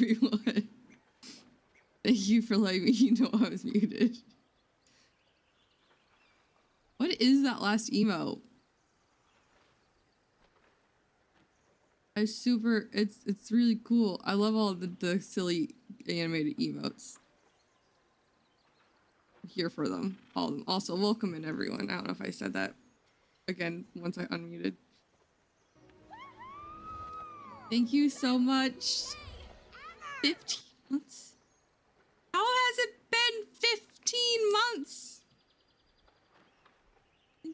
everyone. Thank you for letting me know I was muted. What is that last emote? It's really cool. I love all the silly animated emotes. I'm here for them. All of them. Also, welcome in everyone. I don't know if I said that again once I unmuted. Thank you so much. 15 months? How has it been 15 months?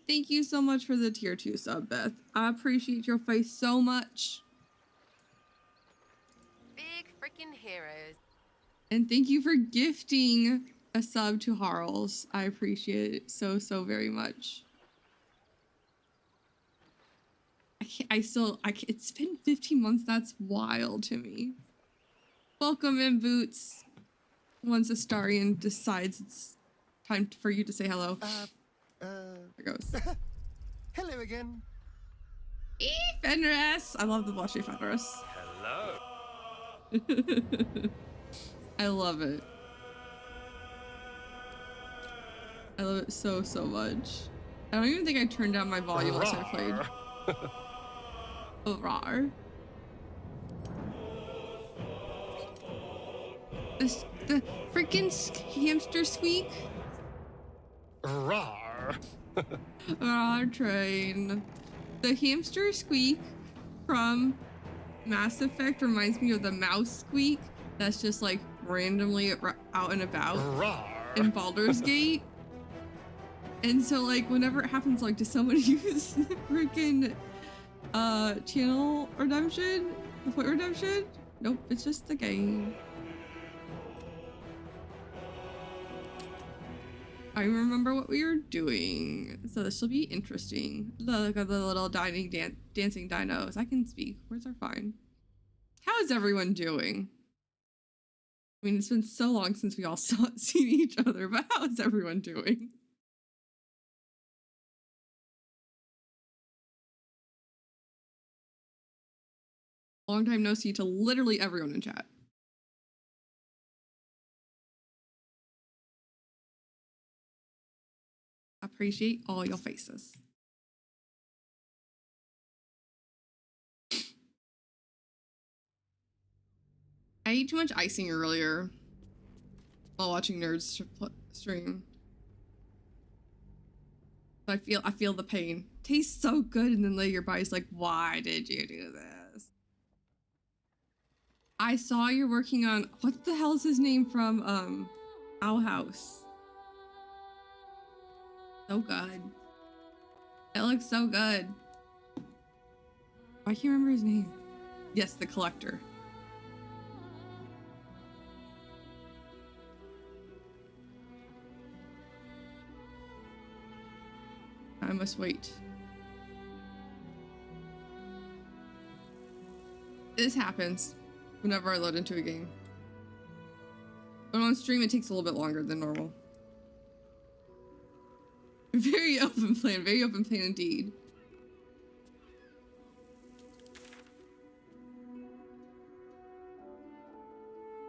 Thank you so much for the tier 2 sub, Beth. I appreciate your face so much. Big freaking heroes. And thank you for gifting a sub to Harls. I appreciate it so very much. It's been 15 months. That's wild to me. Welcome in, Boots. Once Astarian decides it's time for you to say hello. There goes. Hello again. Fenris! I love the blushy Fenris. Hello. I love it. I love it so much. I don't even think I turned down my volume last I played. Oh, rawr. The freaking hamster squeak. Rawr. Rawr train. The hamster squeak from Mass Effect reminds me of the mouse squeak that's just like randomly out and about in Baldur's Gate. And so like whenever it happens, like does someone use the freaking channel redemption? The point redemption? Nope, it's just the game. I remember what we were doing, so this will be interesting. Look at the little dancing dinos. I can speak. Words are fine. How is everyone doing? I mean, it's been so long since we all seen each other, but how is everyone doing? Long time no see to literally everyone in chat. Appreciate all your faces. I ate too much icing earlier while watching Nerds stream. So I feel the pain. Tastes so good, and then later your body's like, why did you do this? I saw you're working on, what the hell is his name from Owl House? So good. It looks so good. I can't remember his name. Yes, the collector. I must wait. This happens whenever I load into a game. But on stream, it takes a little bit longer than normal. Very open plan indeed.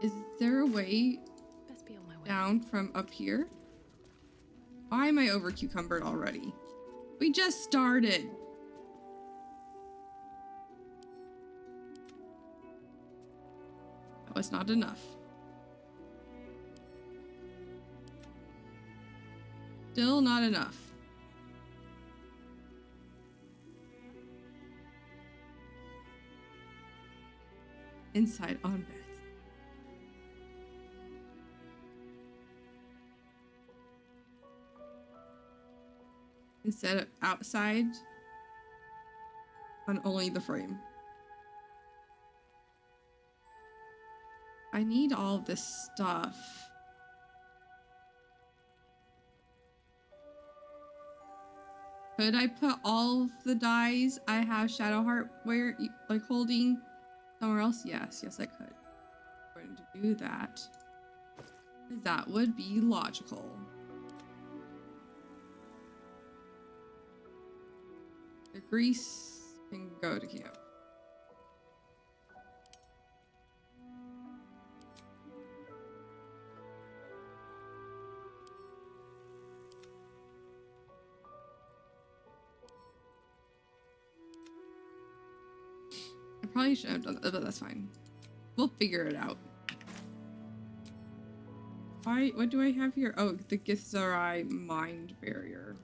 Is there a way down from up here? Why am I over cucumbered already? We just started. That was not enough. Still not enough. Inside on bed. Instead of outside on only the frame. I need all of this stuff. Could I put all of the dies I have Shadowheart like holding somewhere else? Yes, I could. I'm going to do that. That would be logical. The grease can go to camp. probably shouldn't have done that, but that's fine. We'll figure it out. Why? What do I have here? Oh, the Githzerai mind barrier.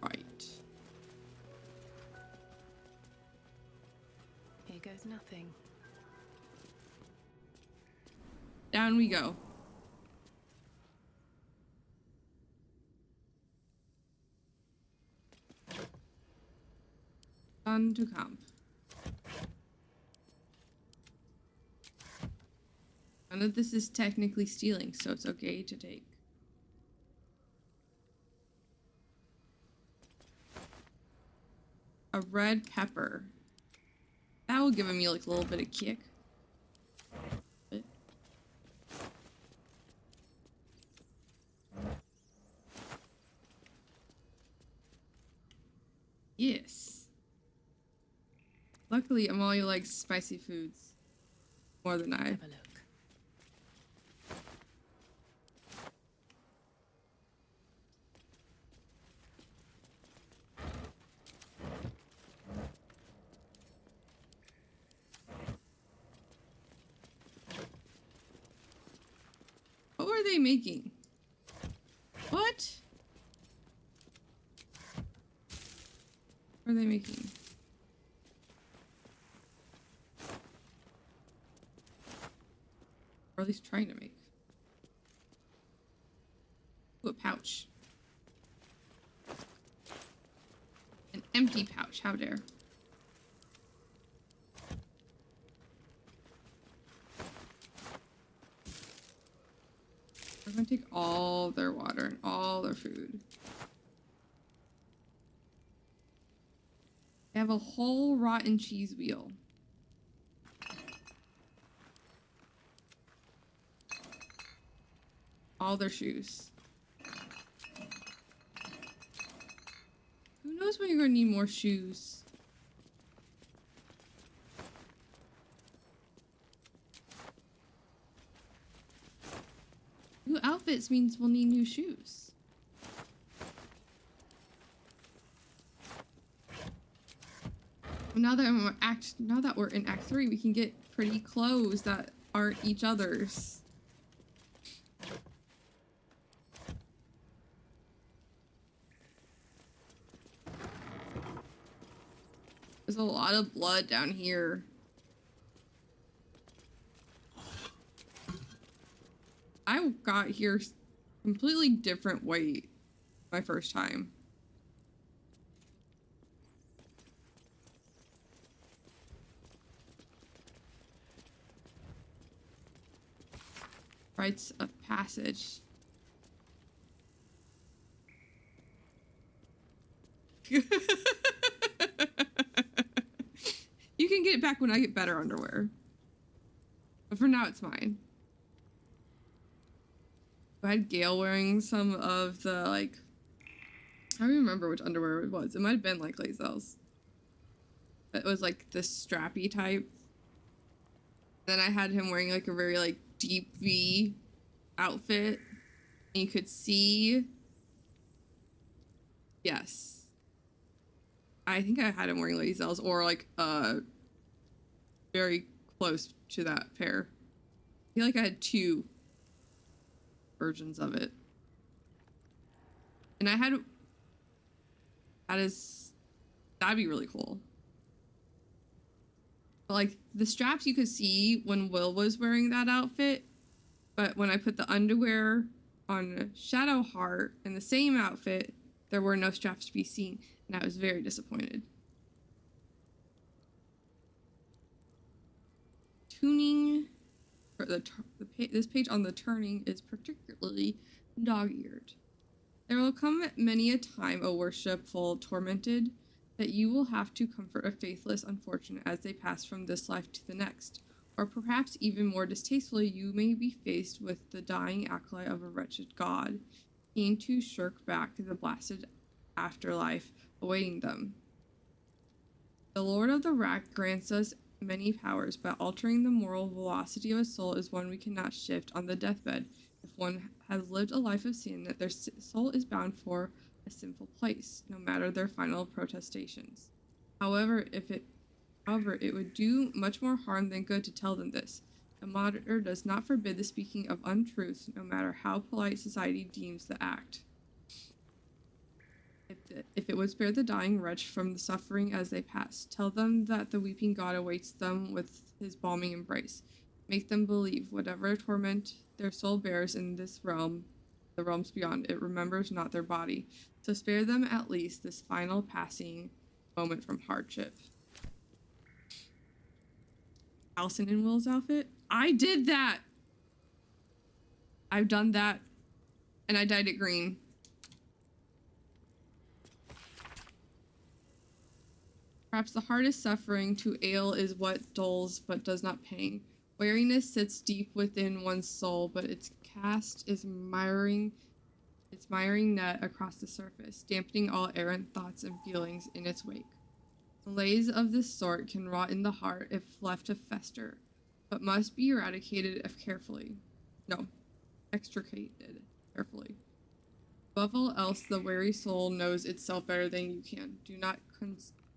Right. Here goes nothing. Down we go. On to camp. None of this is technically stealing, so it's okay to take. A red pepper. That will give a meal like a little bit of kick. But yes. Luckily, Amalia likes spicy foods more than I. Have a look. What were they making? What? What are they making? Or at least trying to make. Ooh, a pouch. An empty pouch, how dare. We're gonna take all their water and all their food. They have a whole rotten cheese wheel. All their shoes. Who knows when you're gonna need more shoes? New outfits means we'll need new shoes. Now that we're in Act 3, we can get pretty clothes that aren't each other's. There's a lot of blood down here. I got here completely different weight my first time. Rites of passage. You can get it back when I get better underwear. But for now, it's mine. I had Gale wearing some of the, like... I don't remember which underwear it was. It might have been, like, Lazelle's. It was, like, the strappy type. Then I had him wearing, like, a very, like, deep V outfit. And you could see... Yes. I think I had him wearing Lazelle's or, like, very close to that pair. I feel like I had two versions of it. And I had his... That'd be really cool. But, like, the straps you could see when Will was wearing that outfit, but when I put the underwear on Shadowheart in the same outfit, there were no straps to be seen, and I was very disappointed. Tuning, or this page on the turning is particularly dog-eared. There will come many a time, O worshipful tormented, that you will have to comfort a faithless unfortunate as they pass from this life to the next. Or perhaps even more distastefully, you may be faced with the dying acolyte of a wretched god, keen to shirk back the blasted afterlife awaiting them. The Lord of the Rack grants us many powers, but altering the moral velocity of a soul is one we cannot shift on the deathbed. If one has lived a life of sin, that their soul is bound for a sinful place, no matter their final protestations. However, if it However, it would do much more harm than good to tell them this. The monitor does not forbid the speaking of untruths, no matter how polite society deems the act. If it would spare the dying wretch from the suffering as they pass, tell them that the weeping God awaits them with his balming embrace. Make them believe whatever torment their soul bears in this realm, the realms beyond, it remembers not their body. So spare them at least this final passing moment from hardship. Allison in Will's outfit? I did that! I've done that. And I dyed it green. Perhaps the hardest suffering to ail is what dulls but does not pain. Weariness sits deep within one's soul, but its cast is miring net across the surface, dampening all errant thoughts and feelings in its wake. Malaise of this sort can rot in the heart if left to fester, but must be eradicated if extricated carefully. Above all else, the weary soul knows itself better than you can. Do not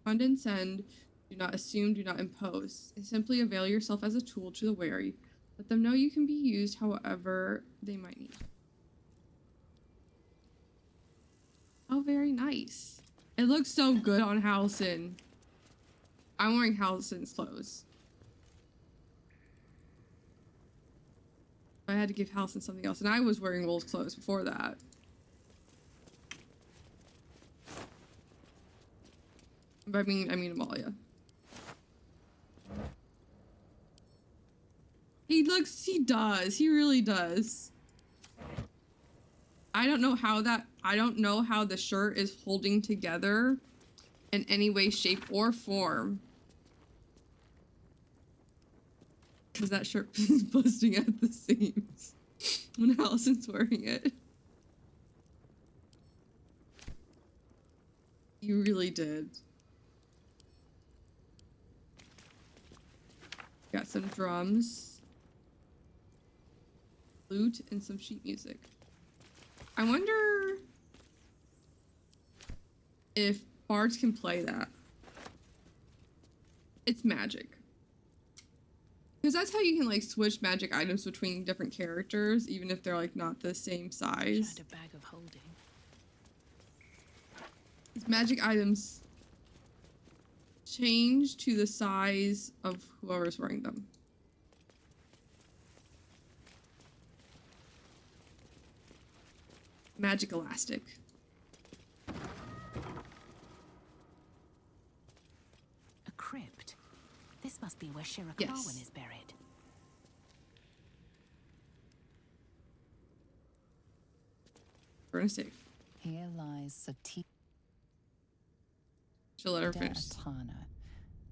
condescend, do not assume, do not impose. Simply avail yourself as a tool to the weary. Let them know you can be used however they might need. Oh, very nice. It looks so good on Halcyon. I'm wearing Halcyon's clothes. I had to give Halcyon something else, and I was wearing Will's clothes before that. But I mean Amalia. He really does. I don't know how the shirt is holding together in any way, shape, or form. Because that shirt is busting at the seams when Allison's wearing it. You really did. Got some drums, flute, and some sheet music. I wonder if bards can play that. It's magic. Because that's how you can like switch magic items between different characters, even if they're like not the same size. A bag of holding. These magic items change to the size of whoever's wearing them. Magic elastic. A crypt. This must be where Shira Yes. Carwin is buried. We're in a safe. Here lies Sati She'll let her finish. Atana,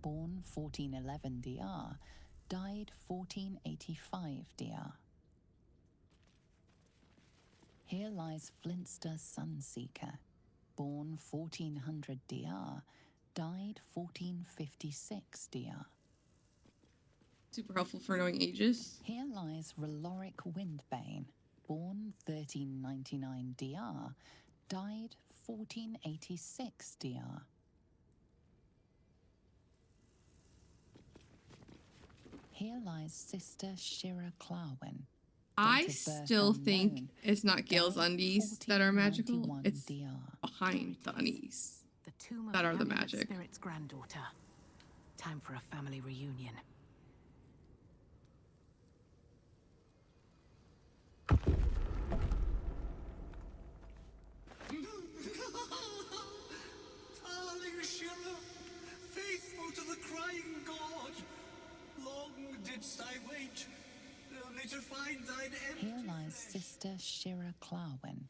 born 1411 DR, died 1485 DR. Here lies Flintster Sunseeker, born 1400 DR, died 1456 DR. Super helpful for knowing ages. Here lies Reloric Windbane, born 1399 DR, died 1486 DR. Here lies Sister Shira Clarwin. I date of birth still think unknown, it's not Gale's died undies that are magical. 1491 It's DR. behind the undies. The tomb of That are the Amulet magic. Spirit's granddaughter. Time for a family reunion. Darling Shira, faithful to the crying god, long didst I wait, only to find thine Here empty lies flesh. Sister Shira Clarwin.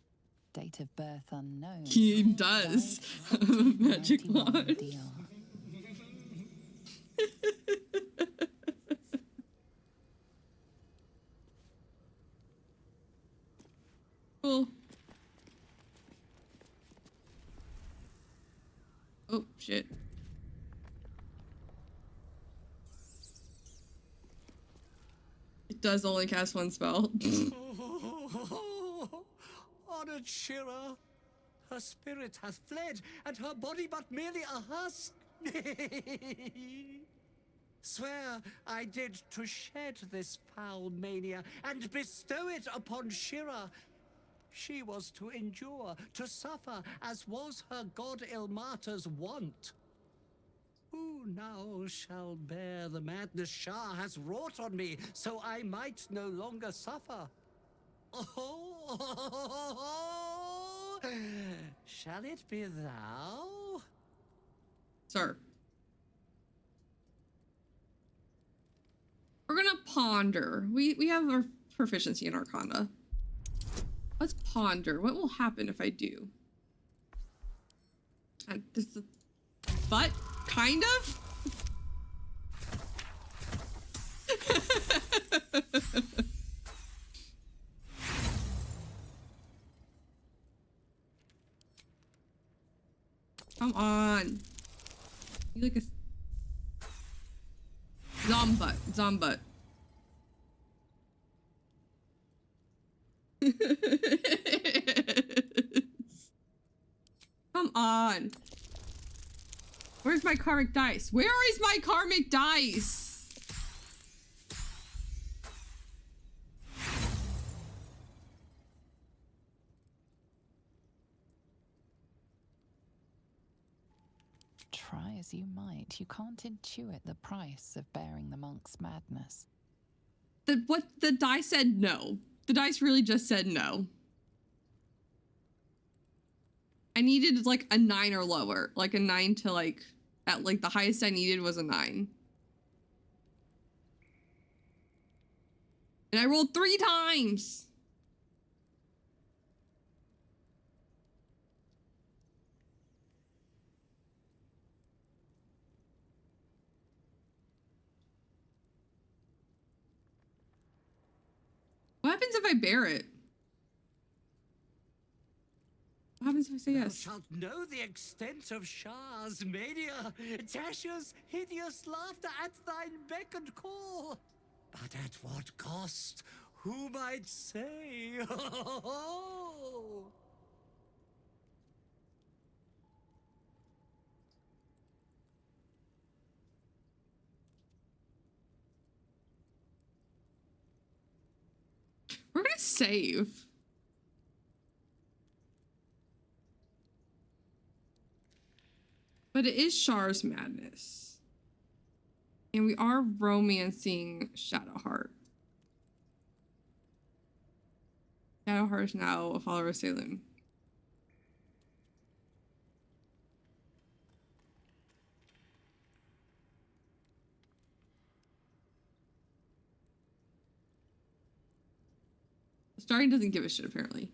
Date of birth unknown. He does have a magic 1491 wand. DR. Cool. Oh, shit. It does only cast one spell. Honored Shira, her spirit hath fled, and her body but merely a husk. Swear I did to shed this foul mania and bestow it upon Shira. She was to endure, to suffer, as was her god Ilmata's wont. Who now shall bear the madness Shah has wrought on me, so I might no longer suffer? Oh, shall it be thou? Sir. We're gonna ponder. We have our proficiency in Arcana. Let's ponder. What will happen if I do? But kind of? Come on. You like a Zombut. Come on. Where's my karmic dice? Where is my karmic dice? Try as you might, you can't intuit the price of bearing the monk's madness. The dice said no. The dice really just said no. I needed like a 9 or lower. Like a 9 to like, at like the highest I needed was a 9. And I rolled 3 times. What happens if I bear it? What happens if I say yes? Thou shalt know the extent of Shah's mania, Tasha's hideous laughter at thine beck and call. But at what cost? Who might say? We're gonna save. But it is Char's madness. And we are romancing Shadowheart. Shadowheart is now a follower of Salem. Starring doesn't give a shit, apparently.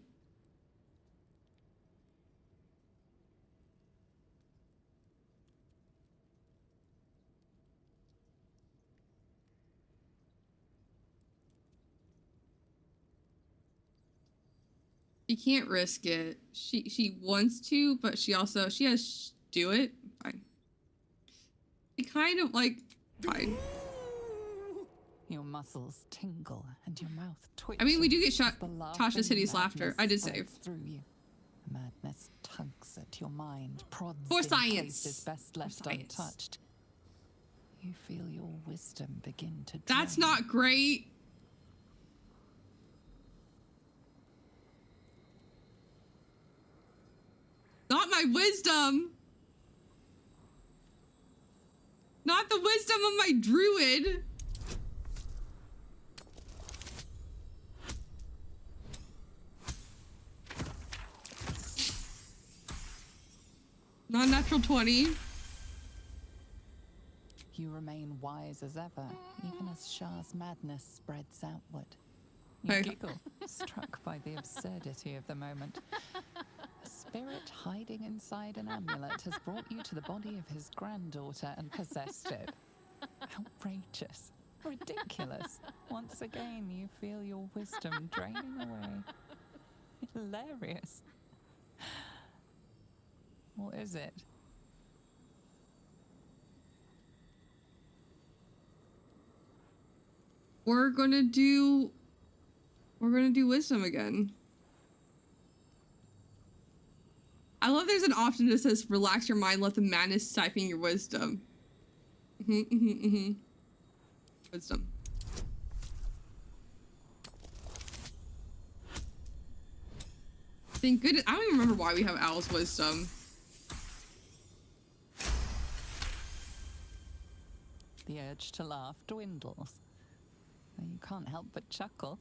She can't risk it. She wants to, but she has do it. Fine. She kind of like fine. Your muscles tingle and your mouth twitches. I mean, we do get as the laughing Tasha's hideous laughter. I did madness save. spreads through you. Madness tugs at your mind, prods For in science. places best left science. untouched. You feel your wisdom begin to That's drain. not great. Not my wisdom. Not the wisdom of my druid. Not natural 20. You remain wise as ever, even as Shah's madness spreads outward. You Hey. giggle, struck by the absurdity of the moment. A spirit hiding inside an amulet has brought you to the body of his granddaughter and possessed it. Outrageous. Ridiculous. Once again, you feel your wisdom draining away. Hilarious. What is it? We're gonna do wisdom again. I love there's an option that says relax your mind, let the madness siphon your wisdom. Wisdom. Thank goodness. I don't even remember why we have Owl's Wisdom. The urge to laugh dwindles. You can't help but chuckle.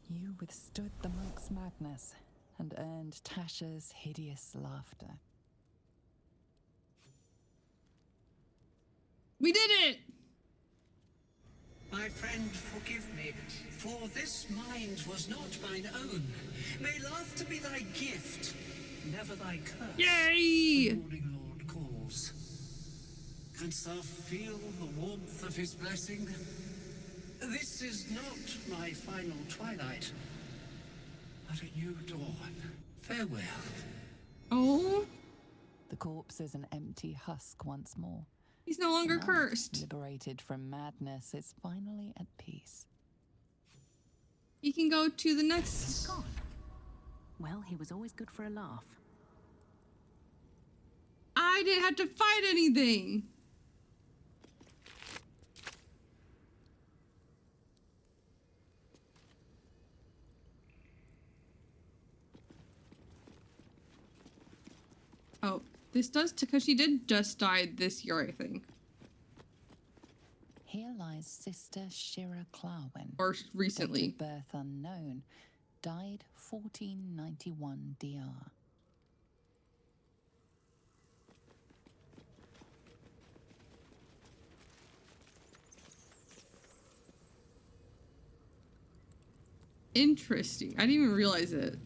You withstood the monk's madness and earned Tasha's hideous laughter. We did it! My friend, forgive me, for this mind was not mine own. May laughter be thy gift, never thy curse. Yay! The morning Lord calls. Canst thou feel the warmth of his blessing? This is not my final twilight, but a new dawn. Farewell. Oh, The corpse is an empty husk once more. he's no longer The monk, cursed. liberated from madness, is finally at peace. He can go to the He's next. gone. Well, he was always good for a laugh. I didn't have to fight anything. Oh, this does, because she did just die this year, I think. Here lies Sister Shira Clarwin. Or Date recently. of birth unknown. Died 1491 DR. Interesting. I didn't even realize it.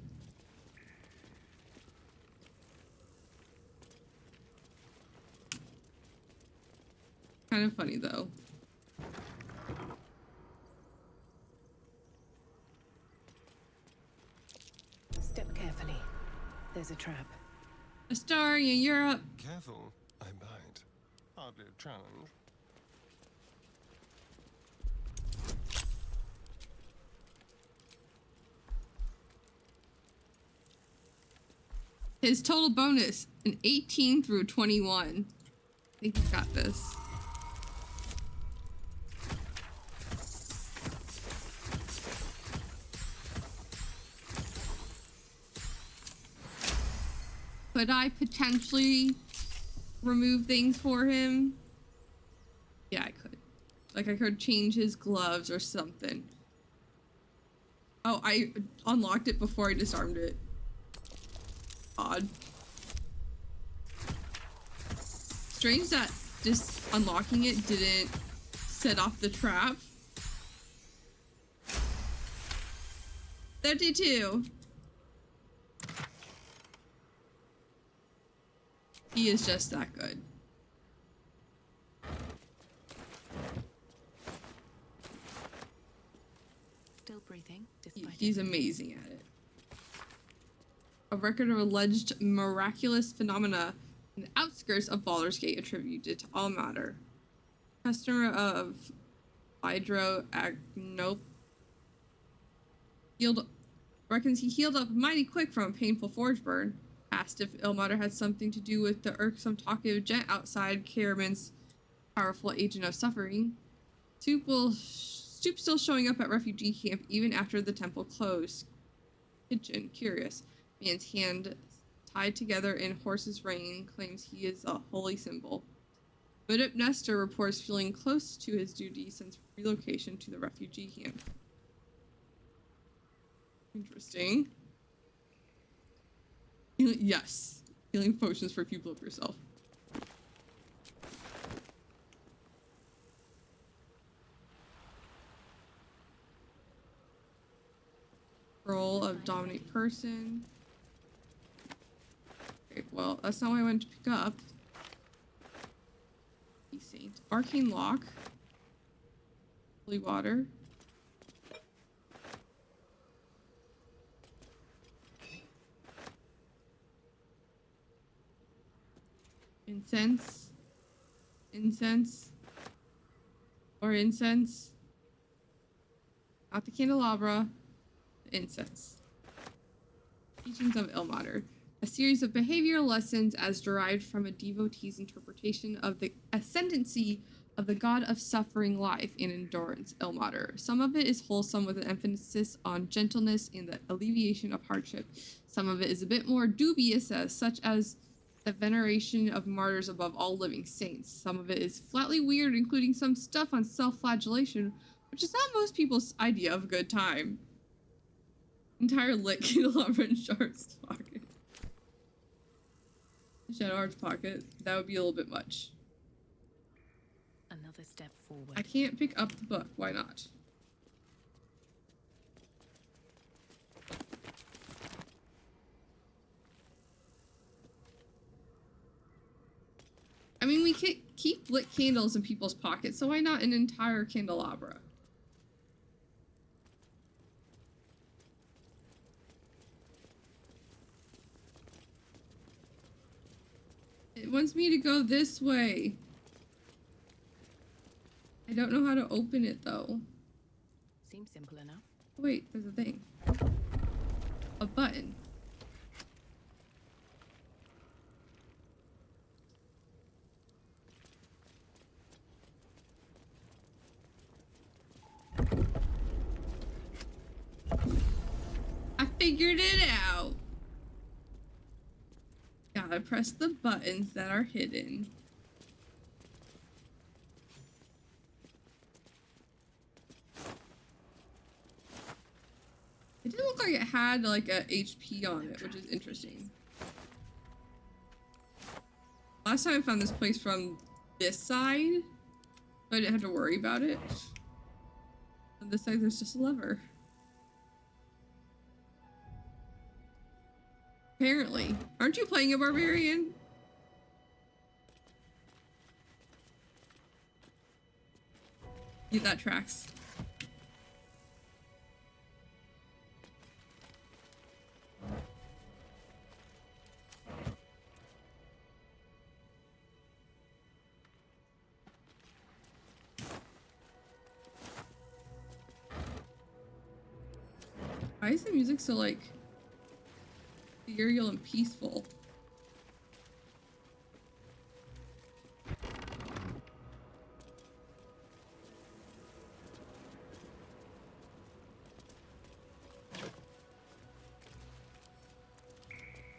Kind of funny, though. Step carefully. There's a trap. Astoria, you're up. Careful, I bite. Hardly a challenge. His total bonus, an 18 through 21. I think he's got this. Could I potentially remove things for him? Yeah, I could. Like, I could change his gloves or something. Oh, I unlocked it before I disarmed it. Odd. Strange that just unlocking it didn't set off the trap. 32. He is just that good. Still breathing, despite He's everything. amazing at it. A record of alleged miraculous phenomena in the outskirts of Baldur's Gate attributed to all matter. Customer of Hydro Agnope reckons he healed up mighty quick from a painful forge burn. Asked if Ilmater had something to do with the irksome talkative gent outside Karaman's powerful agent of suffering. Soup still showing up at refugee camp even after the temple closed. Pigeon, curious. Man's hand tied together in horse's rein claims he is a holy symbol. Mudup Nestor reports feeling close to his duty since relocation to the refugee camp. Interesting. Yes. Healing potions for if you blow up yourself. Roll of dominate person. Okay, well, that's not what I wanted to pick up. Saint. Arcane lock. Holy water. Incense. Incense. Or incense. Not the candelabra. The incense. Teachings of Ilmater. A series of behavioral lessons as derived from a devotee's interpretation of the ascendancy of the god of suffering, life, and endurance, Ilmater. Some of it is wholesome with an emphasis on gentleness and the alleviation of hardship. Some of it is a bit more dubious, such as the veneration of martyrs above all living saints. Some of it is flatly weird, including some stuff on self-flagellation, which is not most people's idea of a good time. Entire lit candelabra in Shard's pocket. Shadowheart's pocket. That would be a little bit much. Another step forward. I can't pick up the book. Why not? I mean, we can keep lit candles in people's pockets, so why not an entire candelabra? It wants me to go this way. I don't know how to open it, though. Seems simple enough. Wait, there's a thing. A button. I figured it out. Gotta press the buttons that are hidden. It didn't look like it had like a HP on it, which is interesting. Last time I found this place from this side, but I didn't have to worry about it. On this side, there's just a lever. Apparently. Aren't you playing a barbarian? Yeah, that tracks. Why is the music so, like, ethereal and peaceful?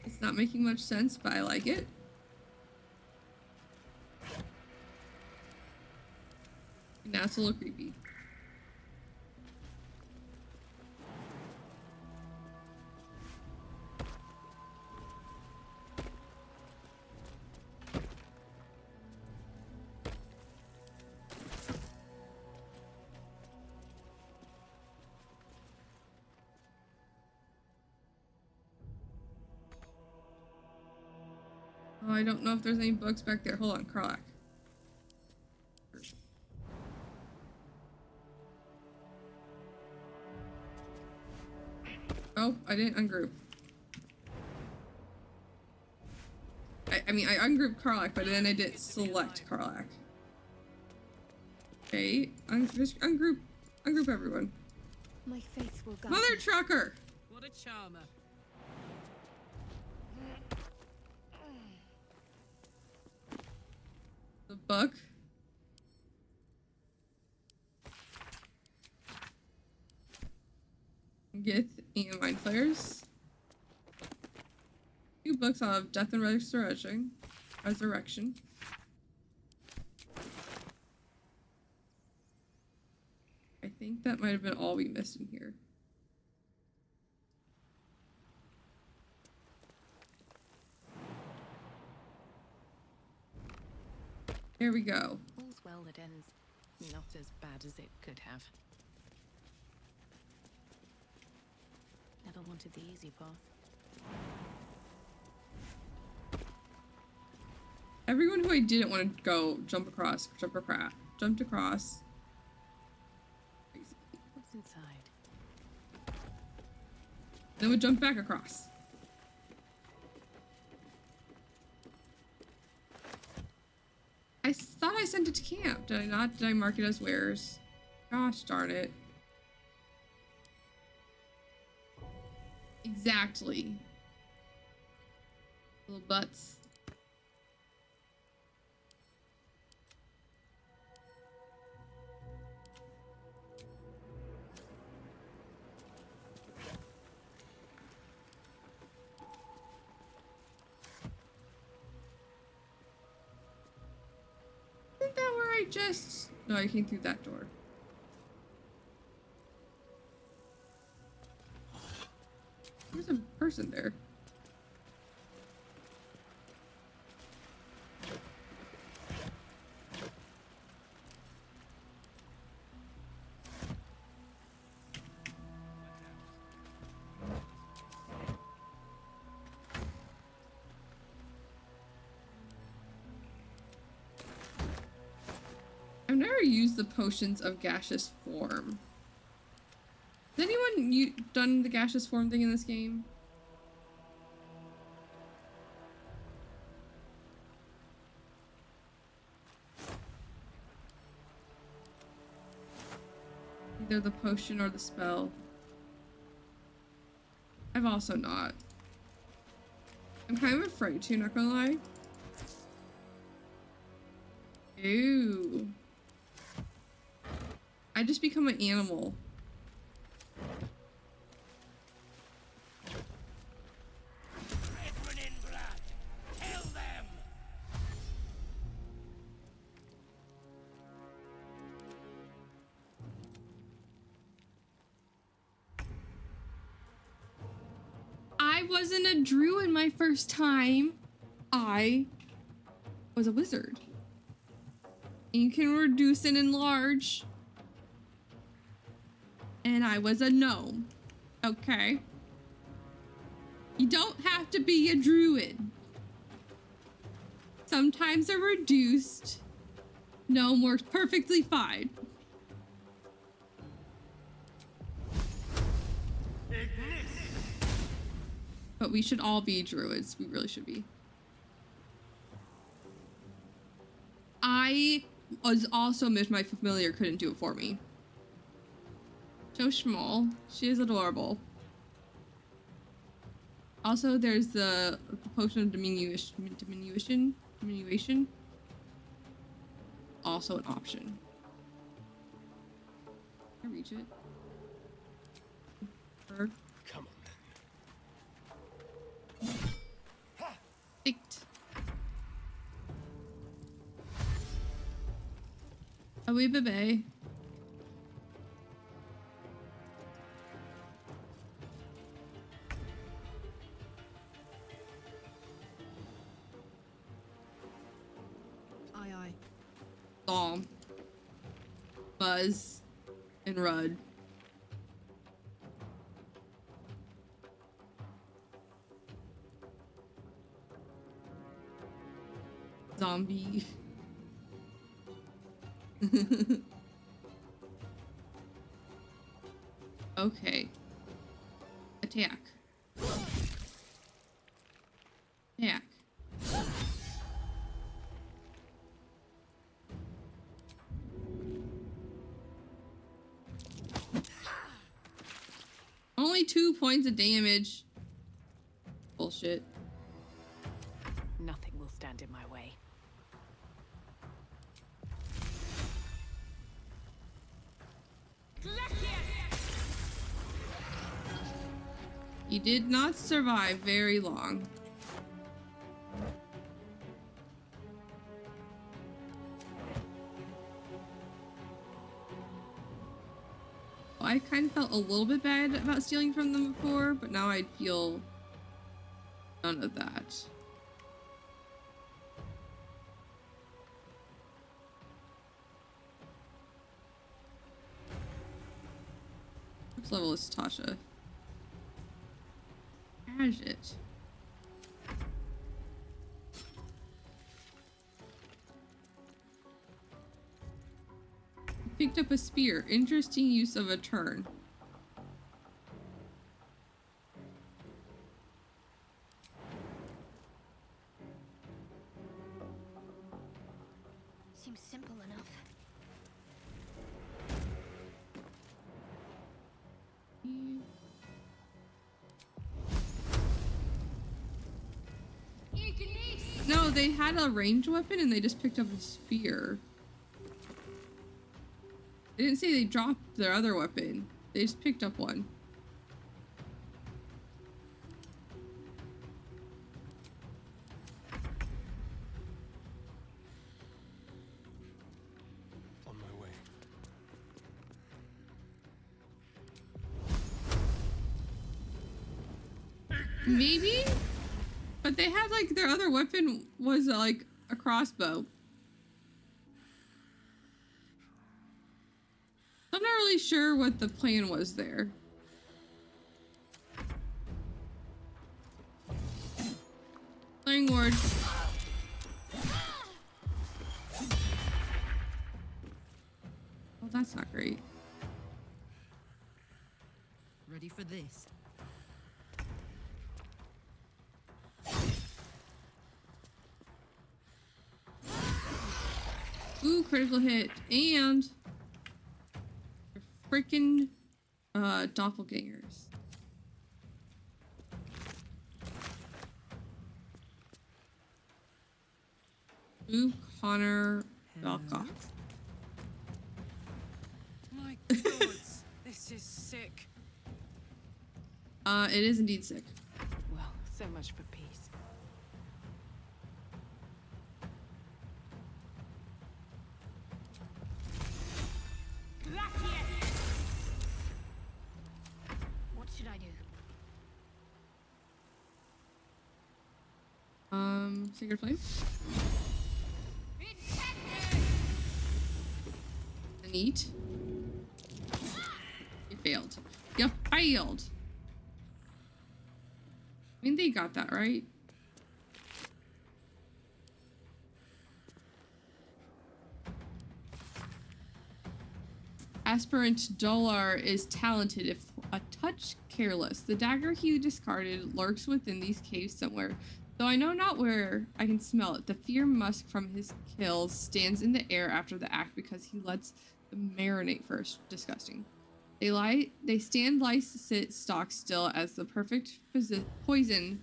It's not making much sense, but I like it. Now it's a little creepy. Oh, I don't know if there's any books back there. Hold on, Karlach. Oh, I didn't ungroup. I mean, I ungrouped Karlach, but then I didn't select Karlach. Okay, just ungroup everyone. My faith will guide Mother me. trucker! What a charmer. The book. Gith and Mind Flayers. 2 books of Death and Resurrection. I think that might have been all we missed in here. Here we go. All's well that ends not as bad as it could have. Never wanted the easy path. Everyone who I didn't want to go jumped across. What's inside? Then would jump back across. I thought I sent it to camp. Did I not? Did I mark it as wares? Gosh darn it. Exactly. Little butts. just... No, I came through that door. There's a person there. I've never used the potions of gaseous form. Has anyone done the gaseous form thing in this game? Either the potion or the spell. I've also not. I'm kind of afraid to, not gonna lie. Ew. I just become an animal. I wasn't a druid my first time. I was a wizard. And you can reduce and enlarge. And I was a gnome. Okay. You don't have to be a druid. Sometimes a reduced gnome works perfectly fine. But we should all be druids. We really should be. I was also missed my familiar couldn't do it for me. So small. She is adorable. Also, there's the potion of diminution. Also an option. Can I reach it? Her. Come on then. Ticked. A wee baby. Aye, aye. Dom. Buzz. And Rudd. Zombie. Okay. Attack. Attack. Only 2 points of damage. Bullshit. Nothing will stand in my way. He did not survive very long. I kind of felt a little bit bad about stealing from them before, but now I feel none of that. What level is Tasha? Gadget. Picked up a spear. Interesting use of a turn. Seems simple enough. No, they had a ranged weapon and they just picked up a spear. They didn't say they dropped their other weapon. They just picked up one. Maybe? But they had like their other weapon was like a crossbow. I'm not really sure what the plan was there. Playing ward. Well, that's not great. Ready for this? Ooh, critical hit. And freaking doppelgangers. Ooh, Connor Belkoff. My gods, this is sick. It is indeed sick. Well, so much for peace. What should I do? Sacred Flame. Neat. You failed. You failed. I mean, they got that, right? Aspirant Dolar is talented if a touch careless. The dagger he discarded lurks within these caves somewhere. Though I know not where, I can smell it. The fear musk from his kills stands in the air after the act because he lets them marinate first. Disgusting. They stand, lie, sit, stock still as the perfect poison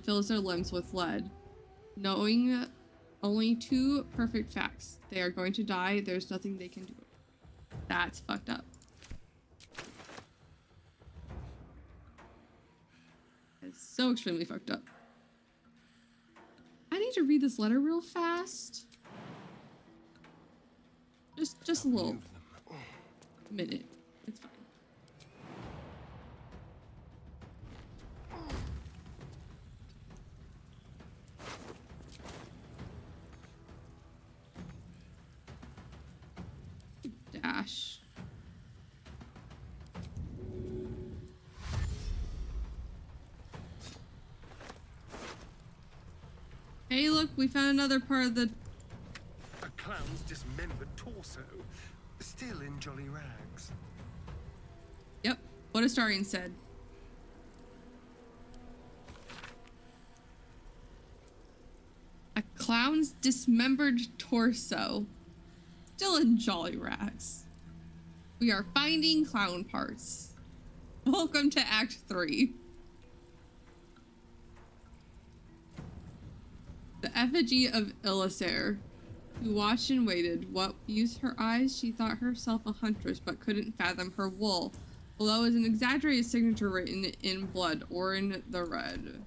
fills their limbs with lead. Knowing only two perfect facts. They are going to die. There's nothing they can do. That's fucked up. It's so extremely fucked up. I need to read this letter real fast. Just a little minute. It's fine. Dash. Hey, look, we found another part of the... A clown's dismembered torso, still in jolly rags. Yep, what Astarion said. A clown's dismembered torso, still in jolly rags. We are finding clown parts. Welcome to Act 3. The effigy of Illisair, who watched and waited. What used her eyes? She thought herself a huntress, but couldn't fathom her wool. Below is an exaggerated signature written in blood, or in the red.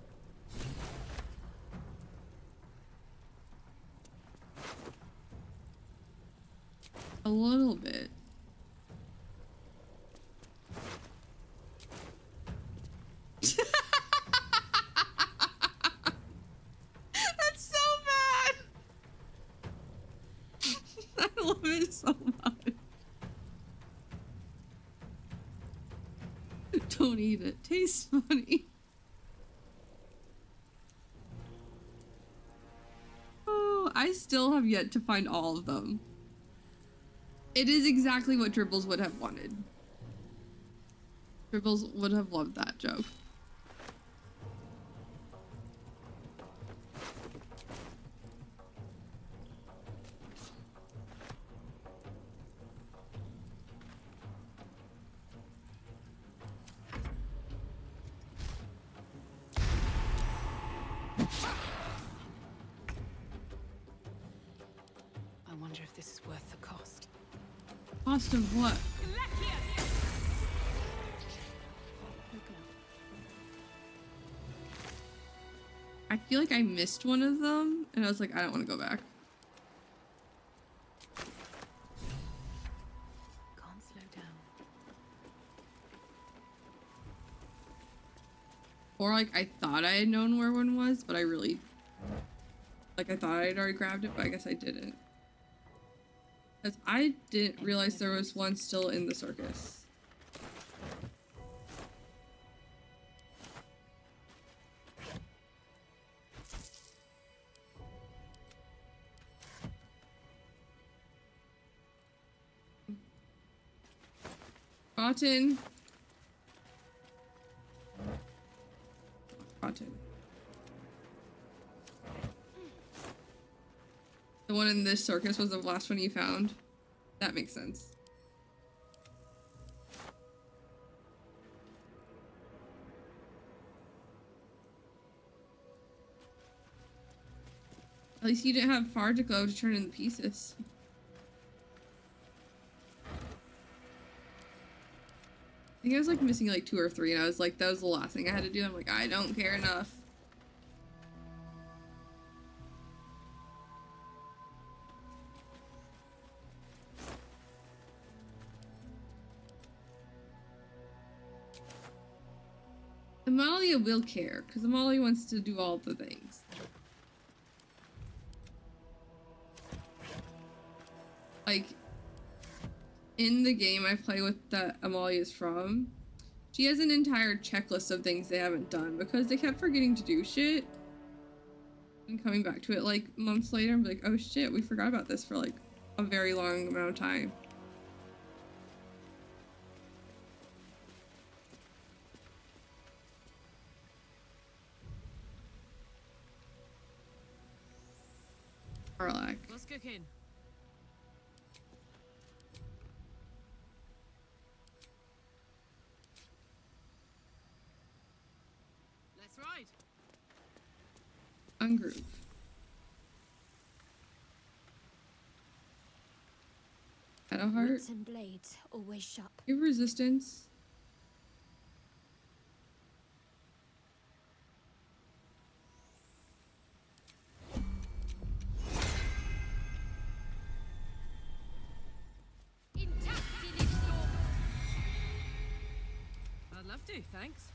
A little bit. That's so bad. I love it so much. Don't eat it. Tastes funny. Oh, I still have yet to find all of them. It is exactly what Dribbles would have wanted. Dribbles would have loved that joke. I wonder if this is worth the cost. Cost of what? I feel like I missed one of them, and I was like, I don't want to go back. Can't slow down. Or like I thought I had known where one was, but I really like I thought I had already grabbed it, but I guess I didn't. Because I didn't realize there was one still in the circus. Cotton. Cotton. The one in this circus was the last one you found. That makes sense. At least you didn't have far to go to turn in the pieces. I think I was like missing like 2 or 3 and I was like, that was the last thing I had to do. I'm like, I don't care enough. Amalia will care, because Amalia wants to do all the things. Like, in the game I play with that Amalia's from, she has an entire checklist of things they haven't done because they kept forgetting to do shit. And coming back to it like months later and be like, oh shit, we forgot about this for like a very long amount of time. Arlac. What's cooking? Let's ride. Ungroove. Shadowheart. Roots and blades always sharp. Give resistance. I'd love to, thanks.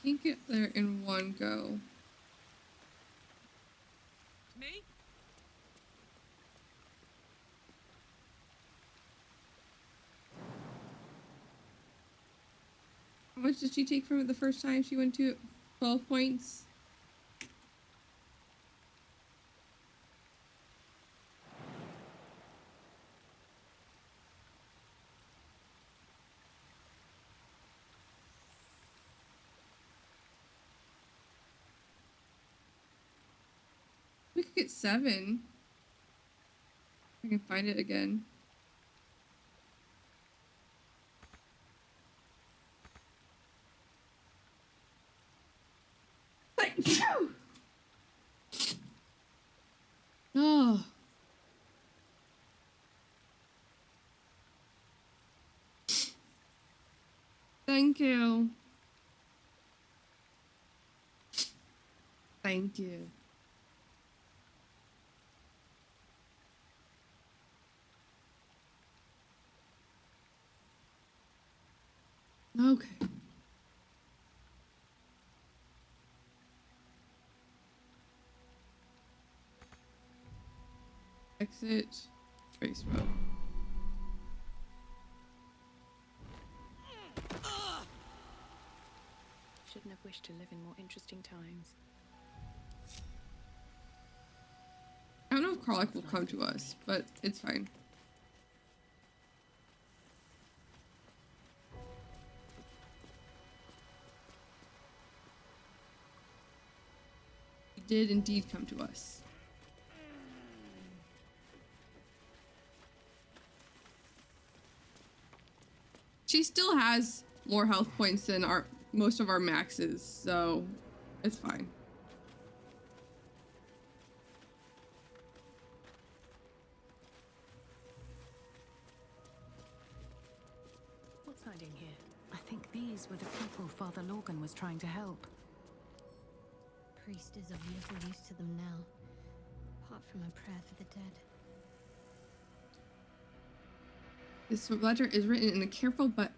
Can't get there in one go. Me? How much did she take from it the first time she went to 12 points? We could get 7. I can find it again. Oh. Thank you. Thank you. Okay. Exit. Race mode. Shouldn't have wished to live in more interesting times. I don't know if Karlach will come to us, but it's fine. He did indeed come to us. She still has more health points than most of our maxes, so It's fine. What's hiding here? I think these were the people Father Lorgan was trying to help. Priest is of little use to them now, apart from a prayer for the dead. This letter is written in the careful but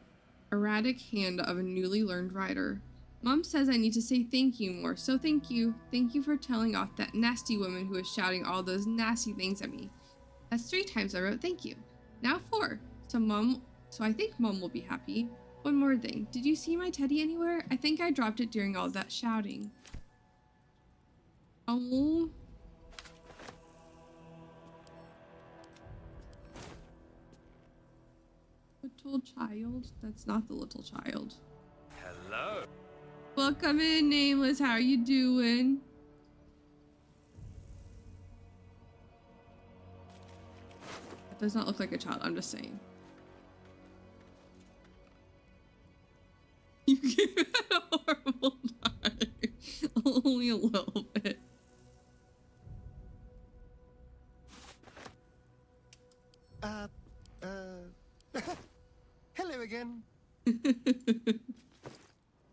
erratic hand of a newly learned writer. Mom says I need to say thank you more, so thank you. Thank you for telling off that nasty woman who was shouting all those nasty things at me. That's 3 times I wrote thank you. Now 4. So I think Mom will be happy. One more thing. Did you see my teddy anywhere? I think I dropped it during all that shouting. Oh. Little child? That's not the little child. Hello. Welcome in, Nameless. How are you doing? That does not look like a child. I'm just saying. You gave it a horrible time. Only a little bit. Hello again.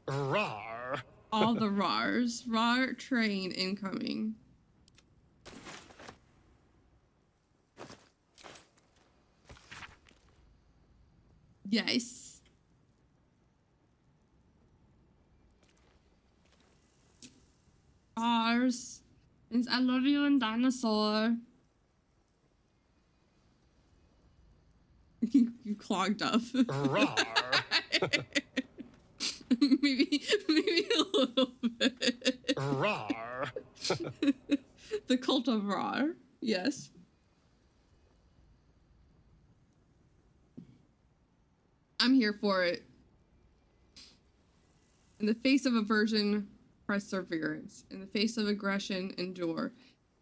Rar. All the RARs. RAR train incoming. Yes. RARs. Means I love you and dinosaur. You clogged up. Rar. maybe a little bit. Rar. The cult of Rar. Yes. I'm here for it. In the face of aversion, perseverance. In the face of aggression, endure.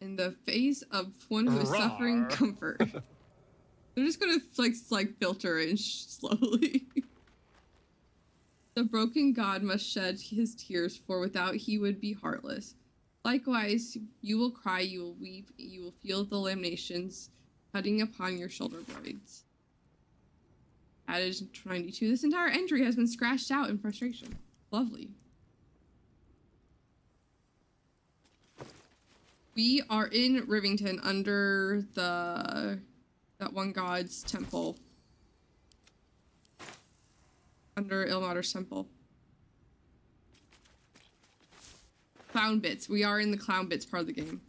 In the face of one who is suffering, Rar. comfort. They're just gonna like filter in slowly. The broken god must shed his tears, for without he would be heartless. Likewise, you will cry, you will weep, you will feel the laminations cutting upon your shoulder blades. Adage 92. This entire entry has been scratched out in frustration. Lovely. We are in Rivington under that one god's temple. Under Ilmater's temple. Clown bits. We are in the clown bits part of the game.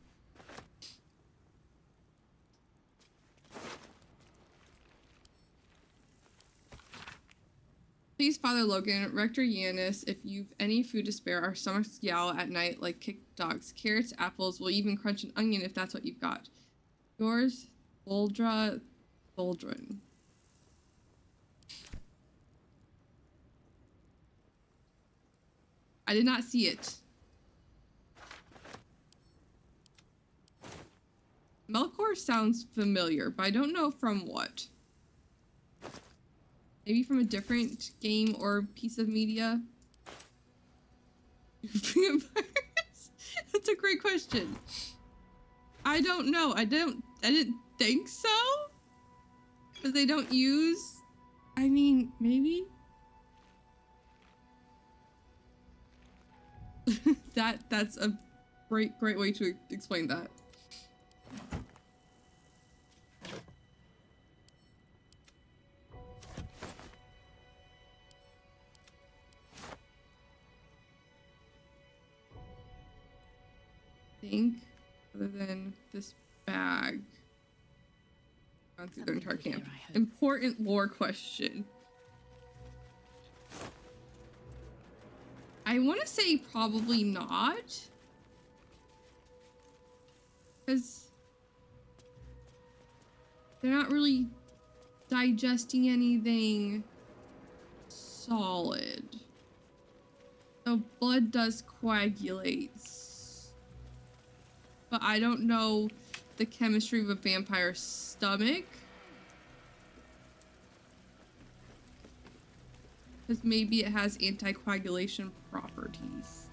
Please, Father Logan, Rector Yanis, if you've any food to spare, our stomachs yowl at night like kicked dogs. Carrots, apples, we'll even crunch an onion if that's what you've got. Yours, Boldra Boldrin. I did not see it. Melkor sounds familiar, but I don't know from what. Maybe from a different game or piece of media? Vampires? That's a great question. I don't know. I didn't think so. Because they don't use... I mean, maybe? That's a great way to explain that. Think other than this bag. Gone through their entire camp. Important lore question. I want to say probably not. Because they're not really digesting anything solid. So blood does coagulate. But I don't know the chemistry of a vampire's stomach. Because maybe it has anticoagulation properties.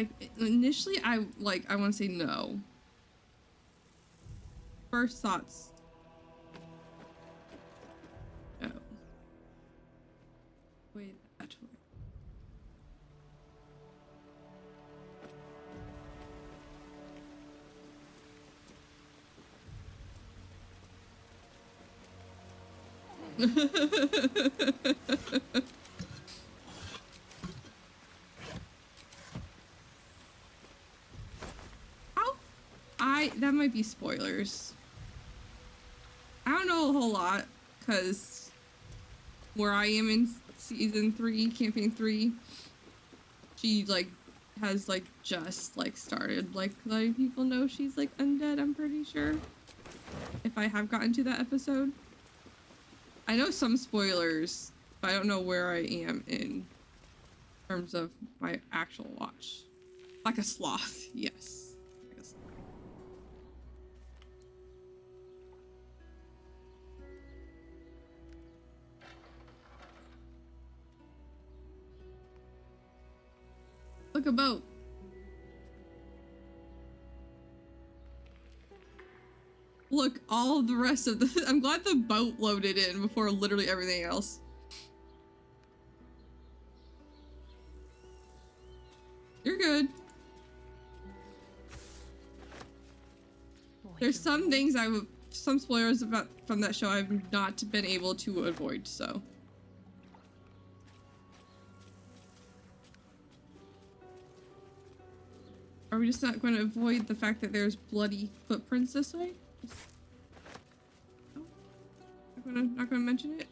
Like, initially, I want to say no. First thoughts. No. Wait, that way. How? That might be spoilers. I don't know a whole lot, because where I am in season 3, campaign 3, she like has like just like started like letting people know she's like undead, I'm pretty sure. If I have gotten to that episode. I know some spoilers, but I don't know where I am in terms of my actual watch. Like a sloth, yes. Like a sloth. Look, a boat. Look, all the rest of the... I'm glad the boat loaded in before literally everything else. You're good. There's some things some spoilers about from that show I've not been able to avoid, so. Are we just not going to avoid the fact that there's bloody footprints this way? No? Not gonna mention it?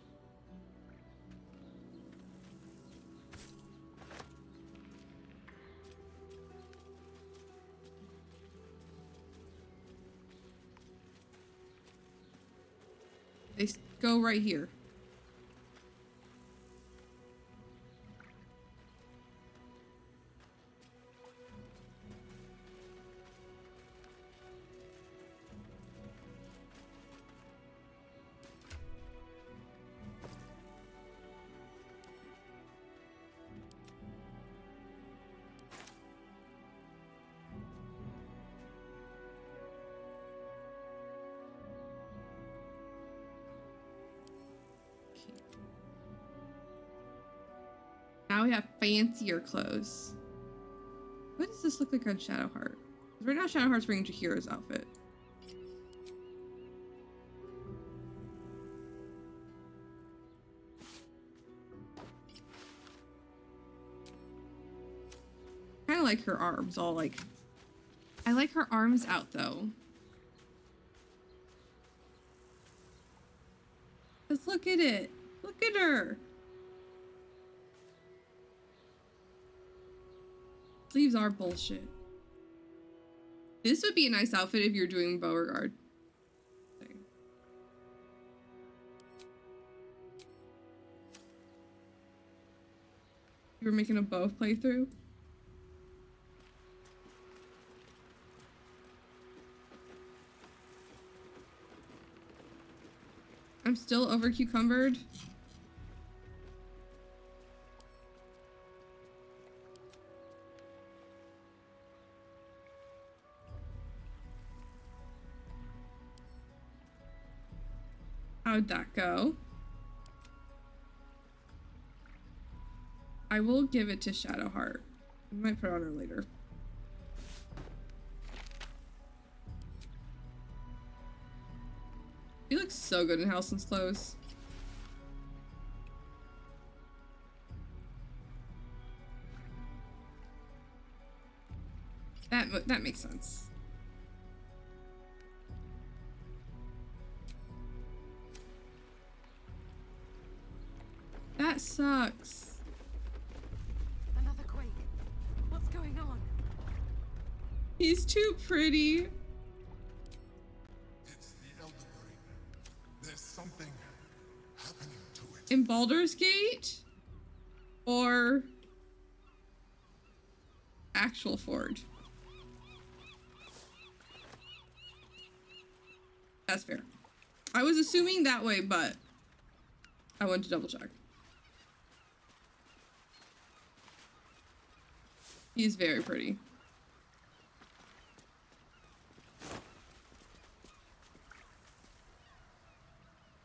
They go right here. Now we have fancier clothes. What does this look like on Shadowheart? Right now Shadowheart's wearing Jaheira's outfit. Kinda like her arms all like... I like her arms out though. Just look at it. Look at her. Sleeves are bullshit. This would be a nice outfit if you're doing Beauregard. You were making a bow playthrough? I'm still over cucumbered. How'd that go? I will give it to Shadowheart. I might put it on her later. She looks so good in Halsin's clothes. That makes sense. That sucks. Another quake. What's going on? He's too pretty. It's the elderberry. There's something happening to it. In Baldur's Gate? Or actual Ford? That's fair. I was assuming that way, but I wanted to double check. He's very pretty.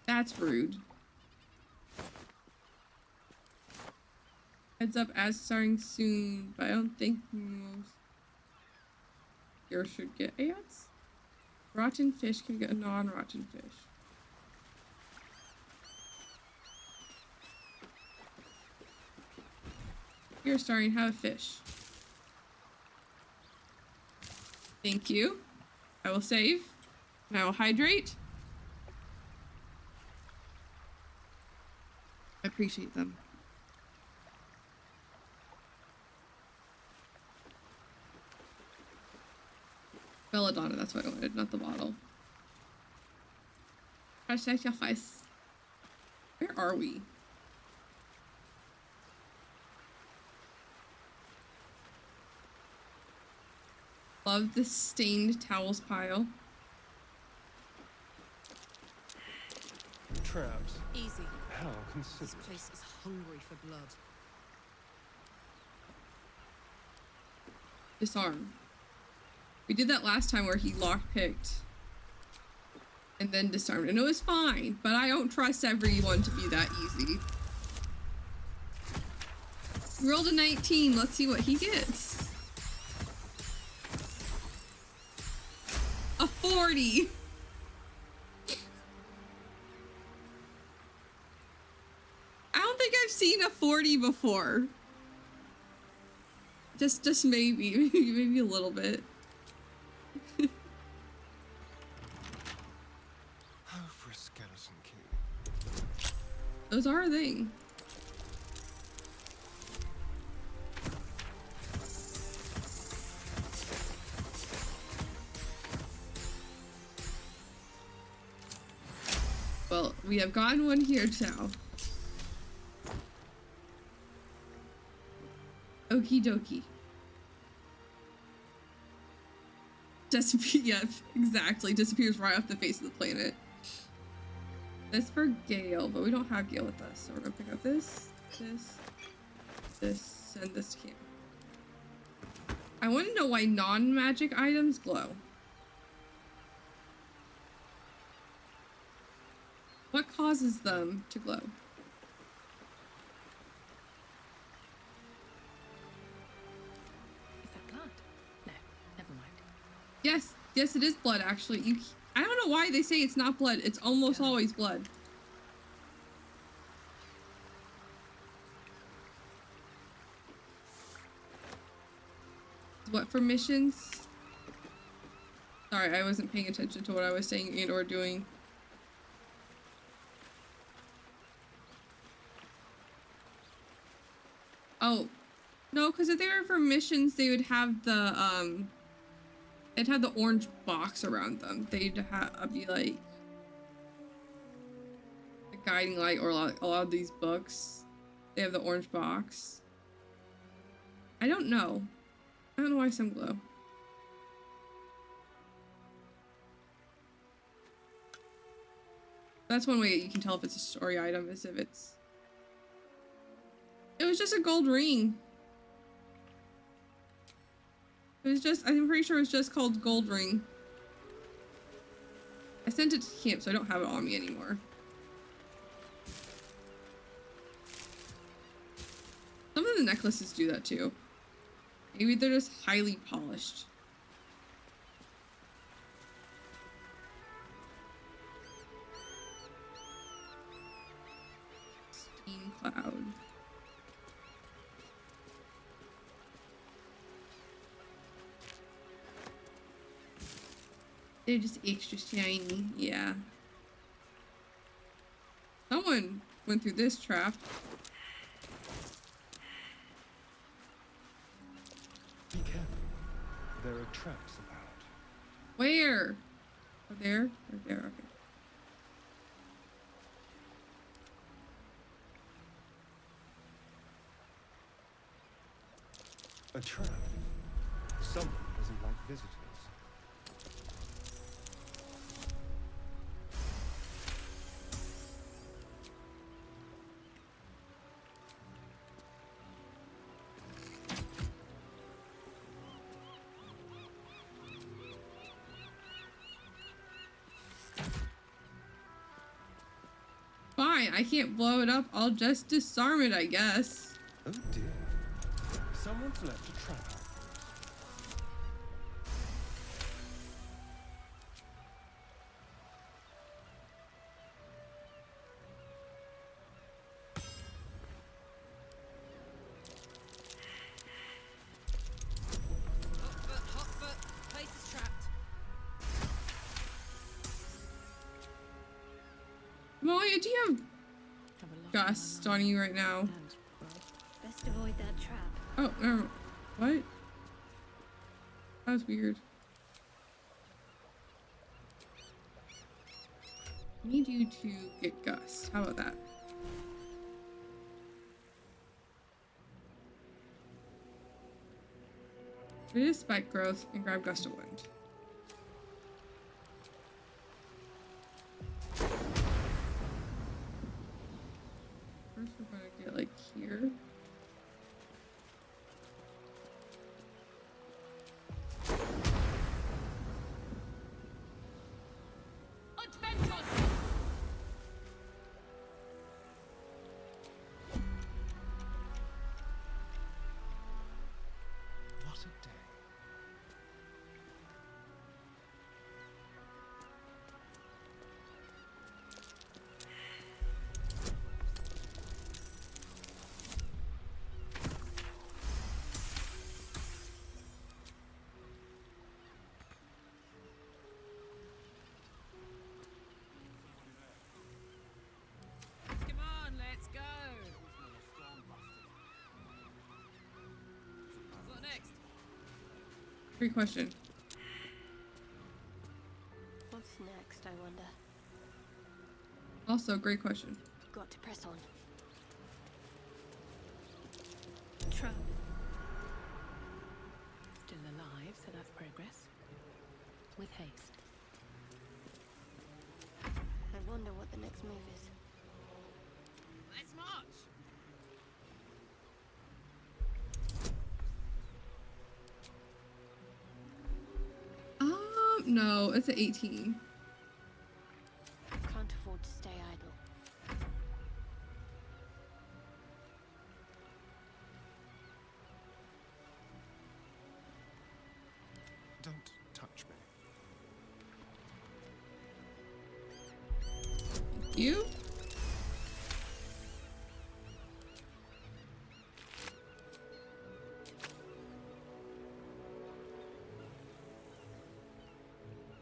That's rude. Heads up, ads starting soon, but I don't think most here should get ads. Rotten fish can get a non-rotten fish. You're starting to have a fish. Thank you. I will save. And I will hydrate. I appreciate them. Belladonna, that's what I wanted, not the bottle. Protect your face. Where are we? Love the stained towels pile. Traps. Easy. How This considerate. place is hungry for blood. Disarm. We did that last time where he lockpicked and then disarmed, and it was fine, but I don't trust everyone to be that easy. He rolled a 19, let's see what he gets. A 40! I don't think I've seen a 40 before. Just maybe, maybe a little bit. Oh, for a skeleton key. Those are a thing. Well, we have gotten one here now. Okie dokie. Yeah, exactly. Disappears right off the face of the planet. That's for Gale, but we don't have Gale with us, so we're gonna pick up this, and this can. I want to know why non-magic items glow. What causes them to glow? Is that blood? No, never mind. Yes, yes, it is blood, actually. I don't know why they say it's not blood. It's almost always blood. What for missions? Sorry, I wasn't paying attention to what I was saying and or doing. Oh, no, because if they were for missions, they would have the, they'd have the orange box around them. They'd be like a guiding light, or a lot of these books. They have the orange box. I don't know. I don't know why some glow. That's one way you can tell if it's a story item, is if it's... It was just a gold ring. It was just, I'm pretty sure it was just called gold ring. I sent it to camp, so I don't have it on me anymore. Some of the necklaces do that too. Maybe they're just highly polished. Steam cloud. They're just extra shiny, yeah. Someone went through this trap. Be careful. There are traps about. Where? Oh, there? Or there, okay. A trap. Someone doesn't like visitors. I can't blow it up. I'll just disarm it, I guess. Oh dear. Someone's left a trap. Hot foot. Place is trapped. Malia, do you have Have a lot gust on you right now? Best avoid that trap. Oh, no. What? That was weird. Need you to get gust. How about that? Reduce spike growth and grab gust of wind. First, we're gonna get like here. What a day. Come on, let's go. What next? Great question. What's next, I wonder? Also, great question. Got to press on. Trap. Still alive, so that's progress. With haste. I wonder what the next move is. Let's march. No, it's an 18. Can't afford to stay idle. Don't touch me. You?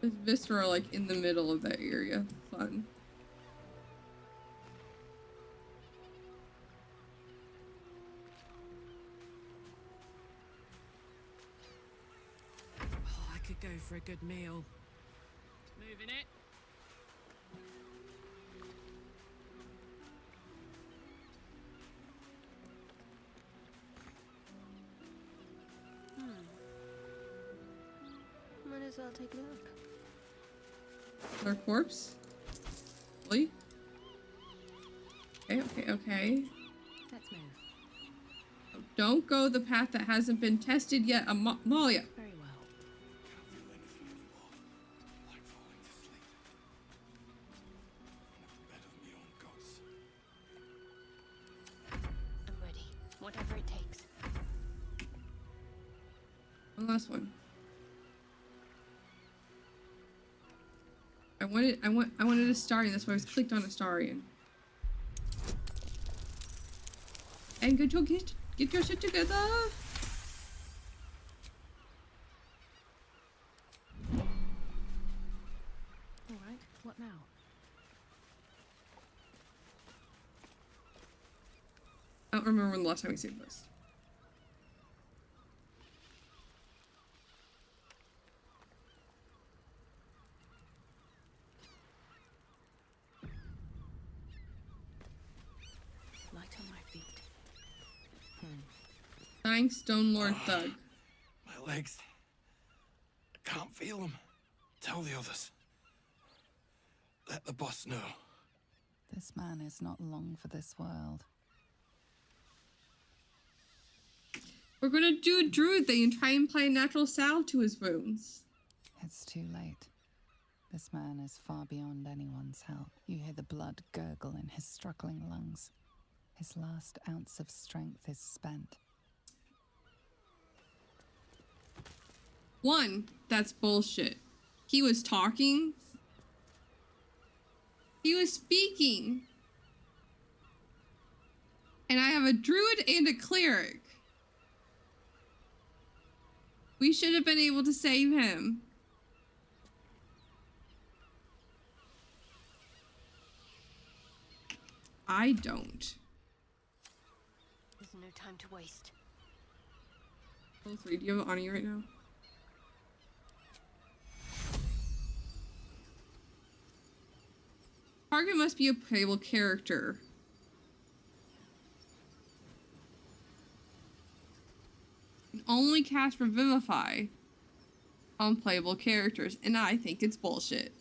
Is Viscera like in the middle of that area? Fun. Oh, I could go for a good meal. Moving it. Might as well take a look. Their corpse? Really? Okay. Let's move. Don't go the path that hasn't been tested yet, Amalia. Very well. I'm ready. Whatever it takes. One last one. I wanted a Starian, that's why I was clicked on a Starian. And good to get your shit together. Alright, what now? I don't remember when the last time we saved this. Light on my feet. Dying Stone Lord Thug. My legs. I can't feel them. Tell the others. Let the boss know. This man is not long for this world. We're gonna do a Druid thing and try and apply a natural salve to his wounds. It's too late. This man is far beyond anyone's help. You hear the blood gurgle in his struggling lungs. His last ounce of strength is spent. One, that's bullshit. He was talking. He was speaking. And I have a druid and a cleric. We should have been able to save him. I don't. There's no time to waste. Level 3, do you have it on you right now? Target must be a playable character. You can only cast Revivify on playable characters, and I think it's bullshit.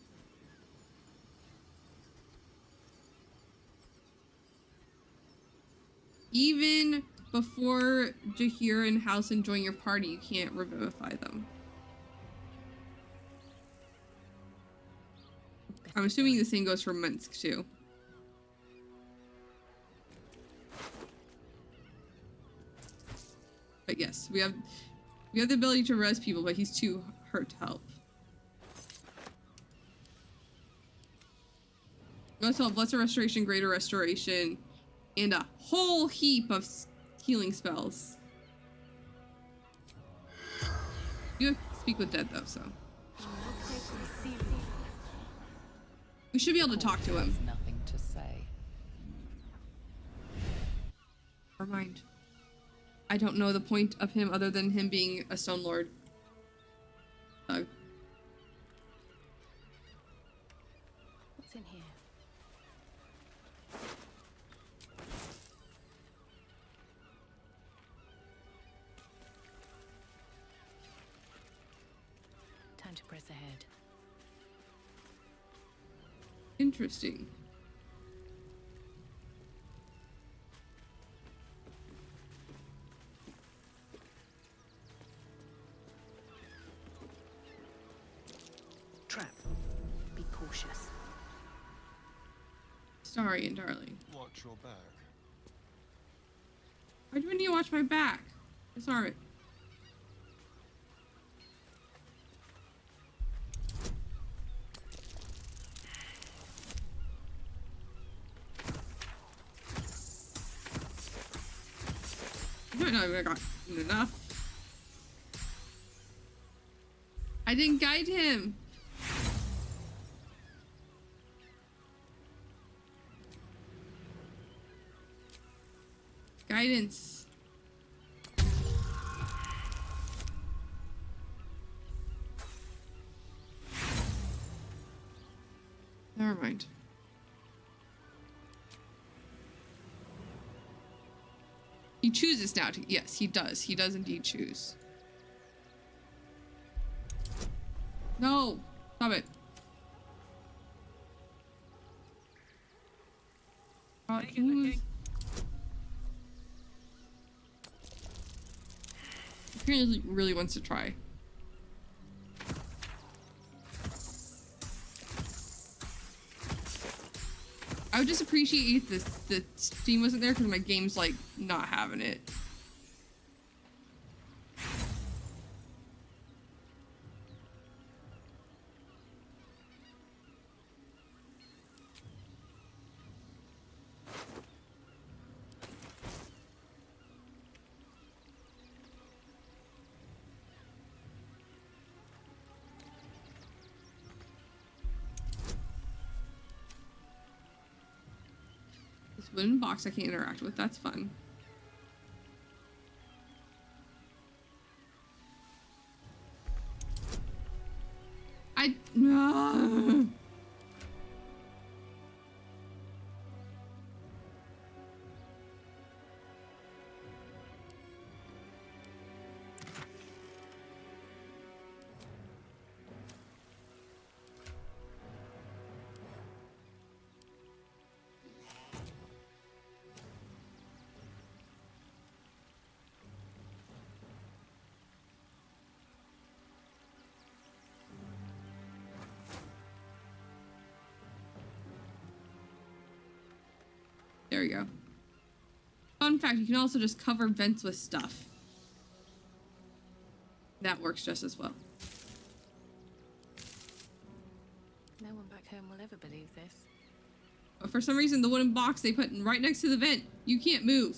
Even before Jahir and Halsin join your party, you can't revivify them. I'm assuming the same goes for Minsk too. But yes, we have the ability to res people, but he's too hurt to help. We also have Lesser Restoration, Greater Restoration, and a whole heap of healing spells. You have to speak with Dead though, so. We should be able to talk to him. Nothing to say. Never mind. I don't know the point of him other than him being a Stone Lord. So. What's in here? Time to press ahead. Interesting. Trap. Be cautious. Sorry, and darling. Watch your back. Why do you need to watch my back? Sorry. I don't know if I got enough. I didn't guide him. Guidance. Never mind. He chooses now to, yes, he does. He does indeed choose. No, stop it. Can you move? Apparently really wants to try. I would just appreciate if the Steam wasn't there because my game's like not having it. This wooden box I can't interact with, that's fun. there we go. Fun fact, you can also just cover vents with stuff. That works just as well. No one back home will ever believe this. But for some reason, the wooden box they put right next to the vent, you can't move.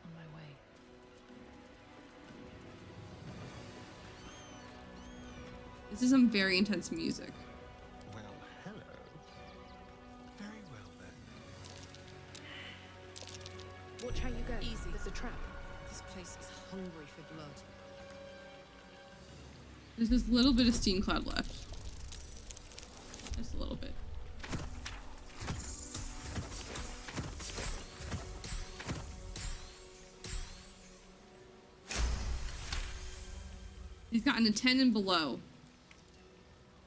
On my way. This is some very intense music. Well, hello. Very well then. Watch how you go. Easy. There's a trap. This place is hungry for blood. There's this little bit of steam cloud left. Just a little bit. He's gotten a 10 and below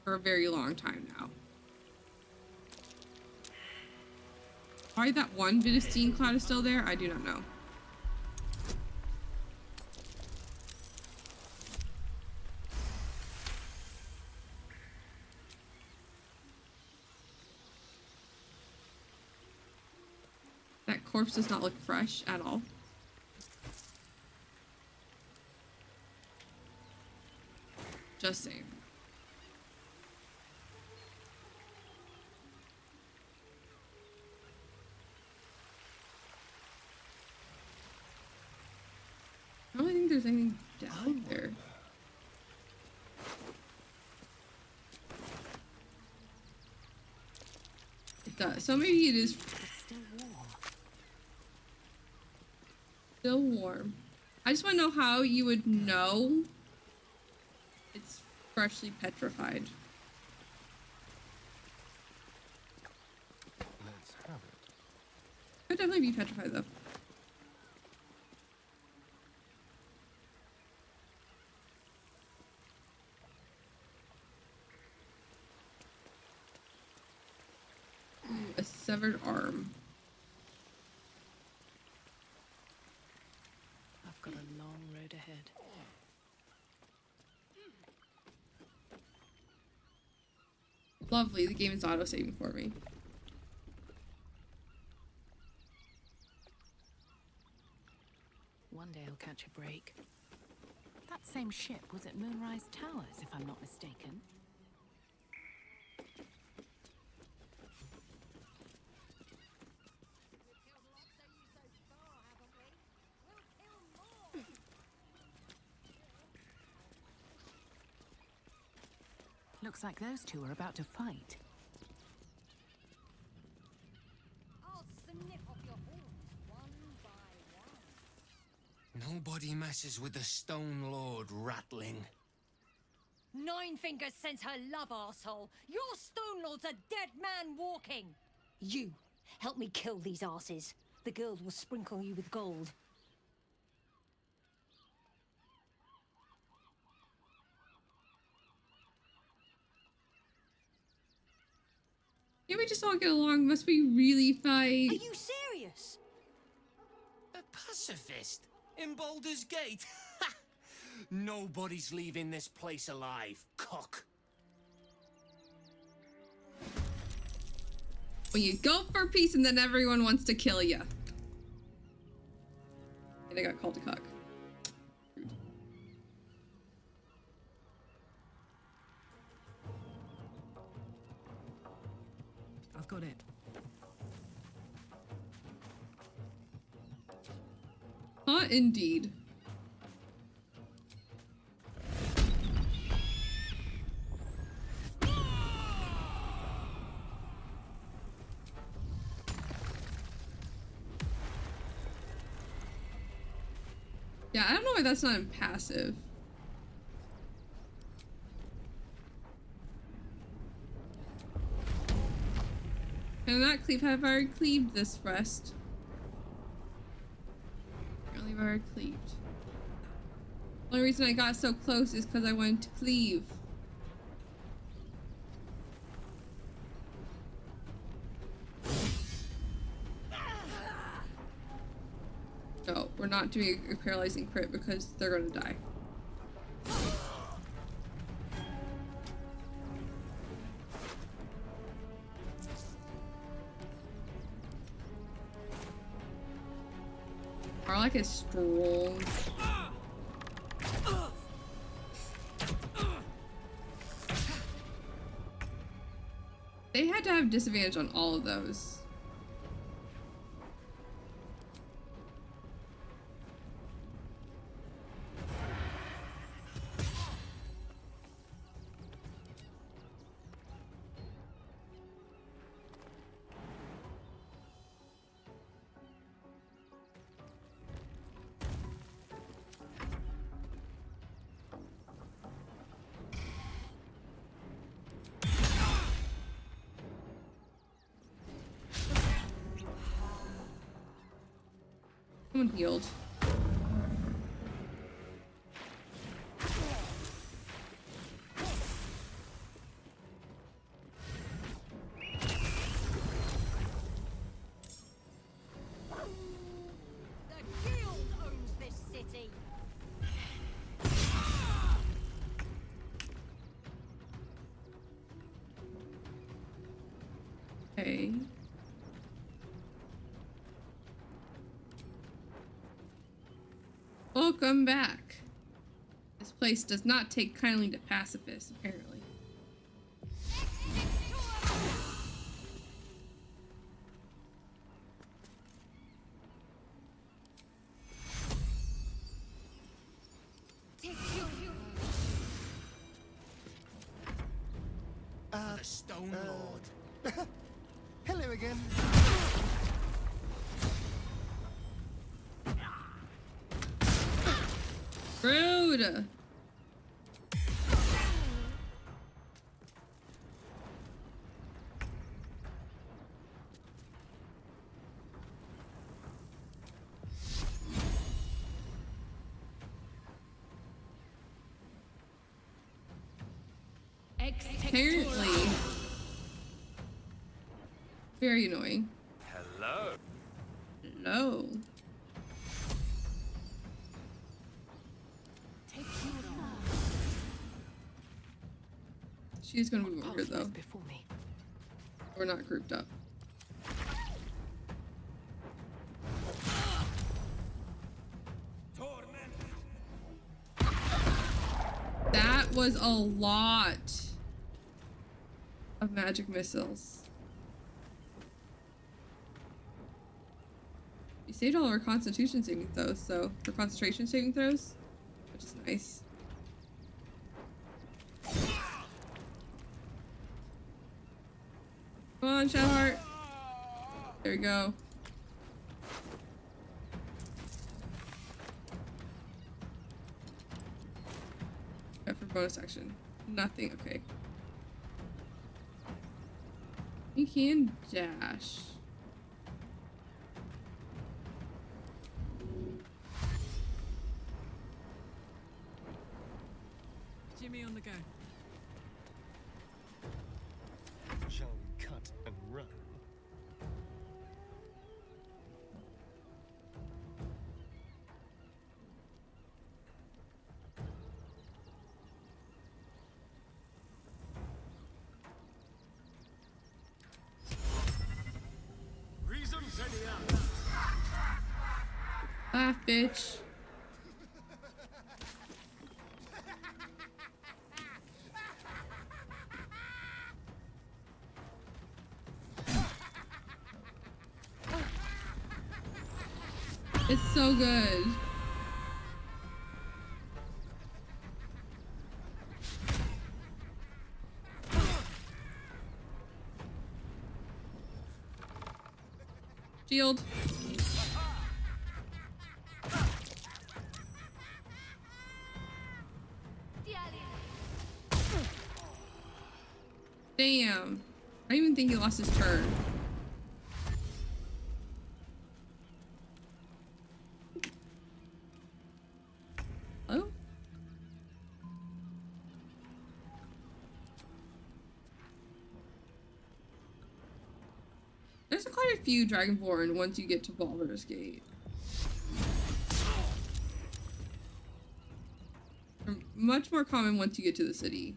for a very long time now. Why that one bit of steam cloud is still there, I do not know. That corpse does not look fresh at all. Just saying. I don't think there's anything down there. It does. So maybe it is It's still warm. still warm. I just want to know how you would know it's freshly petrified. Let's have it. Could definitely be petrified though. Ooh, a severed arm. I've got a long road ahead. Lovely, the game is auto-saving for me. One day I'll catch a break. That same ship was at Moonrise Towers, if I'm not mistaken. Looks like those two are about to fight. I'll snip off your horns one by one. Nobody messes with the Stone Lord, Ratling. Nine Fingers sends her love, arsehole. Your Stone Lord's a dead man walking. You, help me kill these asses. The girls will sprinkle you with gold. Can't we just all get along? Must we really fight? Are you serious? A pacifist in Baldur's Gate? Nobody's leaving this place alive, cock. When you go for peace and then everyone wants to kill you. And I got called a cuck. I've got it. Huh, indeed. Yeah, I don't know why that's not in passive. Can I not cleave? Have I already cleaved this rest? Apparently I've already cleaved. Only reason I got so close is because I wanted to cleave. No, we're not doing a paralyzing crit because they're gonna die. Are like as strong. They had to have disadvantage on all of those. Someone healed. The guild owns this city. Okay. Welcome back. This place does not take kindly to pacifists, apparently. The Stone Lord. Hello again. Rude! Apparently. Very annoying. Hello. Hello. She's gonna move over here though. Before me. We're not grouped up. That was a lot of magic missiles. We saved all our constitution saving throws, so for concentration saving throws, which is nice. Come on, Shadowheart. There we go. Yeah, for bonus action. Nothing, okay. You can dash. Jimmy on the go. Shall we cut and run? Reasons any other. Laugh, bitch. It's so good. Shield. Damn. I didn't even think he lost his turn. Oh? There's quite a few Dragonborn once you get to Baldur's Gate. They're much more common once you get to the city.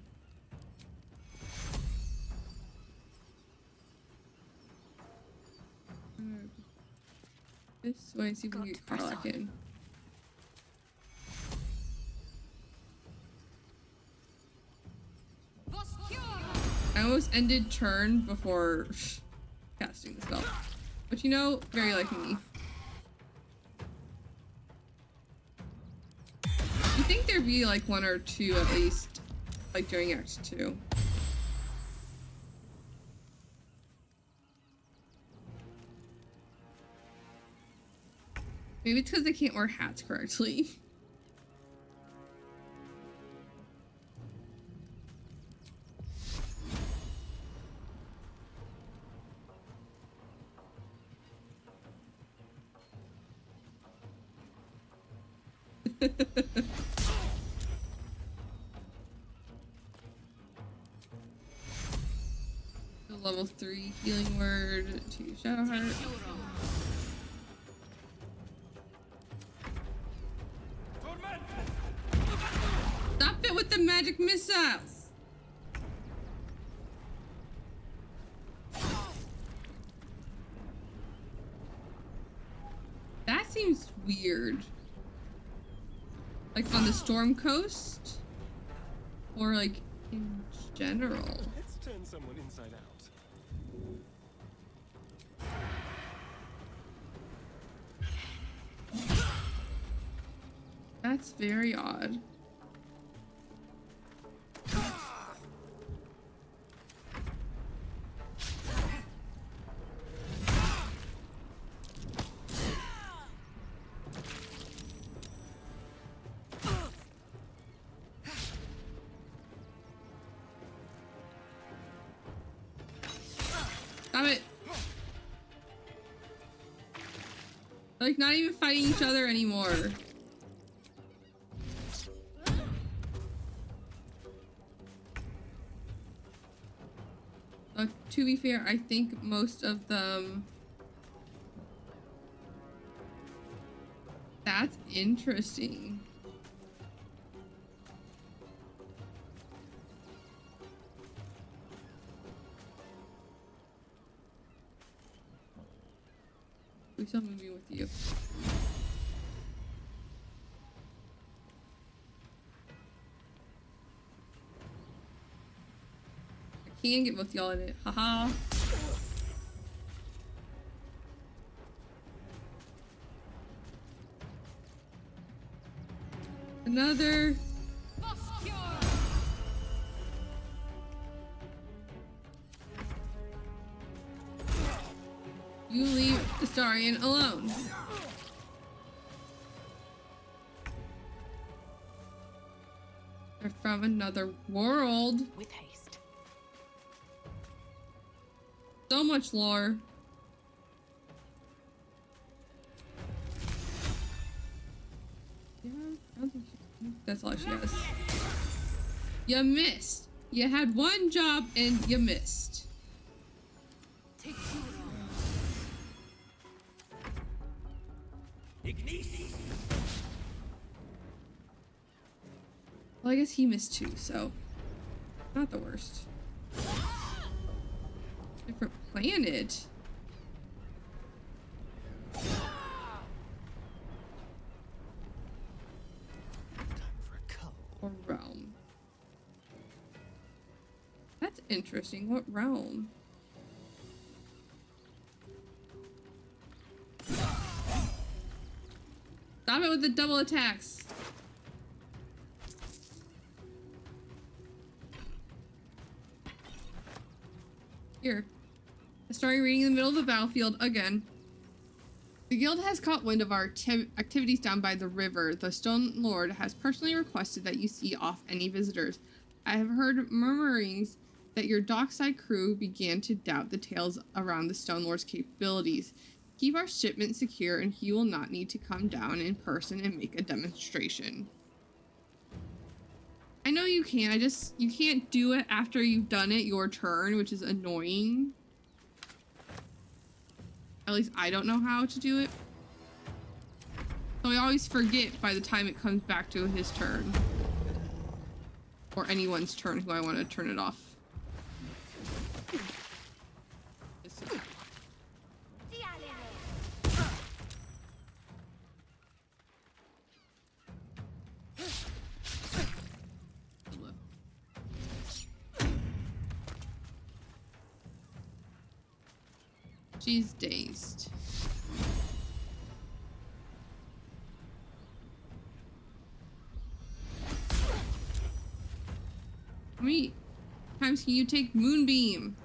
This way, see if we can get Karlach in. I almost ended turn before casting the spell. But you know, very like me. You think there'd be like one or two at least, like during Act 2. Maybe it's because they can't wear hats correctly. The level 3 healing word to Shadowheart. Stop it with the magic missiles! That seems weird. Like on the Storm Coast? Or like in general? Let's turn someone inside out. That's very odd. Stop it! They're like not even fighting each other anymore. To be fair, I think most of them... That's interesting. We still moving with you. I can get both y'all in it. Haha. Another. You leave Astarion alone. They're from another world. With haste. So much lore. Yeah, I don't think that's all she has. You missed. You had one job and you missed. Well, I guess he missed too, so not the worst. Different planet. Or realm. That's interesting. What realm? Stop it with the double attacks. Here. Starting reading in the middle of the battlefield again. The guild has caught wind of our activities down by the river. The Stone Lord has personally requested that you see off any visitors. I have heard murmurings that your dockside crew began to doubt the tales around the Stone Lord's capabilities. Keep our shipment secure and he will not need to come down in person and make a demonstration. I know you can, you can't do it after you've done it your turn, which is annoying. At least I don't know how to do it. So I always forget by the time it comes back to his turn. Or anyone's turn who I want to turn it off. She's dazed. How many times can you take Moonbeam?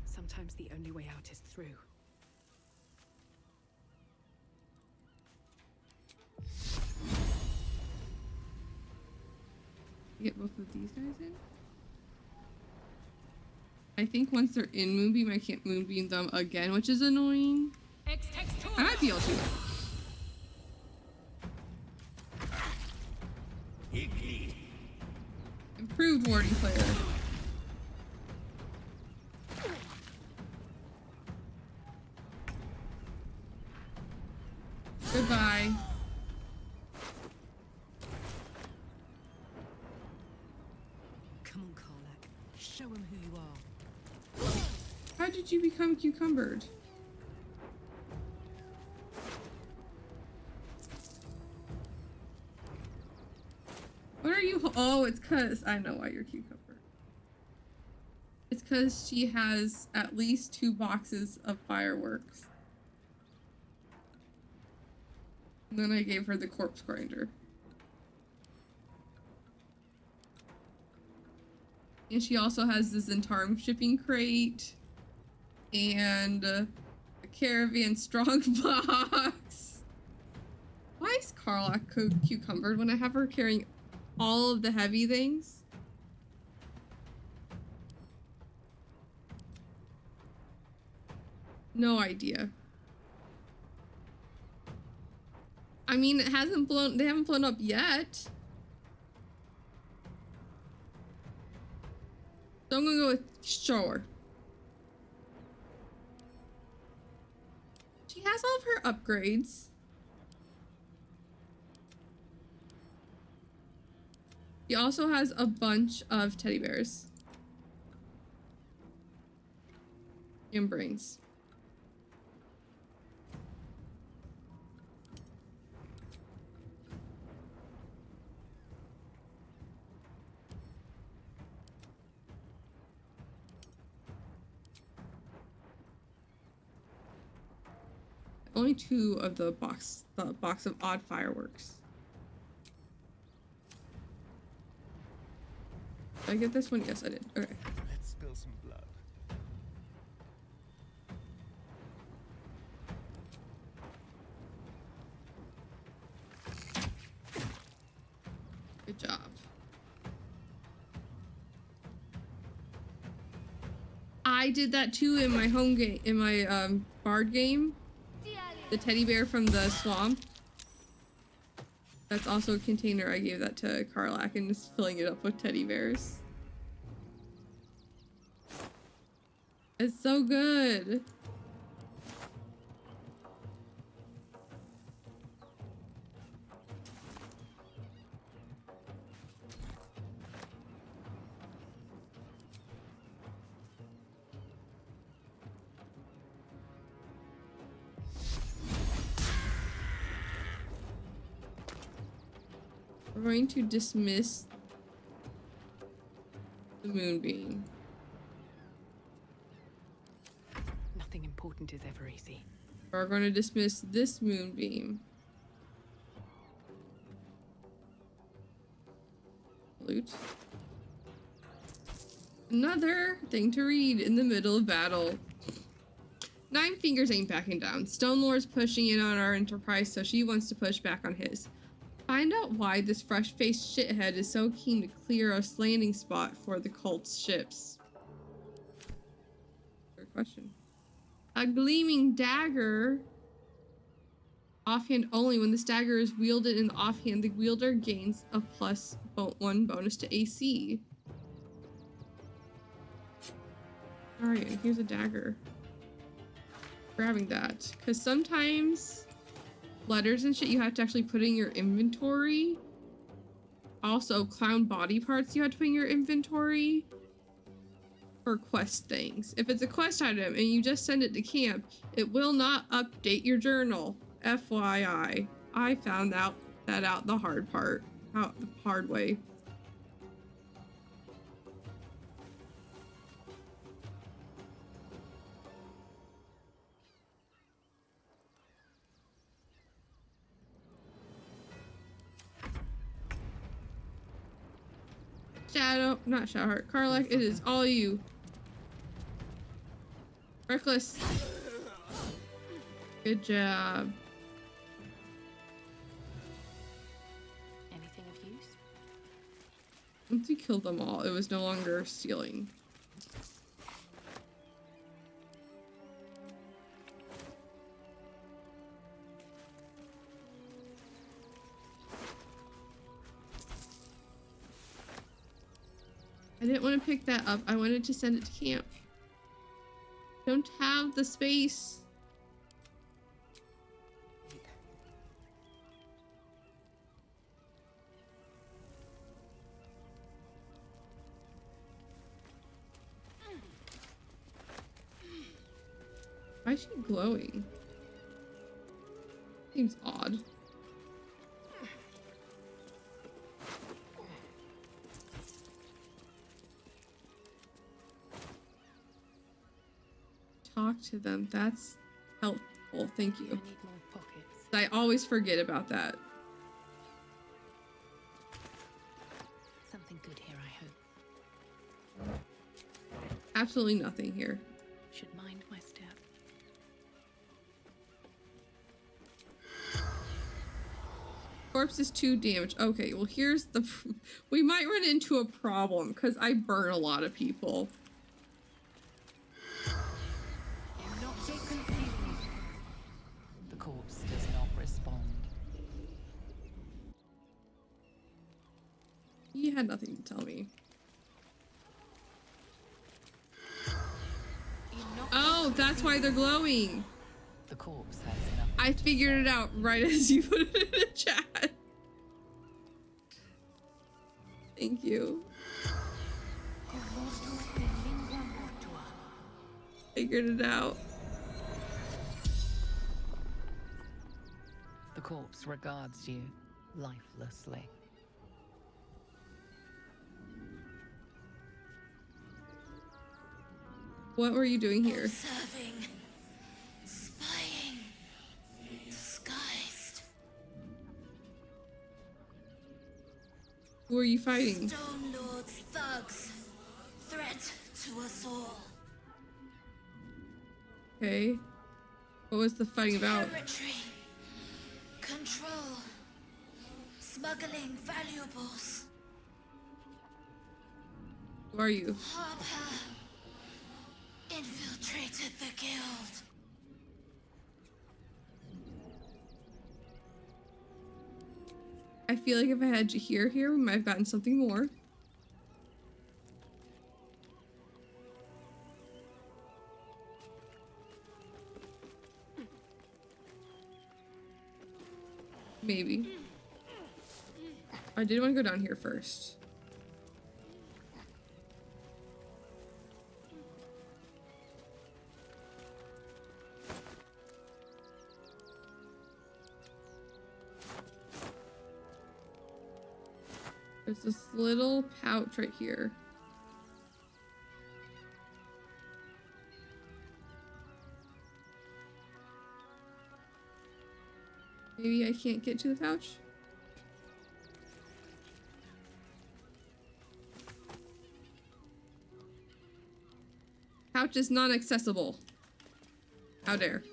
Sometimes the only way out is through. Get both of these guys in? I think once they're in Moonbeam, I can't Moonbeam them again, which is annoying. I might be able to. Improved warding player. Goodbye. Come on, Karlach. Show him who you are. How did you become cucumbered? What are you? Oh, it's cause I know why you're cucumbered. It's cause she has at least 2 boxes of fireworks. And then I gave her the corpse grinder. And she also has the Zentarum shipping crate. And a caravan strong box. Why is Karlach cucumbered when I have her carrying all of the heavy things? No idea. I mean, it hasn't blown, they haven't blown up yet. So I'm gonna go with sure. She has all of her upgrades. She also has a bunch of teddy bears. And brains. Only 2 of the box of odd fireworks. Did I get this one? Yes, I did. Okay. Let's spill some blood. Good job. I did that too in my home game, in my bard game. The teddy bear from the swamp. That's also a container. I gave that to Karlach and just filling it up with teddy bears. It's so good. We're going to dismiss the moonbeam. Nothing important is ever easy. We're going to dismiss this moonbeam. Loot. Another thing to read in the middle of battle. Nine Fingers ain't backing down. Stonelord's pushing in on our Enterprise, so she wants to push back on his. Find out why this fresh-faced shithead is so keen to clear a landing spot for the cult's ships. Good question. A gleaming dagger. Offhand only. When this dagger is wielded in the offhand, the wielder gains a +1 bonus to AC. Alright, here's a dagger. Grabbing that. Because sometimes letters and shit you have to actually put in your inventory. Also, clown body parts you have to put in your inventory for quest things. If it's a quest item and you just send it to camp, it will not update your journal. FYI. I found out that out the hard way. Not Shadowheart. Karlach, it is all you. Reckless. Good job. Anything of use? Once you killed them all, it was no longer stealing. I didn't want to pick that up. I wanted to send it to camp. Don't have the space. Why is she glowing? Seems odd. Talk to them. That's helpful. Thank I you. need more pockets. I always forget about that. Something good here, I hope. Absolutely nothing here. Should mind my step. Corpse is 2 damage. Okay, well here's the... We might run into a problem because I burn a lot of people. The corpse does not respond. He had nothing to tell me. Oh, that's why they're glowing. The corpse has nothing. I figured it out right as you put it in the chat. Thank you. Figured it out. The corpse regards you lifelessly. What were you doing here? Observing, spying, disguised. Who are you fighting? Stone Lord's thugs. Threat to us all. Okay. What was the fighting about? Territory. Control. Smuggling valuables. Who are you? Harper infiltrated the guild. I feel like if I had Jahir here, we might have gotten something more. Maybe. I did want to go down here first. There's this little pouch right here. Maybe I can't get to the pouch? Pouch is non-accessible. How dare.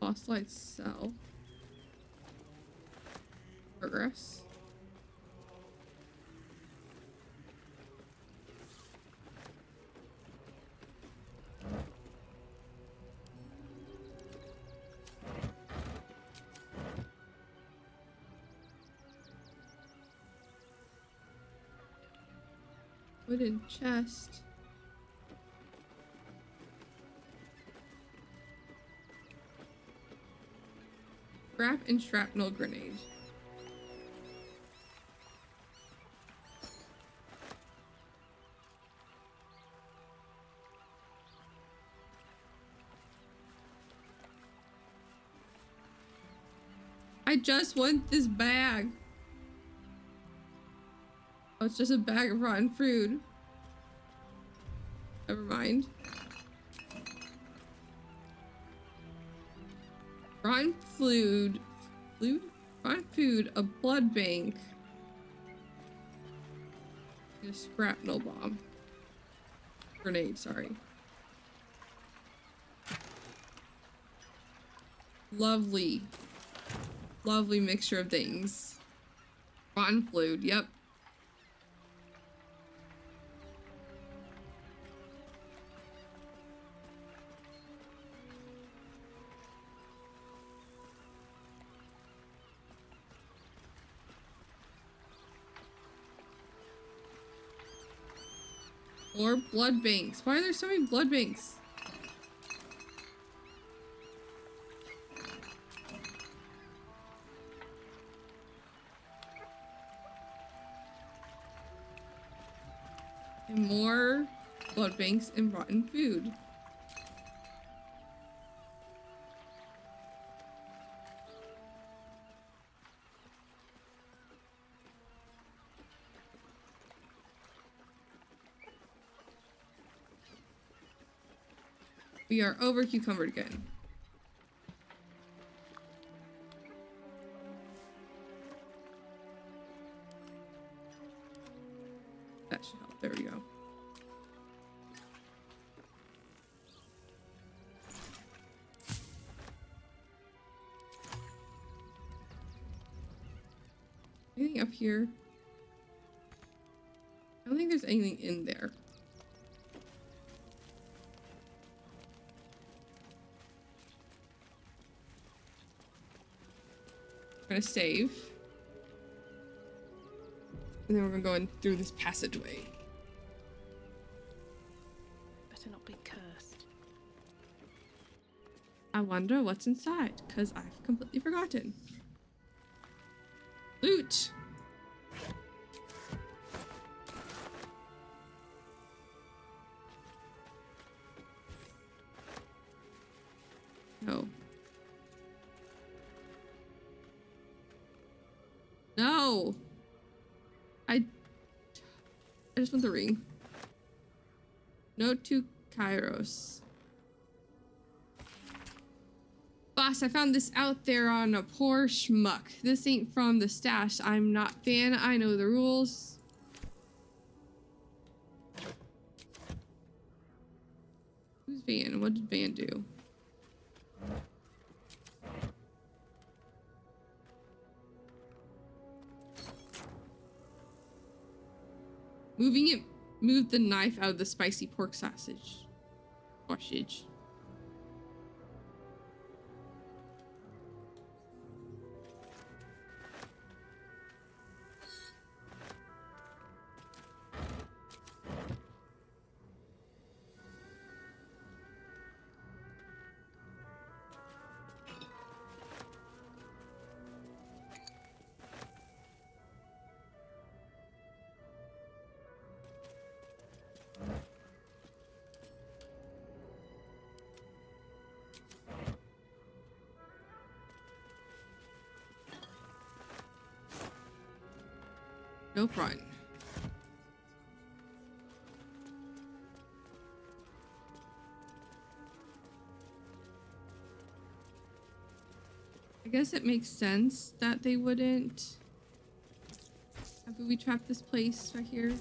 Lost light cell. Progress. Wooden chest. Scrap and shrapnel grenade. I just want this bag. Oh, it's just a bag of rotten food. Never mind. Rotten food. Rotten food, a blood bank. And a shrapnel bomb. Grenade, sorry. Lovely. Lovely mixture of things. Rotten food, yep. Or blood banks. Why are there so many blood banks? And more blood banks and rotten food. We are over cucumbered again. That should help. There we go. Anything up here? I don't think there's anything in there. We're gonna save. And then we're gonna go in through this passageway. Better not be cursed. I wonder what's inside, because I've completely forgotten. Loot! No. No! I just want the ring. Note to Kairos. Boss, I found this out there on a poor schmuck. This ain't from the stash. I'm not Van. I know the rules. Who's Van? What did Van do? Moving it moved the knife out of the spicy pork sausage. Sausage. No front. I guess it makes sense that they wouldn't have booby trap this place right here.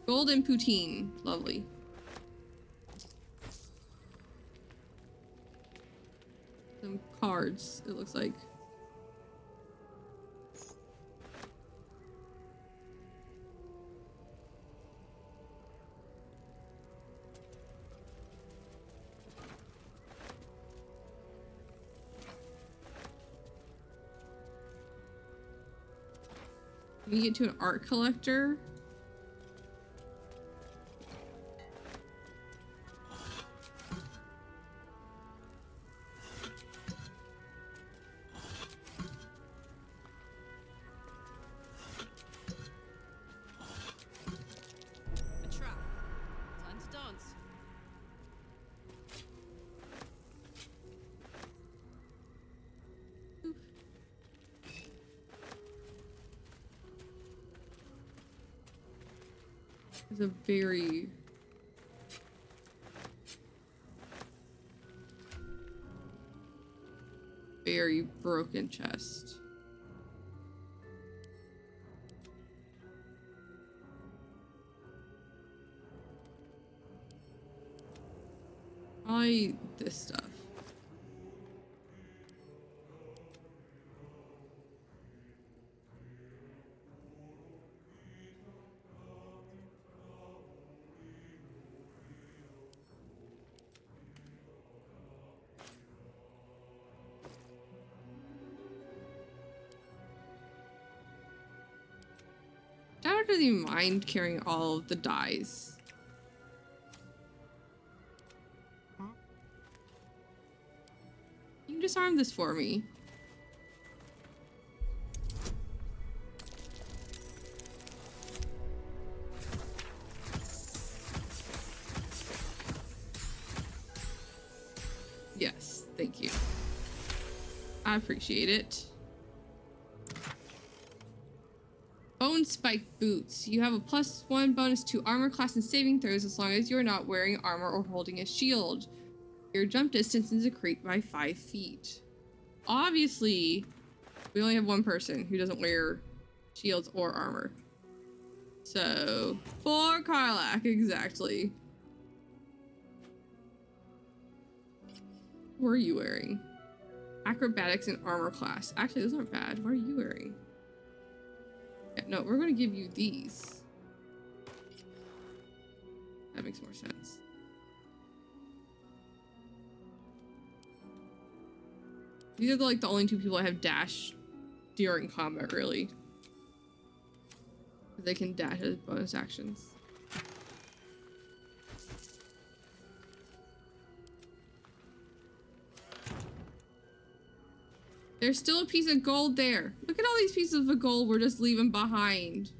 Golden poutine. Lovely. Some cards, it looks like. Can we get to an art collector? It's a very broken chest. Probably this stuff. I don't really mind carrying all of the dyes. You can disarm this for me. Yes, thank you. I appreciate it. Bone spike boots. You have a +1 bonus to armor class and saving throws as long as you're not wearing armor or holding a shield. Your jump distance is increased by 5 feet. Obviously, we only have one person who doesn't wear shields or armor. So, for Karlach, exactly. What are you wearing? Acrobatics and armor class. Actually, those aren't bad. What are you wearing? Yeah, no, we're gonna give you these. That makes more sense. These are like the only two people I have dash during combat, really. They can dash as bonus actions. There's still a piece of gold there. Look at all these pieces of gold we're just leaving behind.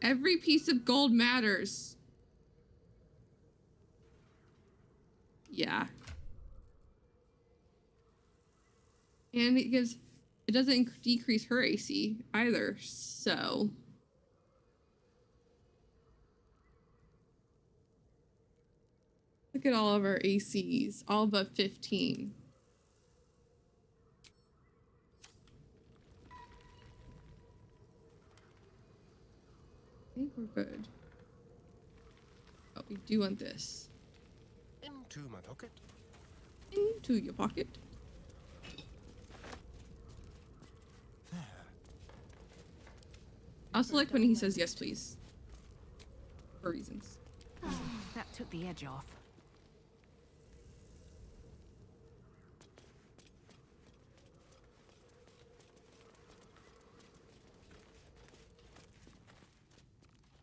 Every piece of gold matters. Yeah. And it doesn't decrease her AC either, so. Look at all of our ACs, all but 15. I think we're good. Oh, we do want this. Into my pocket. Into your pocket. There. I also like when he says yes, please. For reasons. That took the edge off.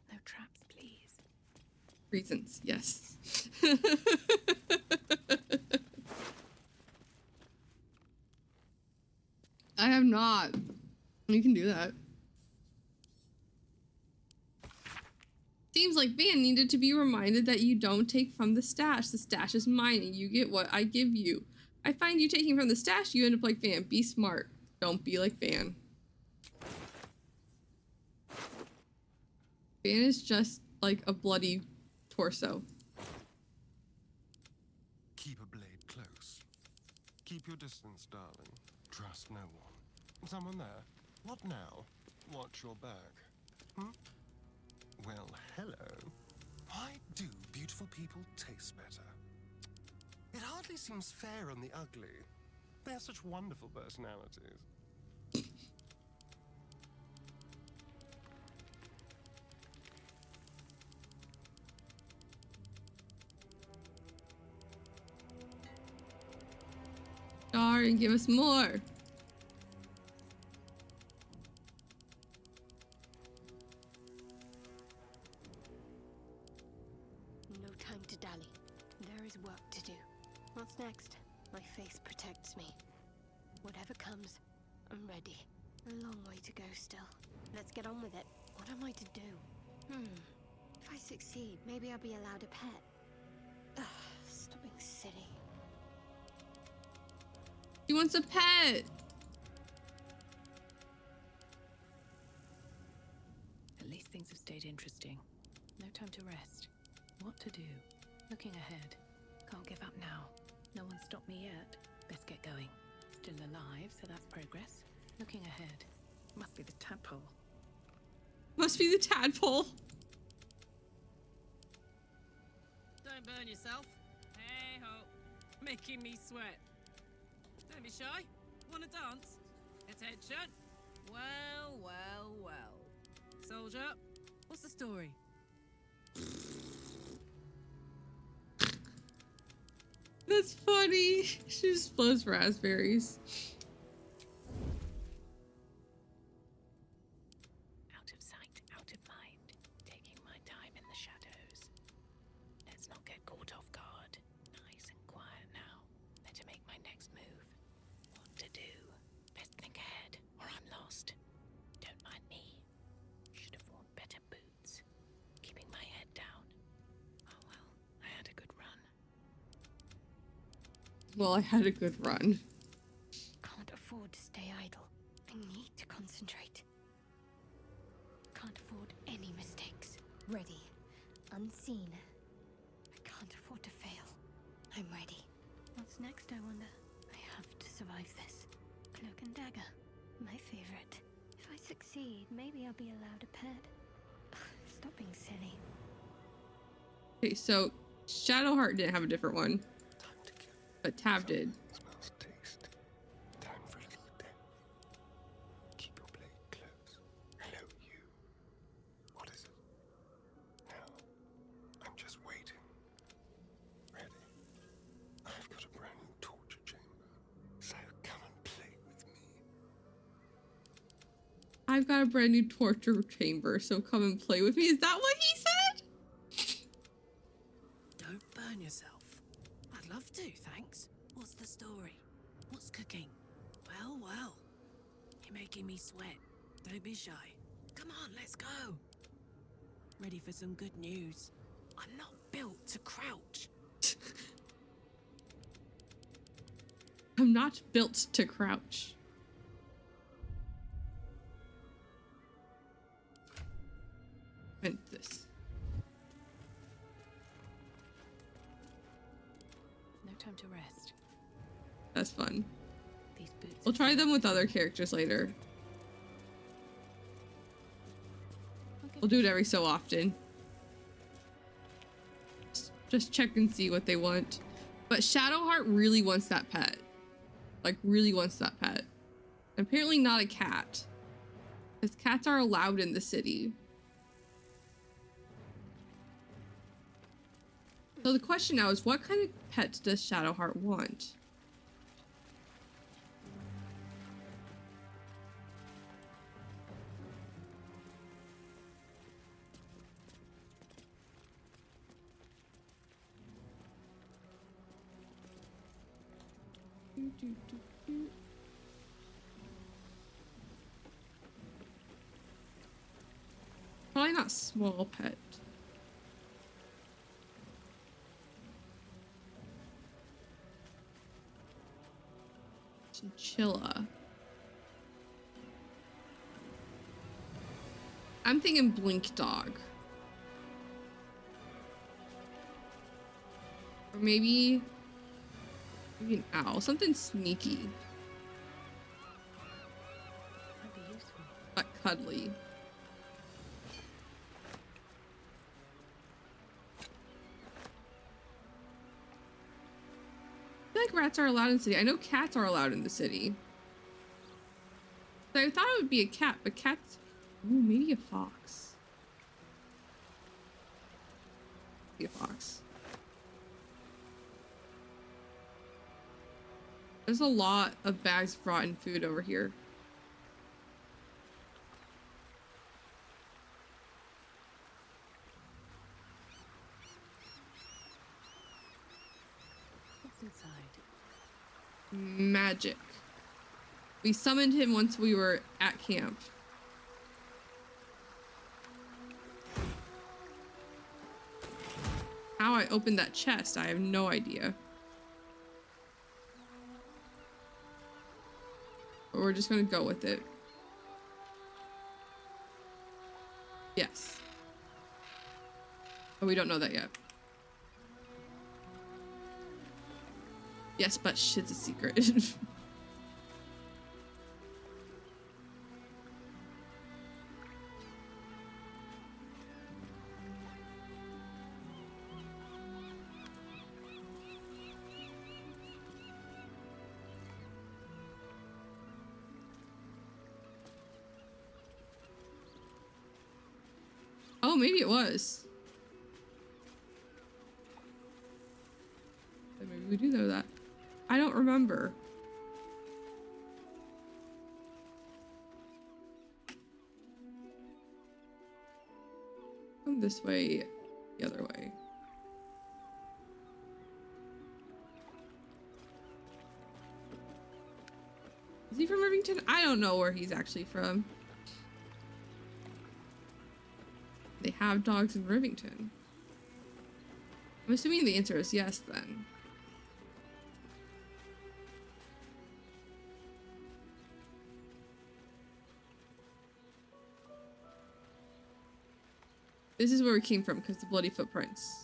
No traps, please. Reasons, yes. I have not. You can do that. Seems like Van needed to be reminded that you don't take from the stash. The stash is mine and you get what I give you. I find you taking from the stash, you end up like Van. Be smart. Don't be like Van. Van is just like a bloody torso. Keep a blade close. Keep your distance, darling. Trust no one. Someone there? What now? Watch your back. Hmm? Well, hello. Why do beautiful people taste better? It hardly seems fair on the ugly. They have such wonderful personalities. Sorry, give us more. No time to dally. There is work to do. What's next? My faith protects me. Whatever comes, I'm ready. A long way to go still. Let's get on with it. What am I to do? If I succeed, maybe I'll be allowed a pet. Ugh, stop being silly. He wants a pet. At least things stayed interesting. No time to rest. What to do? Looking ahead. Can't give up now. No one stopped me yet. Best get going. Still alive, so that's progress. Looking ahead. Must be the tadpole. Must be the tadpole. Don't burn yourself. Hey ho. Making me sweat. Don't be shy. Wanna dance? Attention. Well, well, well. Soldier, what's the story? That's funny. She just blows raspberries. Out of sight, out of mind. Taking my time in the shadows. Let's not get caught off guard. Nice and quiet now. Better make my next move. What to do? Best think ahead, or I'm lost. Don't mind me. Should have worn better boots. Keeping my head down. Oh well, I had a good run. Well, I had a good run. Can't afford to stay idle. I need to concentrate. Can't afford any mistakes. Ready. Unseen. I can't afford to fail. I'm ready. What's next, I wonder? I have to survive this. Cloak and dagger. My favorite. If I succeed, maybe I'll be allowed a pet. Stop being silly. Okay, so Shadowheart didn't have a different one, but Tab did. Smells taste. Time for a little death. Keep your blade close. Hello, you. What is it? Now, I'm just waiting. Ready? I've got a brand new torture chamber. So come and play with me. I've got a brand new torture chamber, so come and play with me. Is that what he said? Don't burn yourself. I'd love to, thanks. What's the story? What's cooking? Well, well. You're making me sweat. Don't be shy. Come on, let's go. Ready for some good news. I'm not built to crouch. I'm not built to crouch. And this. No time to rest. That's fun. These boots. We'll try them with other characters later. We'll do it every so often. Just check and see what they want. But Shadowheart really wants that pet. Like, really wants that pet. Apparently not a cat. Because cats are allowed in the city. So the question now is, what kind of pet does Shadowheart want? Probably not small pet. Chinchilla. I'm thinking blink dog. Or maybe an owl. Something sneaky. Might be useful. But cuddly. I feel like rats are allowed in the city. I know cats are allowed in the city. So I thought it would be a cat, but cats... Ooh, maybe a fox. Maybe a fox. There's a lot of bags of rotten food over here. What's inside? Magic. We summoned him once we were at camp. How I opened that chest, I have no idea. But we're just gonna go with it. Yes. But we don't know that yet. Yes, but shit's a secret. Oh, maybe it was. Then maybe we do know that. I don't remember. Come this way, the other way. Is he from Rivington? I don't know where he's actually from. They have dogs in Rivington. I'm assuming the answer is yes then. This is where we came from because the bloody footprints.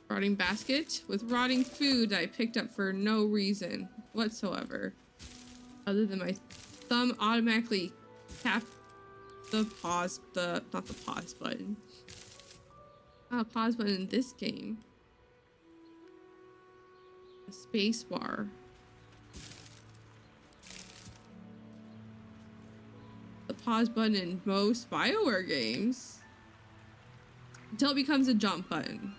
Rotting basket with rotting food I picked up for no reason whatsoever. Other than my thumb automatically tapped the pause, not the pause button. Pause button in this game. The space bar. The pause button in most BioWare games. Until it becomes a jump button.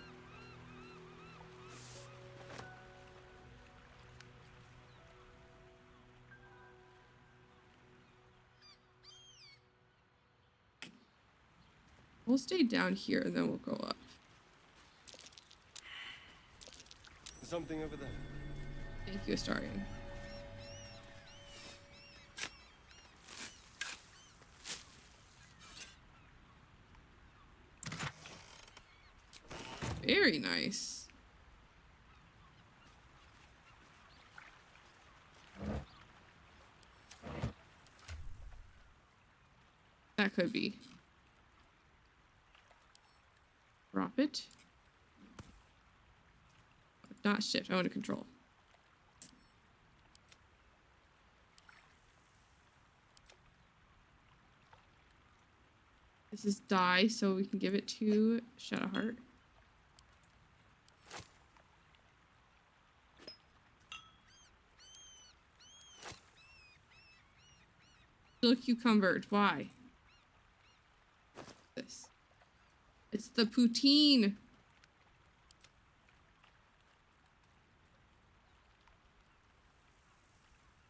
We'll stay down here and then we'll go up. Something over there. Thank you, Astarion. Very nice. That could be. Drop it. Not shift. I want to control. This is die, so we can give it to Shadowheart. Still cucumbered. Why? This. It's the poutine.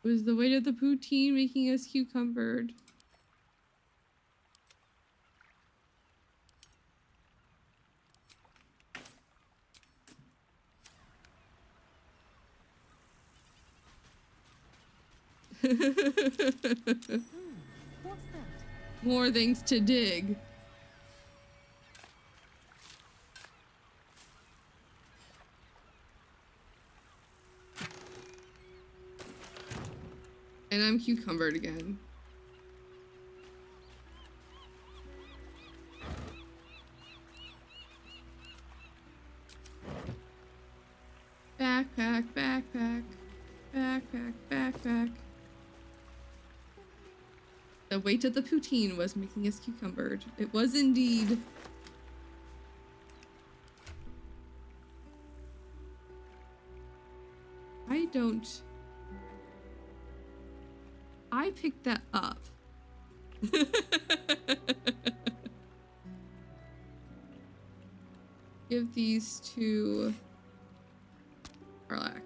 It was the weight of the poutine making us cucumbered. What's that? More things to dig. And I'm cucumbered again. Backpack, backpack, backpack, backpack. The weight of the poutine was making us cucumbered. It was indeed. I picked that up. Give these to Arlak.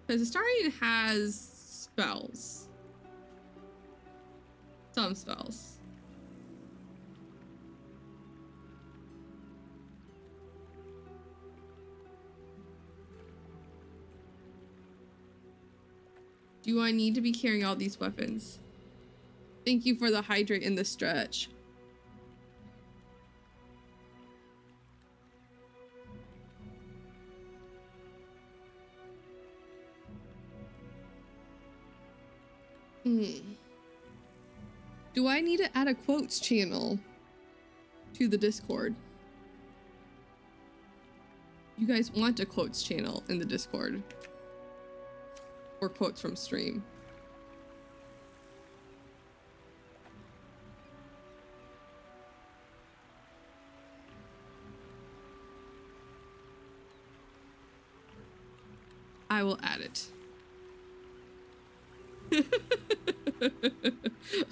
Because Astarion has spells. Some spells. Do I need to be carrying all these weapons? Thank you for the hydrate and the stretch. Do I need to add a quotes channel to the Discord? You guys want a quotes channel in the Discord? Or quotes from stream? I will add it.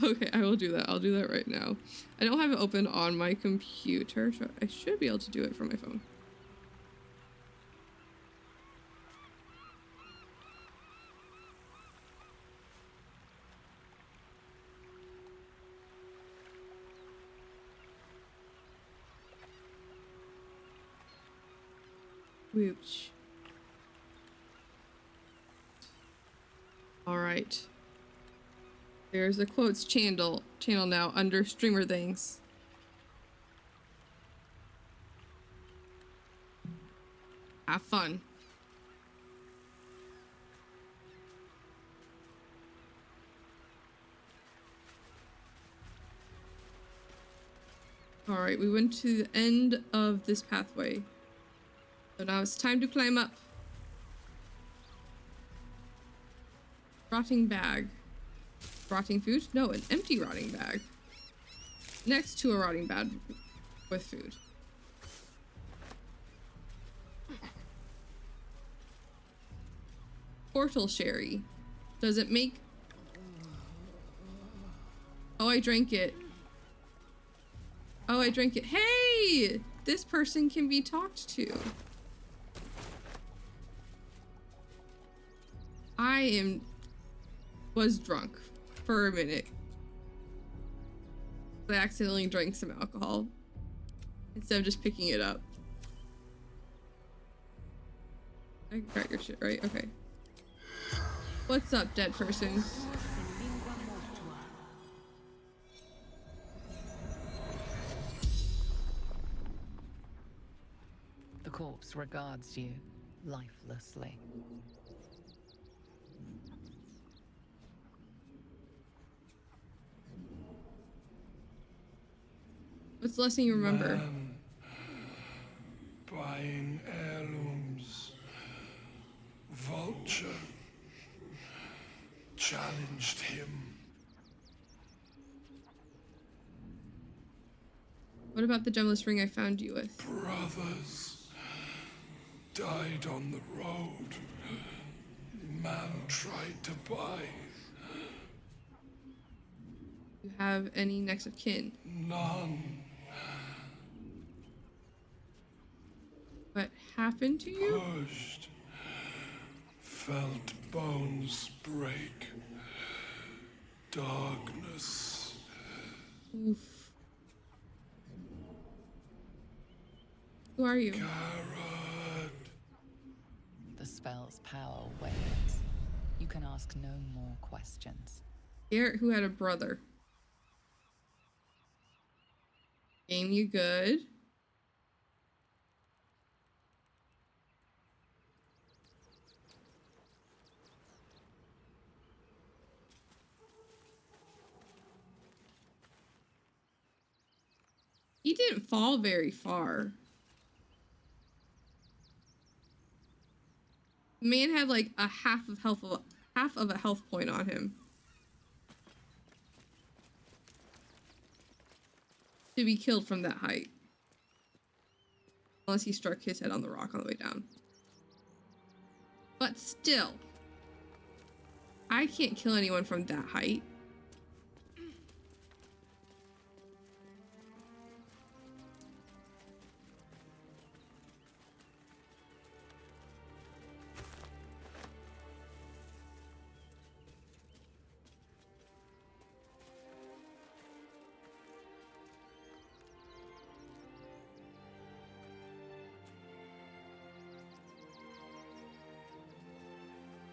Okay, I will do that. I'll do that right now. I don't have it open on my computer, so I should be able to do it from my phone. Whoosh. All right. There's a quotes channel now under streamer things. Have fun. All right, we went to the end of this pathway. So now it's time to climb up. Rotting bag. Rotting food? No, an empty rotting bag. Next to a rotting bag with food. Portal sherry. Does it make... Oh, I drank it. Oh, I drank it. Hey! This person can be talked to. Was drunk for a minute. I accidentally drank some alcohol instead of just picking it up. I got your shit right. Okay. What's up, dead person? The corpse regards you lifelessly. What's the lesson you remember? Man buying heirlooms. Vulture challenged him. What about the gemless ring I found you with? Brothers died on the road. Man tried to buy. Do you have any next of kin? None. What happened to you? Pushed. Felt bones break. Darkness. Oof. Who are you? Garrett. The spell's power wanes. You can ask no more questions. Garrett, who had a brother. Game, you good? He didn't fall very far. The man had like a half of a health point on him. To be killed from that height. Unless he struck his head on the rock on the way down. But still, I can't kill anyone from that height.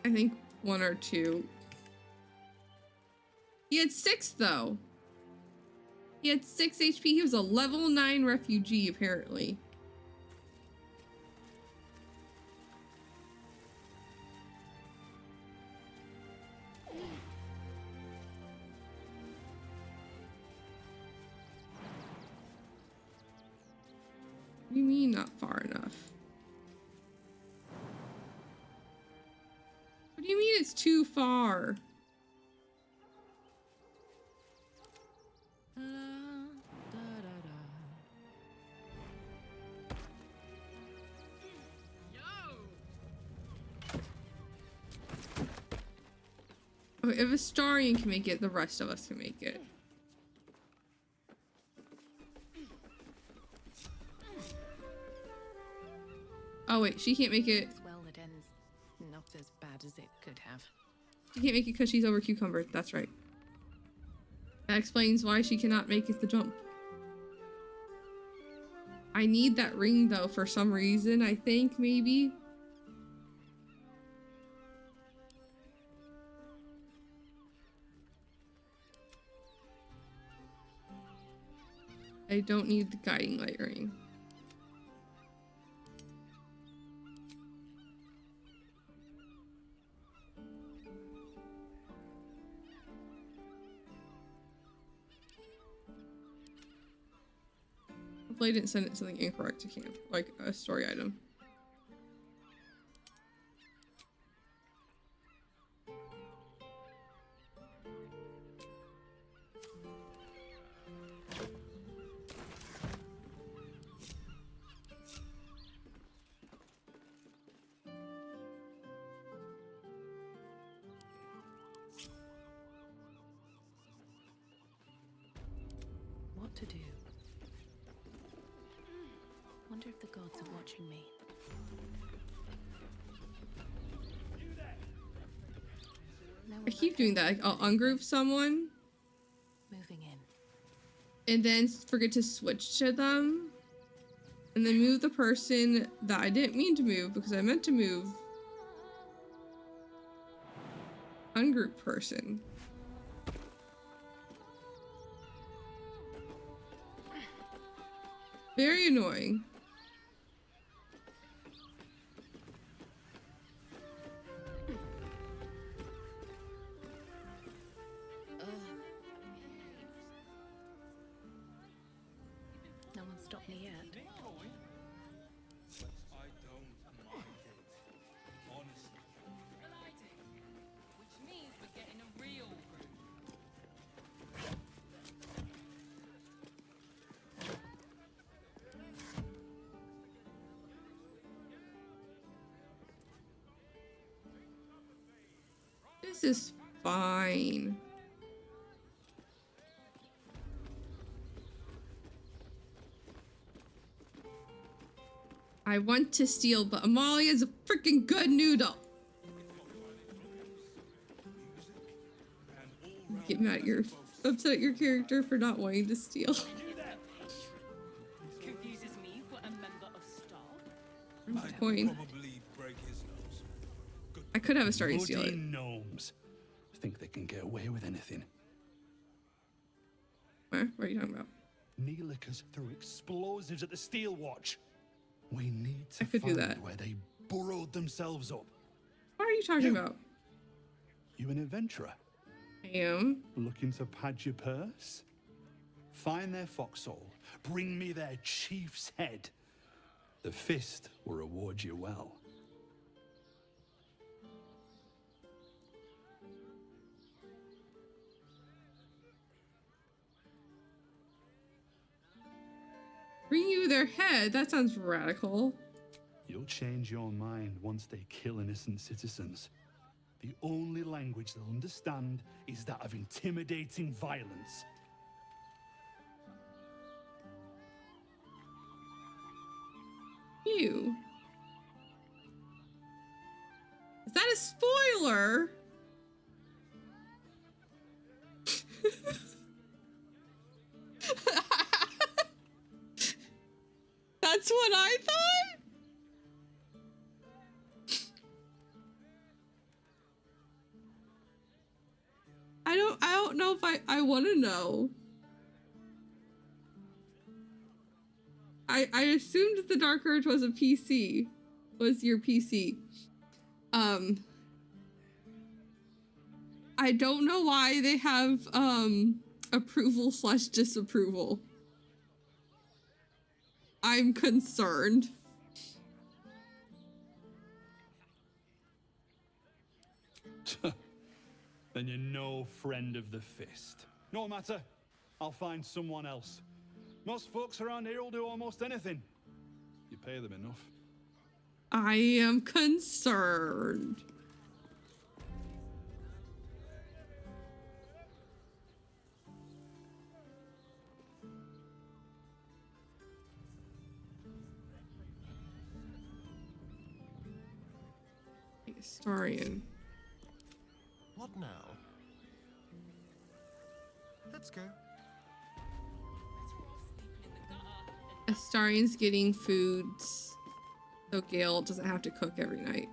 I think one or two He had 6 though. He had 6 HP. He was a level 9 refugee apparently. What do you mean not far enough? What do you mean it's too far? Okay, if Astarion can make it, the rest of us can make it. Oh wait, she can't make it. Well, it ends not as bad as it could have. She can't make it because she's over cucumbered. That's right. That explains why she cannot make it the jump. I need that ring though for some reason, I think maybe. I don't need the guiding light ring. Hopefully I didn't send it something incorrect to camp, like a story item. What to do? Wonder if the gods are watching me. I keep doing that. Like, I'll ungroup someone Moving in. and then forget to switch to them. And then move the person that I didn't mean to move because I meant to move. Ungroup person. Very annoying. No one stopped me yet. I don't mind it. Honestly. Which means we're getting a real group. This is fine. I want to steal, but Amalia's a freaking good noodle. Get mad at your upset at your character for not wanting to steal. Confuses me for a member of staff. Where's the coin? Probably break his nose. I could have a starting steal Bloody it. gnomes. Think they can get away with anything. What are you talking about? Neelikers threw explosives at the Steel Watch. We need to I could do find that. where they burrowed themselves up. What are you talking about? You an adventurer? I am. Looking to pad your purse? Find their foxhole. Bring me their chief's head. The fist will reward you well. Bring you their head? That sounds radical. You'll change your mind once they kill innocent citizens. The only language they'll understand is that of intimidating violence. Ew. Is that a spoiler? That's what I thought? I don't know if though. I assumed the Dark Urge was a PC. Was your PC. I don't know why they have approval / disapproval. I'm concerned. Then you're no friend of the fist. No matter. I'll find someone else. Most folks around here will do almost anything. You pay them enough. I am concerned. Historian. What now? Let's go. Astarian's getting foods, so Gale doesn't have to cook every night.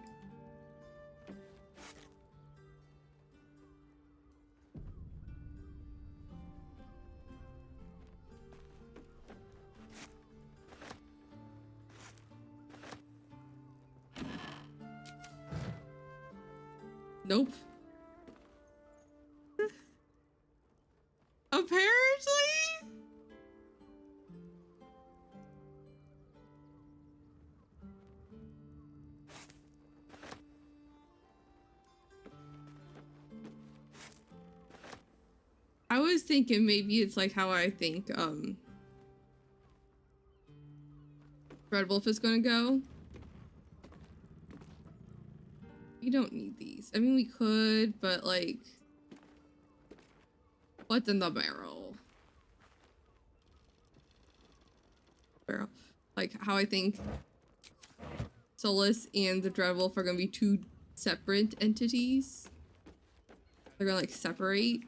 Nope. Apparently? I was thinking maybe it's like how I think Red Wolf is gonna go. We don't need these. I mean, we could, but like, what's in the barrel? Barrel. Like how I think Solus and the Dreadwolf are gonna be two separate entities. They're gonna like separate.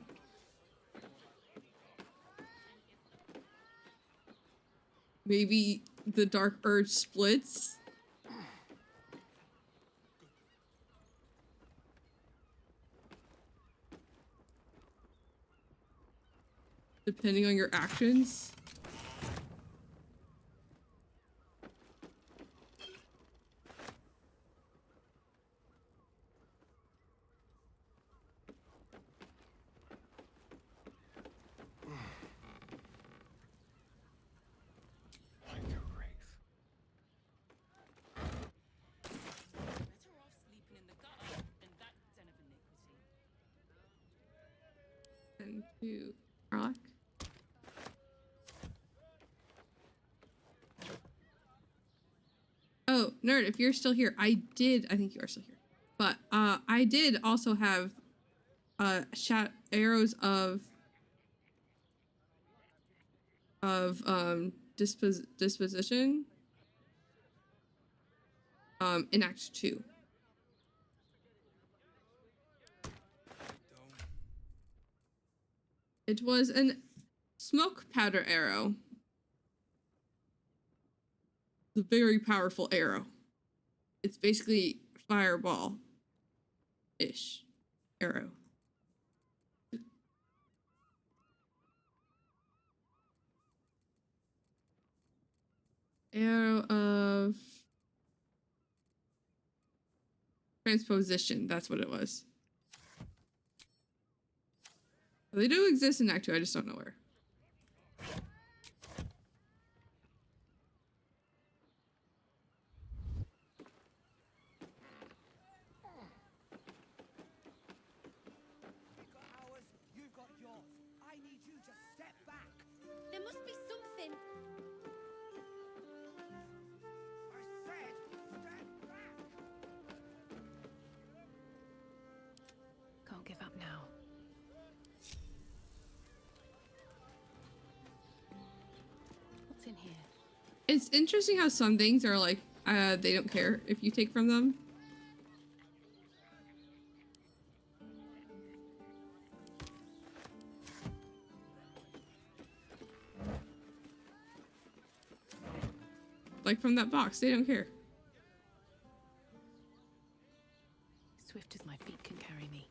Maybe the Dark Urge splits. Depending on your actions. Like a wraith. Better off sleeping in the gutter than that den of iniquity. And two. Rock. Oh, nerd, if you're still here, I think you are still here. But I did also have arrows of disposition in Act 2. It was an smoke powder arrow. It's a very powerful arrow. It's basically fireball-ish arrow. Arrow of transposition, that's what it was. They do exist in Act 2, I just don't know where. We've got ours, you've got yours. I need you to step back. There must be something. I said step back. Can't give up now. What's in here? It's interesting how some things are like, they don't care if you take from them. Like from that box, they don't care. Swift as my feet can carry me.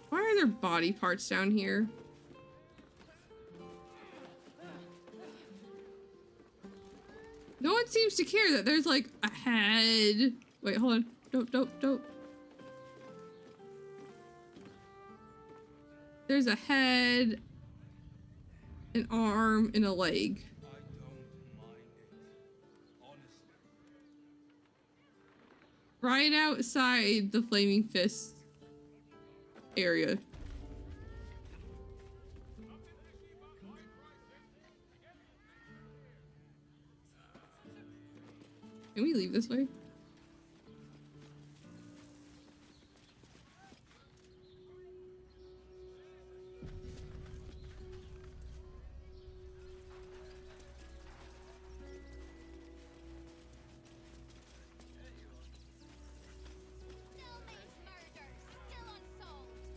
Why are there body parts down here? No one seems to care that there's like a head. Wait, hold on. Don't. There's a head, an arm, and a leg. Right outside the Flaming Fist area. Can we leave this way?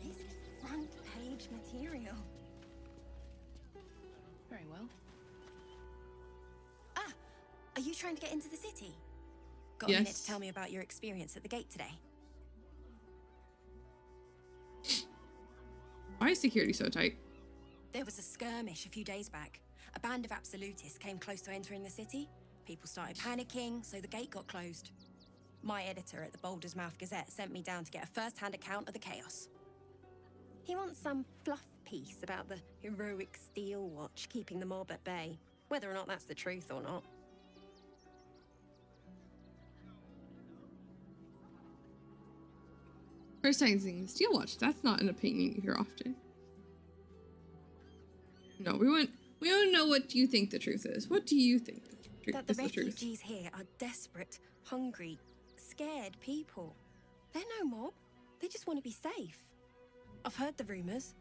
This is front page material. Very well. Ah, are you trying to get into the city? Got a minute to Yes. tell me about your experience at the gate today? Why is security so tight? There was a skirmish a few days back. A band of absolutists came close to entering the city. People started panicking, so the gate got closed. My editor at the Boulder's Mouth Gazette sent me down to get a first-hand account of the chaos. He wants some fluff piece about the heroic steel watch keeping the mob at bay, whether or not that's the truth or not. Criticizing the Steel Watch. That's not an opinion you hear often. No, we want to know what you think the truth is. What do you think That the is the truth? refugees here are desperate, hungry, scared people. They're no mob. They just want to be safe. I've heard the rumours.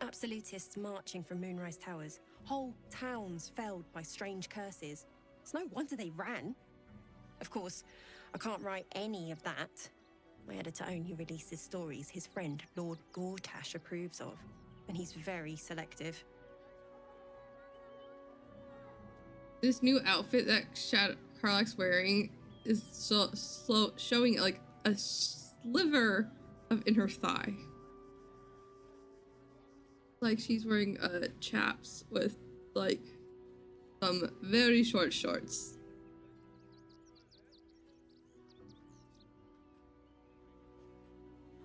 Absolutists marching from Moonrise Towers. Whole towns felled by strange curses. It's no wonder they ran. Of course, I can't write any of that. My editor only releases stories his friend Lord Gortash approves of, and he's very selective. This new outfit that Carlack's wearing is showing like a sliver of inner thigh. Like she's wearing chaps with like some very short shorts.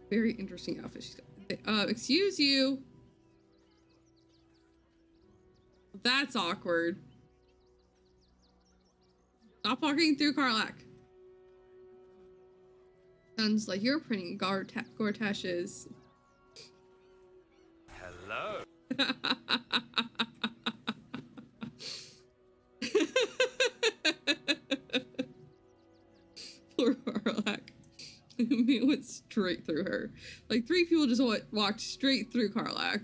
Very interesting outfit she's got. Excuse you. That's awkward. Stop walking through Carlack. Sounds like you're printing Gortash's. Hello. Poor Carlack. It went straight through her. Like 3 people just walked straight through Carlack.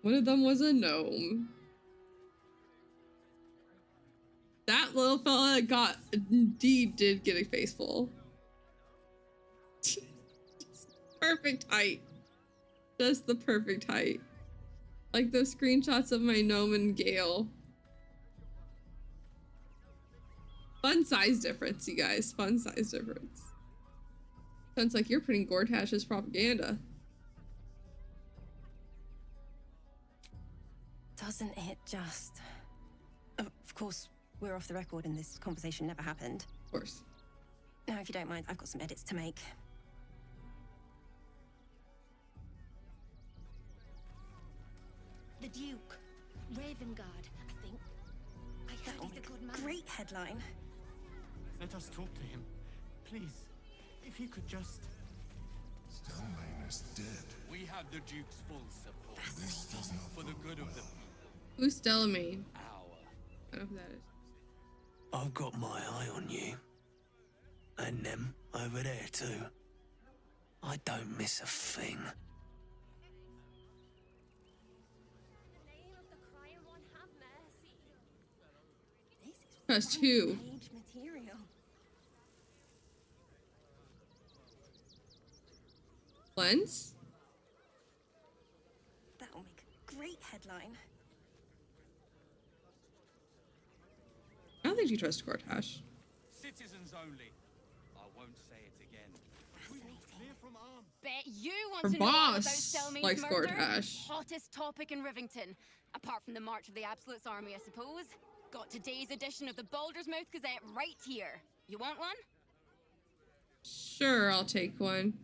One of them was a gnome. That little fella did get a face full. Perfect height. Just the perfect height. Like those screenshots of my gnome and Gale. Fun size difference, you guys. Fun size difference. Sounds like you're putting Gortash as propaganda. Doesn't it just... Of course, we're off the record and this conversation never happened. Of course. Now, if you don't mind, I've got some edits to make. The Duke. Ravengard, I think. I heard he's a good man. Great headline. Let us talk to him. Please, if he could just... Stelmane is dead. We have the Duke's full support. This does not For the good of the Who's Stelmane? hour. I don't know who that is. I've got my eye on you. And them over there too. I don't miss a thing. Press 2. Page material. Lens? That'll make a great headline. I don't think she trusts Gortash. Citizens only. I won't say it again. Clear Bet you want Her to know all about boss Stelmane's likes murder? Gortash. Hottest topic in Rivington, apart from the March of the Absolute's army, I suppose. Got today's edition of the Baldur's Mouth Gazette right here. You want one? Sure, I'll take one.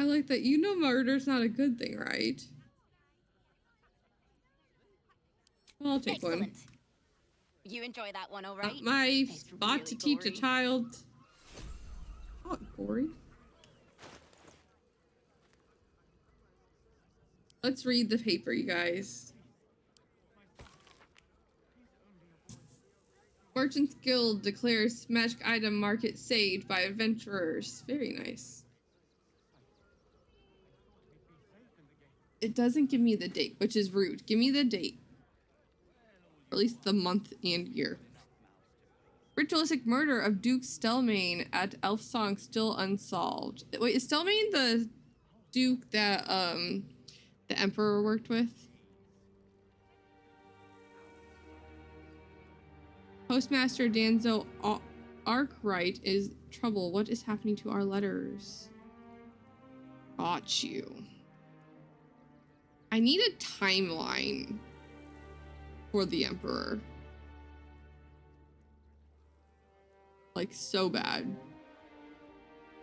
I like that. You know murder's not a good thing, right? Well, I'll take Excellent. one. You enjoy that one, all right? Not my It's spot really to teach a gory. child. Not gory. Let's read the paper, you guys. Merchants Guild declares magic item market saved by adventurers. Very nice. It doesn't give me the date, which is rude. Give me the date. Or at least the month and year. Ritualistic murder of Duke Stelmane at Elfsong still unsolved. Wait, is Stelmane the Duke that the Emperor worked with? Postmaster Danzo Arkwright is trouble. What is happening to our letters? Got you. I need a timeline for the Emperor. Like, so bad.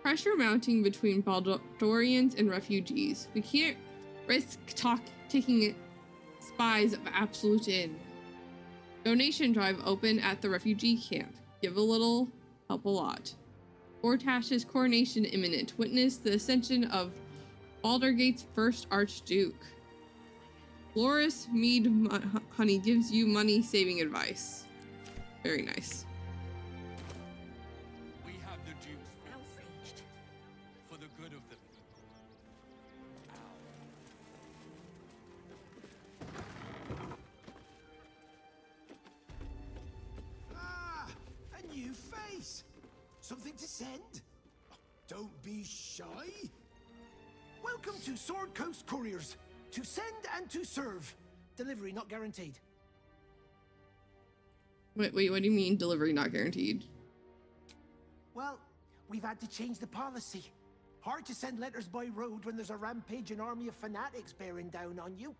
Pressure mounting between Baldorians and refugees. We can't risk taking spies of Absolute in. Donation drive open at the refugee camp. Give a little, help a lot. Gortash's coronation imminent. Witness the ascension of Baldurgate's first Archduke. Loris Mead Honey gives you money-saving advice. Very nice. We have the Duke's outraged for the good of the people. Ah, a new face. Something to send? Don't be shy. Welcome to Sword Coast Couriers. To send and to serve. Delivery not guaranteed. Wait, what do you mean delivery not guaranteed? Well, we've had to change the policy. Hard to send letters by road when there's a rampaging army of fanatics bearing down on you.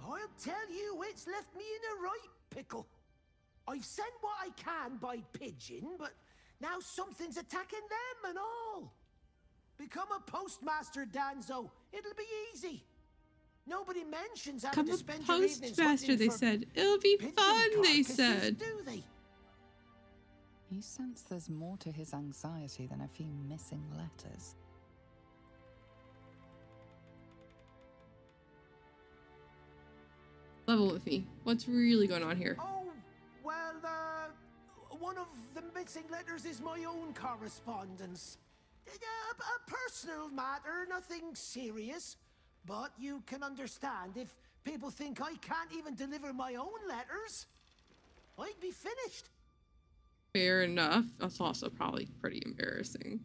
I'll tell you, it's left me in a right pickle. I've sent what I can by pigeon, but now something's attacking them and all. Become a postmaster, Danzo. It'll be easy. Nobody mentions having Become to a spend your evenings postmaster, hunting they for said. It'll be pigeon fun, they carcasses, said. do they? You sense there's more to his anxiety than a few missing letters. Level with me. What's really going on here? Oh, well, one of the missing letters is my own correspondence. A personal matter, nothing serious. But you can understand if people think I can't even deliver my own letters, I'd be finished. Fair enough. That's also probably pretty embarrassing.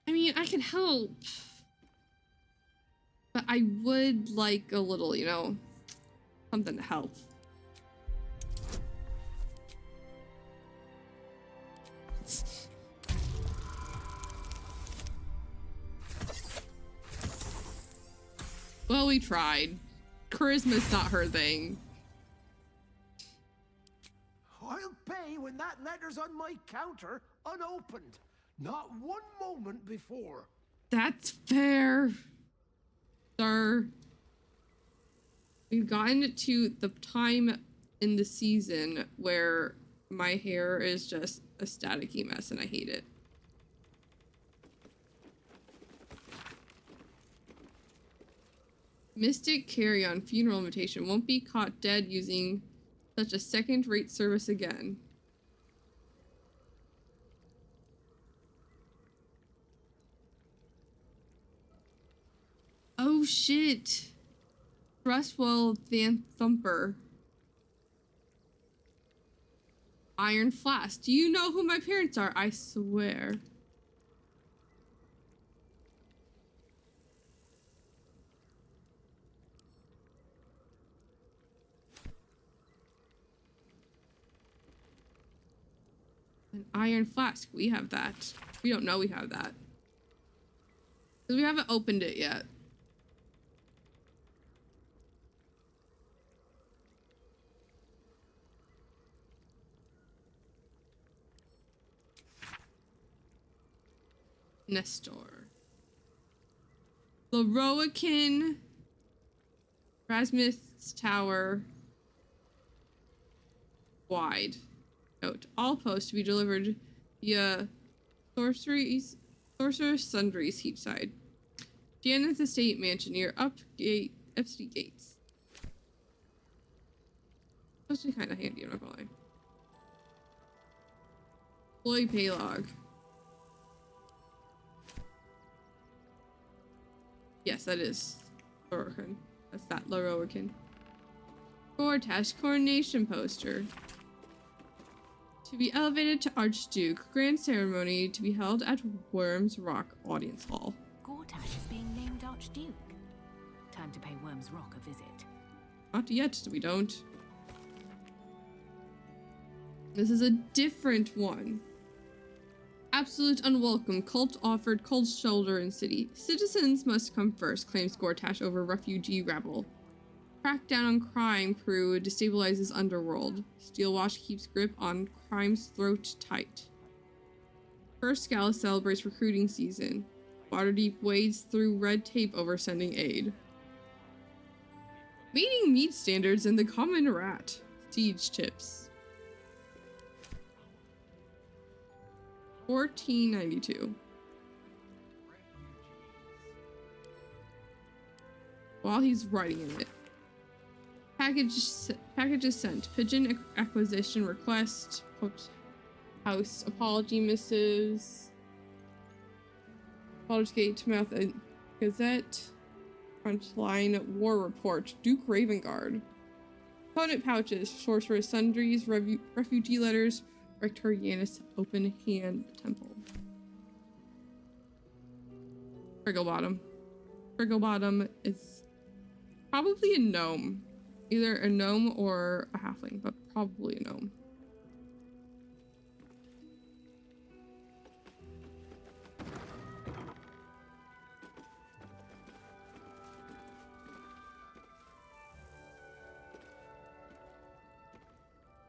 I mean, I can help. But I would like a little, you know, something to help. Well, we tried. Charisma's not her thing. I'll pay when that letter's on my counter, unopened. Not one moment before. That's fair, sir. We've gotten to the time in the season where my hair is just a staticky mess and I hate it. Mystic carry-on funeral invitation. Won't be caught dead using such a second-rate service again. Oh shit. Thrustwell Van Thumper. Iron Flask. Do you know who my parents are? I swear. An Iron Flask. We have that. We don't know we have that. Because we haven't opened it yet. Nestor. Loroakin. Rasmuth's Tower. Wide. Note. All posts to be delivered via Sorcerer's Sundries Heapside. Janeth Estate Mansion near Upstate Gates. That's actually kind of handy, I'm not gonna lie. Employee pay log. Yes, that is Loroakin. That's that Loroakin. Gortash coronation poster. To be elevated to Archduke. Grand ceremony to be held at Worms Rock Audience Hall. Gortash is being named Archduke. Time to pay Worms Rock a visit. Not yet, we don't. This is a different one. Absolute unwelcome. Cult offered cold shoulder in city. Citizens must come first, claims Gortash over refugee rebel. Crackdown on crime crew destabilizes underworld. Steelwash keeps grip on crime's throat tight. First Gala celebrates recruiting season. Waterdeep wades through red tape over sending aid. Meeting meat standards in the common rat. Siege tips. 1492. While he's writing in it. Packages sent. Pigeon acquisition request. House apology missives. Baldur's Gate Mouth Gazette. Frontline War Report. Duke Ravengard. Opponent pouches. Sorcerer's Sundries. Refugee letters. Rector Yanis Open Hand Temple. Frigglebottom. Frigglebottom is probably a gnome. Either a gnome or a halfling, but probably a gnome.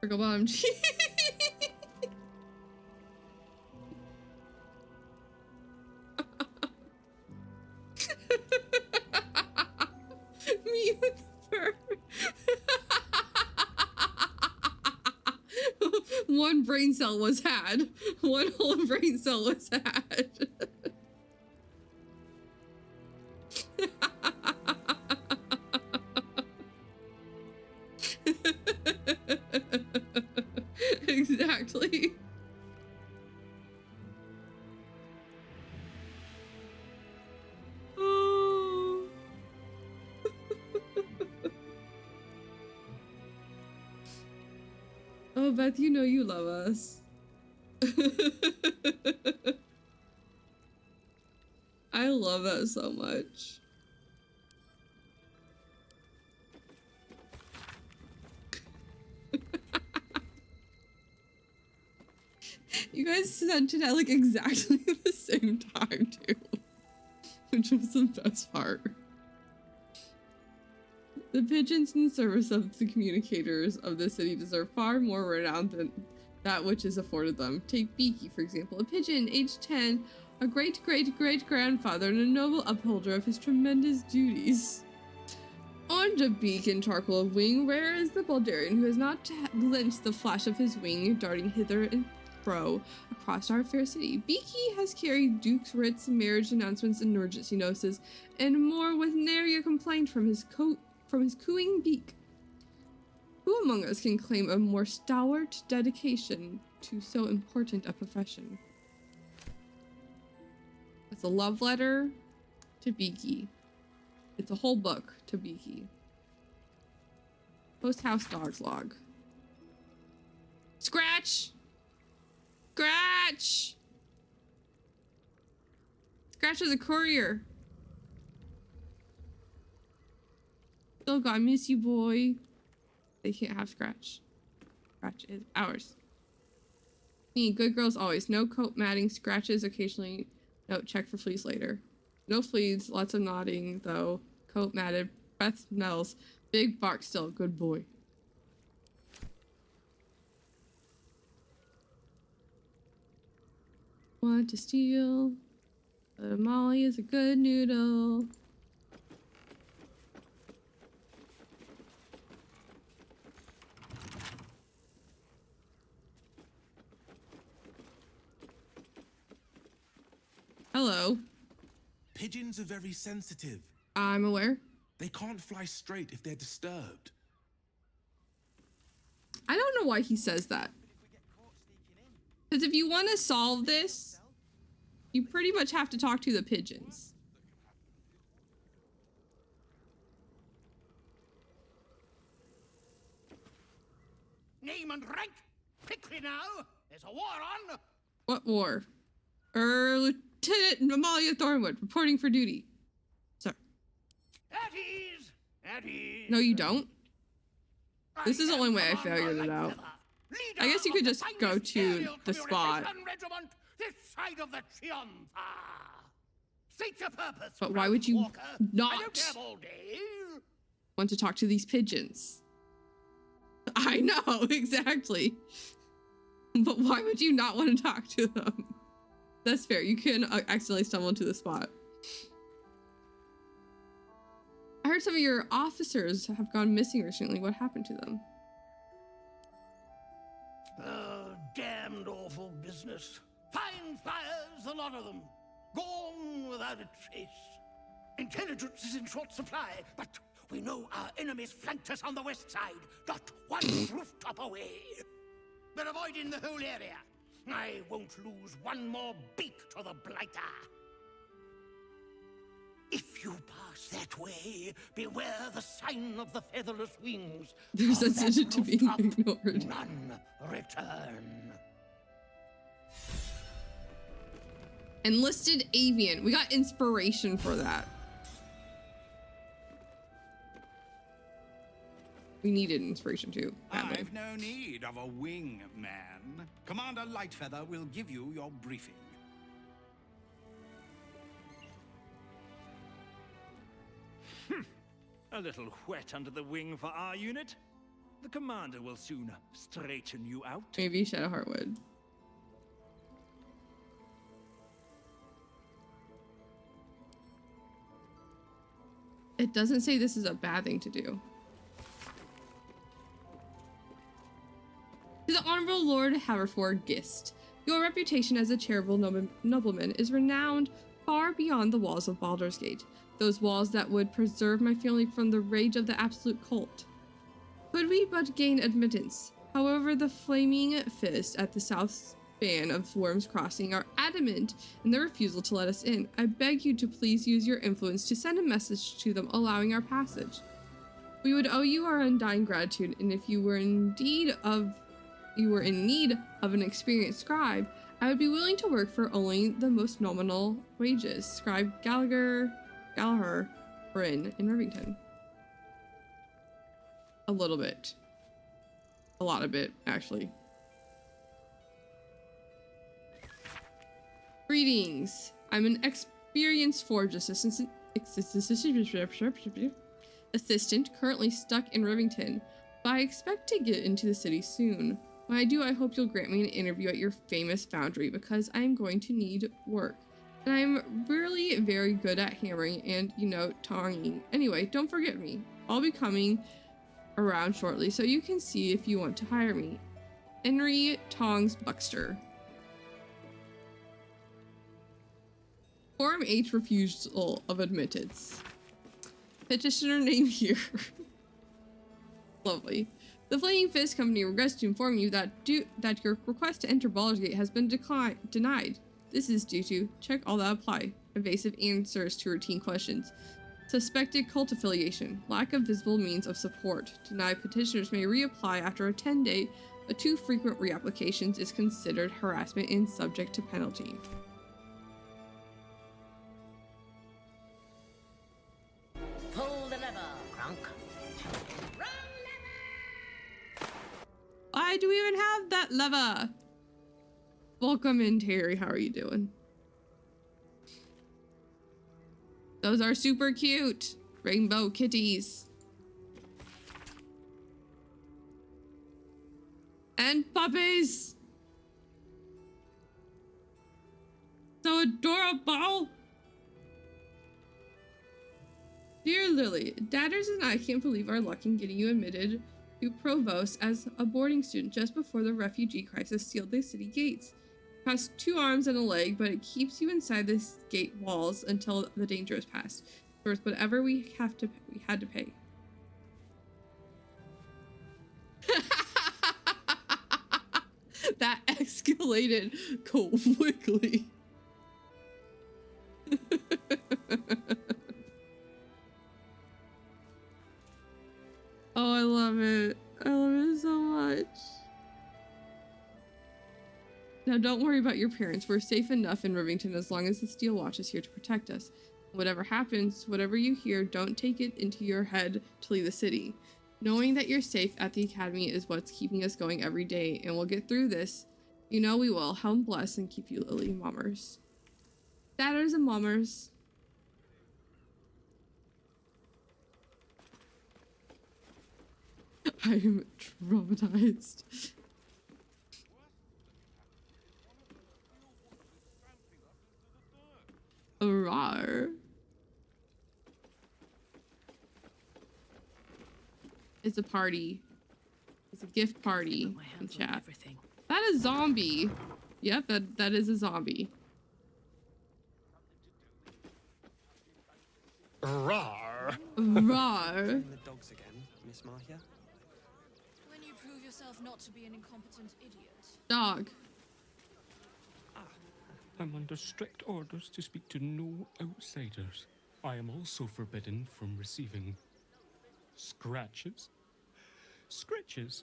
Frigglebottom. Me with the fur. One brain cell was had. One whole brain cell was had. Exactly. Oh. Oh, Beth, you know you love us. I love that so much. You guys sent it at like exactly the same time too, which was the best part. The pigeons in service of the communicators of the city deserve far more renown than that which is afforded them. Take Beaky, for example, a pigeon, aged 10, a great-great-great-grandfather and a noble upholder of his tremendous duties. On a beak and charcoal of wing, rare is the Baldarian who has not glimpsed the flash of his wing darting hither and fro across our fair city. Beaky has carried Duke's writs, marriage announcements, and emergency notices, and more with nary a complaint from his cooing beak. Who among us can claim a more stalwart dedication to so important a profession? It's a love letter to Beaky. It's a whole book to Beaky. Post House Dogs Log. Scratch! Scratch! Scratch! Scratch is a courier. Still got miss you, boy. They can't have Scratch. Scratch is ours. Me, good girls always. No coat matting, scratches occasionally. Note, check for fleas later. No fleas, lots of nodding, though. Coat matted, breath smells. Big bark still, good boy. Want to steal, but Molly is a good noodle. Hello. Pigeons are very sensitive. I'm aware. They can't fly straight if they're disturbed. I don't know why he says that. Because if you want to solve this, you pretty much have to talk to the pigeons. Name and rank, quickly now. There's a war on. What war? Lieutenant Amalia Thornwood, reporting for duty. Sir. At ease. At ease. No, you don't. This is the only way I figured it out. I guess you could just go to the spot. Regiment, this side of the Triumph. State your purpose. But why would you Walker. not I don't have all day. want to talk to these pigeons? I know, exactly. But why would you not want to talk to them? That's fair. You can accidentally stumble into the spot. I heard some of your officers have gone missing recently. What happened to them? Damned awful business. Fine flyers, a lot of them. Gone without a trace. Intelligence is in short supply, but we know our enemies flanked us on the west side, not one rooftop away. They're avoiding the whole area. I won't lose one more beak to the blighter. If you pass that way, beware the sign of the featherless wings. There's a decision to be ignored. None return. Enlisted avian. We got inspiration for that. We needed inspiration too. Badly. I've no need of a wing man. Commander Lightfeather will give you your briefing. A little wet under the wing for our unit. The commander will soon straighten you out. Maybe Shadowheart would. It doesn't say this is a bad thing to do. To the Honorable Lord Haverford Gist, your reputation as a charitable nobleman is renowned far beyond the walls of Baldur's Gate, those walls that would preserve my family from the rage of the absolute cult. Could we but gain admittance? However, the Flaming Fist at the south span of Worm's Crossing are adamant in their refusal to let us in. I beg you to please use your influence to send a message to them allowing our passage. We would owe you our undying gratitude, and if you were in need of an experienced scribe, I would be willing to work for only the most nominal wages. Scribe Gallagher Bryn in Rivington. A little bit. A lot of it, actually. Greetings. I'm an experienced forge assistant currently stuck in Rivington, but I expect to get into the city soon. When I do, I hope you'll grant me an interview at your famous foundry because I am going to need work. And I'm really very good at hammering and, tonging. Anyway, don't forget me. I'll be coming around shortly so you can see if you want to hire me. Henry Tongs Buxter. Form H refusal of admittance. Petitioner name here. Lovely. The Flaming Fist Company regrets to inform you that your request to enter Baldur's Gate has been denied. This is due to check all that apply. Evasive answers to routine questions. Suspected cult affiliation. Lack of visible means of support. Denied petitioners may reapply after a 10-day but too frequent reapplications is considered harassment and subject to penalty. Pull the lever, Crunk. Why do we even have that lever? Welcome in, Terry. How are you doing? Those are super cute. Rainbow kitties. And puppies. So adorable. Dear Lily, Dadders and I can't believe our luck in getting you admitted to Provost as a boarding student just before the refugee crisis sealed the city gates. It costs 2 arms and a leg, but it keeps you inside the gate walls until the danger is past. It's worth whatever we had to pay. That escalated quickly. Oh, I love it. I love it so much. Now, don't worry about your parents. We're safe enough in Rivington as long as the Steel Watch is here to protect us. Whatever happens, whatever you hear, don't take it into your head to leave the city. Knowing that you're safe at the academy is what's keeping us going every day, and we'll get through this. You know we will. Helm bless and keep you, Lily. Mommers. Dadders and mommers. I'm traumatized. Rawr. It's a party. It's a gift party in chat. That is zombie. Yep, that is a zombie. Rawr. Rawr. The dogs again, Miss Mahia. When you prove yourself not to be an incompetent idiot. Dog. I'm under strict orders to speak to no outsiders. I am also forbidden from receiving scratches, scritches,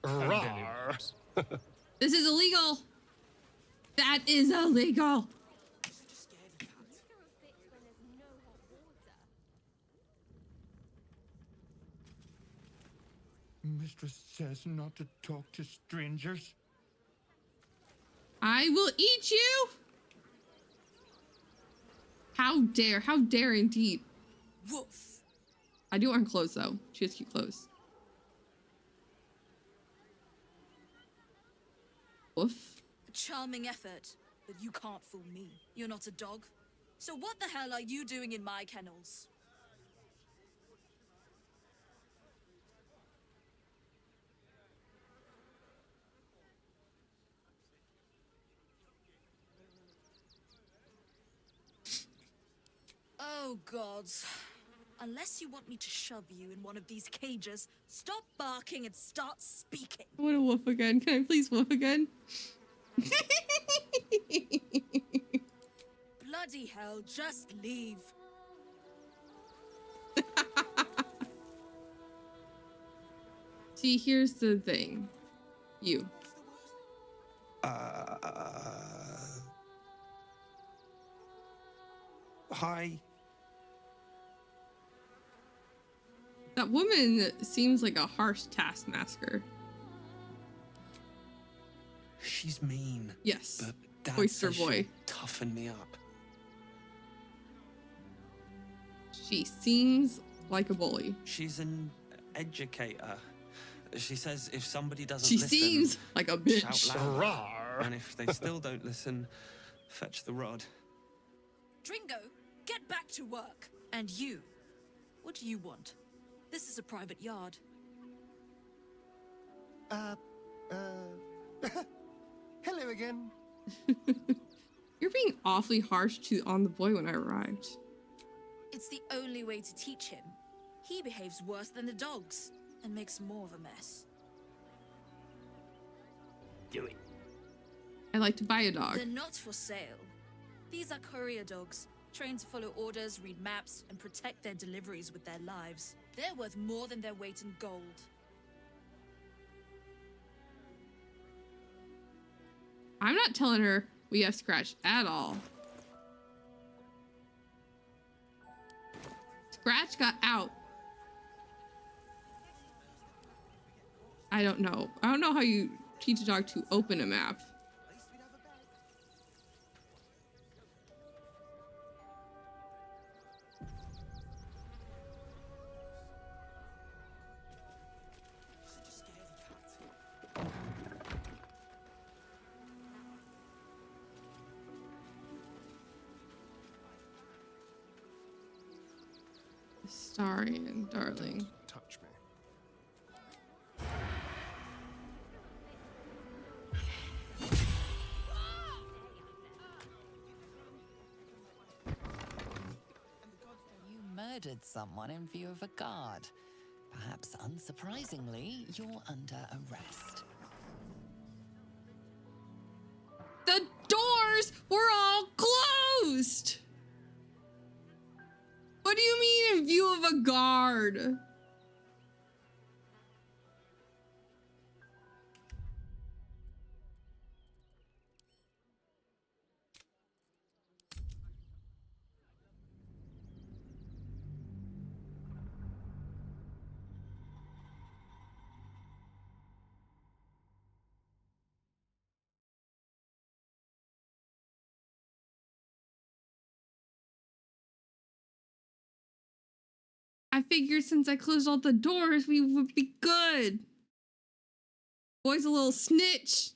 and Rawr. This is illegal. That is illegal. Mistress says not to talk to strangers. I will eat you. How dare indeed. Woof. I do want her clothes though. She has cute clothes. Woof. A charming effort, but you can't fool me. You're not a dog. So what the hell are you doing in my kennels? Oh, gods. Unless you want me to shove you in one of these cages, stop barking and start speaking. I want to woof again. Can I please woof again? Bloody hell, just leave. See, here's the thing. You. Hi. That woman seems like a harsh taskmaster. She's mean. Yes. But Dad Oyster says she'll boy. toughen me up. She seems like a bully. She's an educator. She says if somebody doesn't She listen, seems like a bitch. shout louder. Rawr. And if they still don't listen, fetch the rod. Dringo, get back to work. And you, what do you want? This is a private yard. Hello again. You're being awfully harsh on the boy when I arrived. It's the only way to teach him. He behaves worse than the dogs and makes more of a mess. Do it. I like to buy a dog. They're not for sale. These are courier dogs, trained to follow orders, read maps, and protect their deliveries with their lives. They're worth more than their weight in gold. I'm not telling her we have Scratch at all. Scratch got out. I don't know. I don't know how you teach a dog to open a map. Starian, darling. Touch me. You murdered someone in view of a guard. Perhaps unsurprisingly, you're under arrest. The doors were all closed! What do you mean in view of a guard? I figured since I closed all the doors, we would be good. Boy's a little snitch.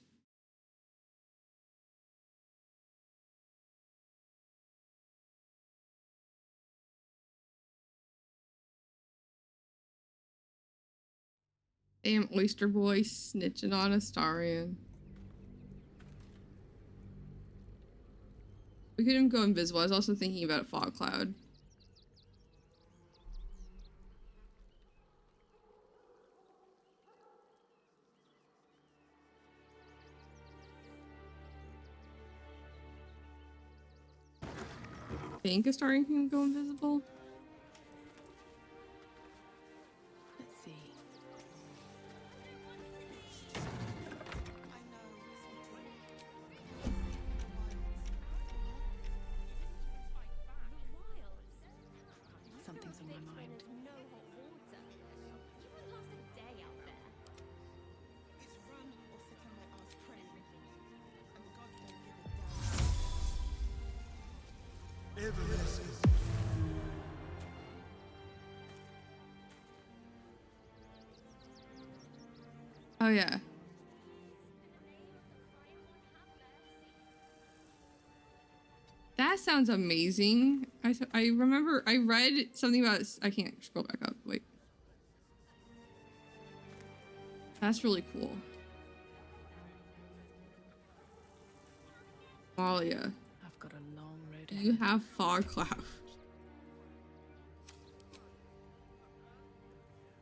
Damn oyster boy snitching on Astarion. We couldn't go invisible. I was also thinking about a fog cloud. Think Astarion can go invisible? Let's see. Something's on my mind. Oh yeah. That sounds amazing. I remember I read something about, I can't scroll back up. Wait. That's really cool. Malia. I've got a long road ahead. You have fog cloud.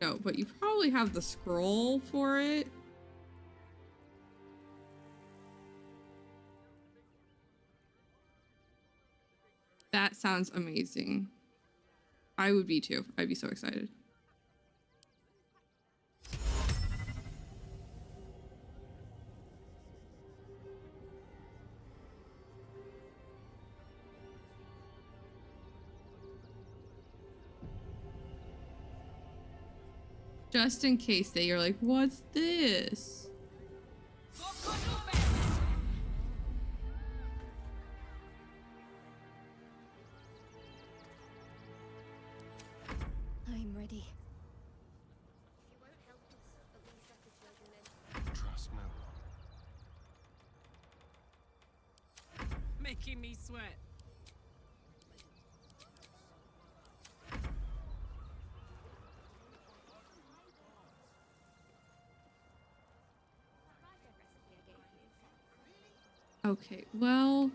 No, but you probably have the scroll for it. That sounds amazing. I would be too. I'd be so excited. Just in case that you're like, what's this? I'm ready. Trust no one. Making me sweat. Okay, well.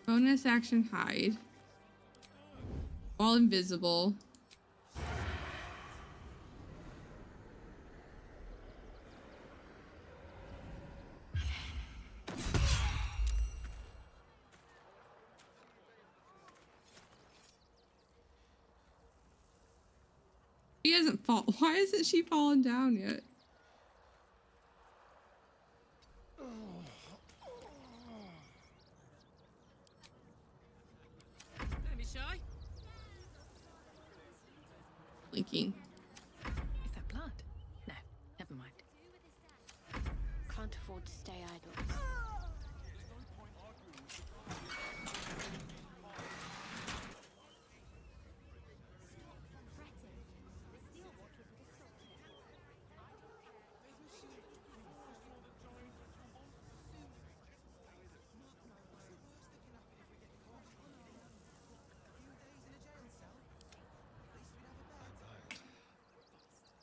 Bonus action hide. While invisible. She hasn't fall. Why hasn't she fallen down yet? Don't be shy. Blinking. Is that blood? No, never mind. Can't afford to stay idle.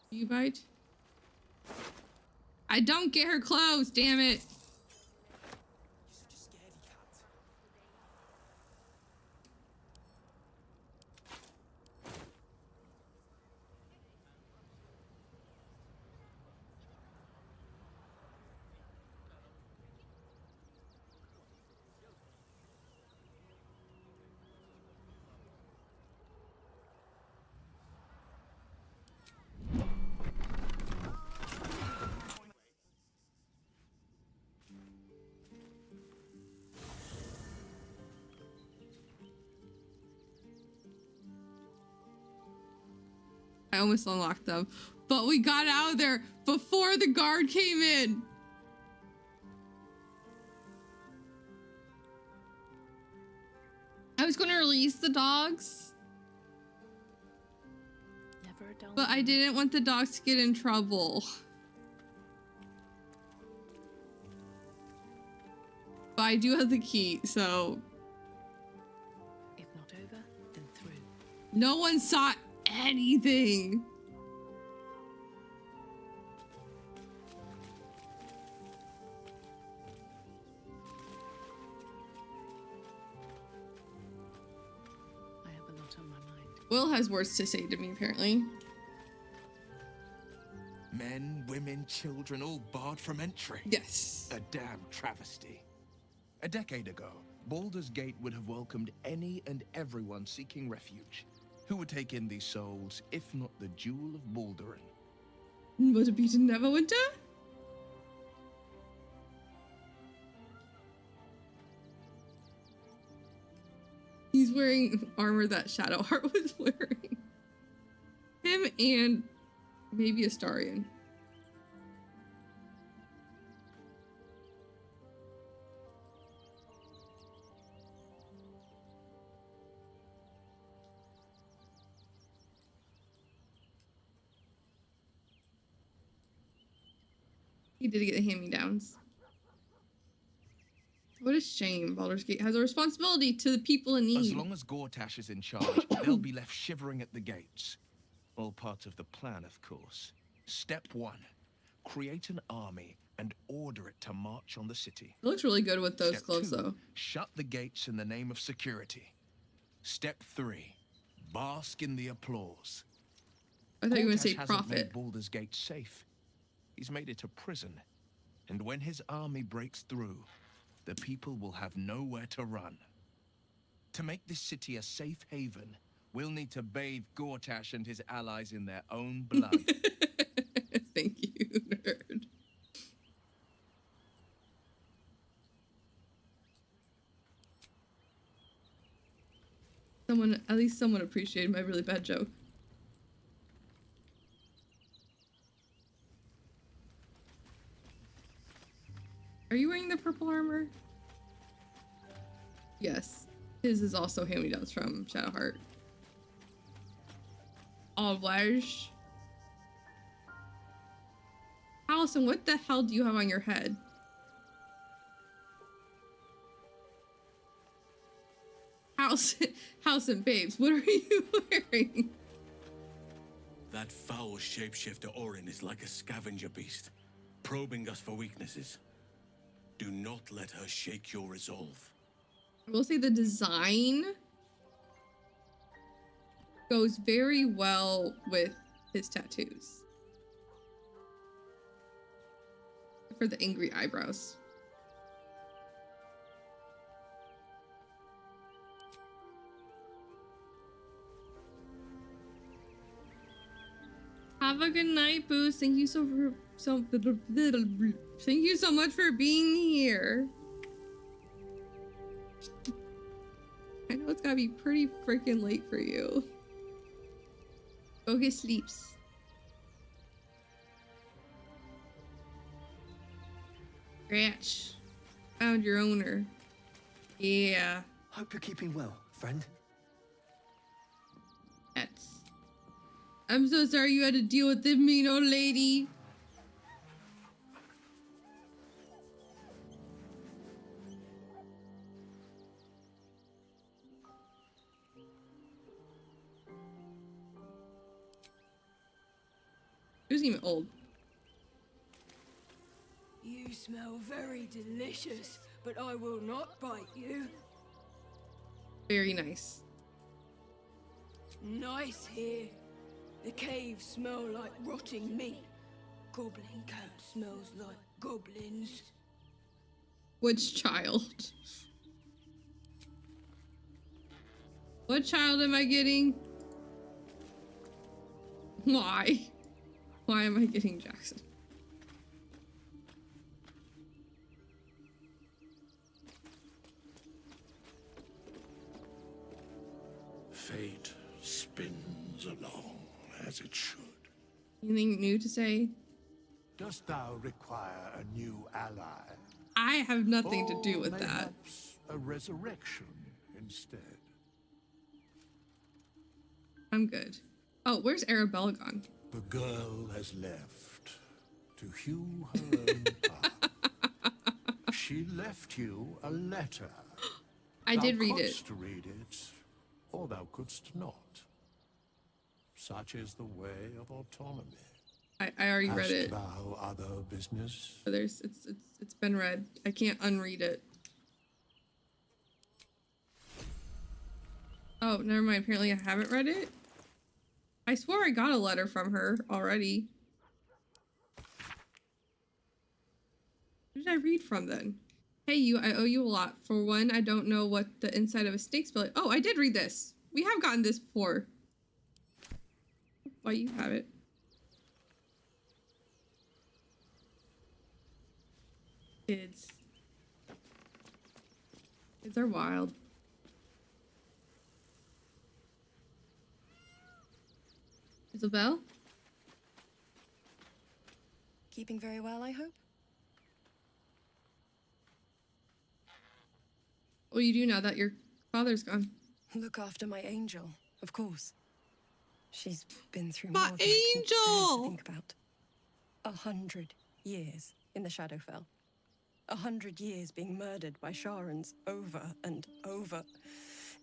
You bite? I don't get her clothes, damn it. I almost unlocked them, but we got out of there before the guard came in. I was going to release the dogs, Never a dull but I didn't want the dogs to get in trouble. But I do have the key, so. If not over, then through. No one saw anything. I have a lot on my mind. Will has words to say to me, apparently. Men, women, children, all barred from entry. Yes. A damn travesty. A decade ago, Baldur's Gate would have welcomed any and everyone seeking refuge. Who would take in these souls, if not the Jewel of Baldurin? Was it beaten Neverwinter? He's wearing armor that Shadowheart was wearing. Him and maybe Astarion. He did get the hand-me-downs. What a shame. Baldur's Gate has a responsibility to the people in need. As long as Gortash is in charge, they'll be left shivering at the gates. All part of the plan, of course. Step 1. Create an army and order it to march on the city. It looks really good with those Step clothes, 2, though. Shut the gates in the name of security. Step 3. Bask in the applause. I thought you were going to Gortash say hasn't made profit. Baldur's Gate safe. He's made it a prison. And when his army breaks through, the people will have nowhere to run. To make this city a safe haven, we'll need to bathe Gortash and his allies in their own blood. Thank you, nerd. At least someone appreciated my really bad joke. Are you wearing the purple armor? Yes. His is also hand-me-downs from Shadowheart. Oblige. Allison, what the hell do you have on your head? Allison, babes, what are you wearing? That foul shapeshifter Orin is like a scavenger beast, probing us for weaknesses. Do not let her shake your resolve. I will say the design goes very well with his tattoos. For the angry eyebrows. Have a good night, Boost. Thank you thank you so much for being here. I know it's gotta be pretty freaking late for you. Go get sleeps. Scratch. Found your owner. Yeah. Hope you're keeping well, friend. I'm so sorry you had to deal with this mean old lady. Who's even old? You smell very delicious, but I will not bite you. Very nice. Nice here. The caves smell like rotting meat. Goblin camp smells like goblins. Which child? What child am I getting? Why? Why am I getting Jackson? Fate spins along as it should. Anything new to say? Dost thou require a new ally? I have nothing to do Or with that. perhaps a resurrection instead. I'm good. Oh, where's Arabella gone? The girl has left to hew her own path. She left you a letter. I did read it. Thou couldst read it, or thou couldst not. Such is the way of autonomy. I already read it. Hast thou other business? But it's been read. I can't unread it. Oh, never mind. Apparently I haven't read it. I swore I got a letter from her already. Who did I read from then? Hey you, I owe you a lot. For one, I don't know what the inside of a snake's belly. Oh, I did read this. We have gotten this before. Well, you have it. Kids. Kids are wild. Isabel? Keeping very well, I hope? What do you do now that your father's gone? Look after my angel, of course. She's been through My more than I can bear angel! to think about. 100 years in the Shadowfell. 100 years being murdered by Sharans over and over.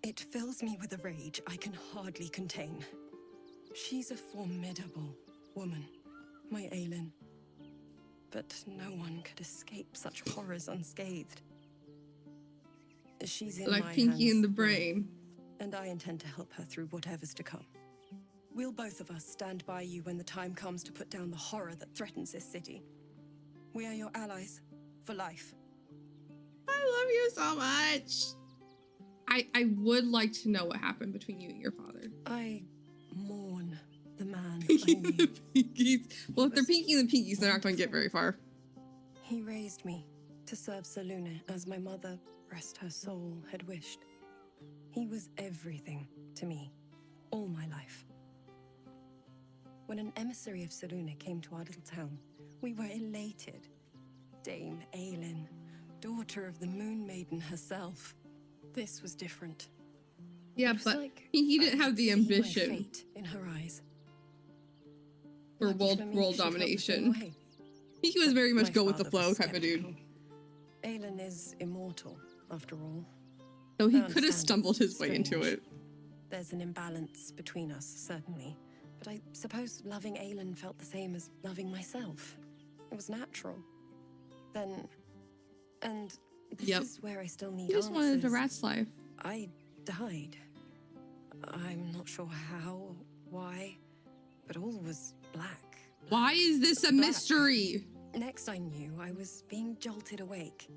It fills me with a rage I can hardly contain. She's a formidable woman, my Aelin. But no one could escape such horrors unscathed. She's in Like my Pinky hands in the now, brain. and I intend to help her through whatever's to come. We'll both of us stand by you when the time comes to put down the horror that threatens this city. We are your allies for life. I love you so much. I would like to know what happened between you and your father. I mourn the man I Pinky knew. the Pinkies. Well, if they're Pinky and the Pinkies, they're not going to get very far. He raised me to serve Selûne as my mother, rest her soul, had wished. He was everything to me, all my life. When an emissary of Selûne came to our little town, we were elated. Dame Aelin, daughter of the Moon Maiden herself. This was different. Yeah, It was but like Pinky didn't I have the could see my ambition fate in her eyes. for Lucky world for me, world she felt the same domination. way. Pinky was very much My go with the father flow was type of dude. skeptical. Aelin is immortal, after all. So he I could have understand stumbled it's his way into strange. it. There's an imbalance between us, certainly. But I suppose loving Aelin felt the same as loving myself. It was natural. Then, and this Yep. is where I still need He just wanted a answers. rat's life. I died. I'm not sure how, why, but all was black. Why is this a mystery? Next I knew, I was being jolted awake.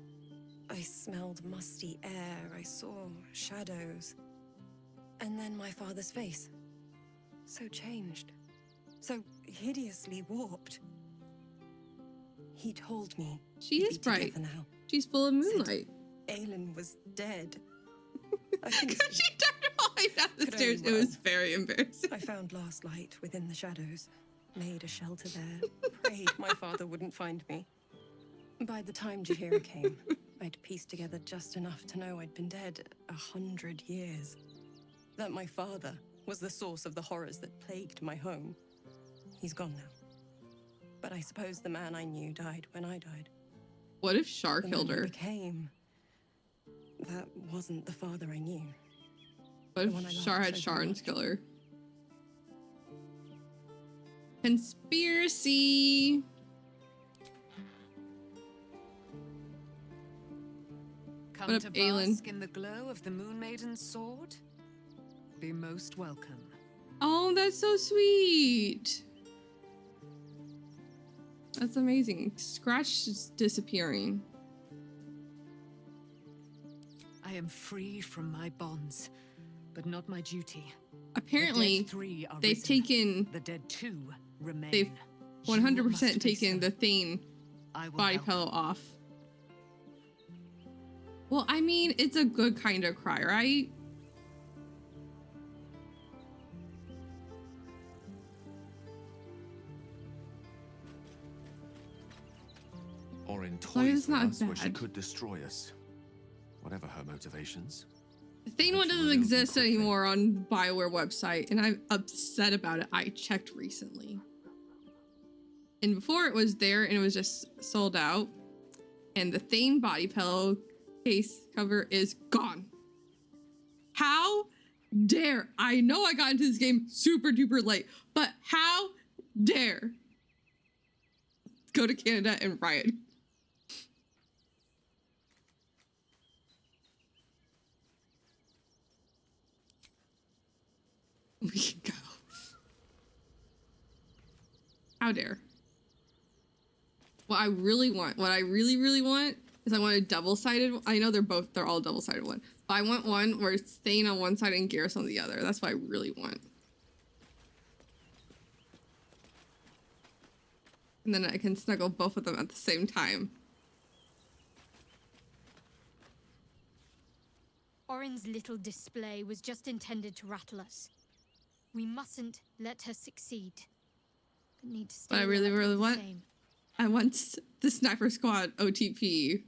I smelled musty air, I saw shadows. And then my father's face. So changed. so hideously warped. He told me She we'd is be bright. together now. She's full of moonlight. Aelin was dead. I think she died falling down the stairs. It was very embarrassing. I found last light within the shadows, made a shelter there, prayed my father wouldn't find me. By the time Jaheira came, I'd pieced together just enough to know I'd been dead 100 years. That my father was the source of the horrors that plagued my home. He's gone now. But I suppose the man I knew died when I died. What if Shar The killed man I her? became, that wasn't the father I knew. What The one I if loved Shar had so very Sharn's much. killer? Conspiracy. Come What to up, Aelin? bask in the glow of the Moon Maiden's sword? Be most welcome. Oh, that's so sweet. That's amazing. Scratch is disappearing. I am free from my bonds, but not my duty. Apparently, The dead 3 are they've risen. taken. The dead 2 remain. They've You 100% must face taken them. the Thane I will body help. pillow off. Well, I mean, it's a good kind of cry, right? Orin long as toys it's with not us where she bad. could destroy us. Whatever her motivations. The Thane one doesn't exist anymore on BioWare website, and I'm upset about it. I checked recently. And before it was there, and it was just sold out. And the Thane body pillow case cover is gone. How dare? I know I got into this game super duper late, but how dare go to Canada and riot? We can go. How dare? What I really want, what I really want is I want a double-sided. I know they're all double-sided one, but I want one where it's Thane on one side and Garrus on the other. That's what I really want. And then I can snuggle both of them at the same time. Orin's little display was just intended to rattle us. We mustn't let her succeed. But need to stay What I really alert all the want, same. I want the Sniper Squad OTP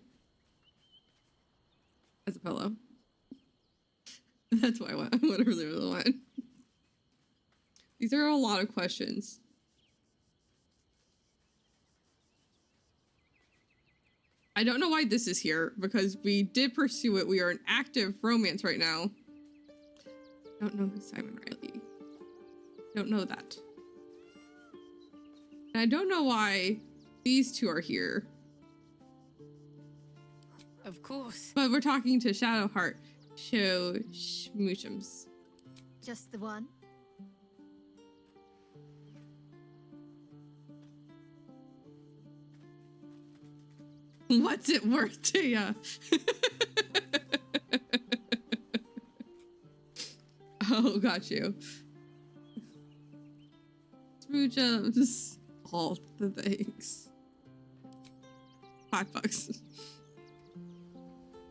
as a pillow. That's what I want. What I really want. These are a lot of questions. I don't know why this is here, because we did pursue it. We are in active romance right now. Don't know who's Simon Riley. Don't know that. And I don't know why these two are here. Of course. But we're talking to Shadowheart. Show Schmoochums. Just the one? What's it worth to ya? Oh, got you. Smoochums. All the things. $5.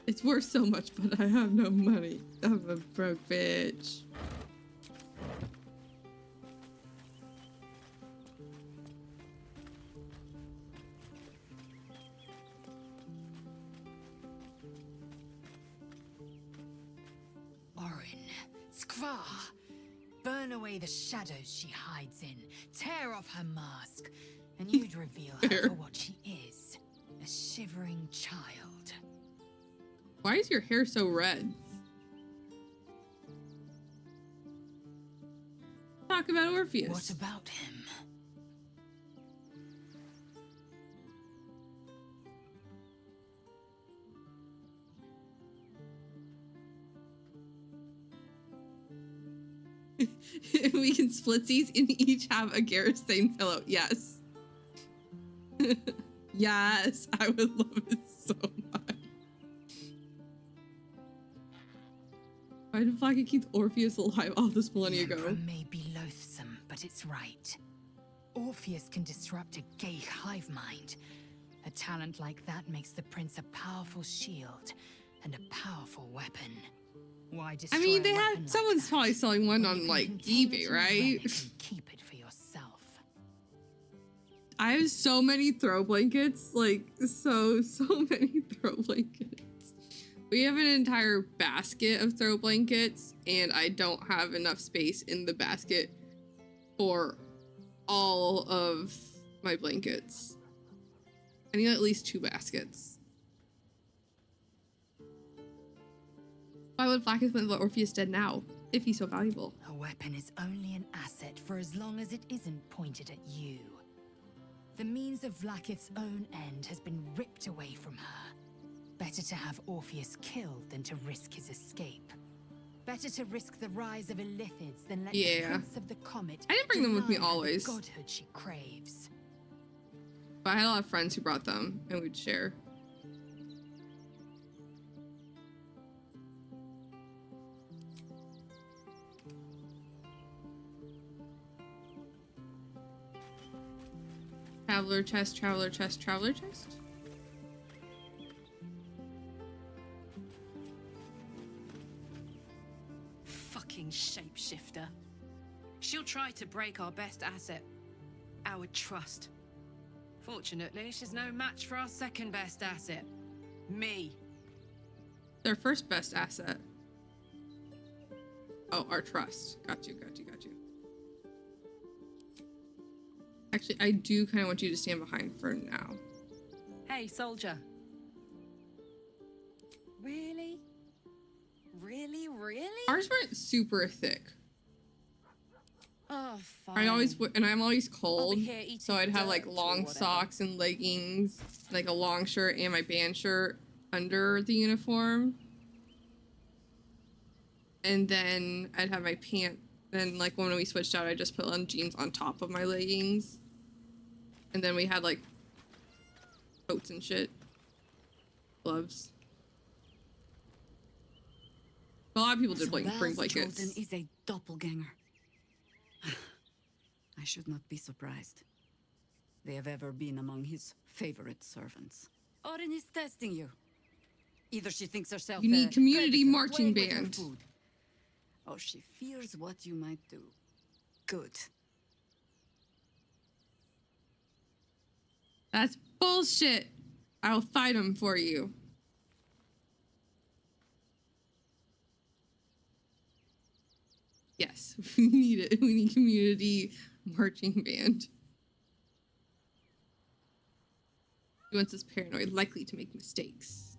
It's worth so much, but I have no money. I'm a broke bitch. Orin, Skra, burn away the shadows she hides in, tear off her mask, and you'd reveal her for what she is, a shivering child. Why is your hair so red? Talk about Orpheus. What about him? We can split these and each have a Garrus Thane pillow. Yes. Yes, I would love it so much. Why did Flaggy keep Orpheus alive all this millennia ago? Emperor may be loathsome, but it's right. Orpheus can disrupt a gay hive mind. A talent like that makes the prince a powerful shield and a powerful weapon. Why destroy I mean, they a have weapon someone's probably selling one when you on can like contain it eBay, in a right? relic and keep it for yourself? I have so many throw blankets, like so many throw blankets. We have an entire basket of throw blankets, and I don't have enough space in the basket for all of my blankets. I need at least 2 baskets. Why would Blackest let Orpheus dead now, if he's so valuable? A weapon is only an asset for as long as it isn't pointed at you. The means of Vlaakith's own end has been ripped away from her. Better to have Orpheus killed than to risk his escape. Better to risk the rise of Illithids than let the Prince of the Comet I didn't bring them with me deny her the always. godhood she craves. But I had a lot of friends who brought them, and we'd share. Traveler chest, traveler chest, traveler chest. Fucking shapeshifter. She'll try to break our best asset, our trust. Fortunately, she's no match for our second best asset, me. Their first best asset. Oh, our trust. Got you. Actually, I do kind of want you to stand behind for now. Hey, soldier. Really? Really? Ours weren't super thick. Oh, fine. And I'm always cold, here eating so I'd have like dirt or long whatever. socks and leggings, like a long shirt and my band shirt under the uniform. And then I'd have my pants. Then like when we switched out, I just put on jeans on top of my leggings. And then we had like coats and shit, gloves. A lot of people did bring blankets. Chosen is a doppelganger. I should not be surprised. They have ever been among his favorite servants. Orin is testing you. Either she thinks herself You need a community predator marching playing with her band. food, or she fears what you might do. Good. That's bullshit. I'll fight him for you. Yes, we need it. We need community marching band. He wants us paranoid, likely to make mistakes.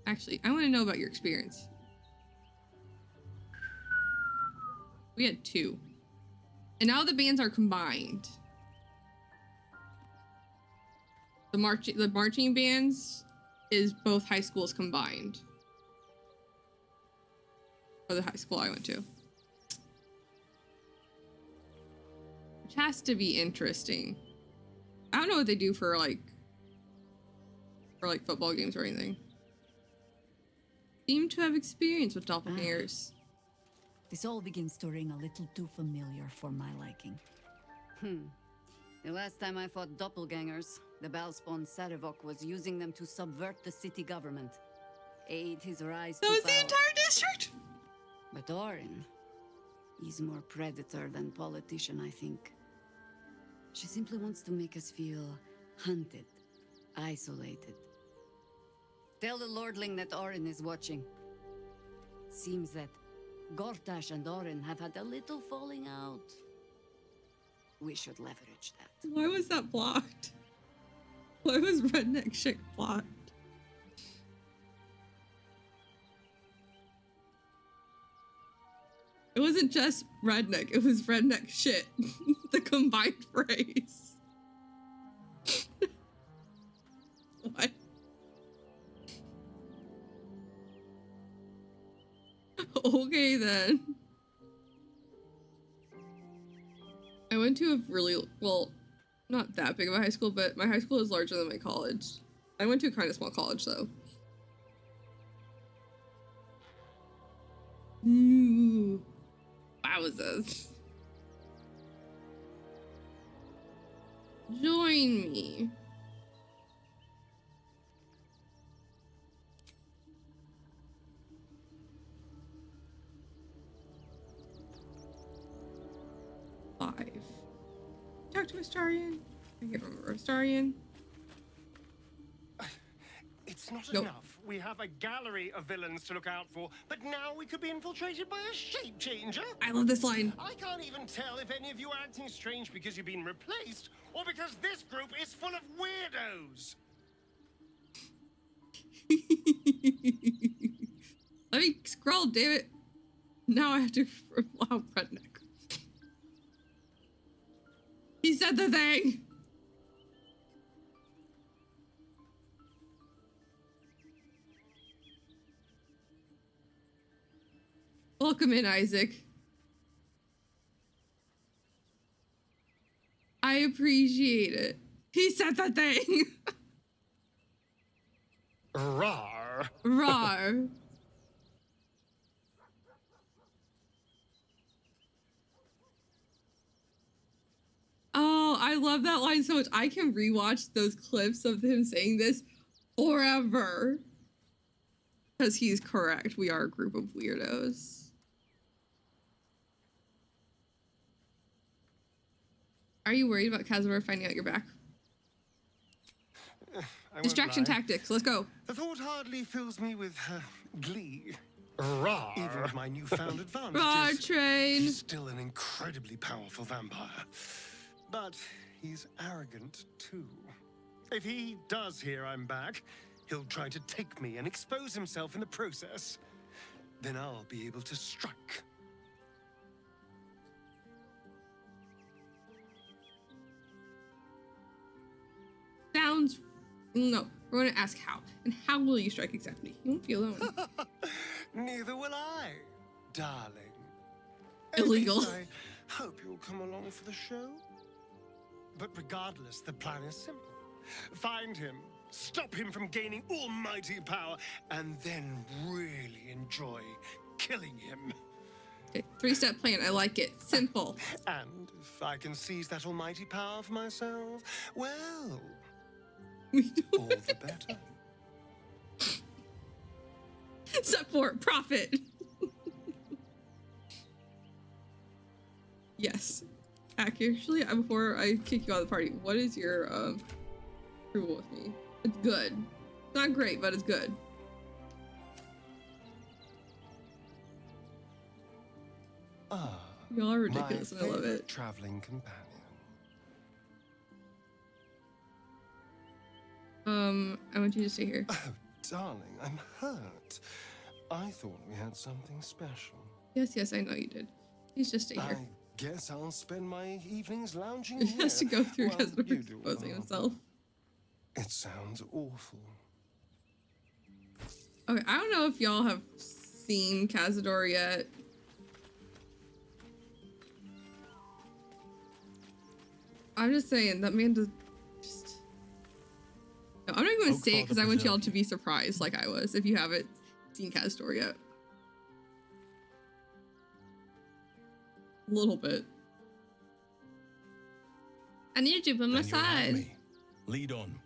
Actually, I want to know about your experience. We had 2. And now the bands are combined. The marching bands is both high schools combined. Or the high school I went to. Which has to be interesting. I don't know what they do for like football games or anything. Seem to have experience with doppelgangers. This all begins to ring a little too familiar for my liking. The last time I fought doppelgangers, the Balspawn Sarevok was using them to subvert the city government. Aid his rise to power. That was the entire district! But Orin, he's more predator than politician, I think. She simply wants to make us feel hunted, isolated. Tell the Lordling that Orin is watching. Seems that Gortash and Orin have had a little falling out. We should leverage that. Why was that blocked? Why was redneck shit blocked? It wasn't just redneck, it was redneck shit. The combined phrase. What? Okay then. I went to a really, well, not that big of a high school, but my high school is larger than my college. I went to a kind of small college though. Ooh. Wowzers. Join me. Talk to Astarion. I can't remember Astarion. It's not Nope. enough. We have a gallery of villains to look out for, but now we could be infiltrated by a shape changer. I love this line. I can't even tell if any of you are acting strange because you've been replaced, or because this group is full of weirdos. Let me scroll, damn it. Now I have to wow, redneck. He said the thing. Welcome in, Isaac. I appreciate it. He said the thing. Rawr. Rawr. Oh, I love that line so much. I can rewatch those clips of him saying this forever. Because he's correct. We are a group of weirdos. Are you worried about Kazimir finding out you're back? I won't Distraction lie. tactics. Let's go. The thought hardly fills me with glee. Rawr. Even with my newfound advantages, Rawr train. he's still an incredibly powerful vampire. But he's arrogant too. If he does hear I'm back, he'll try to take me and expose himself in the process. Then I'll be able to strike. Sounds... No, we're going to ask how. And how will you strike exactly? You won't be alone. Neither will I, darling. Illegal. At least I hope you'll come along for the show. But regardless, the plan is simple. Find him, stop him from gaining almighty power, and then really enjoy killing him. Okay, 3-step plan. I like it. Simple. And if I can seize that almighty power for myself, well, all the better. Step 4, profit. Yes. Actually, before I kick you out of the party, what is your approval with me? It's good. It's not great, but it's good. Ah, Y'all are ridiculous, my and I love favorite it. traveling companion. I want you to stay here. Oh, darling, I'm hurt. I thought we had something special. Yes, I know you did. Please just stay here. I guess I'll spend my evenings lounging He here. has to go through while because you of do exposing all himself. It sounds awful. Okay, I don't know if y'all have seen Cazador yet. I'm just saying, that man does just... No, I'm not even gonna say it because I want y'all to be surprised like I was if you haven't seen Cazador yet. A little bit. I need you by my Then you have side. me. Lead on.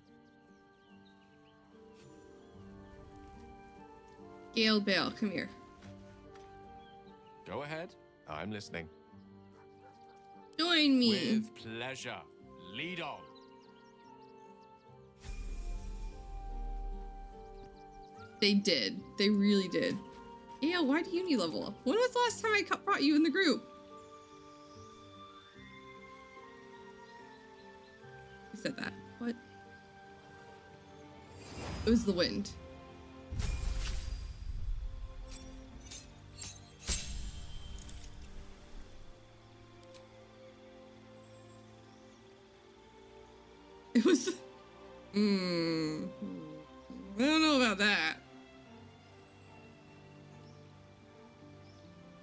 Gale Bale, come here. Go ahead. I'm listening. Join me. With pleasure. Lead on. They did. They really did. Gale, why do you need level up? When was the last time I brought you in the group? Who said that? What? It was the wind. It was... I don't know about that.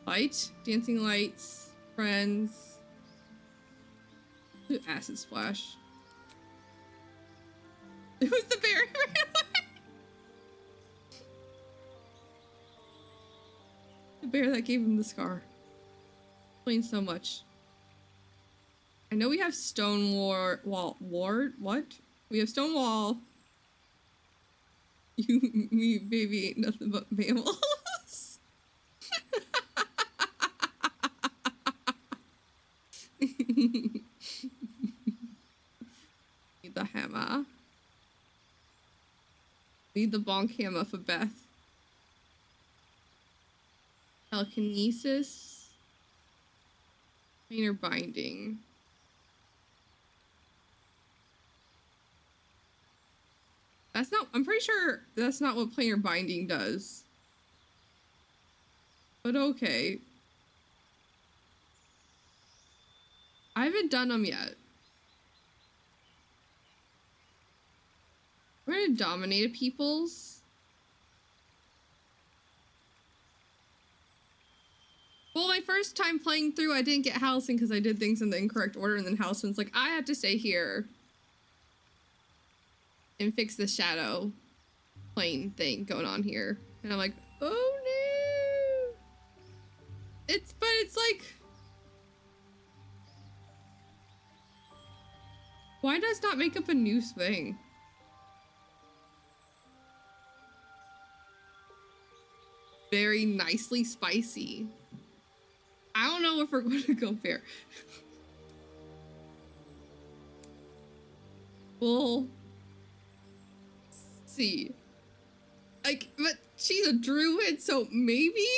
Light? Dancing lights. Friends. Ooh, acid splash. It was the bear. The bear that gave him the scar. Explains so much. I know we have stone what? We have stone wall. You, me, baby, ain't nothing but mammals. Need the hammer. Need the bonk hammer for Beth. Telekinesis. Planar binding. That's not, I'm pretty sure that's not what planar binding does. But okay. I haven't done them yet. We're gonna dominate a people's. Well, my first time playing through, I didn't get Halcyon because I did things in the incorrect order, and then Halcyon's like, I have to stay here and fix the shadow plane thing going on here. And I'm like, oh no! But it's like, why does not make up a new thing? Very nicely spicy. I don't know if we're going to go fair. We'll see. Like, but she's a druid, so maybe?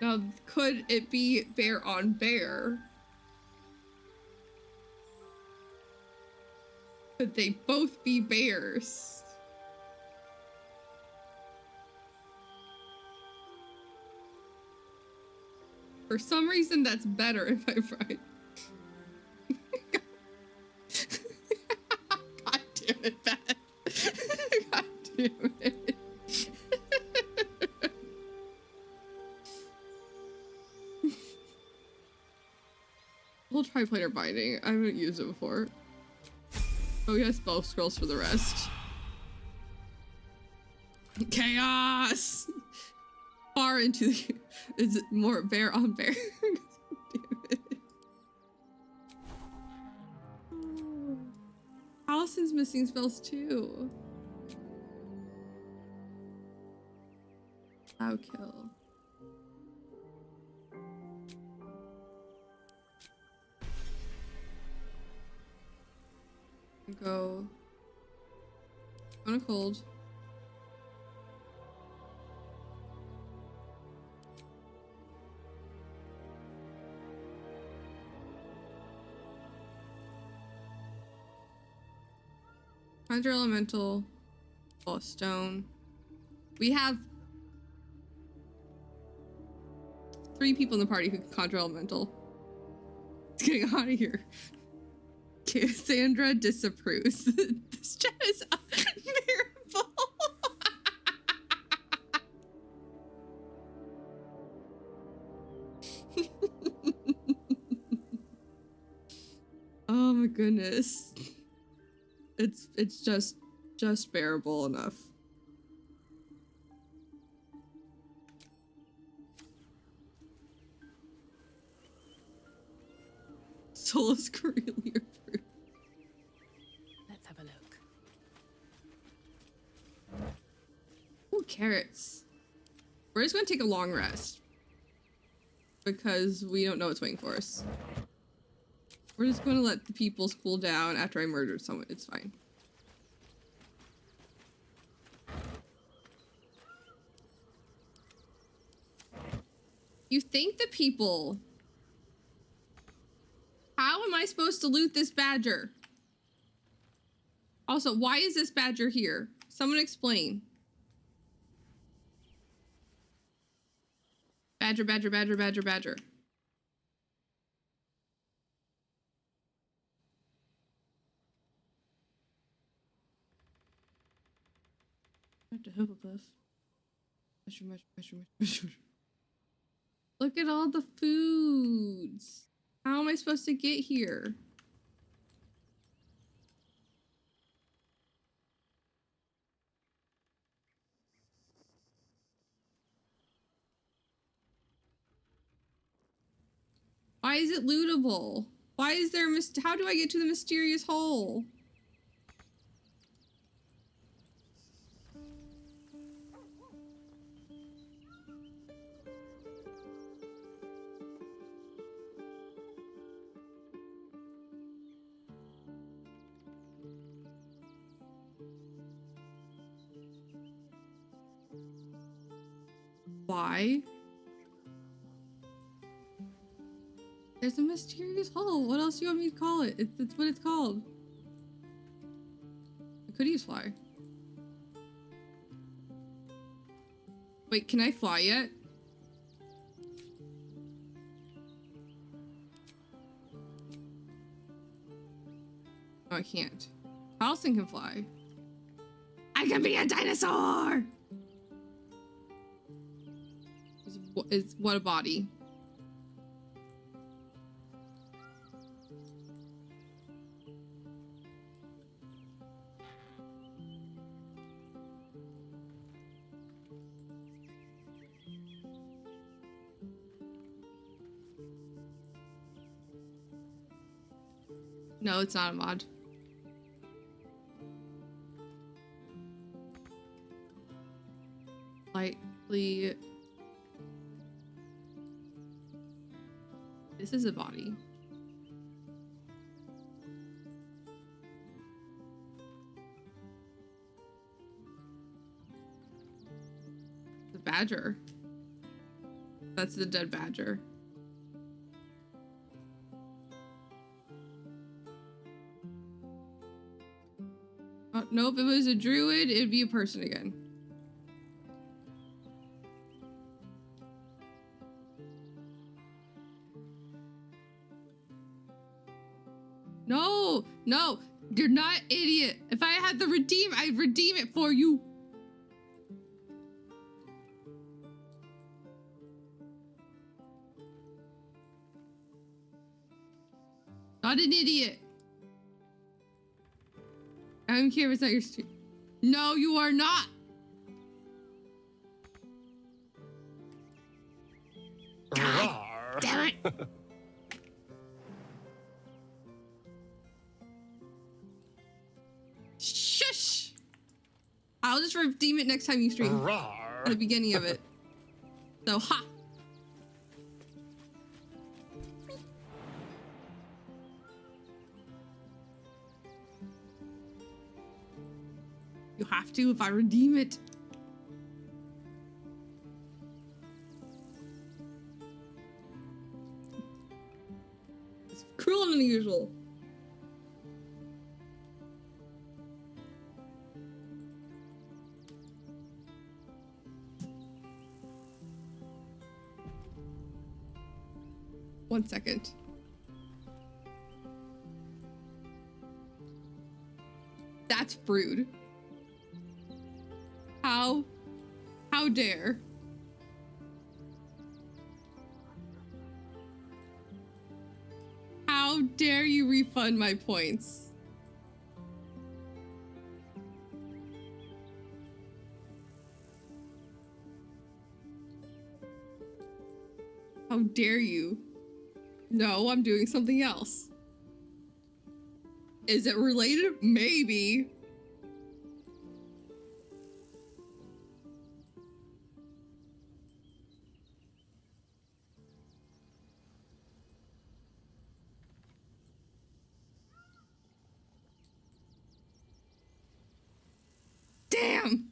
Now, could it be bear on bear? Could they both be bears? For some reason, that's better if I'm right. God damn it, Beth. God damn it. We'll try planar binding. I haven't used it before. Oh yes, spell scrolls for the rest. Chaos! Far into the... Is it more bear on bear? Damn it. Allison's missing spells too. I'll kill. Go on a cold. Conjure elemental, ball of stone. We have 3 people in the party who can conjure elemental. It's getting out of here. Cassandra disapproves. This chat is unbearable. Oh my goodness. It's just bearable enough. Solus Corellia fruit. Let's have a look. Ooh, carrots. We're just gonna take a long rest because we don't know what's waiting for us. We're just gonna let the peoples cool down after I murdered someone. It's fine. You think the people... How am I supposed to loot this badger? Also, why is this badger here? Someone explain. Badger, badger, badger, badger, badger. What the hell with this? Mushroom, mushroom, mushroom, mushroom. Look at all the foods. How am I supposed to get here? Why is it lootable? Why is there how do I get to the mysterious hole? Why? There's a mysterious hole. What else do you want me to call it? It's what it's called. I could use fly. Wait, can I fly yet? No, I can't. Carlson can fly. I can be a dinosaur! Is what a body. No, it's not a mod. Lightly. This is a body. The badger. That's the dead badger. Oh, nope, if it was a druid, it'd be a person again. No, no, you're not idiot. If I had the redeem, I'd redeem it for you. Not an idiot. I don't care if it's not your stream. No, you are not. God damn it. Shush. I'll just redeem it next time you stream. At the beginning of it. So, ha. You have to if I redeem it. It's cruel and unusual. One second. That's brood. How dare? How dare you refund my points? How dare you? No, I'm doing something else. Is it related? Maybe. Damn!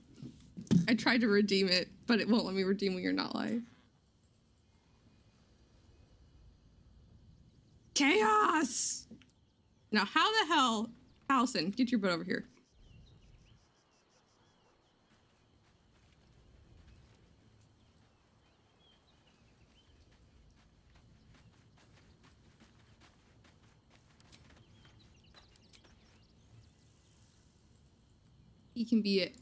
I tried to redeem it, but it won't let me redeem when you're not live. Chaos! Now, how the hell... Allison, get your butt over here. He can be it.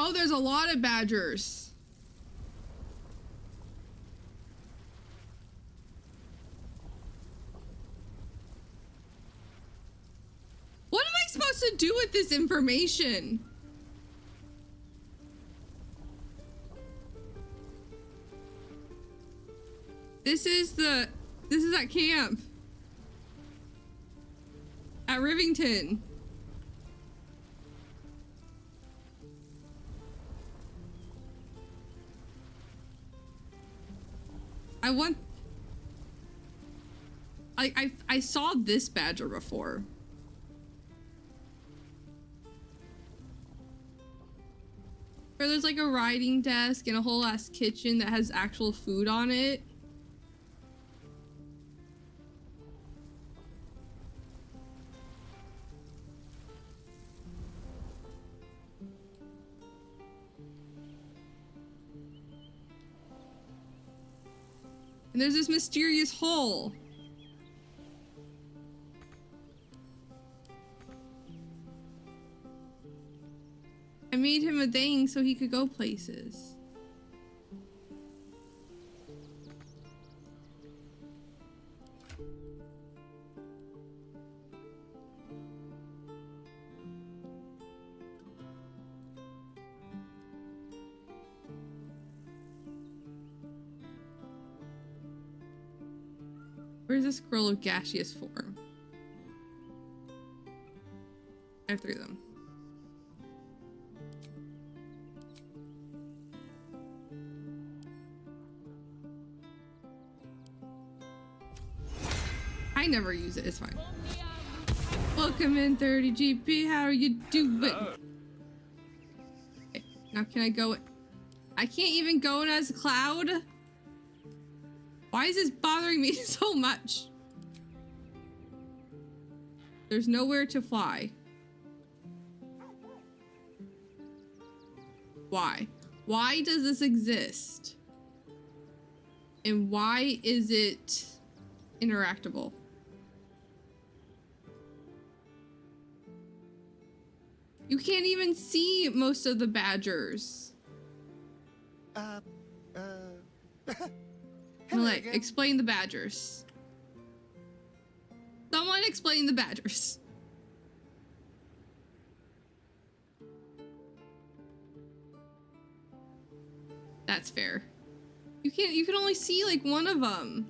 Oh, there's a lot of badgers. I supposed to do with this information? This is at camp. At Rivington. I saw this badger before. Where there's like a writing desk and a whole ass kitchen that has actual food on it. And there's this mysterious hole. I made him a thing so he could go places. Where's the scroll of gaseous form? I have 3 of them. I never use it, it's fine. Welcome in 30 GP, how are you doing? Okay, now can I go? I can't even go in as a cloud? Why is this bothering me so much? There's nowhere to fly. Why? Why does this exist? And why is it interactable? You can't even see most of the badgers. Like, explain the badgers. Someone explain the badgers. That's fair. You can only see like one of them.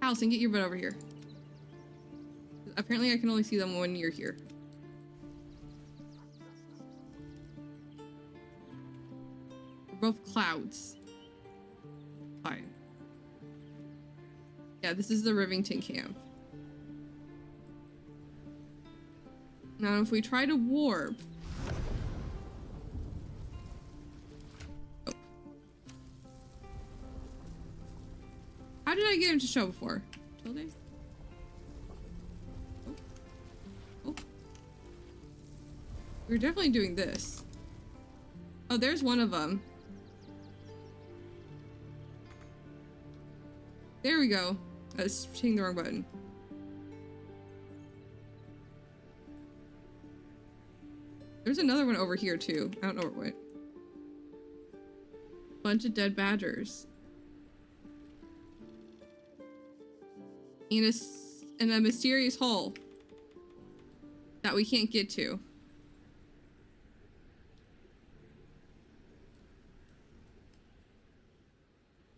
Allison, get your butt over here. Apparently I can only see them when you're here. We're both clouds. Fine. Yeah, this is the Rivington camp. Now if we try to warp... Oh. How did I get him to show before? Tilde? Oh. We're definitely doing this. Oh, there's one of them. There we go. I was hitting the wrong button. There's another one over here too. I don't know where it went. Bunch of dead badgers. In a mysterious hole that we can't get to.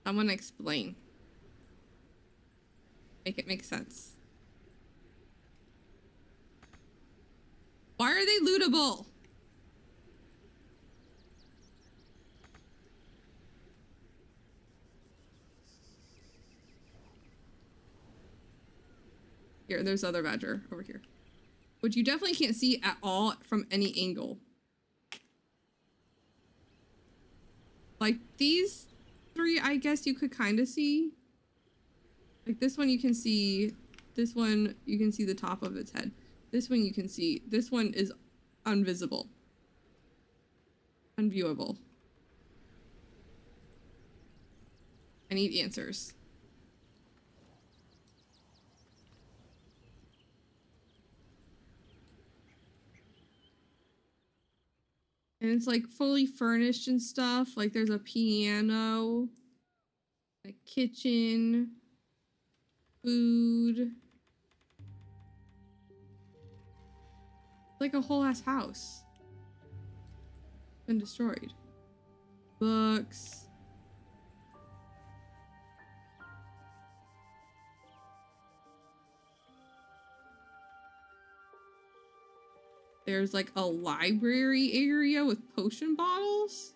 Someone explain. Make it make sense. Why are they lootable? Here, there's other badger over here. Which you definitely can't see at all from any angle. Like these 3, I guess you could kind of see. Like this one you can see, this one you can see the top of its head. This one you can see, this one is invisible. Unviewable. I need answers. And it's like fully furnished and stuff. Like there's a piano, a kitchen, food. Like a whole ass house. Been destroyed. Books. There's like a library area with potion bottles.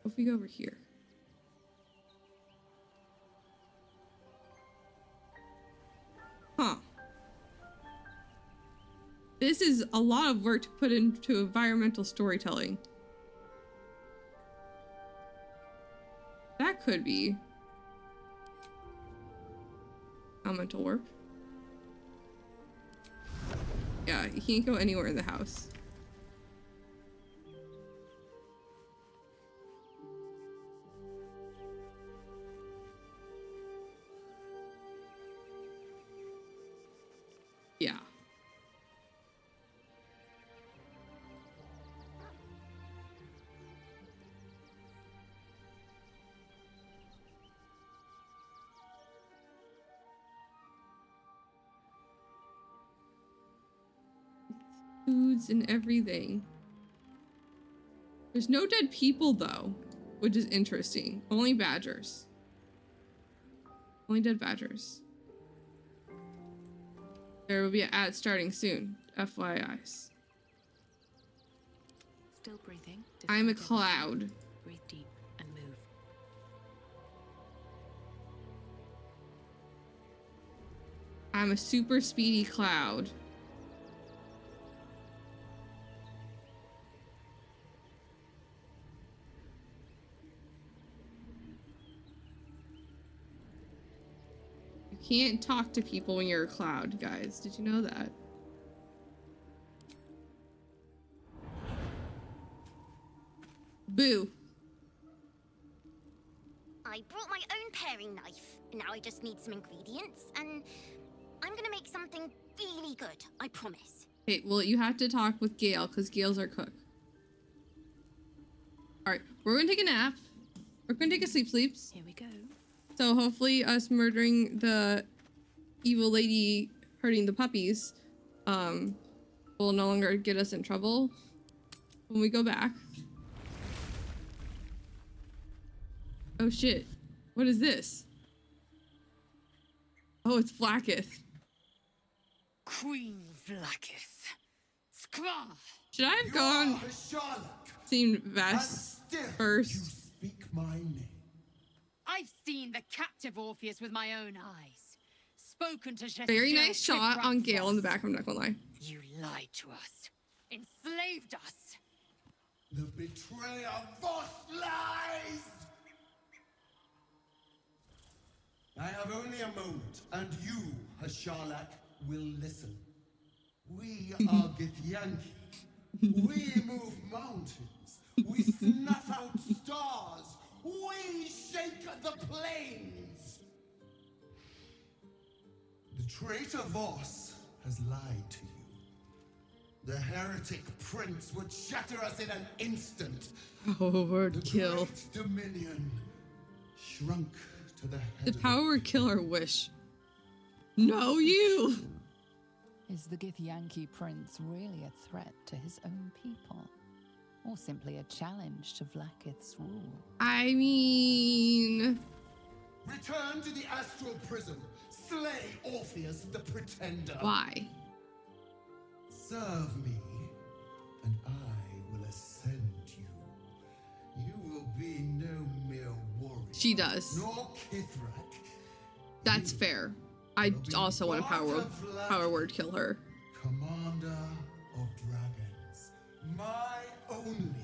What if we go over here? Huh. This is a lot of work to put into environmental storytelling. That could be elemental work. Yeah, you can't go anywhere in the house. Yeah. Foods and everything. There's no dead people though, which is interesting. Only badgers. Only dead badgers. There will be an ad starting soon. FYIs. Still breathing. I'm a cloud. Breathe deep and move. I'm a super speedy cloud. You can't talk to people when you're a cloud, guys. Did you know that? Boo. I brought my own paring knife. Now I just need some ingredients, and I'm gonna make something really good, I promise. Okay, well, you have to talk with Gale, because Gale's our cook. Alright, we're gonna take a nap. We're gonna take a sleeps. Here we go. So hopefully us murdering the evil lady hurting the puppies will no longer get us in trouble when we go back. Oh shit. What is this? Oh, it's Vlaakith. Queen Vlaakith. Skra! Should I have gone seen Vest first? Speak my name. I've seen the captive Orpheus with my own eyes. Spoken to Jester. Very nice shot on Gale in the back, I'm not gonna lie. You lied to us. Enslaved us. The betrayer Voss lies! I have only a moment, and you, Hasharlak, will listen. We are Githyanki. We move mountains. We snuff out stars. We shake the plains. The traitor Voss has lied to you. The heretic prince would shatter us in an instant. Oh, word kill. Great dominion shrunk to the head. The power would kill our wish. No, you! Is the Githyanki prince really a threat to his own people? Or simply a challenge to Vlaakith's rule? I mean... Return to the astral prison. Slay Orpheus the Pretender. Why? Serve me, and I will ascend you. You will be no mere warrior. She does. Nor Kithrak. That's fair. I also want to power word kill her. Commander of dragons. My only.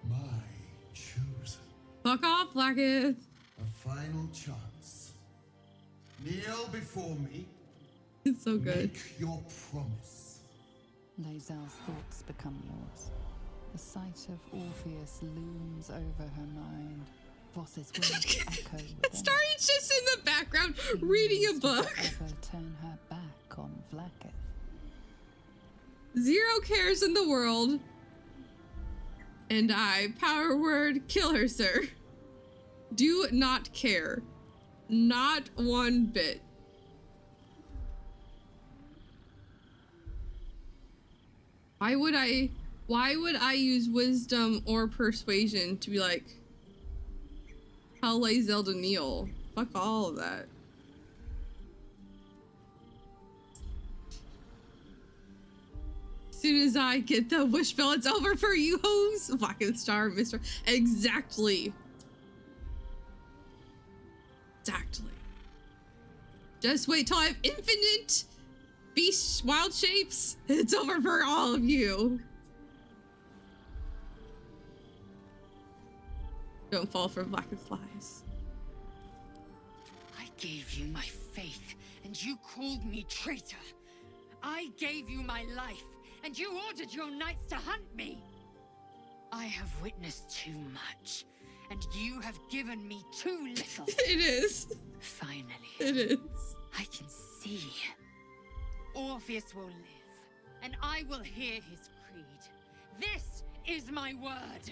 My chosen. Fuck off, Vlaakith. A final chance. Kneel before me. It's so good. Make your promise. Lae'zel's thoughts become yours. The sight of Orpheus looms over her mind. Voss's words echo within. Starry's just in the background reading a book. Ever turn her back on Vlaakith? Zero cares in the world. And I power word kill her, sir. Do not care. Not one bit. Why would I use wisdom or persuasion to be like, how lay Zelda kneel? Fuck all of that. As soon as I get the wish spell, it's over for you hoes. Fucking star, mister. Exactly. Exactly. Just wait till I have infinite beast wild shapes. It's over for all of you. Don't fall for black and flies. I gave you my faith, and you called me traitor. I gave you my life, and you ordered your knights to hunt me. I have witnessed too much, and you have given me too little. It is. Finally. It is. I can see. Orpheus will live, and I will hear his creed. This is my word.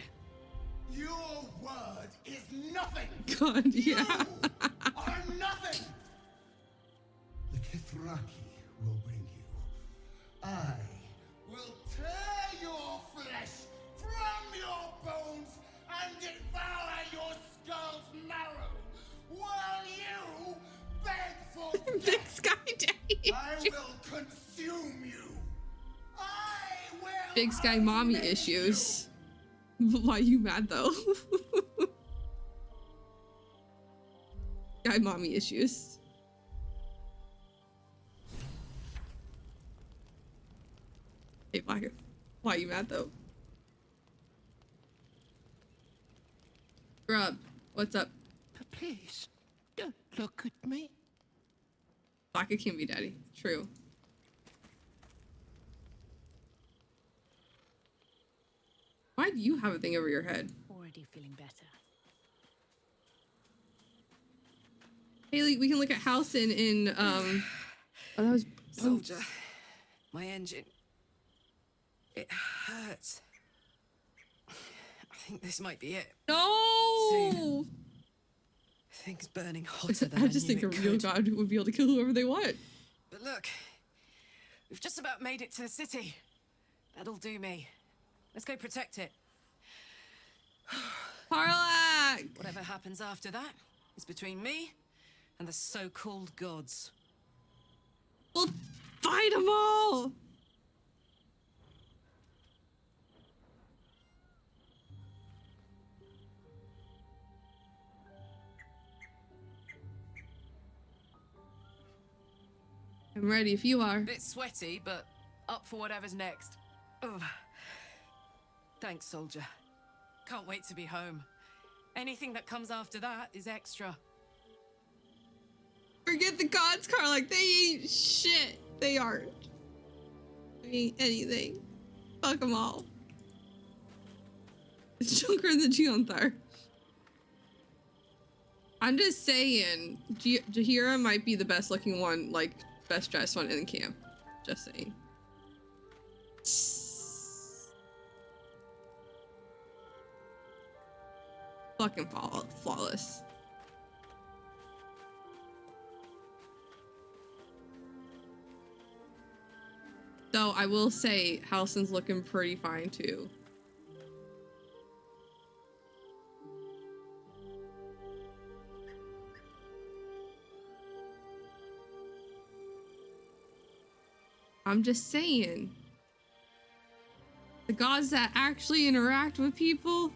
Your word is nothing. God, yeah. You are nothing. The Kithraki will bring you. I will tear your flesh from your bones and devour your skull's marrow while you beg for Big Sky Daddy. I will consume you. I will. Big Sky mommy issues. Why you mad though? Guy mommy issues. Hey, why you mad though? Grub, what's up? But please, don't look at me. Baka can be daddy. True. Why do you have a thing over your head? Already feeling better. Haley, we can look at Halcyon in oh, that was Soldier. My engine. It hurts. I think this might be it. No! Soon. Things burning hotter than I just think a real god would be able to kill whoever they want. But look, we've just about made it to the city. That'll do me. Let's go protect it. Parlak! Whatever happens after that is between me and the so-called gods. We'll fight them all! I'm ready if you are. Bit sweaty, but up for whatever's next. Ugh. Thanks, soldier. Can't wait to be home. Anything that comes after that is extra. Forget the gods, Karlak. They ain't shit. They aren't. They ain't anything. Fuck them all. It's Joker and the Geonthar. I'm just saying, Jaheira might be the best looking one, like, best dressed one in the camp. Just saying. Fucking flawless. Though I will say, Halson's looking pretty fine too. I'm just saying. The gods that actually interact with people.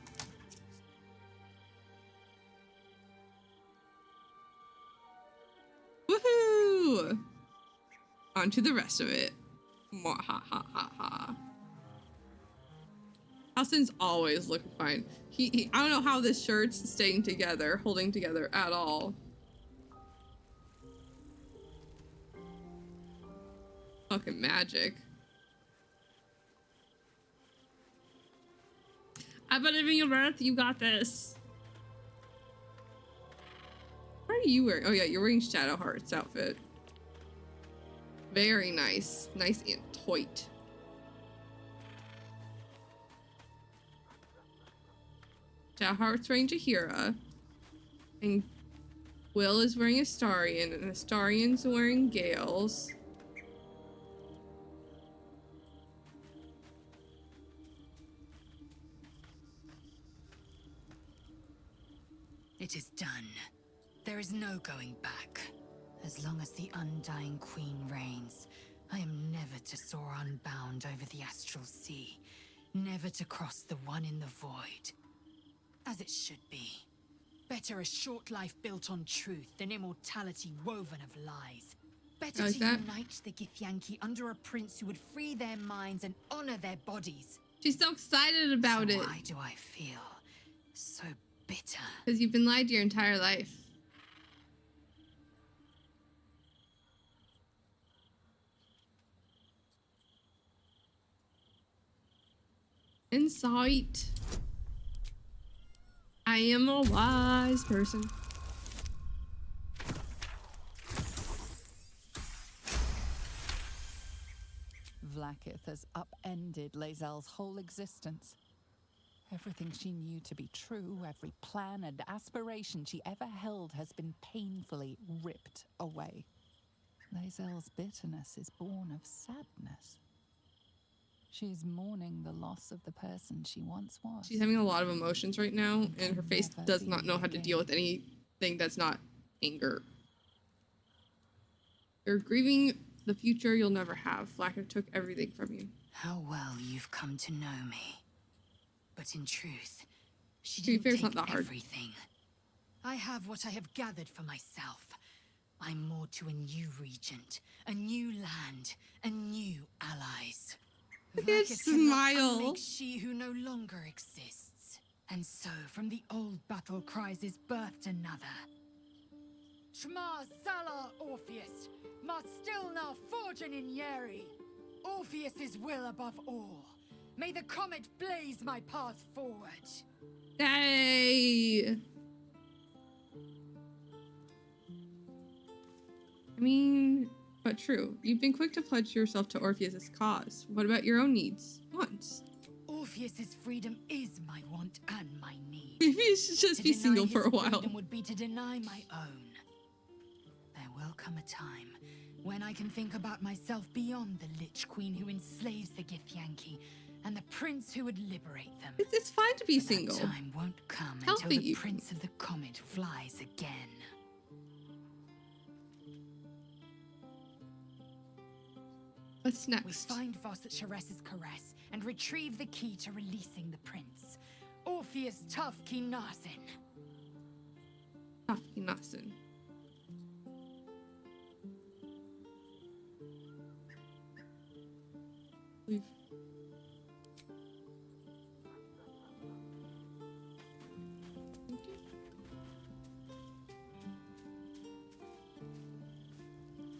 Woohoo! On to the rest of it. Mwah, ha ha ha ha. Halson's always looking fine. He I don't know how this shirt's staying together, holding together at all. Fucking magic. I believe in your breath. You got this. What are you wearing? Oh yeah, you're wearing Shadowheart's outfit. Very nice. Nice and tight. Shadowheart's wearing Jaheira. And Will is wearing Astarion, and Astarion's wearing Gale's. It is done. There is no going back. As long as the Undying Queen reigns, I am never to soar unbound over the astral sea, never to cross the one in the void. As it should be. Better a short life built on truth than immortality woven of lies. Better Like to that? unite the Githyanki under a prince who would free their minds and honor their bodies. She's so excited about So it. why do I feel so bitter? Because you've been lied your entire life. Insight. I am a wise person. Vlaakith has upended Lae'zel's whole existence. Everything she knew to be true, every plan and aspiration she ever held has been painfully ripped away. Lae'zel's bitterness is born of sadness. She's mourning the loss of the person she once was. She's having a lot of emotions right now, and her face does not know how to deal with anything that's not anger. You're grieving the future you'll never have. Vlaakith took everything from you. How well you've come to know me. But in truth, she To be didn't fair, it's take not that hard. everything. I have what I have gathered for myself. I'm more to a new regent, a new land, and new allies. Look at Vlaakith cannot smile. unmake she who no longer exists. And so, from the old battle cries is birthed another. Shema Salar Orpheus, Ma Stilna Forgin in Yeri. Orpheus's will above all. May the comet blaze my path forward. Hey. I mean, but true. You've been quick to pledge yourself to Orpheus's cause. What about your own needs? Wants? Orpheus's freedom is my want and my need. Maybe you should just To be deny single his for a while. freedom would be to deny my own. There will come a time when I can think about myself beyond the Lich Queen who enslaves the Githyanki and the prince who would liberate them. It's fine to be But single. That time won't come Healthy until the you. prince of the comet flies again. What's next? We find Voss at Shares's caress and retrieve the key to releasing the prince. Orpheus Tufki Narsin. Tufki Narsin. Leave.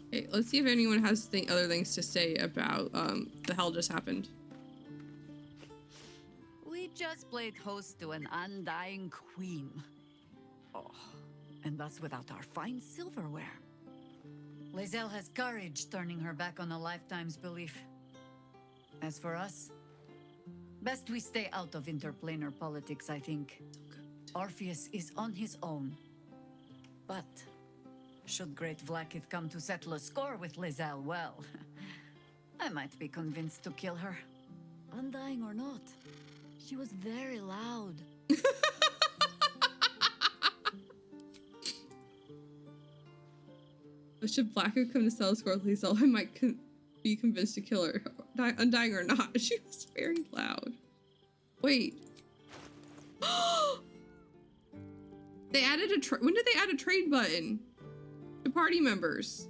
Okay, let's see if anyone has other things to say about the hell just happened. We just played host to an undying queen. Oh, and that's without our fine silverware. Lae'zel has courage turning her back on a lifetime's belief. As for us, best we stay out of interplanar politics, I think. Orpheus is on his own. But should great Vlaakith come to settle a score with Lae'zel, well, I might be convinced to kill her. Undying or not, she was very loud. Should Vlaakith come to settle a score with Lae'zel, I might be convinced to kill her. Undying or not, she was very loud. Wait. They added when did they add a trade button to party members?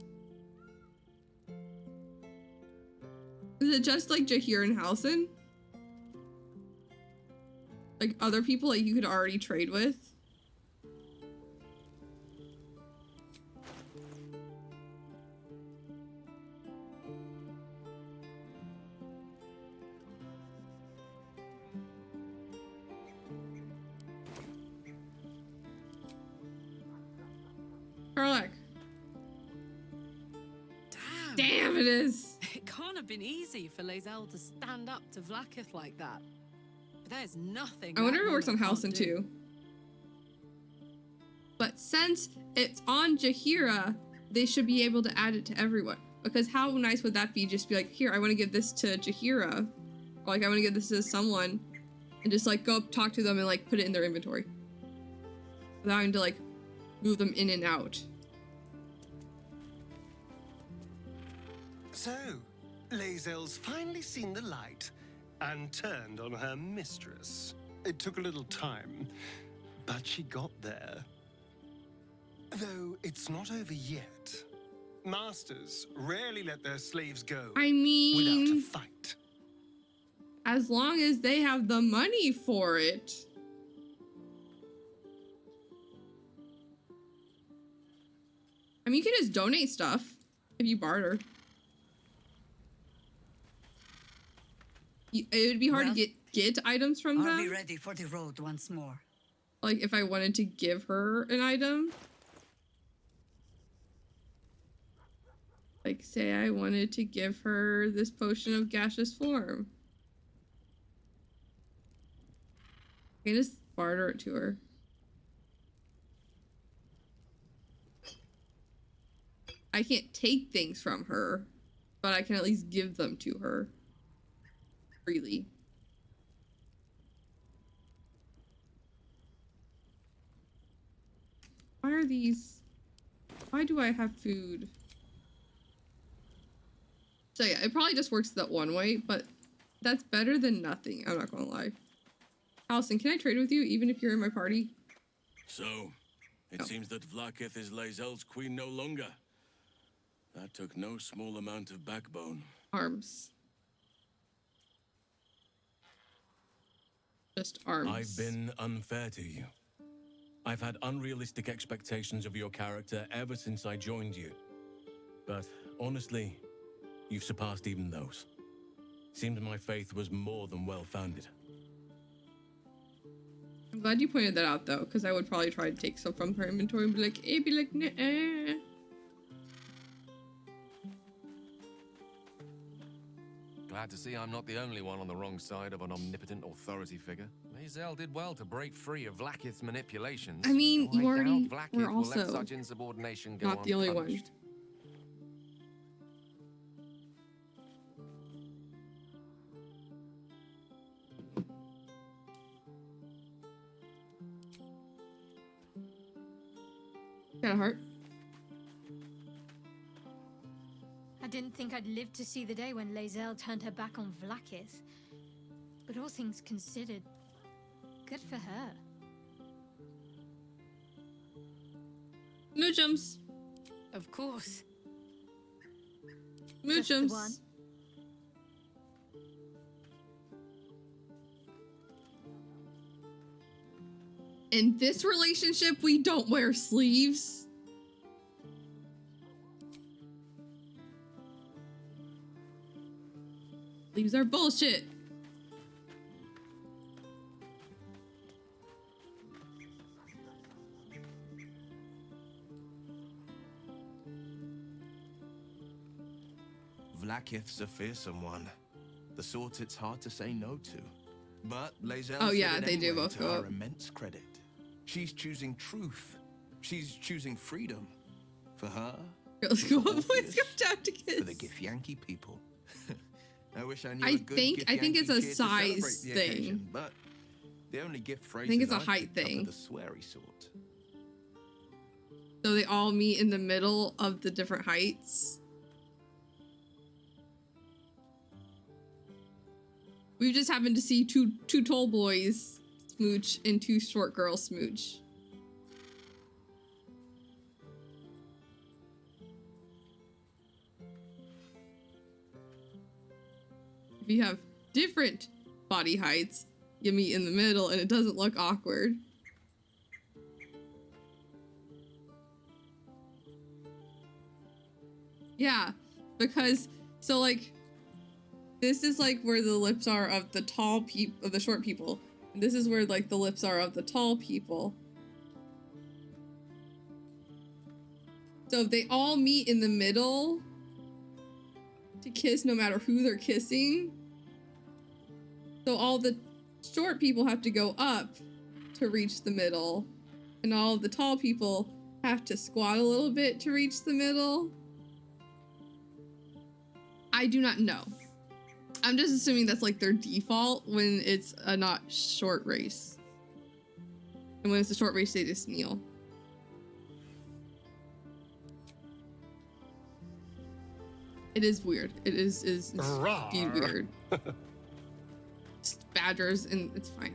Is it just like Jahir and Halsin? Like other people that you could already trade with? Karlak. Damn, it is. It can't have been easy for Lae'zel to stand up to Vlaakith like that. But there's nothing. I wonder that if it works on woman Halsin can't do. too. But since it's on Jaheira, they should be able to add it to everyone. Because how nice would that be? Just be like, here, I want to give this to Jaheira. Or like, I want to give this to someone. And just like go up, talk to them, and like put it in their inventory. Without having to like move them in and out. So, Lae'zel's finally seen the light and turned on her mistress. It took a little time, but she got there. Though it's not over yet. Masters rarely let their slaves go I mean, without a fight. As long as they have the money for it. I mean, you can just donate stuff if you barter. It would be hard to get items from them. Are we ready for the road once more? Like if I wanted to give her an item. Like say I wanted to give her this potion of gaseous form. I can just barter it to her. I can't take things from her, but I can at least give them to her freely. Why are these? Why do I have food? So yeah, it probably just works that one way, but that's better than nothing. I'm not gonna lie. Allison, can I trade with you even if you're in my party? So, it seems that Vlaakith is Lae'zel's queen no longer. That took no small amount of backbone. Arms. Just arms. I've been unfair to you. I've had unrealistic expectations of your character ever since I joined you. But honestly, you've surpassed even those. Seemed my faith was more than well-founded. I'm glad you pointed that out though, because I would probably try to take some from her inventory and be like, nah. Glad to see I'm not the only one on the wrong side of an omnipotent authority figure. Lae'zel did well to break free of Vlaakith's manipulations. I mean, though you I already doubt Vlaakith were will let also such insubordination go not the only one. unpunished. Got a heart. I didn't think I'd live to see the day when Lae'zel turned her back on Vlaakith. But all things considered, good for her. Moochums. Of course. Moochums. In this relationship, we don't wear sleeves. Sleeves are bullshit. Vlaakith's a fearsome one. The sort it's hard to say no to. But Lae'zel Oh yeah, said it they do anyway, both to go her up. immense credit. She's choosing truth. She's choosing freedom. For her. Girls go up, boys go down to kiss. For the Githyanki people. I wish I knew I a good think it's a Githyanki kid to celebrate size the thing. occasion, but the only gift phrases think it's a I've height picked up are thing. the sweary sort. So they all meet in the middle of the different heights. We just happened to see two tall boys smooch and two short girls smooch. If you have different body heights, you meet in the middle and it doesn't look awkward. Yeah, because so like this is like where the lips are of the tall people, of the short people. And this is where like the lips are of the tall people. So if they all meet in the middle to kiss no matter who they're kissing. So all the short people have to go up to reach the middle. and all of the tall people have to squat a little bit to reach the middle. I do not know. I'm just assuming that's like their default when it's a not short race. And when it's a short race, they just kneel. It is weird. It is indeed weird. Just badgers, and it's fine.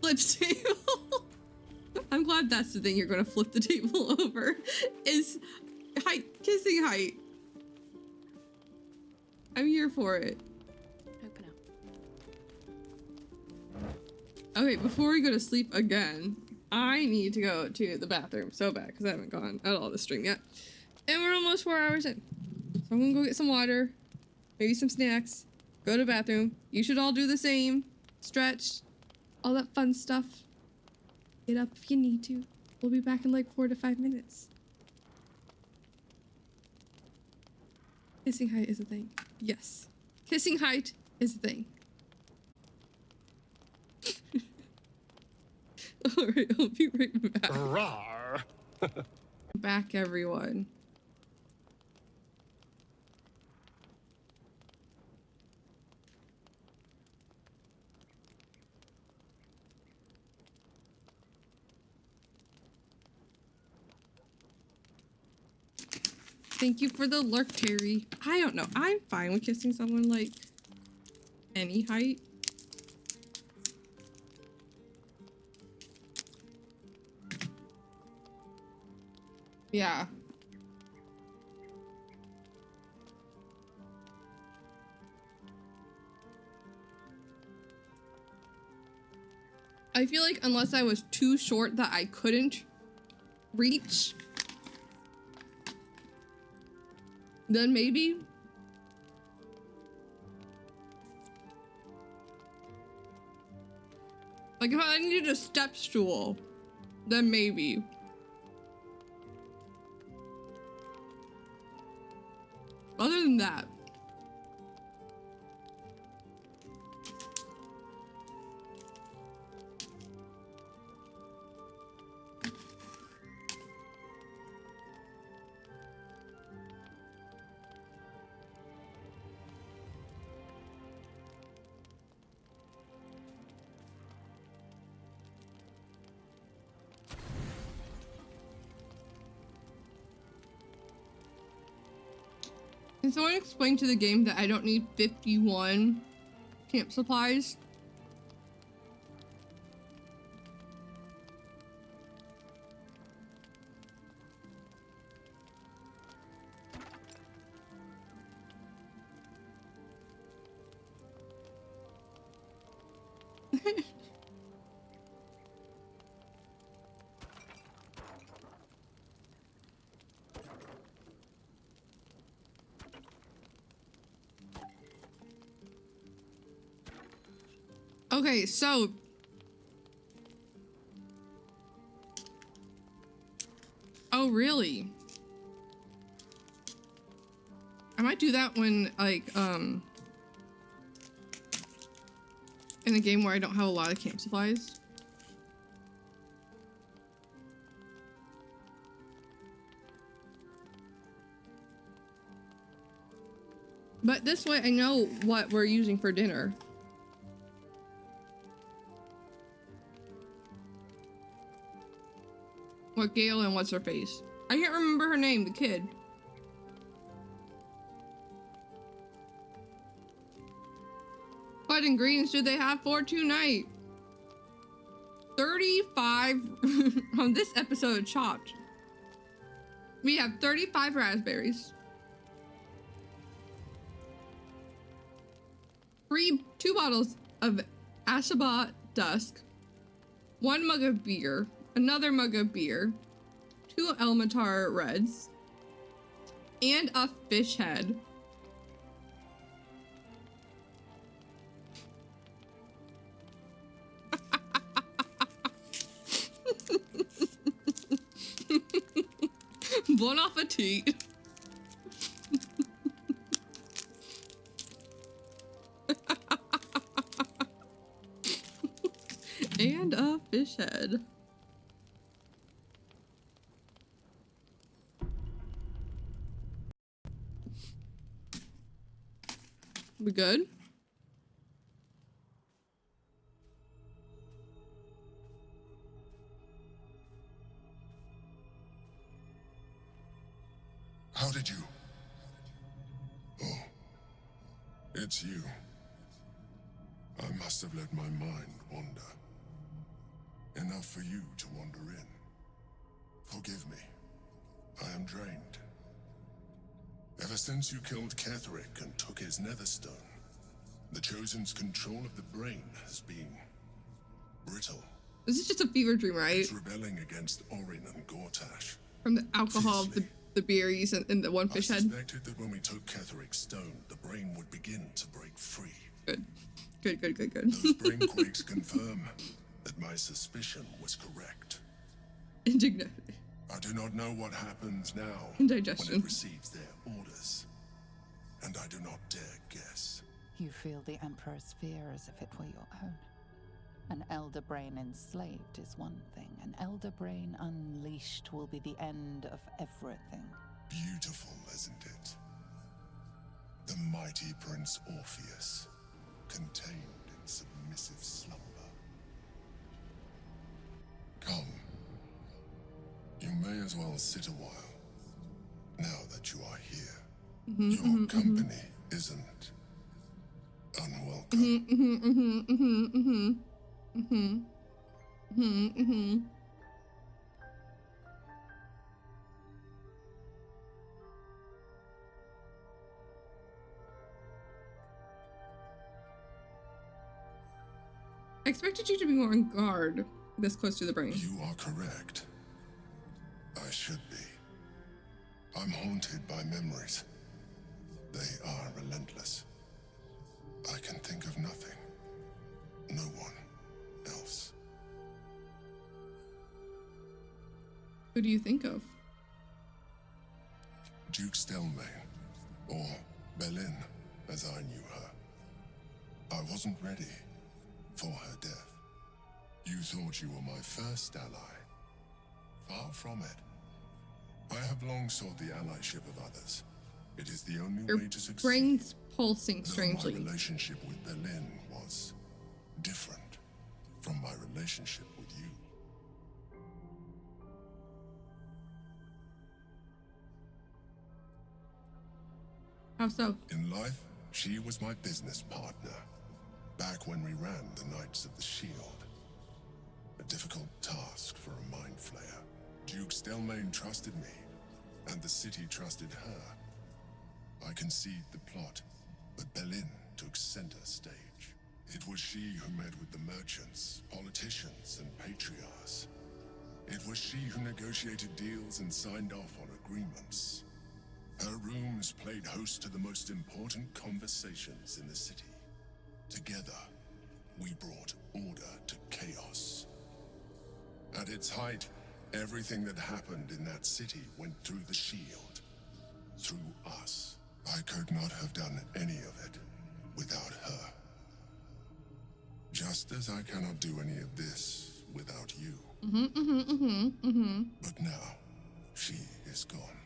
Flips table. I'm glad that's the thing you're going to flip the table over. Is height, kissing height. I'm here for it. Open up. Okay, before we go to sleep again, I need to go to the bathroom so bad because I haven't gone at all this stream yet. And we're almost 4 hours in. So I'm gonna go get some water, maybe some snacks, go to the bathroom. You should all do the same. Stretch, all that fun stuff. Get up if you need to. We'll be back in like 4 to 5 minutes. Kissing height is a thing. Yes. Kissing height is a thing. Alright, I'll be right back. Rawr. Back, everyone. Thank you for the lurk, Terry. I don't know. I'm fine with kissing someone like any height. Yeah. I feel like unless I was too short that I couldn't reach, then maybe. Like if I needed a step stool, then maybe. Other than that. Can someone explain to the game that I don't need 51 camp supplies? Okay, so oh really? I might do that when like in a game where I don't have a lot of camp supplies. But this way I know what we're using for dinner. What Gale and what's her face? I can't remember her name, the kid. What ingredients do they have for tonight? 35 on this episode of Chopped. We have 35 raspberries. 2 bottles of Ashaba Dusk. 1 mug of beer. Another mug of beer, 2 Elmatar Reds, and a fish head. Bon appetit. And a fish head. We good? How did you? Oh, it's you. I must have let my mind wander. Enough for you to wander in. Forgive me. I am drained. Ever since you killed Ketherick and took his netherstone, the Chosen's control of the brain has been brittle. This is just a fever dream, right? It's rebelling against Orin and Gortash. From the alcohol of the berries and the one fish I head. suspected that when we took Ketherick's stone, the brain would begin to break free. Good. Good. Those brain quakes confirm that my suspicion was correct. Indignant. I do not know what happens now Indigestion. when it receives their orders. And I do not dare guess. You feel the Emperor's fear as if it were your own. An elder brain enslaved is one thing. An elder brain unleashed will be the end of everything. Beautiful, isn't it? The mighty Prince Orpheus, contained in submissive slumber. Come. You may as well sit a while, now that you are here. Your company isn't unwelcome. I expected you to be more on guard this close to the brain. You are correct. I should be. I'm haunted by memories. They are relentless. I can think of nothing. No one else. Who do you think of? Duke Stelmane, or Belin, as I knew her. I wasn't ready for her death. You thought you were my first ally. Far from it. I have long sought the allyship of others. It is the only way to succeed. Brain's pulsing strangely. My relationship with Belin was different from my relationship with you. How so? In life, she was my business partner. Back when we ran the Knights of the Shield. A difficult task for a mind flayer. Duke Stelmane trusted me, and the city trusted her. I conceived the plot, but Belin took center stage. It was she who met with the merchants, politicians, and patriarchs. It was she who negotiated deals and signed off on agreements. Her rooms played host to the most important conversations in the city. Together, we brought order to chaos. At its height, everything that happened in that city went through the shield. Through us. I could not have done any of it without her. Just as I cannot do any of this without you. But now, she is gone.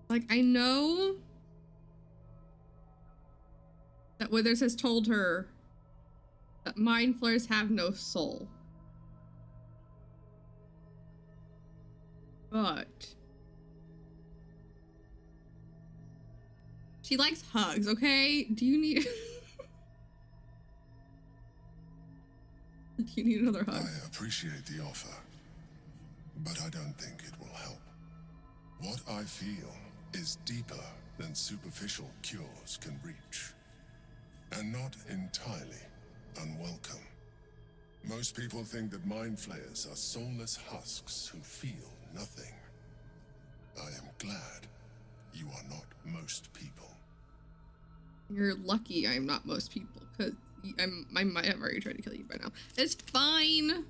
Like, I know that Withers has told her that mind flayers have no soul. But she likes hugs, okay? Do you need do you need another hug? I appreciate the offer, but I don't think it will help. What I feel is deeper than superficial cures can reach, and not entirely unwelcome. Most people think that mind flayers are soulless husks who feel nothing. I am glad you are not most people. You're lucky I'm not most people, because I might have already tried to kill you by now. It's fine.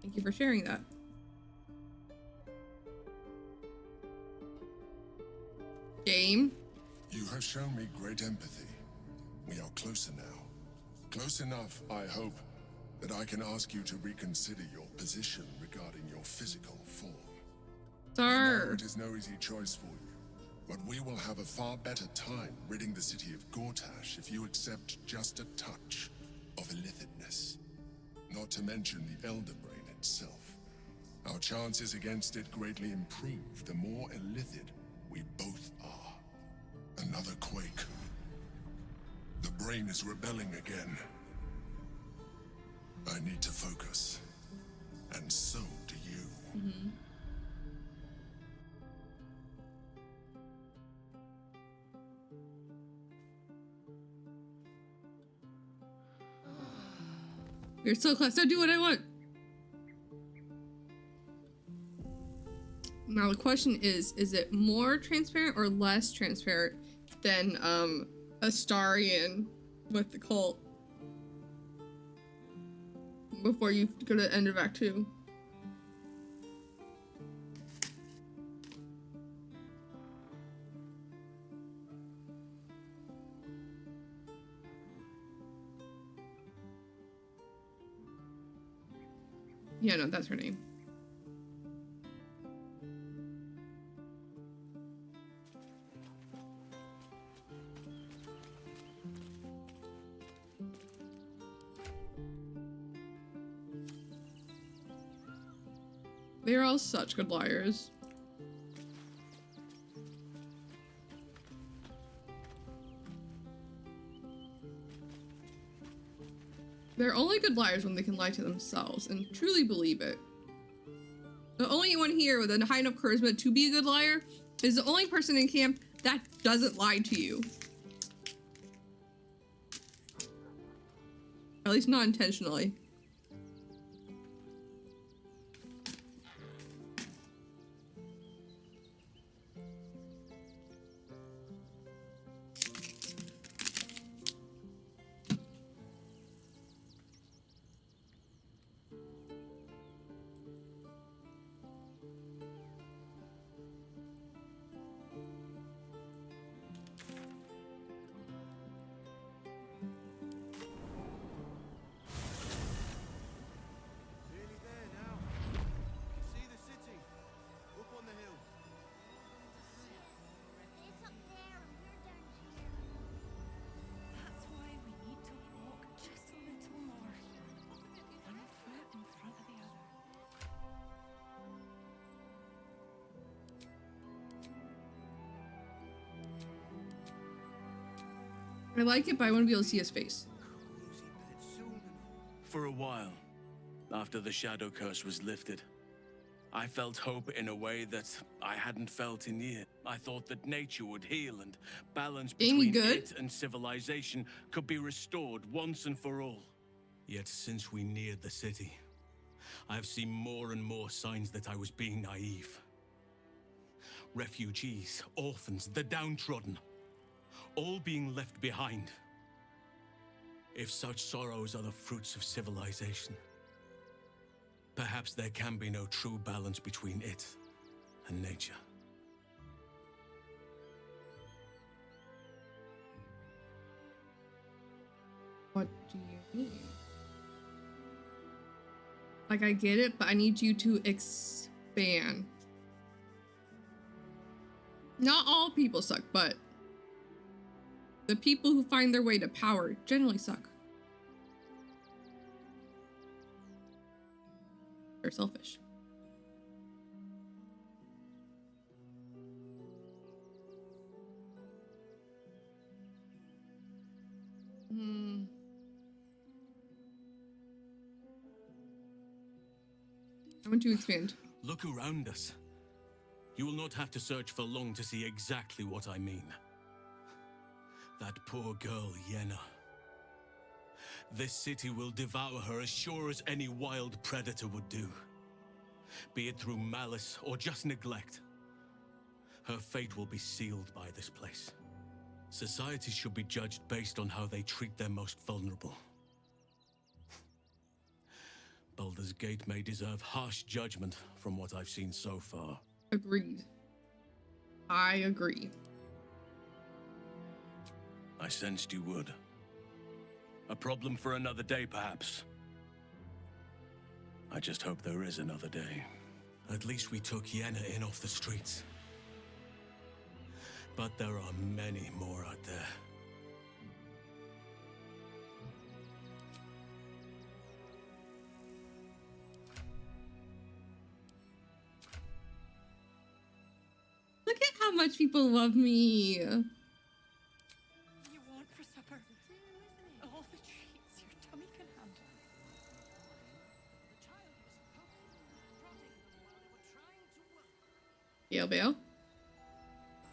Thank you for sharing that. Game. You have shown me great empathy. We are closer now. Close enough, I hope, that I can ask you to reconsider your position regarding your physical form. Sir. I know it is no easy choice for you, but we will have a far better time ridding the city of Gortash if you accept just a touch of illithidness. Not to mention the Elder Brain itself. Our chances against it greatly improve the more illithid we both are. Another quake. The brain is rebelling again. I need to focus. And so do you. Mm-hmm. You're so close. Now do what I want. Now the question is it more transparent or less transparent than Astarion with the cult before you go to the end of Act 2? Yeah, no, that's her name. They're all such good liars. They're only good liars when they can lie to themselves and truly believe it. The only one here with a high enough charisma to be a good liar is the only person in camp that doesn't lie to you. At least not intentionally. I like it, but I want to be able to see his face. For a while, after the shadow curse was lifted, I felt hope in a way that I hadn't felt in years. I thought that nature would heal and balance between it and civilization could be restored once and for all. Yet since we neared the city, I've seen more and more signs that I was being naive. Refugees, orphans, the downtrodden, all being left behind. If such sorrows are the fruits of civilization, perhaps there can be no true balance between it and nature. What do you mean? Like, I get it, but I need you to expand. Not all people suck, but the people who find their way to power generally suck. They're selfish. I want to expand. Look around us. You will not have to search for long to see exactly what I mean. That poor girl, Yenna. This city will devour her as sure as any wild predator would do. be it through malice or just neglect. Her fate will be sealed by this place. Society should be judged based on how they treat their most vulnerable. Baldur's Gate may deserve harsh judgment from what I've seen so far. Agreed. I agree. I sensed you would. A problem for another day, perhaps. I just hope there is another day. At least we took Yenna in off the streets. But there are many more out there. Look at how much people love me. You want for supper? All the treats your tummy can handle. Yeah, Bale.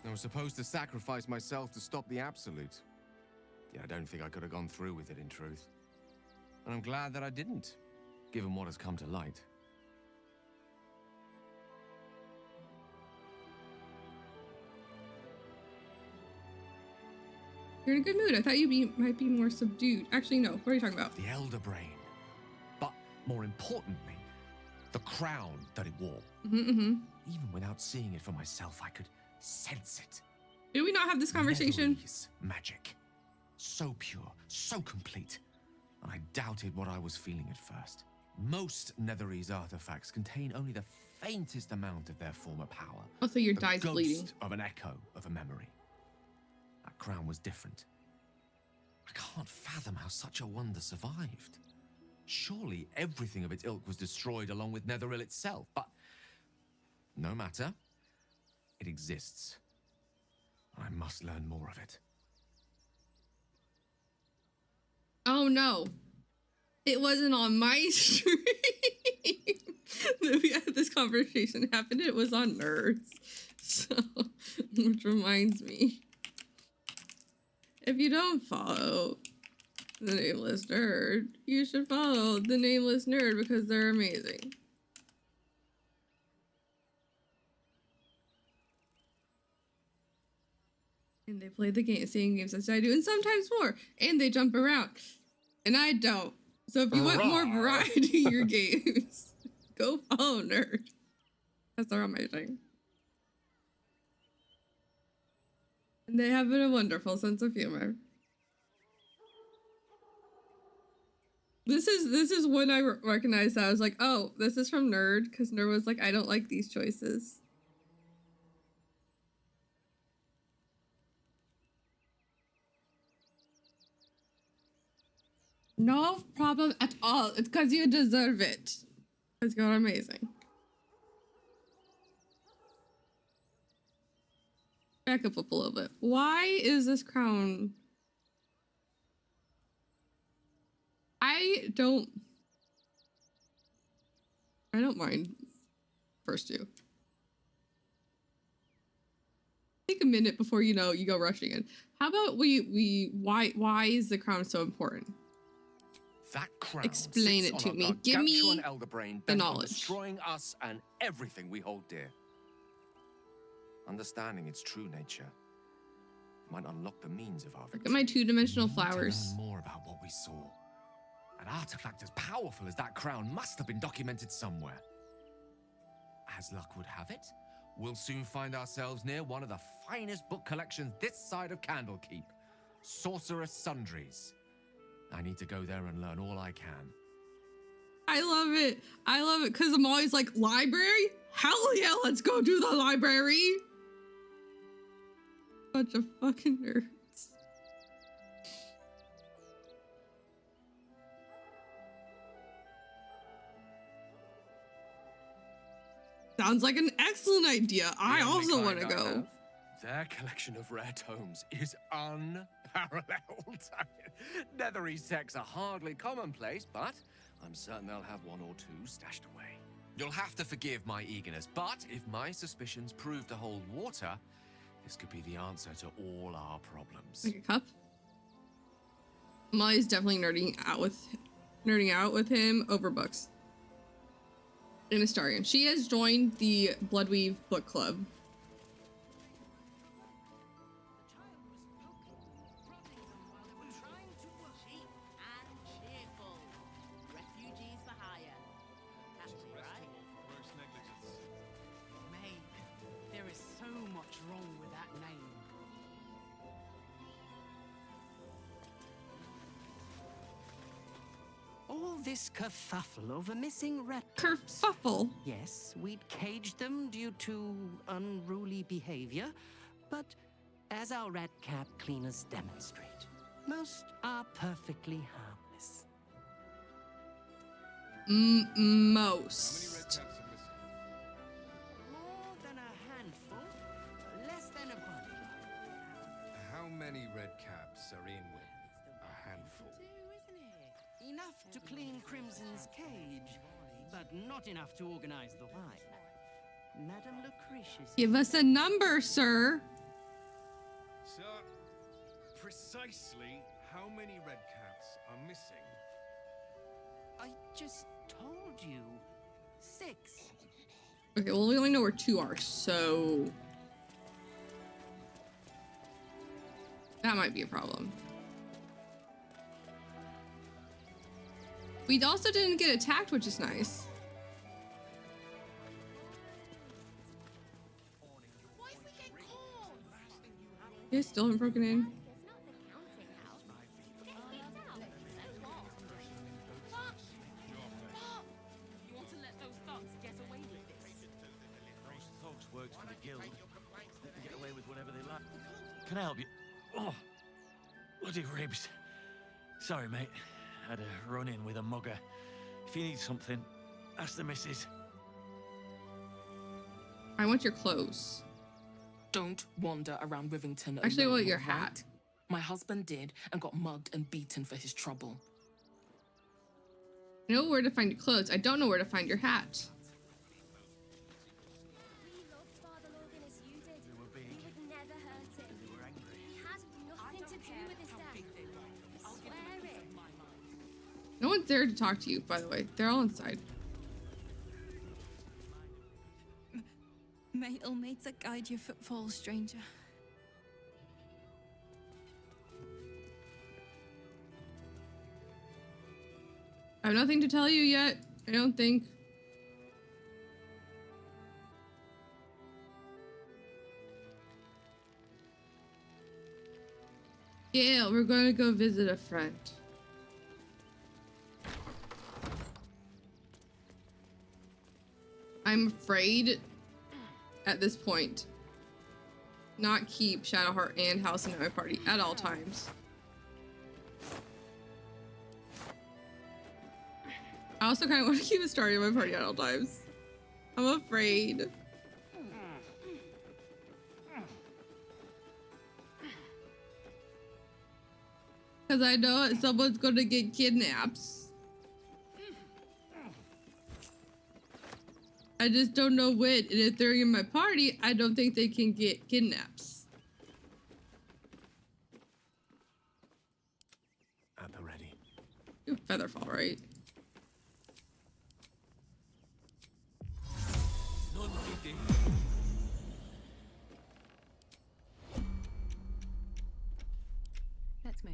I was supposed to sacrifice myself to stop the Absolute. Yeah, I don't think I could have gone through with it, in truth. And I'm glad that I didn't, given what has come to light. You're in a good mood. I thought you might be more subdued. Actually, no. What are you talking about? The Elder Brain. But more importantly, the crown that it wore. Even without seeing it for myself, I could sense it. Did we not have this conversation? Netherese magic. So pure, so complete. And I doubted what I was feeling at first. Most Netherese artifacts contain only the faintest amount of their former power. Also, your dye's ghost bleeding. Of an echo of a memory. That crown was different. I can't fathom how such a wonder survived. Surely everything of its ilk was destroyed along with Netheril itself, but no matter. It exists. I must learn more of it. Oh no. It wasn't on my stream that we had this conversation happen. It was on Nerds. So, which reminds me. If you don't follow the Nameless Nerd, you should follow the Nameless Nerd because they're amazing. And they play the same games as I do, and sometimes more. And they jump around. And I don't. So if you want more variety in your games, go follow Nerd. Because they're amazing. And they have a wonderful sense of humor. This is when I recognized that. I was like, oh, this is from Nerd. Because Nerd was like, I don't like these choices. No problem at all. It's because you deserve it. Because you're amazing. Back up a little bit. Why is this crown... I don't mind first two. Take a minute before you go rushing in. How about why is the crown so important? That crown Explain it to me. Give me elder brain the bent on knowledge. destroying us and everything we hold dear. Understanding its true nature might unlock the means of our Look at my two-dimensional flowers. To learn more about what we saw. An artifact as powerful as that crown must have been documented somewhere. As luck would have it, we'll soon find ourselves near one of the finest book collections this side of Candlekeep, Sorcerous Sundries. I need to go there and learn all I can. I love it. I love it because I'm always like, library? Hell yeah, let's go to the library. Bunch of fucking nerds. Sounds like an excellent idea. I also want to go. Their collection of rare tomes is unparalleled. Netherese texts are hardly commonplace, but I'm certain they'll have one or two stashed away. You'll have to forgive my eagerness, but if my suspicions prove to hold water, this could be the answer to all our problems. Like a cup? Molly's definitely nerding out with him over books. In Astarion. She has joined the Bloodweave book club. All this kerfuffle over missing red Kerfuffle? Yes, we'd caged them due to unruly behavior, but as our rat cap cleaners demonstrate, most are perfectly harmless. Most. More than a handful, less than a body. How many red caps are in with a handful? Enough to clean Crimson's cage, but not enough to organize the wine. Madame Lucretius. Give us a number, sir. Sir, precisely how many red caps are missing? I just told you. 6. Okay, well, we only know where 2 are, so that might be a problem. We also didn't get attacked, which is nice. Yeah, still haven't broken in. You want to let those thugs get away with this? Those thugs works for the guild. They can get away with whatever they like. Can I help you? Oh, bloody ribs. Sorry, mate. Had a run-in with a mugger. If you need something, ask the missus. I want your clothes. Don't wander around Rivington alone. Actually, I want your right? hat. My husband did and got mugged and beaten for his trouble. I know where to find your clothes. I don't know where to find your hat. We loved Father Logan as you did. We would never hurt him. They were angry. He had nothing to do with his death. I swear it. No one's there to talk to you, by the way. They're all inside. May Ilmater guide your footfalls, stranger. I have nothing to tell you yet, I don't think. Yeah, we're going to go visit a friend. I'm afraid at this point not keep Shadowheart and House in my party at all times. I also kind of want to keep Astarion in my party at all times. I'm afraid. Because I know someone's going to get kidnapped. I just don't know when. And if they're in my party, I don't think they can get kidnaps. At the ready. You have Featherfall, right? Let's move.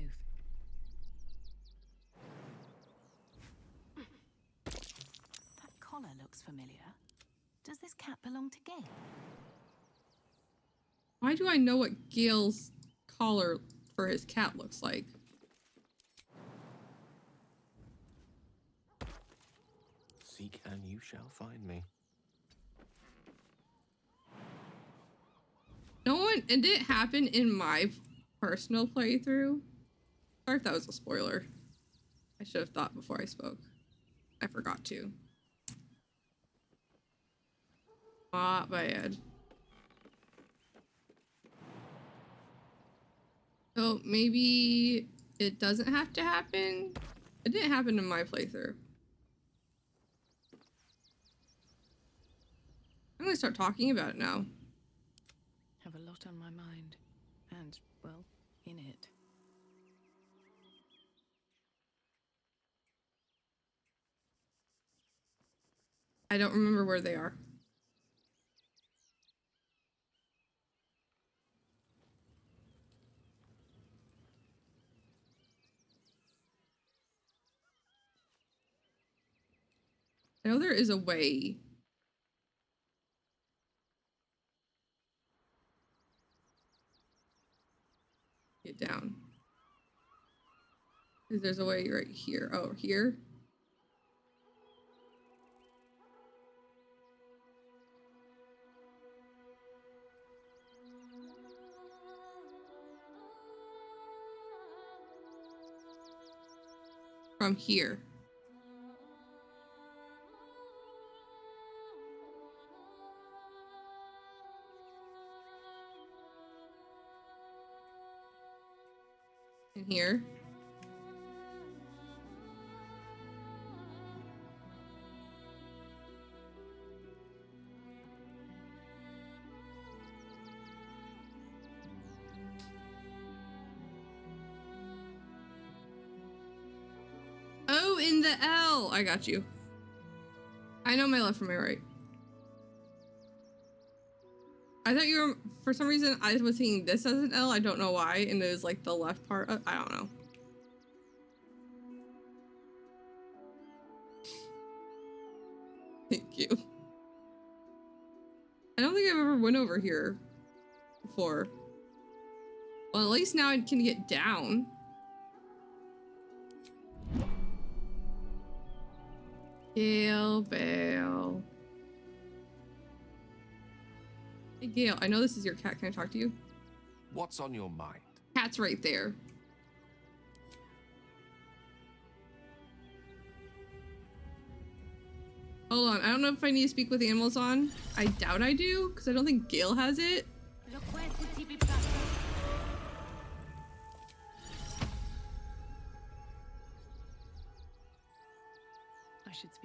That collar looks familiar. Does this cat belong to Gale? Why do I know what Gale's collar for his cat looks like? Seek and you shall find me. No one, it didn't happen in my personal playthrough. Sorry if that was a spoiler. I should have thought before I spoke. I forgot to. Not bad. So maybe it doesn't have to happen. It didn't happen in my playthrough. I'm gonna start talking about it now. Have a lot on my mind. And, well, in it. I don't remember where they are. I know there is a way. Get down. There's a way right here. Oh, here? From here. In here. Oh, in the L. I got you. I know my left from my right. I thought you were, for some reason, I was thinking this as an L. I don't know why. And it was like the left part. I don't know. Thank you. I don't think I've ever went over here before. Well, at least now I can get down. Gale, Bale. Hey, Gale, I know this is your cat. Can I talk to you? What's on your mind? Cat's right there. Hold on, I don't know if I need to speak with animals on. I doubt I do, because I don't think Gale has it.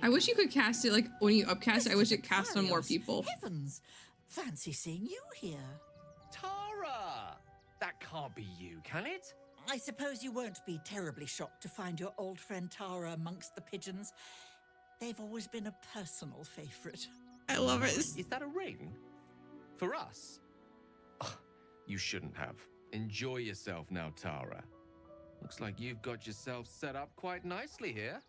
I wish you could cast it like when you upcast it. I wish it cast on more people. Heavens! Fancy seeing you here. Tara! That can't be you, can it? I suppose you won't be terribly shocked to find your old friend Tara amongst the pigeons. They've always been a personal favorite. I love it. Is that a ring? For us? Oh, you shouldn't have. Enjoy yourself now, Tara. Looks like you've got yourself set up quite nicely here.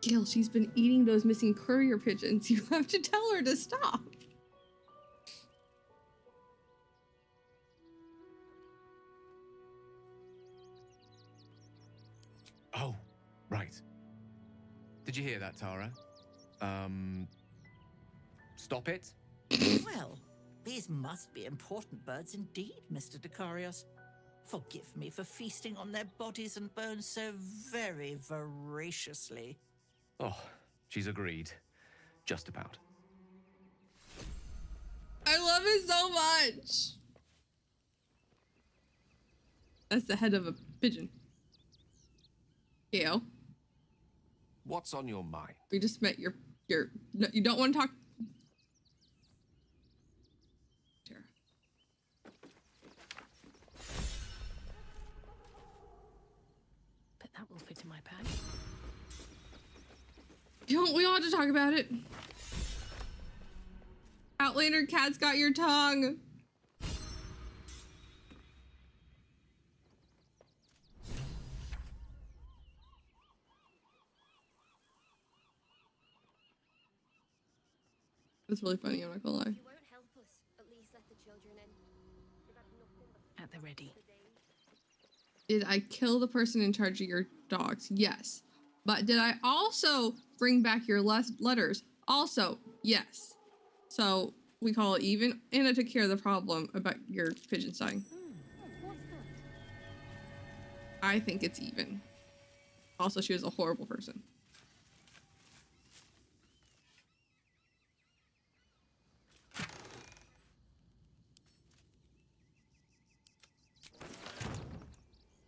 Gale, she's been eating those missing courier pigeons. You have to tell her to stop. Oh, right. Did you hear that, Tara? Stop it? Well, these must be important birds indeed, Mr. Dekarios. Forgive me for feasting on their bodies and bones so very voraciously. Oh, she's agreed. Just about. I love it so much. That's the head of a pigeon. Gale. What's on your mind? We just met your no, you don't want to talk. Tara. But that will fit in my bag. Don't we all have to talk about it? Outlander cat's got your tongue. That's really funny, I'm not gonna lie. At the ready. Did I kill the person in charge of your dogs? Yes. But did I also bring back your letters? Also, yes. So we call it even, and I took care of the problem about your pigeons dying. I think it's even. Also, she was a horrible person.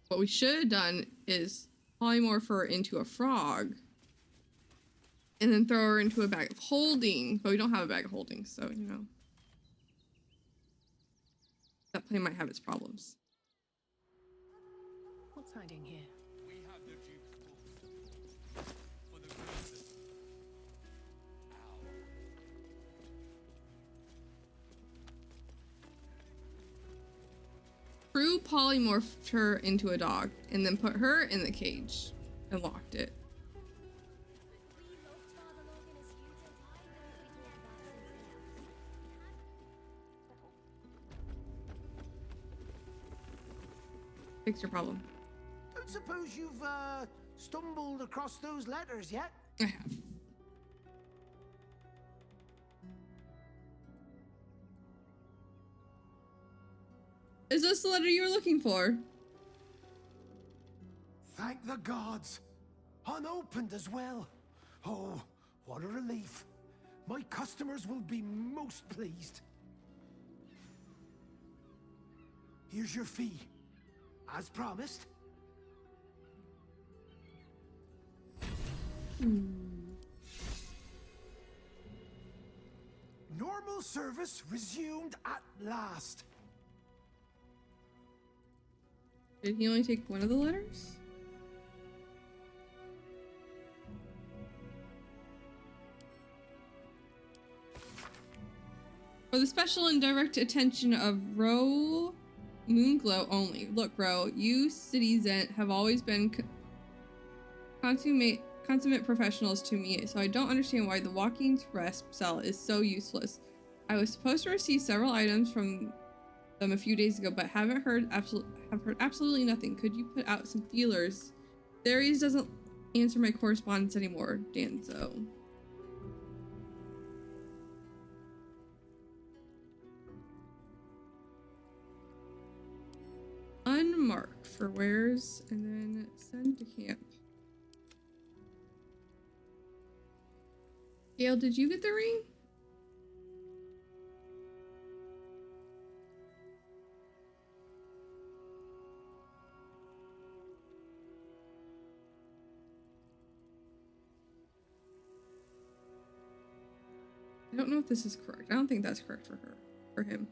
What we should have done is polymorph her into a frog and then throw her into a bag of holding, but we don't have a bag of holding, so you know that plan might have its problems. What's hiding here? We have the Duke's orders for the room polymorphed her into a dog and then put her in the cage and locked it. Fix your problem. Don't suppose you've stumbled across those letters yet? I have. Is this the letter you were looking for? Thank the gods. Unopened as well. Oh, what a relief. My customers will be most pleased. Here's your fee. As promised. Normal service resumed at last. Did he only take one of the letters? For the special and direct attention of Ro Moonglow only. Look, Ro, you citizen have always been consummate professionals to me, so I don't understand why the walking rest cell is so useless. I was supposed to receive several items from them a few days ago, but have heard absolutely nothing. Could you put out some feelers? Theories doesn't answer my correspondence anymore, Danzo. Unmark for wares and then send to camp. Gail, did you get the ring? I don't know if this is correct. I don't think that's correct for her, for him.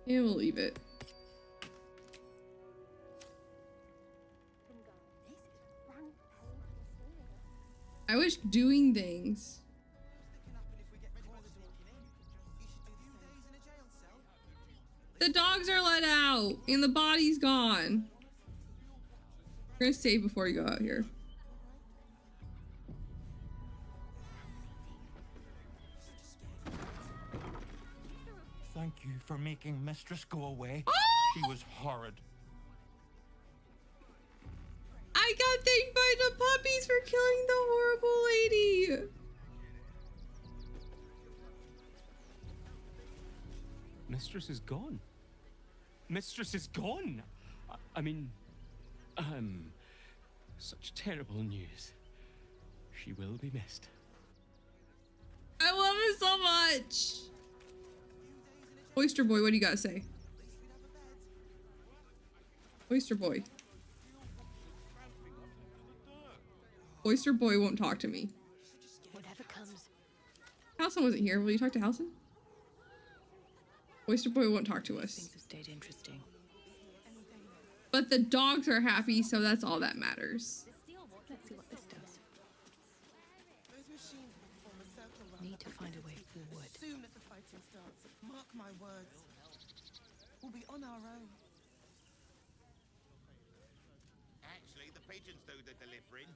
And we'll leave it. I wish doing things. The dogs are let out and the body's gone. We're gonna save before you go out here. Thank you for making Mistress go away. She was horrid. I got thanked by the puppies for killing the horrible lady. Mistress is gone. Mistress is gone. I mean, such terrible news. She will be missed. I love it so much. Oyster Boy, what do you gotta say? Oyster Boy. Oyster Boy won't talk to me. Whatever comes. Halson wasn't here. Will you talk to Halson? Oyster Boy won't talk to us. Things have stayed interesting. But the dogs are happy, so that's all that matters. Let's see what this does. Need to find a way forward. As soon as the fighting starts, mark my words, we'll be on our own. Actually, the pigeons do the delivering.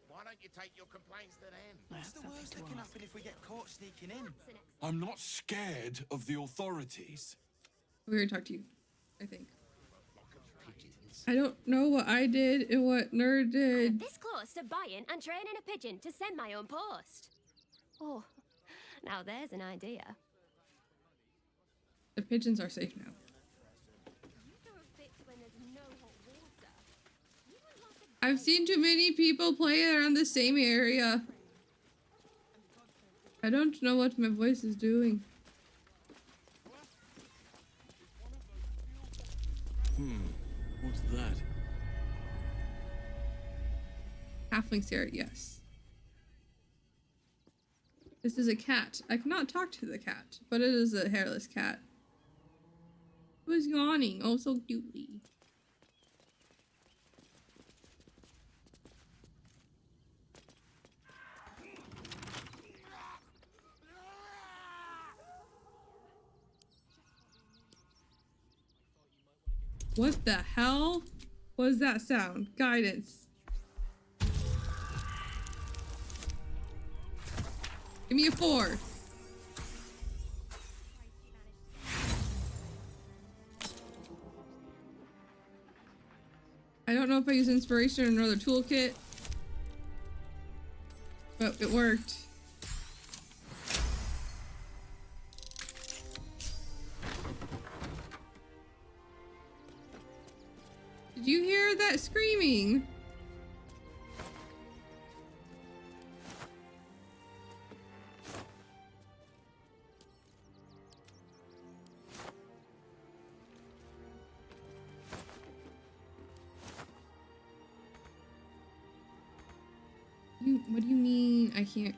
Why don't you take your complaints to them? What's the worst that can happen if we get caught sneaking in? I'm not scared of the authorities. We're gonna talk to you, I think. I don't know what I did and what Nerd did. This close to buying and training a pigeon to send my own post. Oh, now there's an idea. The pigeons are safe now. I've seen too many people play around the same area. I don't know what my voice is doing. What's that? Halfling Sarah, yes. This is a cat. I cannot talk to the cat, but it is a hairless cat. Who's yawning? Oh, so cutely. What the hell was that sound? Guidance. Give me a 4. I don't know if I use inspiration or another toolkit, but it worked. Did you hear that screaming? What do you mean I can't?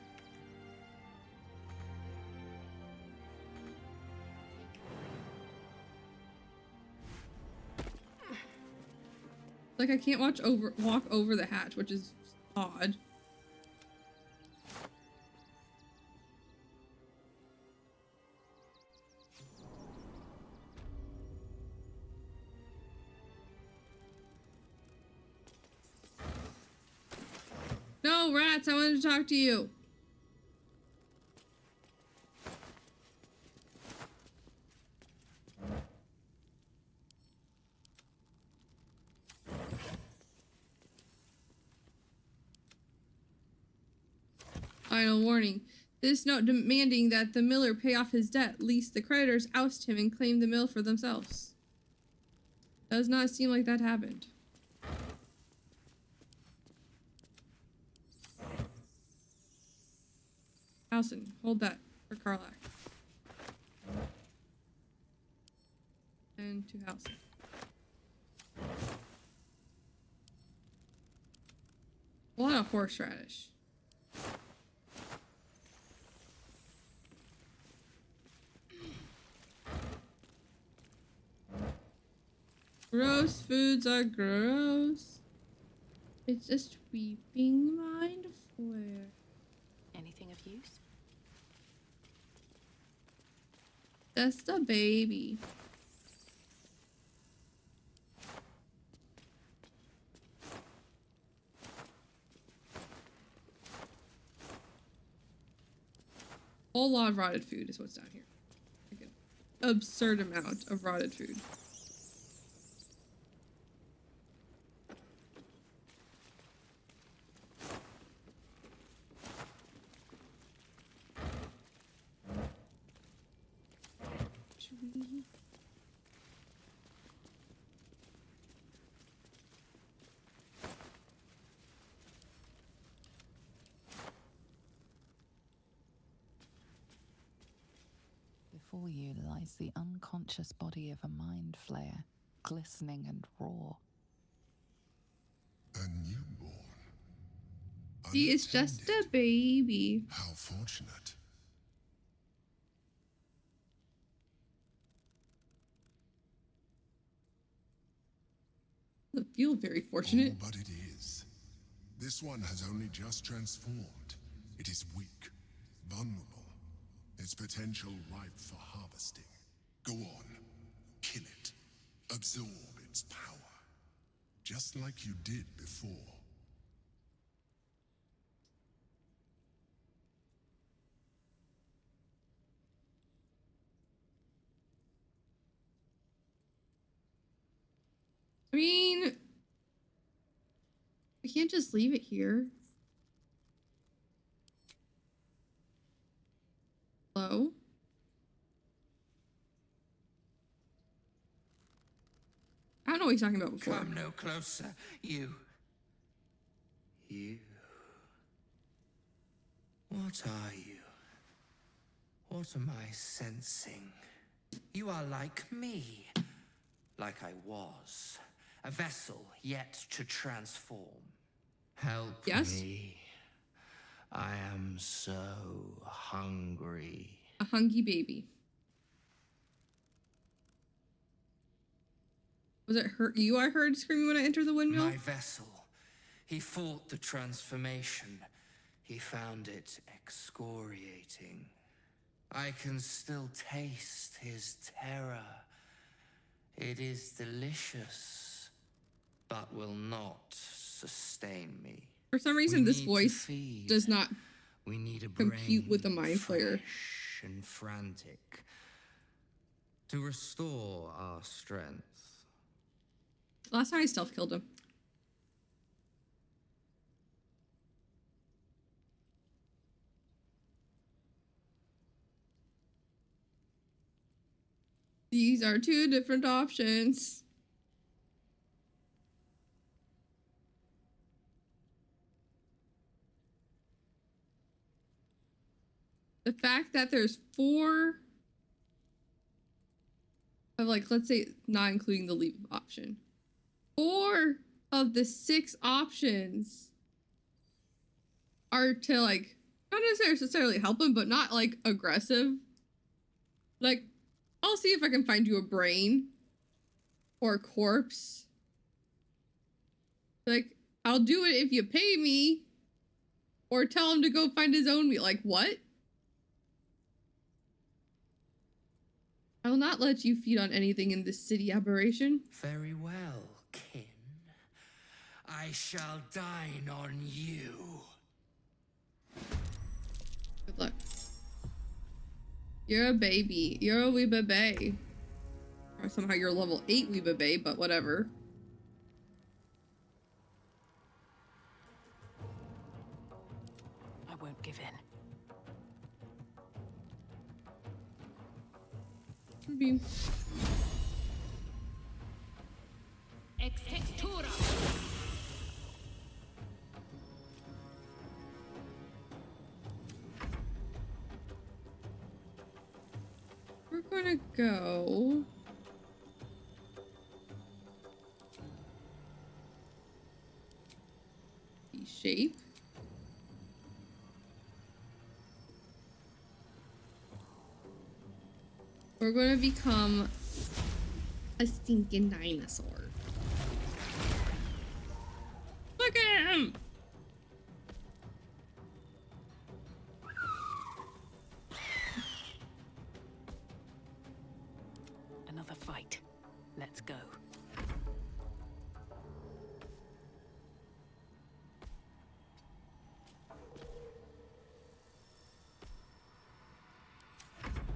Like I can't walk over the hatch, which is odd. No, rats, I wanted to talk to you. Final warning. This note demanding that the miller pay off his debt, lest the creditors oust him and claim the mill for themselves. Does not seem like that happened. Alison, hold that for Karlach. And to Alison. A lot of horseradish. Gross foods are gross. It's a sweeping mind flare. Anything of use? Just a baby. Whole lot of rotted food is what's down here. Like an absurd amount of rotted food. Before you lies the unconscious body of a mind flayer, glistening and raw. A newborn. He is just a baby. How fortunate. I feel very fortunate. Oh, but it is. This one has only just transformed. It is weak, vulnerable. Its potential ripe for harvesting. Go on. Kill it. Absorb its power. Just like you did before. I mean, I can't just leave it here. Hello? I don't know what he's talking about before. Come no closer, you. You. What are you? What am I sensing? You are like me. Like I was. A vessel yet to transform. Help me. I am so hungry. A hungry baby. Was it you I heard screaming when I entered the windmill? My vessel. He fought the transformation. He found it excoriating. I can still taste his terror It is delicious, but will not sustain me. For some reason, this voice does not We need a compute with the brain mind flayer. fresh and frantic to restore our strength. Last time I stealth killed him. These are two different options. The fact that there's 4 of, like, let's say not including the leave option. 4 of the 6 options are to, like, not necessarily help him, but not like aggressive. Like, I'll see if I can find you a brain or a corpse. Like, I'll do it if you pay me, or tell him to go find his own meat. Like, what? I will not let you feed on anything in this city, aberration. Very well, kin. I shall dine on you. Good luck. You're a baby. You're a wee baby. Or somehow you're level 8 wee baby, but whatever. I won't give in. Beam. Ex textura. We're gonna go. Shape. We're gonna become a stinking dinosaur. Look at him! Another fight. Let's go.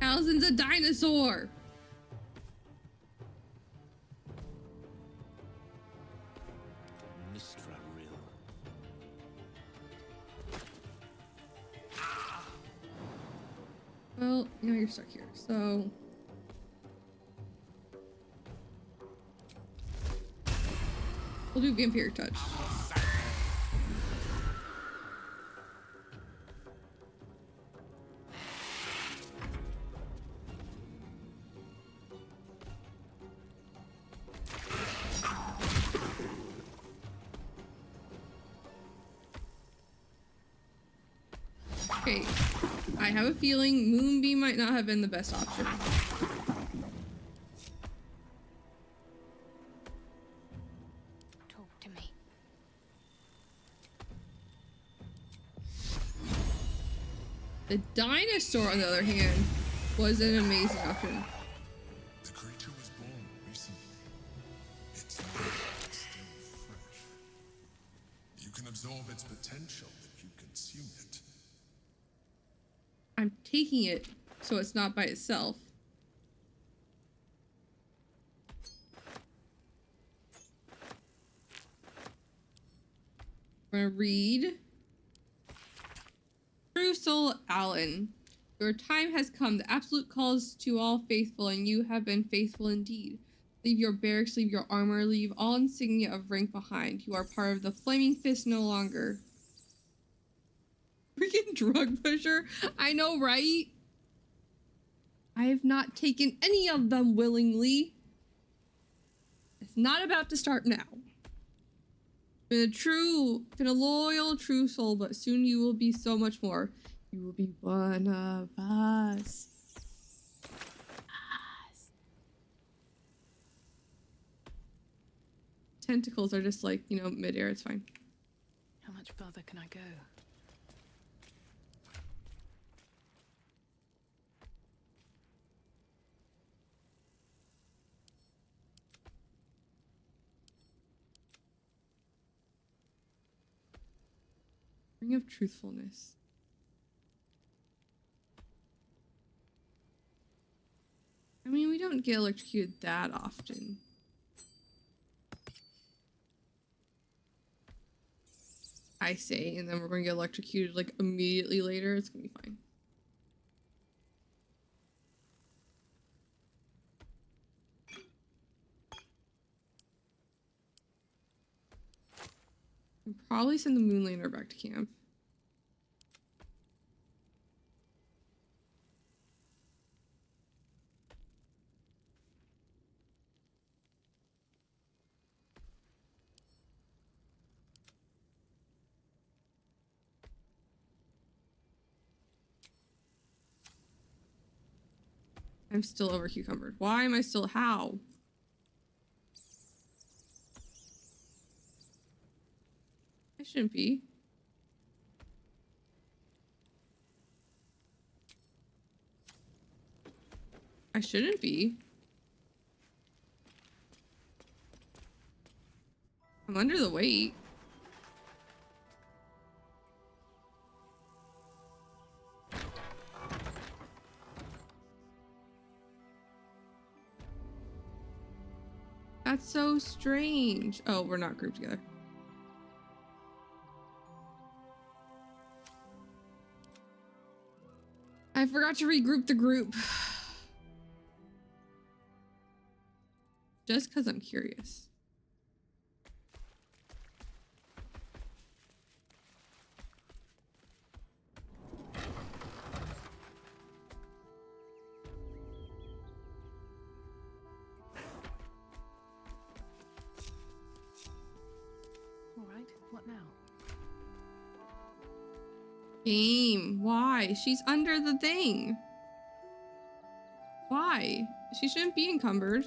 Allison's a dinosaur! Mistra Rill. Well, now you're stuck here, so... we'll do Vampire Touch. Okay, I have a feeling Moonbeam might not have been the best option. Talk to me. The dinosaur, on the other hand, was an amazing option. The creature was born recently. Its life is still fresh. You can absorb its potential if you consume it. I'm taking it so it's not by itself. We're gonna read. True Soul Allen. Your time has come. The absolute calls to all faithful, and you have been faithful indeed. Leave your barracks, leave your armor, leave all insignia of rank behind. You are part of the Flaming Fist no longer. Freaking drug pusher. I know, right? I have not taken any of them willingly. It's not about to start now. Been a loyal, true soul, but soon you will be so much more. You will be one of us. Tentacles are just like, you know, midair, it's fine. How much further can I go? Ring of Truthfulness. I mean, we don't get electrocuted that often. I say, and then we're going to get electrocuted like immediately later. It's going to be fine. I'll probably send the Moonlander back to camp. I'm still over cucumbered. Why am I still how? I shouldn't be. I shouldn't be. I'm under the weight. That's so strange. Oh, we're not grouped together. I forgot to regroup the group. Just because I'm curious. All right, what now? Game, why? She's under the thing. Why? She shouldn't be encumbered.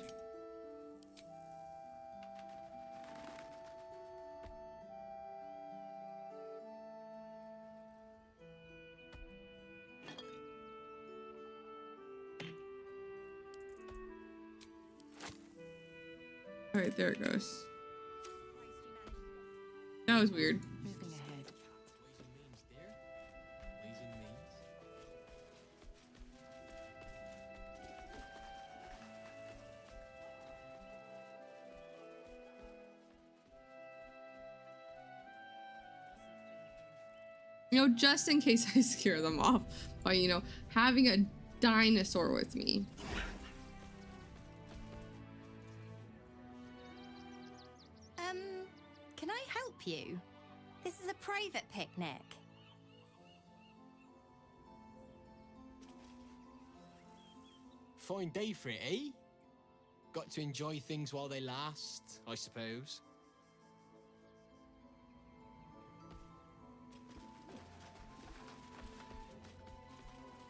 All right, there it goes. That was weird. Moving ahead. You know, just in case I scare them off by, you know, having a dinosaur with me. Can I help you? This is a private picnic. Fine day for it, eh? Got to enjoy things while they last, I suppose.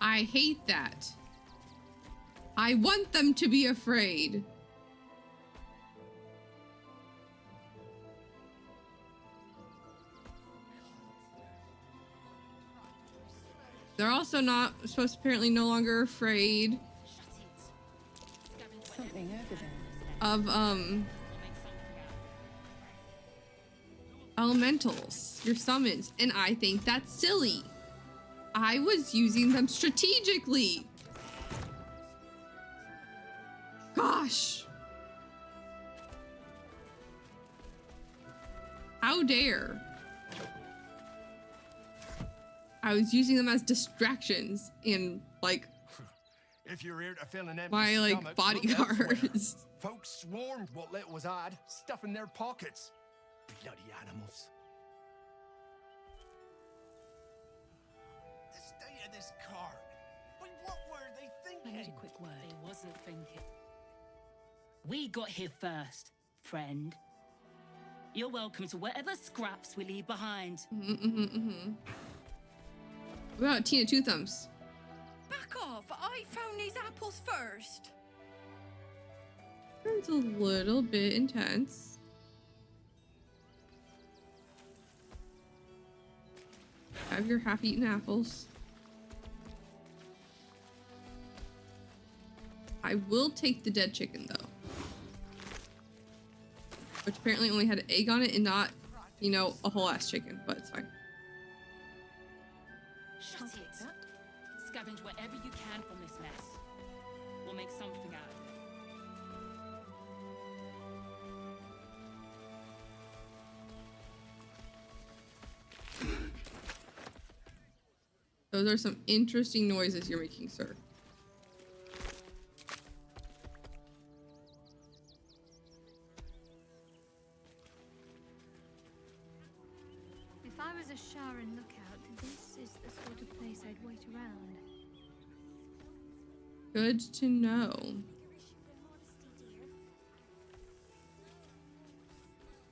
I hate that. I want them to be afraid. They're also not supposed to apparently no longer afraid Something over there. of elementals, your summons, and I think that's silly. I was using them strategically. Gosh. How dare. I was using them as distractions and like If you're here to fill an empty my like stomach, look elsewhere. bodyguards. Folks swarmed what little was had, stuffing their pockets. Bloody animals. The state of this cart. But what were they thinking? I need a quick word. They wasn't thinking. We got here first, friend. You're welcome to whatever scraps we leave behind. What about Tina Two Thumbs? Back off! I found these apples first. It's a little bit intense. Have your half-eaten apples. I will take the dead chicken though. Which apparently only had an egg on it and not, you know, a whole ass chicken, but it's fine. That's it. Scavenge wherever you can from this mess. We'll make something out of it. Those are some interesting noises you're making, sir. If I was a Sharon lookout, this is the sort of place I'd wait around. Good to know.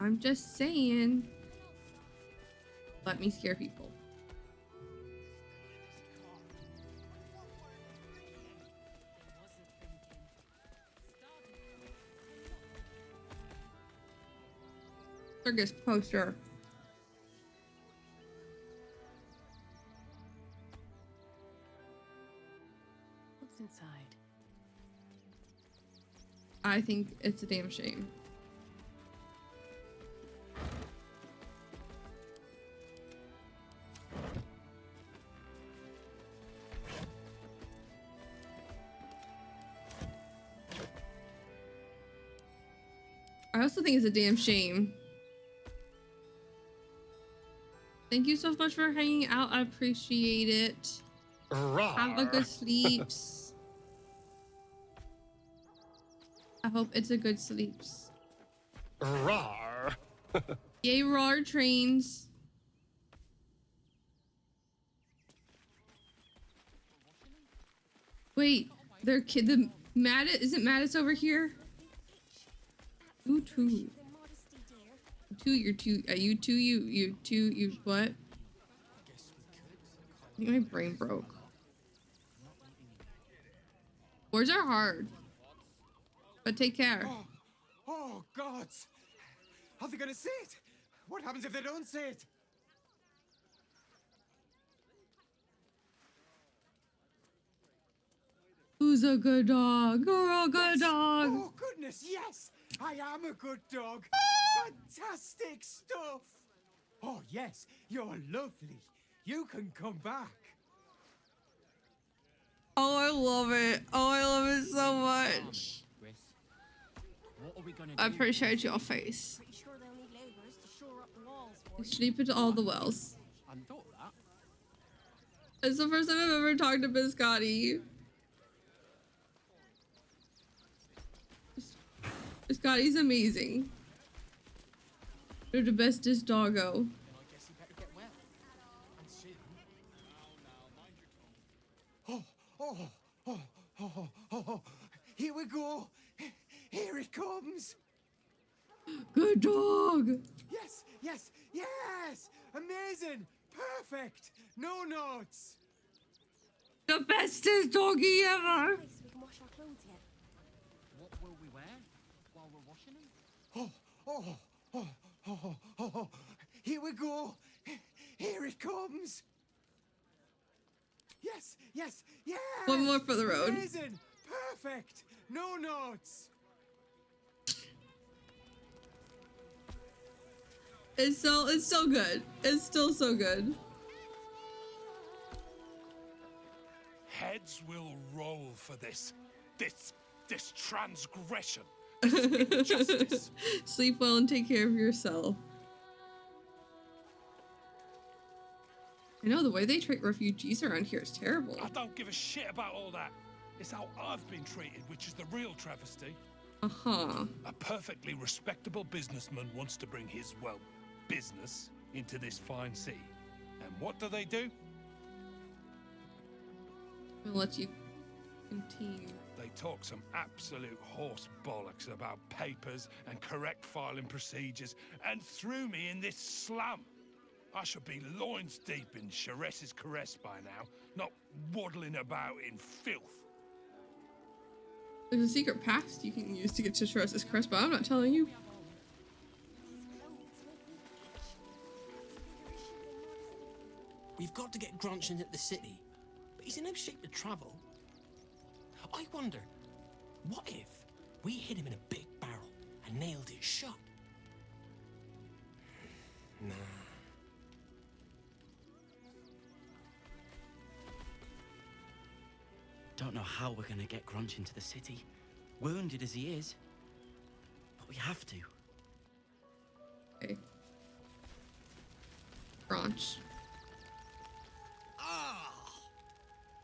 I'm just saying. Let me scare people. Circus poster. What's inside? I think it's a damn shame. I also think it's a damn shame. Thank you so much for hanging out. I appreciate it. Rawr. Have a good sleeps. I hope it's a good sleeps. Rawr. Yay, roar trains. Wait, they're the Mattis, isn't Mattis over here? You two. You what? I think my brain broke. Words are hard. But take care. Oh, gods! Are they gonna see it? What happens if they don't see it? Who's a good dog? You're a good dog. Oh, goodness, yes! I am a good dog. Fantastic stuff! Oh, yes, you're lovely. You can come back. Oh, I love it. Oh, I love it so much. I appreciate your face. Pretty sure they'll need laborers to shore up the walls for You sleep at all the wells. It's the first time I've ever talked to Biscotti. Biscotti's amazing. You're the bestest doggo. Oh, here we go. Here it comes. Good dog. Yes, yes, yes. Amazing. Perfect. No notes. The bestest doggy ever. We can wash our clothes yet. What will we wear while we're washing them? Oh. Here we go. Here it comes. Yes, yes, yes. One more for the road. Amazing. Perfect. No notes. It's still good. It's still so good. Heads will roll for this transgression. Injustice. Sleep well and take care of yourself. I know the way they treat refugees around here is terrible. I don't give a shit about all that. It's how I've been treated, which is the real travesty. Uh-huh. A perfectly respectable businessman wants to bring his, well, business into this fine city. And what do? I'll let you continue. They talk some absolute horse bollocks about papers and correct filing procedures and threw me in this slum. I should be loins deep in Sharess's caress by now, not waddling about in filth. There's a secret pass you can use to get to Sharess's crest, but I'm not telling you. We've got to get Grunch into the city, but he's in no shape to travel. I wonder, what if we hid him in a big barrel and nailed it shut? Nah. Don't know how we're gonna get Grunch into the city, wounded as he is. But we have to. Okay. Grunch.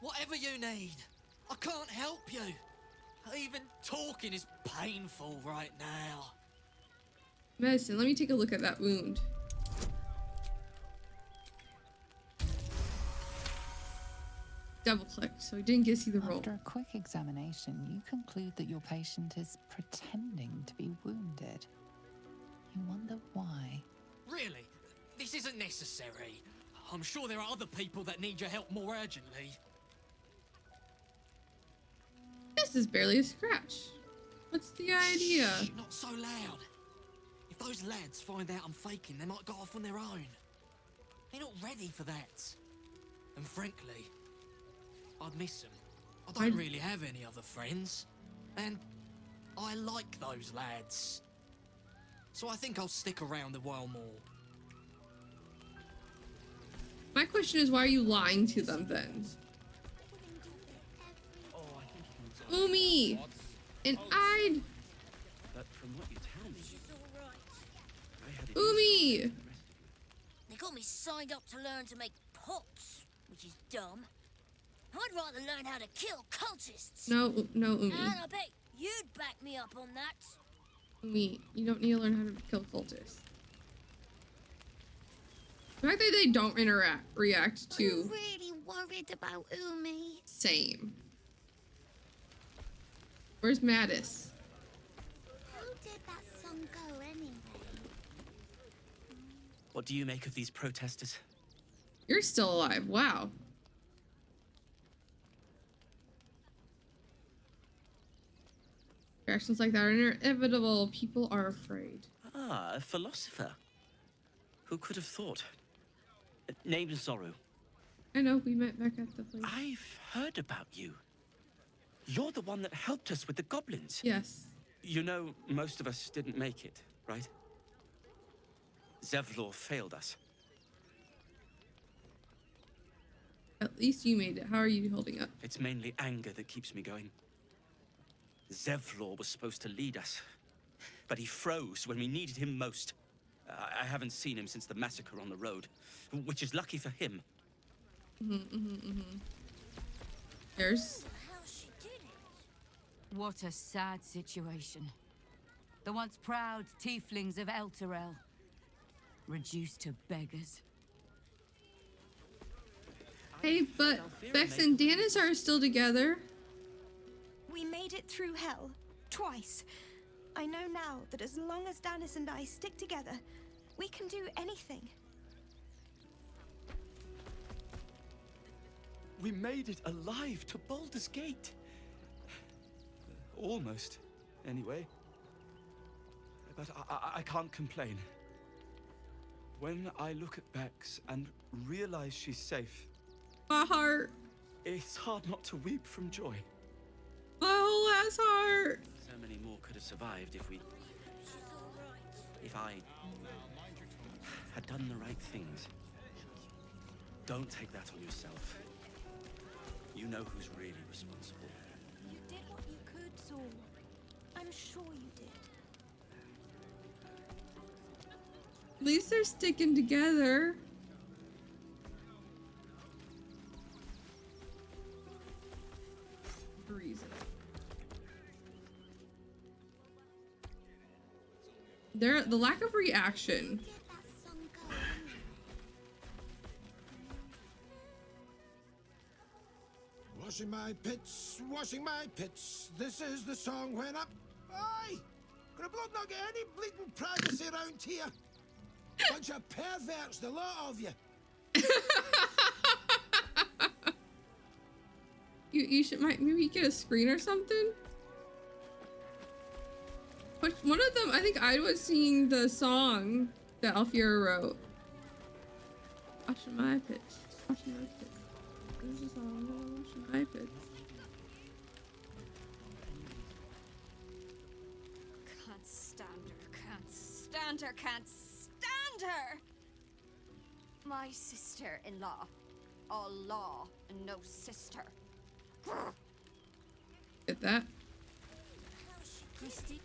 Whatever you need. I can't help you. Even talking is painful right now. Medicine. Let me take a look at that wound. Double click, so he didn't get to see the roll. After a quick examination, you conclude that your patient is pretending to be wounded. You wonder why. Really? This isn't necessary. I'm sure there are other people that need your help more urgently. This is barely a scratch. What's the idea? Shh, not so loud. If those lads find out I'm faking, they might go off on their own. They're not ready for that. And frankly, I'd miss them. I don't really have any other friends. And I like those lads. So I think I'll stick around a while more. My question is, why are you lying to them then? Umi! And I'd... But from what you tell me, Umi! They got me signed up to learn to make pots, which is dumb. I'd rather learn how to kill cultists. No, Umi. And I bet you'd back me up on that. Umi, you don't need to learn how to kill cultists. The fact that they don't react to... I'm really worried about Umi. Same. Where's Mattis? How did that song go anyway? what do you make of these protesters? You're still alive. Wow. Reactions like that are inevitable. People are afraid. Ah, a philosopher. Who could have thought? Name's Zoru. I know, we met back at the place. I've heard about you. You're the one that helped us with the goblins. Yes. You know, most of us didn't make it, right? Zevlor failed us. At least you made it. How are you holding up? It's mainly anger that keeps me going. Zevlor was supposed to lead us, but he froze when we needed him most. I haven't seen him since the massacre on the road, which is lucky for him. There's... What a sad situation. The once proud tieflings of Elturel, reduced to beggars. Hey, but Bex and Danis are still together. We made it through hell, twice. I know now that as long as Danis and I stick together, we can do anything. We made it alive to Baldur's Gate. Almost, anyway. But I can't complain. When I look at Bex and realize she's safe... My heart. It's hard not to weep from joy. My whole ass heart. So many more could have survived if I had done the right things. Don't take that on yourself. You know who's really responsible. You did what you could, Saul. I'm sure you did. At least they're sticking together. Reason. The lack of reaction. Washing my pits, washing my pits. This is the song when up. Aye! Gonna blood not get any bleeding privacy around here. Bunch of perverts, the lot of you. You should maybe get a screen or something. But one of them, I think I was singing the song that Alfiera wrote. Washing my pits, washing my pits. This is all washing my pits. Can't stand her, can't stand her, can't stand her! My sister-in-law. All law and no sister. Grr. Get that. Christy.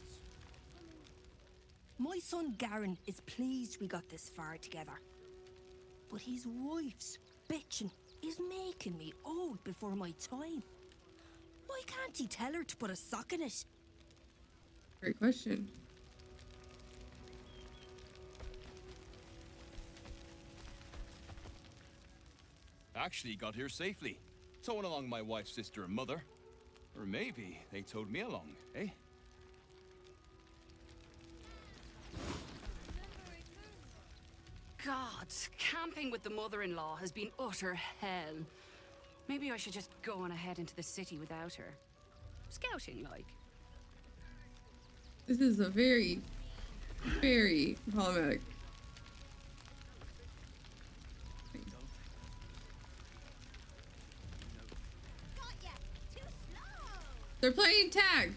My son Garen is pleased we got this far together. But his wife's bitching is making me old before my time. Why can't he tell her to put a sock in it? Great question. Actually got here safely. Towing along my wife's sister and mother. Or maybe they towed me along, eh? God, camping with the mother-in-law has been utter hell. Maybe I should just go on ahead into the city without her. Scouting, like. This is a very, very problematic. They're playing tag.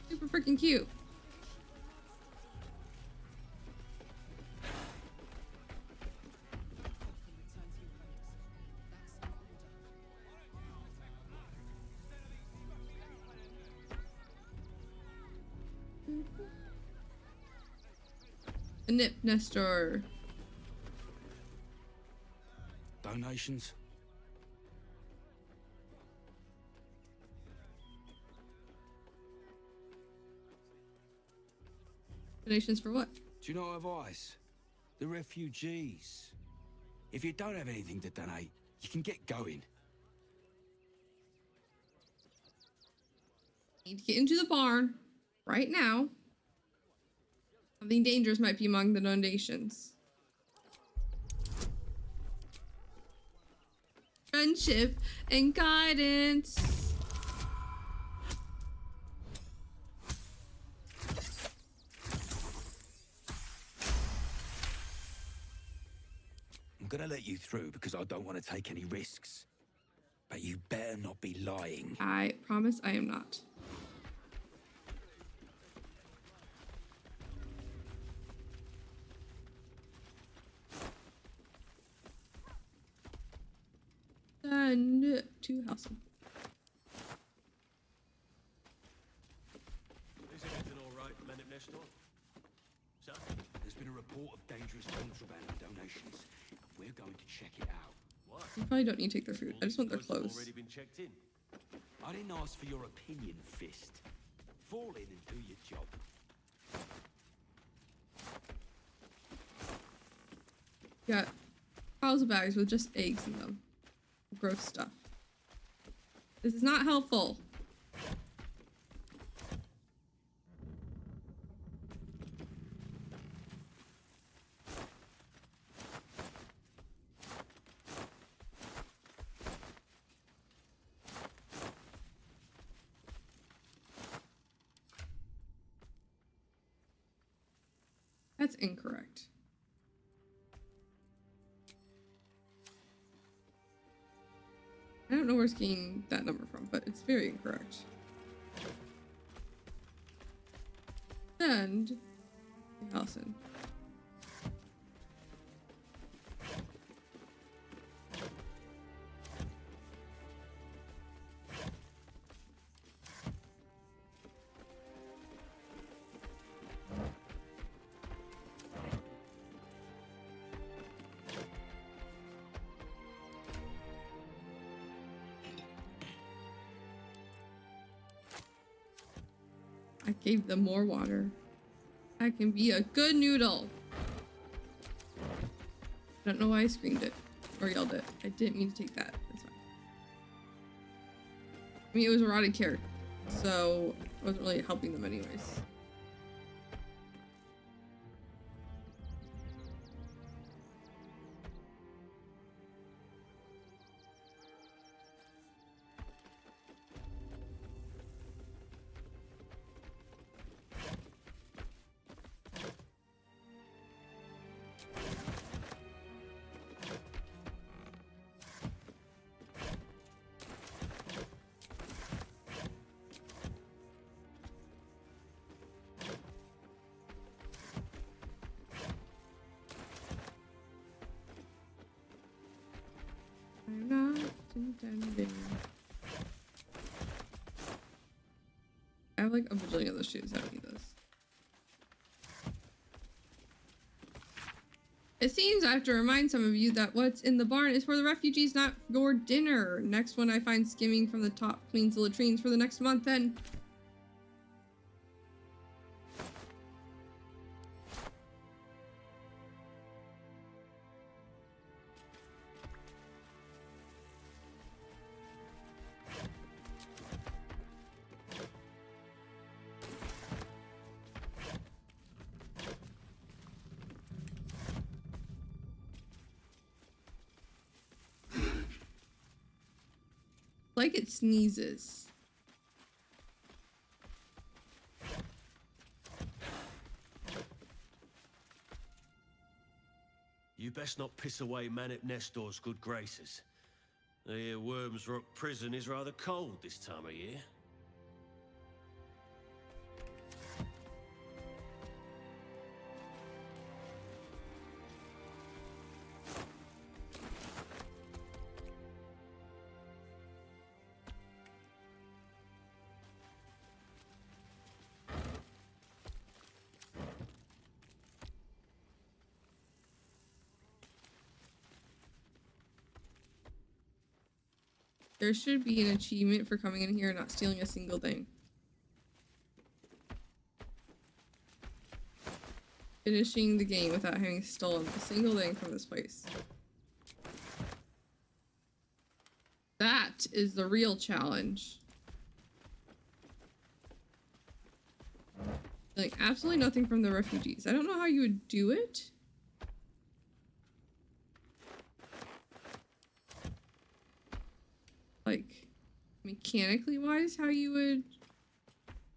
Super freaking cute. A nip nestor. Donations? Donations for what? Do you know advice? The refugees. If you don't have anything to donate, you can get going. Need to get into the barn right now. Something dangerous might be among the donations. Friendship and guidance. I'm gonna let you through because I don't want to take any risks. But you better not be lying. I promise I am not. And to Halson. Is everything all right, Leonard Nestor? Sir? There's been a report of dangerous contraband and donations. We're going to check it out. What? You probably don't need to take their food. I just want their clothes. Already been checked in. I didn't ask for your opinion, Fist. Fall in and do your job. Got piles of bags with just eggs in them. Gross stuff. This is not helpful. That's incorrect. I don't know where it's getting that number from, but it's very incorrect. Send Allison. I gave them more water. I can be a good noodle. I don't know why I screamed it or yelled it. I didn't mean to take that. That's fine. I mean, it was a rotted carrot, so I wasn't really helping them anyways. have like a bajillion other shoes. I don't need those. It seems I have to remind some of you that what's in the barn is for the refugees, not your dinner. Next one I find skimming from the top cleans the latrines for the next month, then. Like it sneezes. You best not piss away Manip Nestor's good graces. I hear Worms Rock Prison is rather cold this time of year. There should be an achievement for coming in here and not stealing a single thing. Finishing the game without having stolen a single thing from this place. That is the real challenge. Like, absolutely nothing from the refugees. I don't know how you would do it. Like, mechanically wise, how you would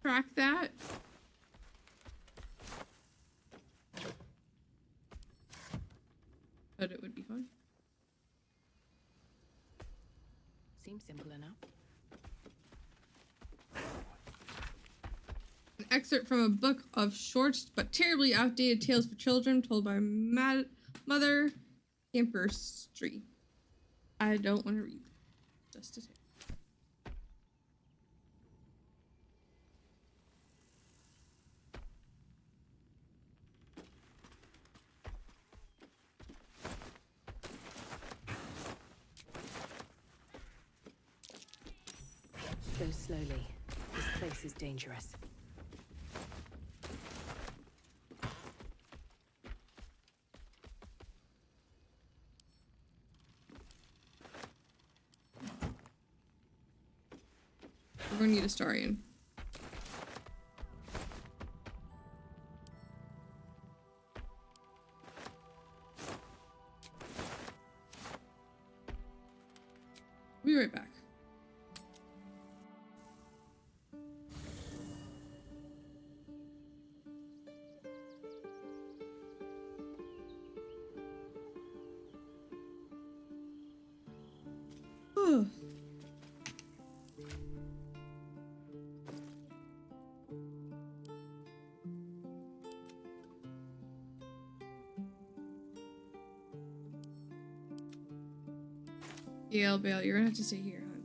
track that. But it would be fun. Seems simple enough. An excerpt from a book of short but terribly outdated tales for children told by Mother Camperstry. I don't want to read. Just a tip. Go slowly. This place is dangerous. We're gonna need a Starian. Be right back. Gail, Bale, you're gonna have to stay here, hon.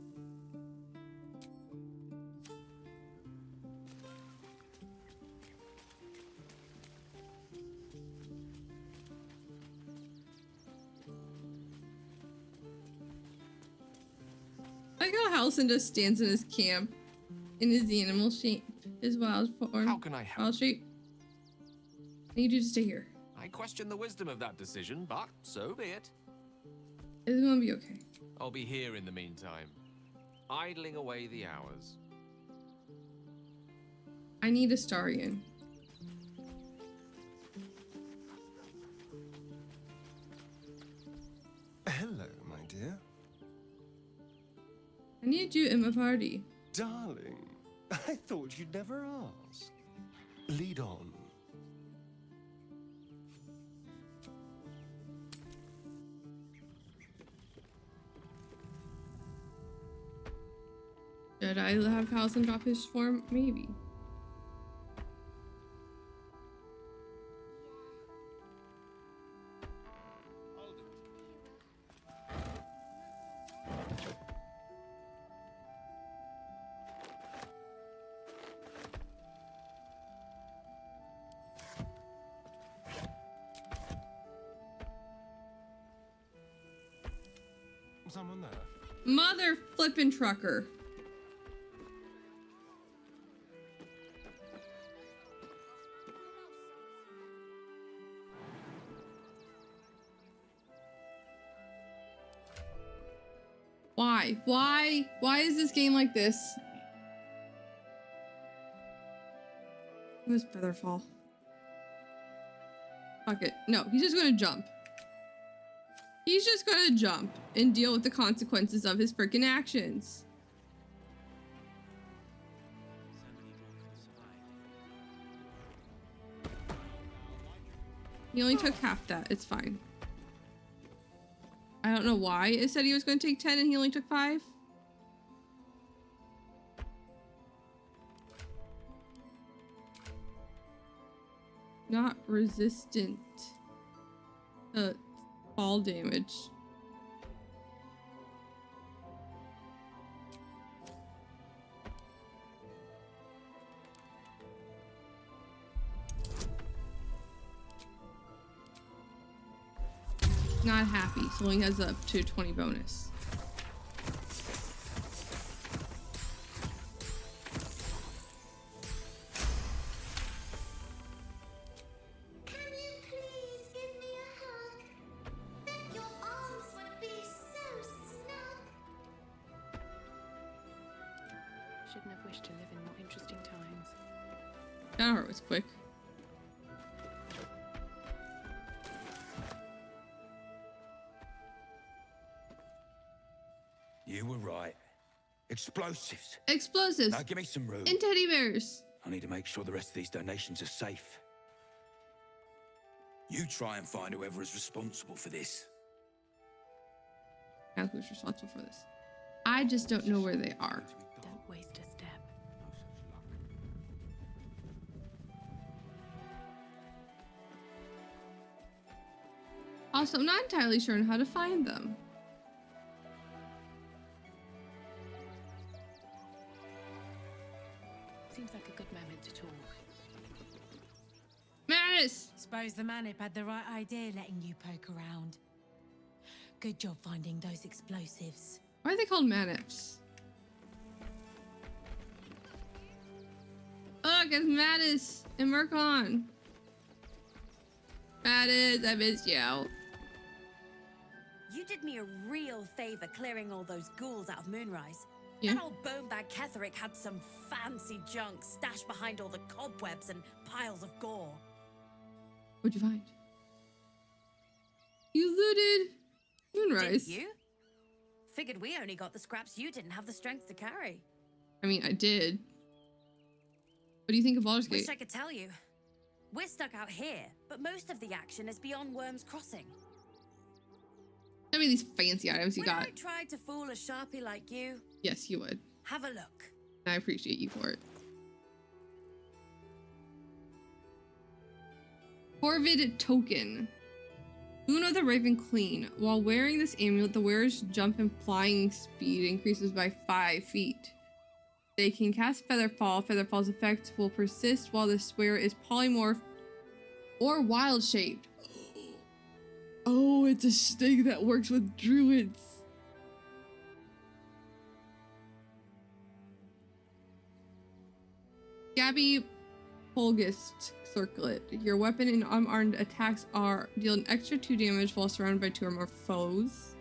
I like how Halson just stands in his camp in his animal shape, his wild form. How can I help? Wild shape. I need you to stay here. I question the wisdom of that decision, but so be it. It's gonna be okay. I'll be here in the meantime, idling away the hours. I need a Starian. Hello, my dear. I need you in my party. Darling, I thought you'd never ask. Lead on. Should I have Halson drop his form? Maybe. Someone there? Mother flippin' trucker. Why? Why is this game like this? It was Featherfall. Fuck it. No, he's just gonna jump. He's just gonna jump and deal with the consequences of his freaking actions. He only took half that. It's fine. I don't know why it said he was going to take 10 and he only took 5. Not resistant to fall damage. Not happy, so only has up to 20 bonus. Shouldn't have wished to live in more interesting times. That heart was quick. You were right. Explosives. Explosives. Now give me some room. And teddy bears. I need to make sure the rest of these donations are safe. You try and find whoever is responsible for this. Who's responsible for this? I just don't know where they are. Don't waste a step. Also, I'm not entirely sure on how to find them. Seems like a good moment to talk. Manus! Suppose the Manip had the right idea letting you poke around. Good job finding those explosives. Why are they called Manips? Look, it's Manus and Mercon. Manus, I missed you. You did me a real favor clearing all those ghouls out of Moonrise. Yeah. That old bonebag Ketherick had some fancy junk stashed behind all the cobwebs and piles of gore. What'd you find? You looted Moonrise. Didn't you? Figured we only got the scraps you didn't have the strength to carry. I mean, I did. What do you think of Baldur's Wish Gate? I could tell you. We're stuck out here, but most of the action is beyond Worm's Crossing. Tell me these fancy items you When got. I tried to fool a sharpie like you, Yes, you would. have a look. I appreciate you for it. Corvid token. Boon of the Raven Queen. While wearing this amulet, the wearer's jump and flying speed increases by 5 feet. They can cast Featherfall. Featherfall's effect will persist while the wearer is polymorphed or wild shaped. Oh, it's a sting that works with druids. Gabby Polgist Circlet. Your weapon and unarmed attacks deal an extra 2 damage while surrounded by 2 or more foes.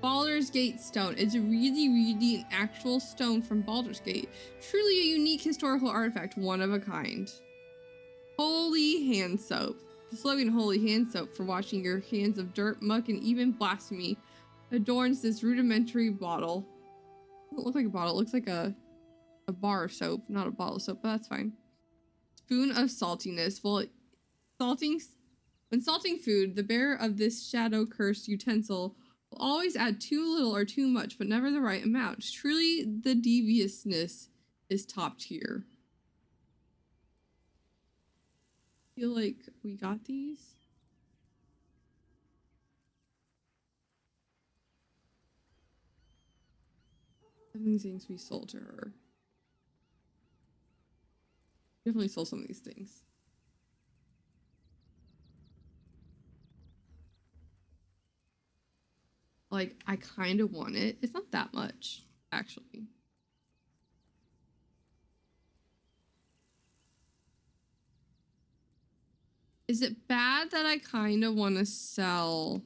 Baldur's Gate stone. It's really an actual stone from Baldur's Gate. Truly a unique historical artifact, one of a kind. Holy hand soap. The slogan Holy Hand Soap for washing your hands of dirt, muck, and even blasphemy adorns this rudimentary bottle. It doesn't look like a bottle, it looks like a bar of soap, not a bottle of soap, but that's fine. Spoon of saltiness. When salting food, the bearer of this shadow-cursed utensil will always add too little or too much, but never the right amount. Truly, the deviousness is top tier. I feel like we got these. Seven things we sold to her. Definitely sold some of these things. Like, I kind of want it. It's not that much, actually. Is it bad that I kind of want to sell?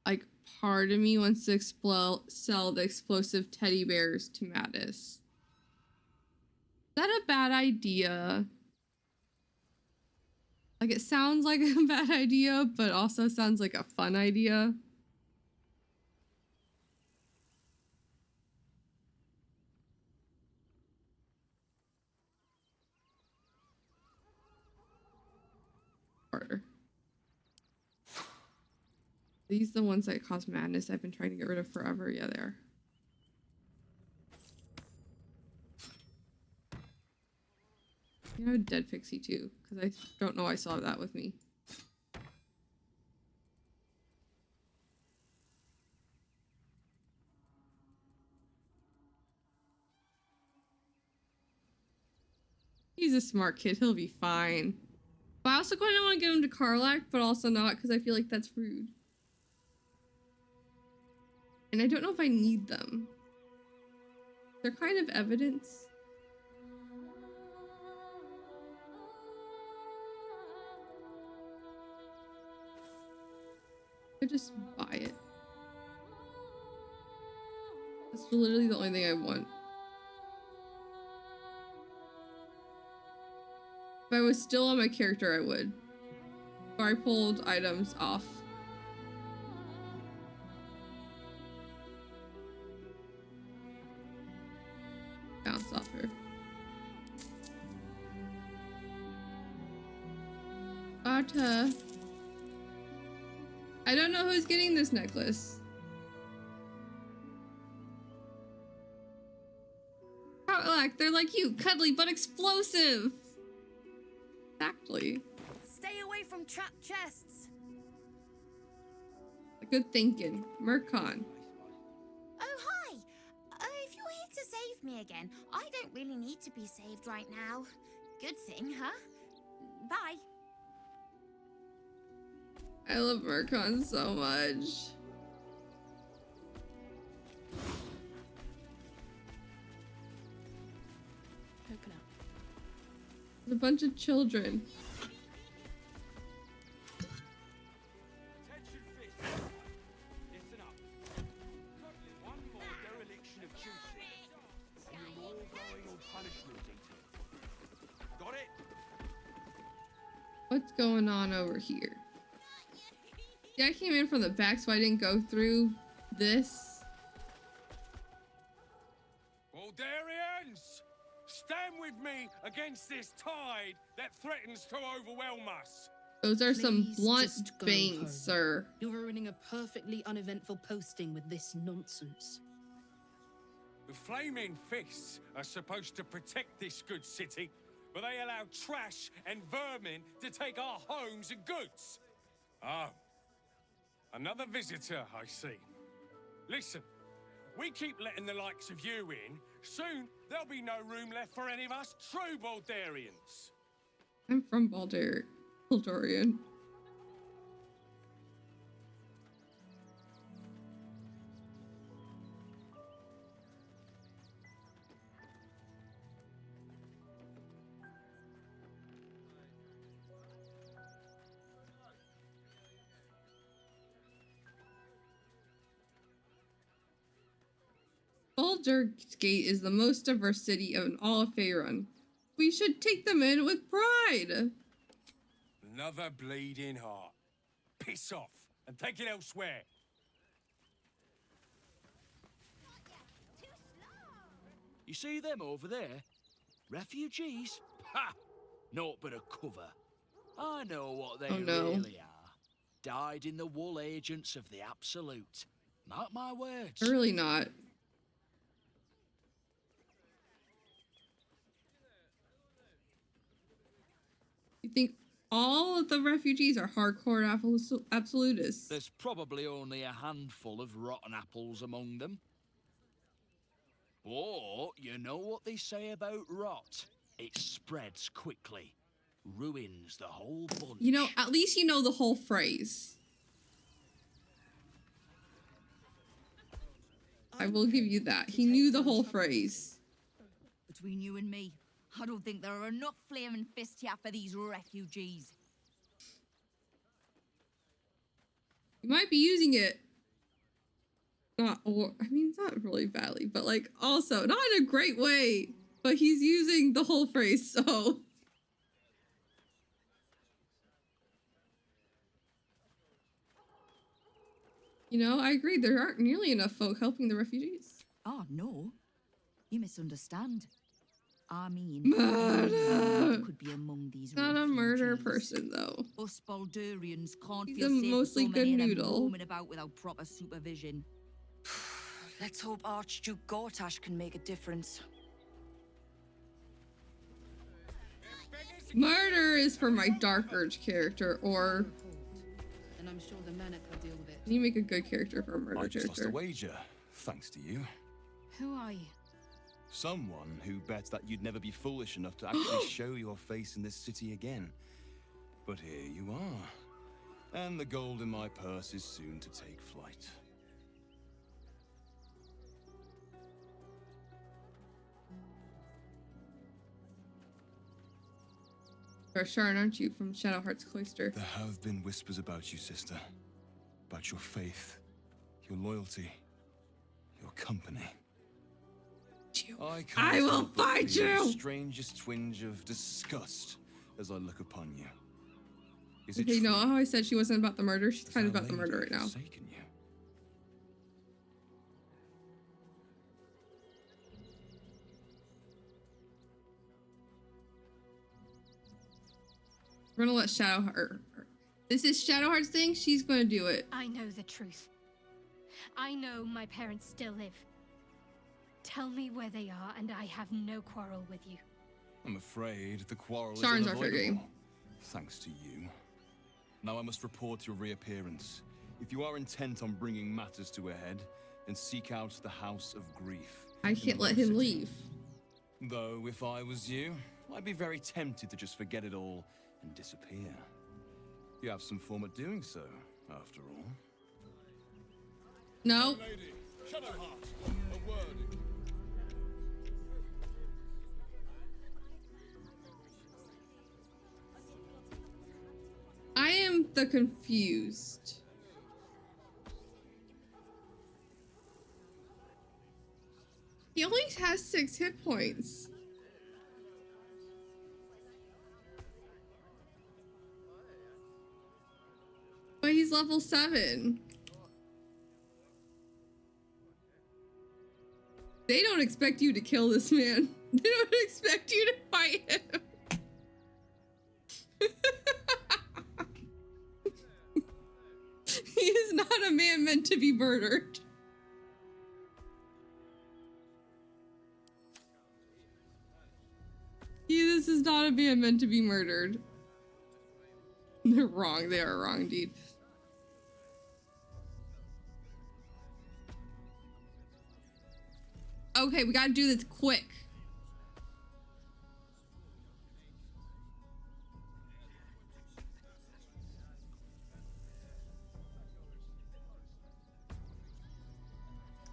Like, part of me wants to sell the explosive teddy bears to Mattis. Is that a bad idea? Like, it sounds like a bad idea, but also sounds like a fun idea. Harder. These the ones that cause madness I've been trying to get rid of forever. Yeah, they are. You know, dead pixie too, because I don't know I still have that with me. He's a smart kid. He'll be fine. But I also kind of want to get him to Karlach, but also not because I feel like that's rude. And I don't know if I need them. They're kind of evidence. I just buy it. That's literally the only thing I want. If I was still on my character, I would. So I pulled items off. Bounce off her. Arta. I don't know who's getting this necklace. Karlach, they're like you, cuddly but explosive. Exactly. Stay away from trapped chests. Good thinking. Mercon. Oh, hi. If you're here to save me again, I don't really need to be saved right now. Good thing, huh? Bye. I love Mercon so much. Open up. There's a bunch of children. Listen up. One more dereliction of duty, and you're all going on punishment eating. Got it? What's going on over here? Yeah, I came in from the back, so I didn't go through this. Baldarians! Stand with me against this tide that threatens to overwhelm us. Those are some Please blunt just go bangs, home. sir. You're ruining a perfectly uneventful posting with this nonsense. The Flaming Fists are supposed to protect this good city, but they allow trash and vermin to take our homes and goods. Oh. Another visitor, I see. Listen, we keep letting the likes of you in. Soon, there'll be no room left for any of us true Baldarians. I'm from Baldarian. Baldur's Gate is the most diverse city in all of Faerun. We should take them in with pride. Another bleeding heart. Piss off and take it elsewhere. You see them over there? Refugees? Ha! Naught but a cover. I know what they really are. Dyed-in-the-wool agents of the Absolute. Mark my words. They're really not. You think all of the refugees are hardcore absolutists? There's probably only a handful of rotten apples among them. Or, you know what they say about rot? It spreads quickly. ruins the whole bunch. You know, at least you know the whole phrase. I will give you that. He knew the whole phrase. Between you and me, I don't think there are enough flaming fists here for these refugees. You might be using it. Not, or I mean, it's not really badly, but like also not in a great way. But he's using the whole phrase, so. You know, I agree. There aren't nearly enough folk helping the refugees. Oh, no. You misunderstand. I mean, Murder! could be among these Not a murder refugees. person, though. Us Baldurians can't He's feel a safe with mostly so good many of them noodle. roaming about without proper supervision. Let's hope Archduke Gortash can make a difference. Murder is for my Dark Urge character, or And I'm sure the Manic will deal with it. you make a good character for a murder I just lost a character. wager, thanks to you. Who are you? Someone who bets that you'd never be foolish enough to actually show your face in this city again. But here you are. And the gold in my purse is soon to take flight. You're Sharon, aren't you, from Shadowheart's Cloister? There have been whispers about you, sister. About your faith, your loyalty, your company. I will help but find feel the you! strangest twinge of disgust as I look upon you. Is it Okay, you know true? how I said she wasn't about the murder? She's kind of Our about the Lady murder right now. forsaken you? We're gonna let Shadowheart. This is Shadowheart's thing. She's gonna do it. I know the truth. I know my parents still live. Tell me where they are, and I have no quarrel with you. I'm afraid the quarrel Sharon's is our fair unavoidable. game. Thanks to you. Now I must report your reappearance. If you are intent on bringing matters to a head, then seek out the House of Grief. I in can't the let Low him City. leave. Though, if I was you, I'd be very tempted to just forget it all and disappear. You have some form at doing so, after all. No. Lady, Shadowheart, a word. I am the confused. He only has 6 hit points. But he's level 7. They don't expect you to kill this man. They don't expect you to fight him. He is not a man meant to be murdered. This is not a man meant to be murdered. They're wrong. They are wrong, dude. Okay, we gotta do this quick.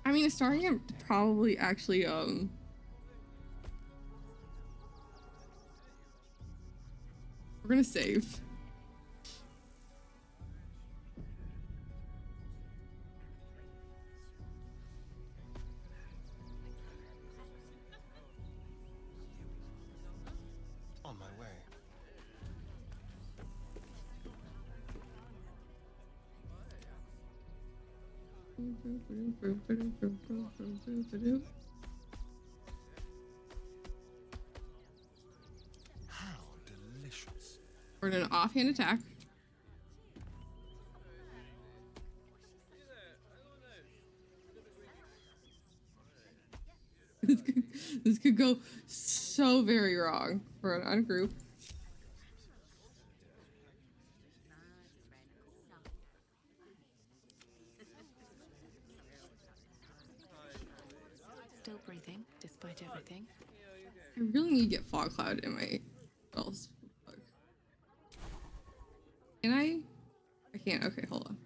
I mean, starting it probably actually, we're gonna save. On my way. How delicious. We're doing an offhand attack. This could go so very wrong for an ungroup. Still breathing, despite everything. I really need to get Fog Cloud in my spells book. Can I? I can't. Okay, hold on.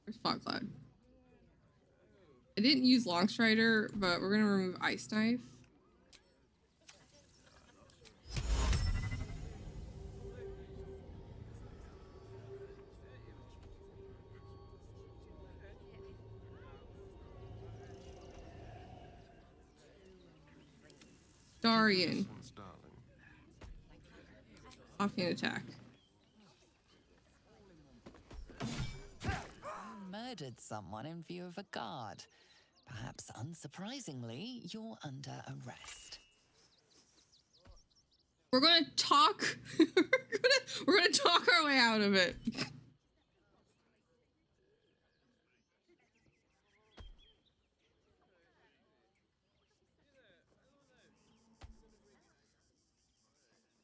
Where's Fog Cloud? I didn't use Longstrider, but we're gonna remove Ice Knife. Darian. Offhand attack. Murdered someone in view of a guard. Perhaps unsurprisingly, you're under arrest. We're gonna talk. we're gonna talk our way out of it.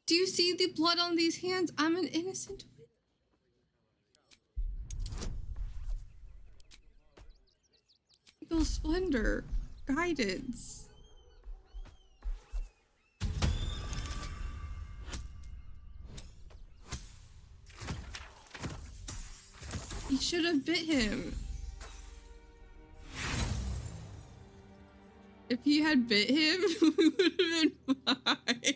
Do you see the blood on these hands? I'm an innocent Eagle Splendor. Guidance. He should have bit him. If he had bit him, we would have been fine.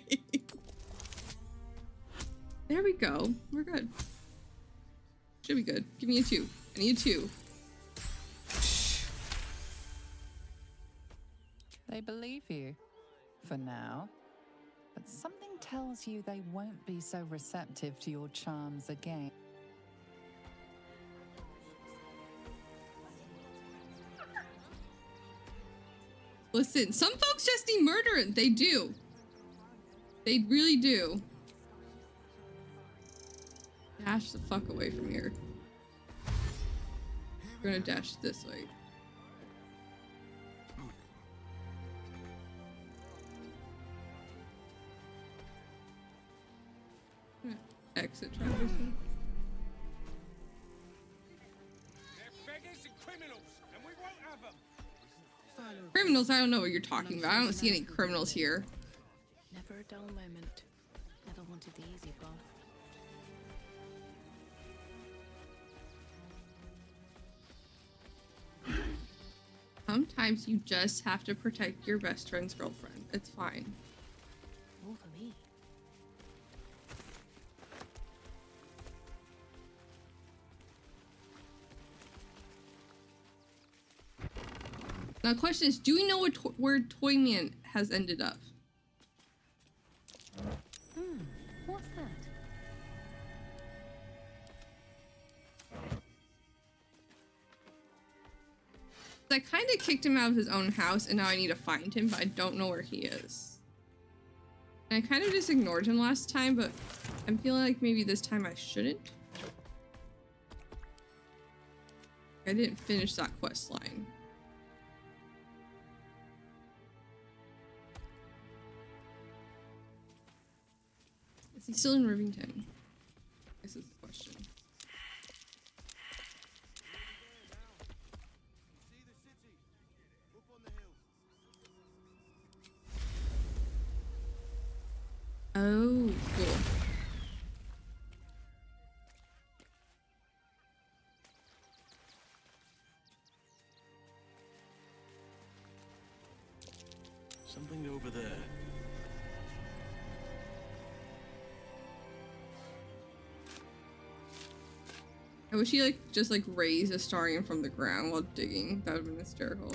There we go. We're good. Should be good. Give me a 2. I need a 2. They believe you, for now. But something tells you they won't be so receptive to your charms again. Listen, some folks just need murdering. They do. They really do. Dash the fuck away from here. We're gonna dash this way. Exit traversing. They're beggars and criminals, and we won't have them. Criminals? I don't know what you're talking about. I don't see any criminals here. Never a dull moment. Never wanted the easy path. Sometimes you just have to protect your best friend's girlfriend. It's fine. More for me. Now the question is, do we know where Toyman has ended up? What's that? I kind of kicked him out of his own house and now I need to find him, but I don't know where he is. And I kind of just ignored him last time, but I'm feeling like maybe this time I shouldn't. I didn't finish that quest line. Is he still in Rivington? This is the question. Oh, cool. Something over there. I wish he just raised Astarion from the ground while digging. That would have been hysterical.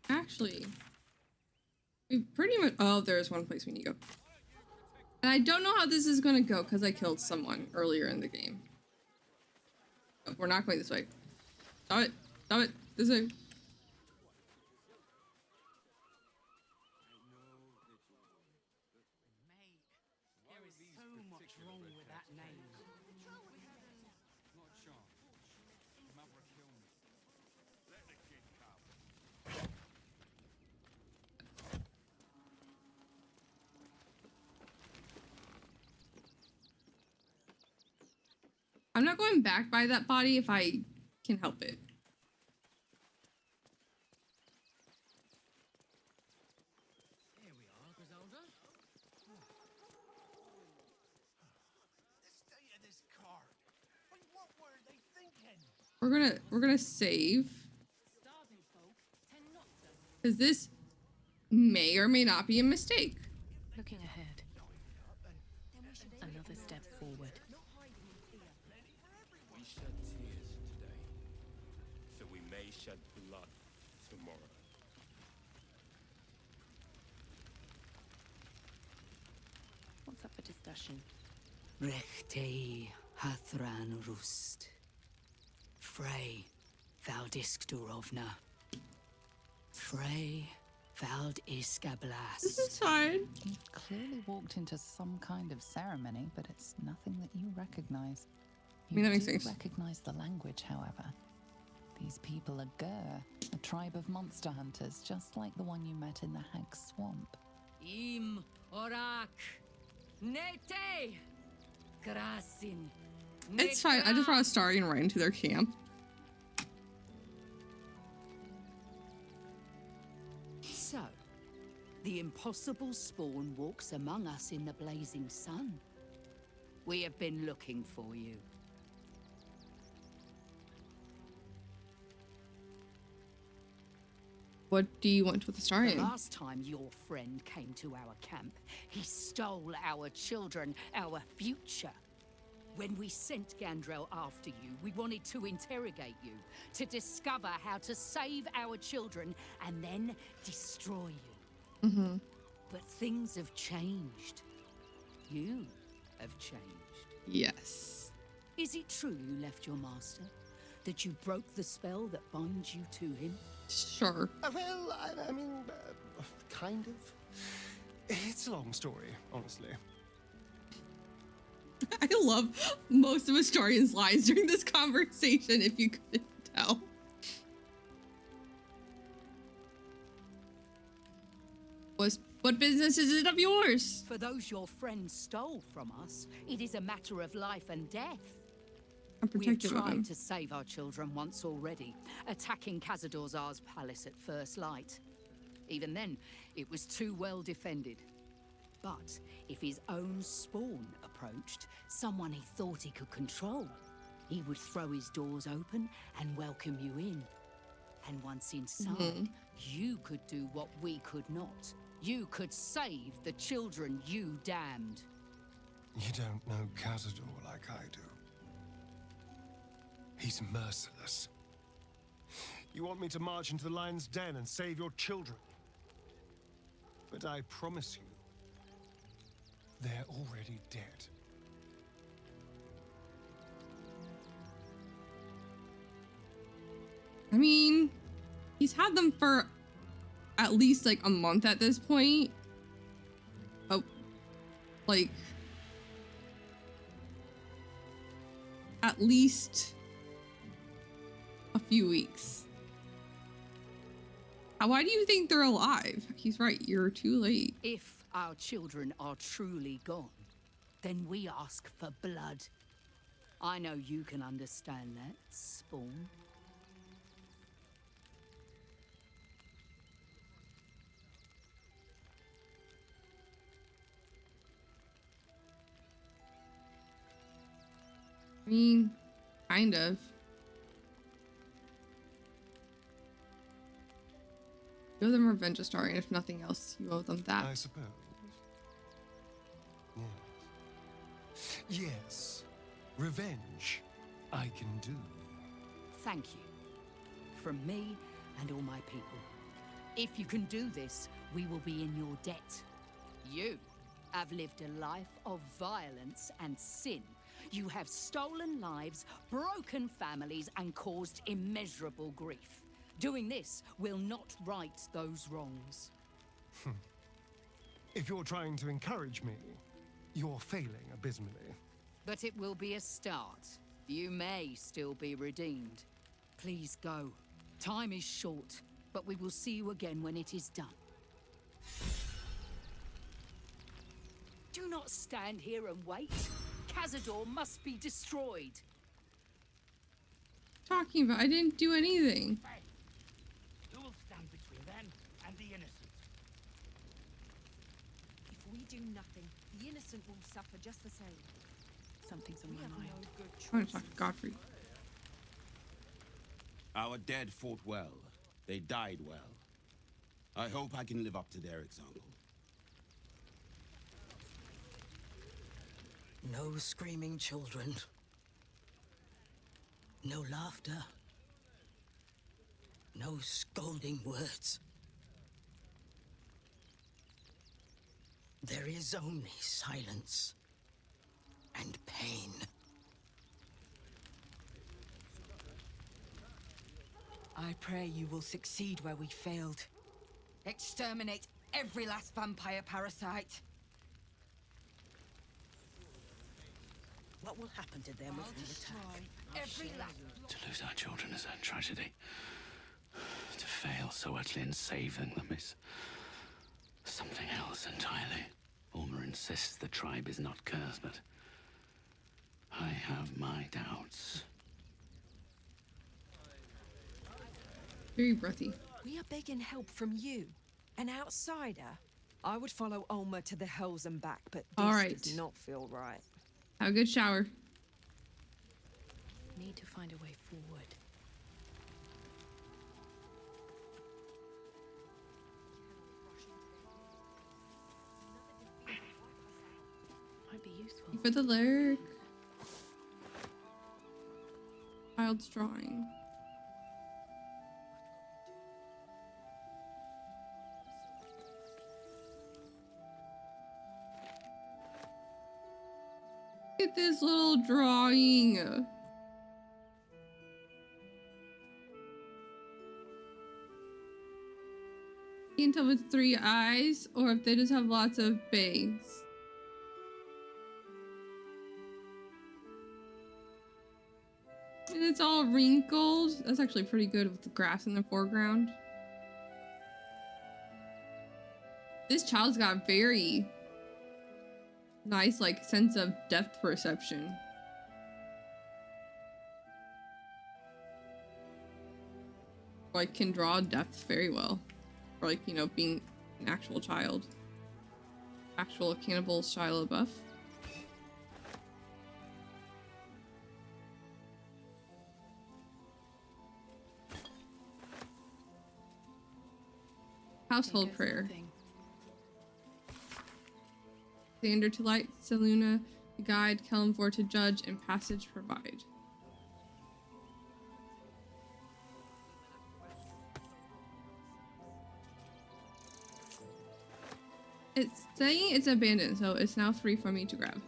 Actually, we pretty much... Oh, there's one place we need to go. And I don't know how this is going to go because I killed someone earlier in the game. Oh, we're not going this way. Stop it. Stop it. This way. There is so much wrong with that name. Not a chance. Mother will kill me. Let the kid come. I'm not going back by that body if I can help it. Here we are, Griselda. The state of this car. What were they thinking? We're gonna save. Because this may or may not be a mistake. Looking ahead. Another step forward. We shed tears today, so we may shed blood tomorrow. What's up for discussion? Rechte Hathran Rust. Frey Valdisk Durovna. Frey Vald Iskablast. This is fine. You've clearly walked into some kind of ceremony, but it's nothing that you recognize. I mean, that makes do sense. recognize the language, however. These people are Gur, a tribe of monster hunters, just like the one you met in the Hag Swamp. Im Orak. Nete. Grasin. It's fine. I just brought a Starian right into their camp. So, the impossible spawn walks among us in the blazing sun. We have been looking for you. What do you want with the The Starian? last time your friend came to our camp, he stole our children, our future. When we sent Gandrel after you, we wanted to interrogate you, to discover how to save our children and then destroy you. Mm-hmm. But things have changed. You have changed. Yes. Is it true you left your master? That you broke the spell that binds you to him? Sure. Well, I mean, kind of. It's a long story, honestly. I love most of Astarian's lines during this conversation, if you couldn't tell. What business is it of yours? For those your friend stole from us, it is a matter of life and death. I'm We have protective of him. tried to save our children once already, attacking Cazador Zar's palace at first light. Even then, it was too well defended. But if his own spawn approached, someone he thought he could control, he would throw his doors open and welcome you in. And once inside, you could do what we could not. You could save the children you damned. You don't know Cazador like I do. He's merciless. You want me to march into the lion's den and save your children? But I promise you, they're already dead. I mean, he's had them for at least like a month at this point. Oh, like at least a few weeks. Why do you think they're alive? He's right, you're too late. If our children are truly gone, then we ask for blood. I know you can understand that, Spawn. I mean, kind of. You owe them revenge, Astarian. If nothing else, you owe them that. I suppose. Yes. Yes. Revenge. I can do. Thank you. From me and all my people. If you can do this, we will be in your debt. You have lived a life of violence and sin. You have stolen lives, broken families, and caused immeasurable grief. Doing this will not right those wrongs. If you're trying to encourage me, you're failing abysmally. But it will be a start. You may still be redeemed. Please go. Time is short, but we will see you again when it is done. Do not stand here and wait. Cazador must be destroyed. talking about? I didn't do anything. Who will stand between them and the innocent? If we do nothing, the innocent will suffer just the same. Something's on We my have mind. no good I want to talk choices. to Godfrey. Our dead fought well. They died well. I hope I can live up to their example. No screaming children. No laughter. No scolding words. There is only silence and pain. I pray you will succeed where we failed. Exterminate every last vampire parasite. What will happen to them if we attack? Every last... To lose our children is a tragedy. To fail so utterly in saving them is something else entirely. Ulmer insists the tribe is not cursed, but I have my doubts. Very breathy. We are begging help from you, an outsider. I would follow Ulmer to the hells and back, but this All right. does not feel right. Have a good shower. Need to find a way forward. Might be useful. For the lyric. Child's drawing. Look at this little drawing. You can tell if it's 3 eyes or if they just have lots of bangs. And it's all wrinkled. That's actually pretty good with the grass in the foreground. This child's got very nice, like, sense of depth perception. Like, can draw depth very well. Or, like, you know, being an actual child. Actual cannibal Shia LaBeouf. Household prayer. Xander to light, Seluna to guide, Kelmvor to judge, and passage provide. It's saying it's abandoned, so it's now free for me to grab.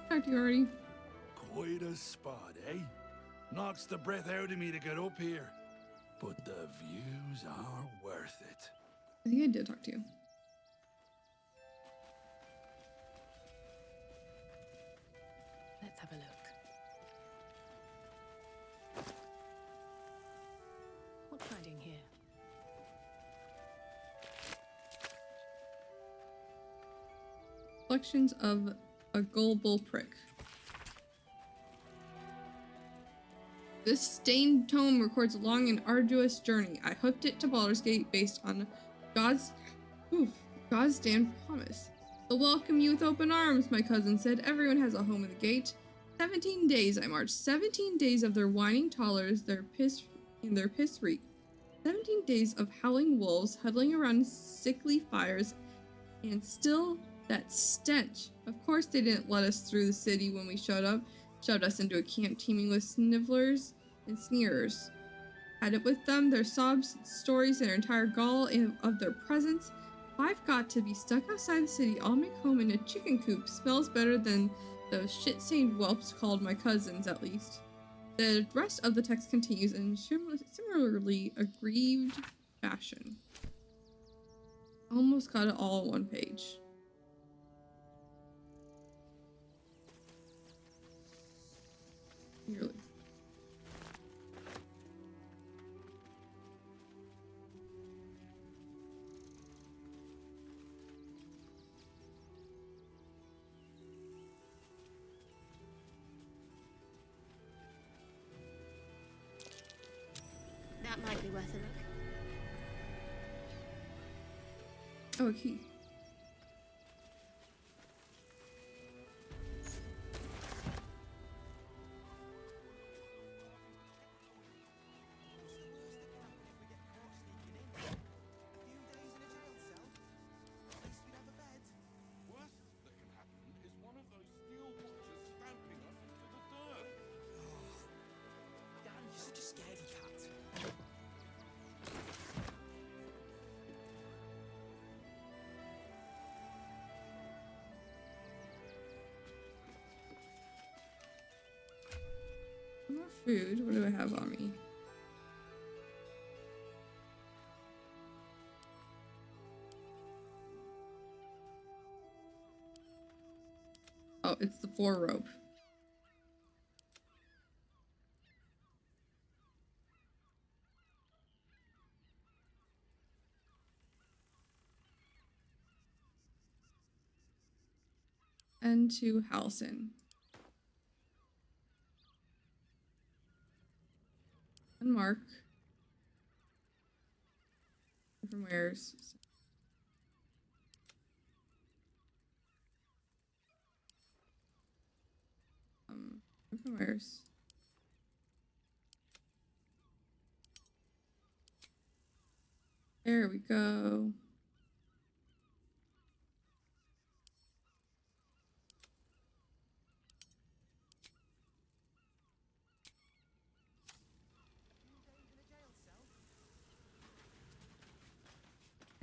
Talked to you already. Quite a spot, eh? Knocks the breath out of me to get up here. But the views are worth it. I think I did talk to you. Let's have a look. What's hiding here? Collections of a gullible prick. This stained tome records a long and arduous journey. I hooked it to Baldur's Gate based on God's damn promise. They'll welcome you with open arms, my cousin said. Everyone has a home in the gate. 17 days I marched. 17 days of their whining toddlers, their piss reek. 17 days of howling wolves huddling around sickly fires, and still that stench. Of course they didn't let us through the city when we showed up. Shoved us into a camp teeming with snivelers and sneerers. Had it with them, their sobs, stories, their entire gall of their presence. If I've got to be stuck outside the city, I'll make home in a chicken coop. Smells better than those shit-stained whelps called my cousins, at least. The rest of the text continues, and similarly aggrieved Fashion. Almost got it all on one page. Nearly. That might be worth a look. Oh, a key. More food. What do I have on me? Oh, it's the 4 rope. And to Halcyon. And Mark. From where's? From where's? There we go.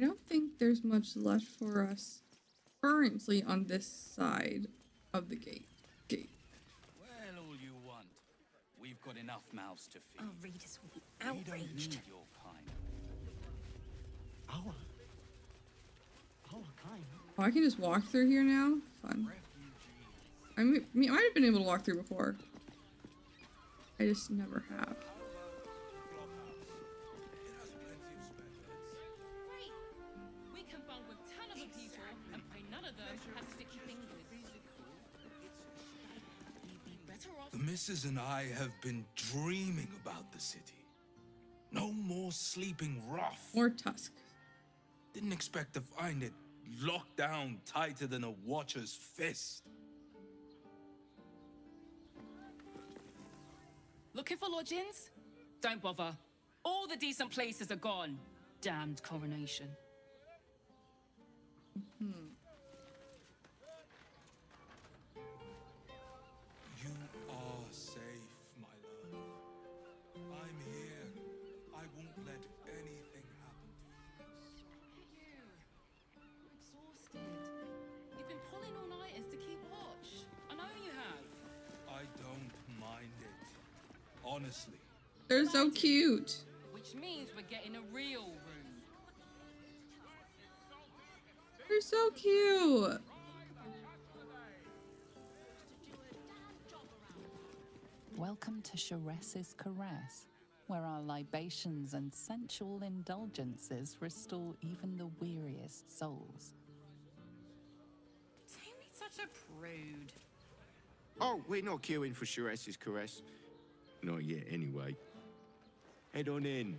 I don't think there's much left for us currently on this side of the gate. Well, all you want. We've got enough mouths to feed. Our readers will be We don't outraged. need your kind. Our kind. Oh, I can just walk through here now? Fun. I might have been able to walk through before. I just never have. Great! We can bond with 10 other people and pray none of them have sticky fingers. You'd be better off. The missus and I have been dreaming about the city. No more sleeping rough. Or Tusk. Didn't expect to find it locked down tighter than a watcher's fist. Looking for lodgings? Don't bother. All the decent places are gone. Damned coronation. You are safe, my love. I'm here. I won't let anything happen to you. You're exhausted. You've been pulling all-nighters to keep watch. I know you have. I don't mind it. Honestly. They're so cute. Which means we're getting a real room. They're so cute. Welcome to Sharess's Caress, where our libations and sensual indulgences restore even the weariest souls. Don't be such a prude. Oh, we're not queuing for Sharess's Caress. Not yet, anyway. Head on in.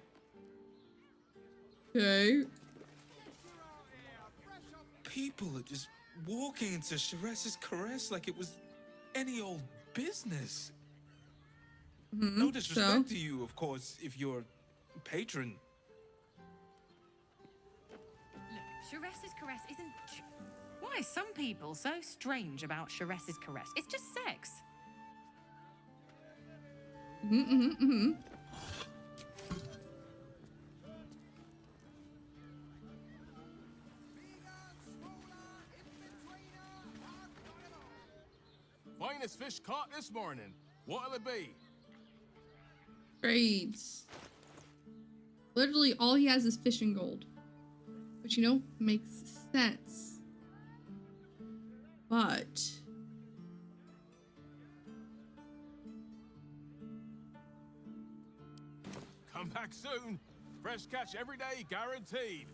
Okay. People are just walking into Sharess's Caress like it was any old business. No disrespect to you, of course, if you're a patron. Look, Sharess's Caress isn't... Why are some people so strange about Sharess's Caress? It's just sex. Finest fish caught this morning. What'll it be? Trades. Literally all he has is fish and gold. Which, you know, makes sense. But... Come back soon. Fresh catch every day, guaranteed.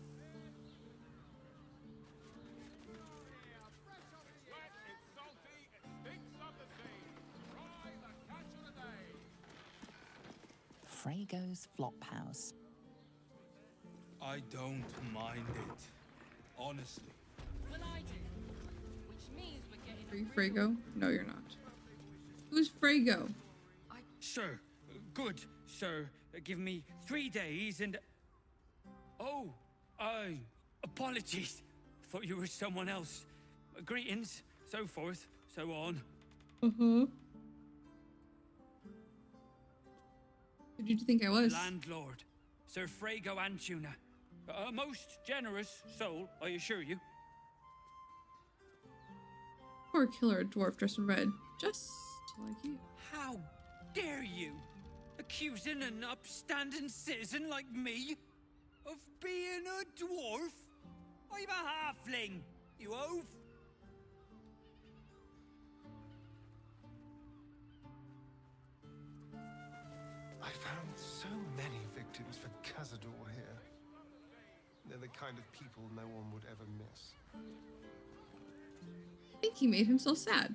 Frago's Flophouse. I don't mind it. Honestly. Well, I do. Which means we're getting. Are you Frago? No, you're not. Who's Frago? Sir, good, sir. Give me 3 days and... Oh, apologies. Thought you were someone else. Greetings, so forth, so on. Uh-huh. Who did you think I was? Landlord, Sir Frago Antuna. A most generous soul, I assure you. Poor killer dwarf dressed in red. Just like you. How dare you? Accusing an upstanding citizen like me of being a dwarf? I'm a halfling, you oaf. I found so many victims for Cazador here. They're the kind of people no one would ever miss. I think he made himself sad.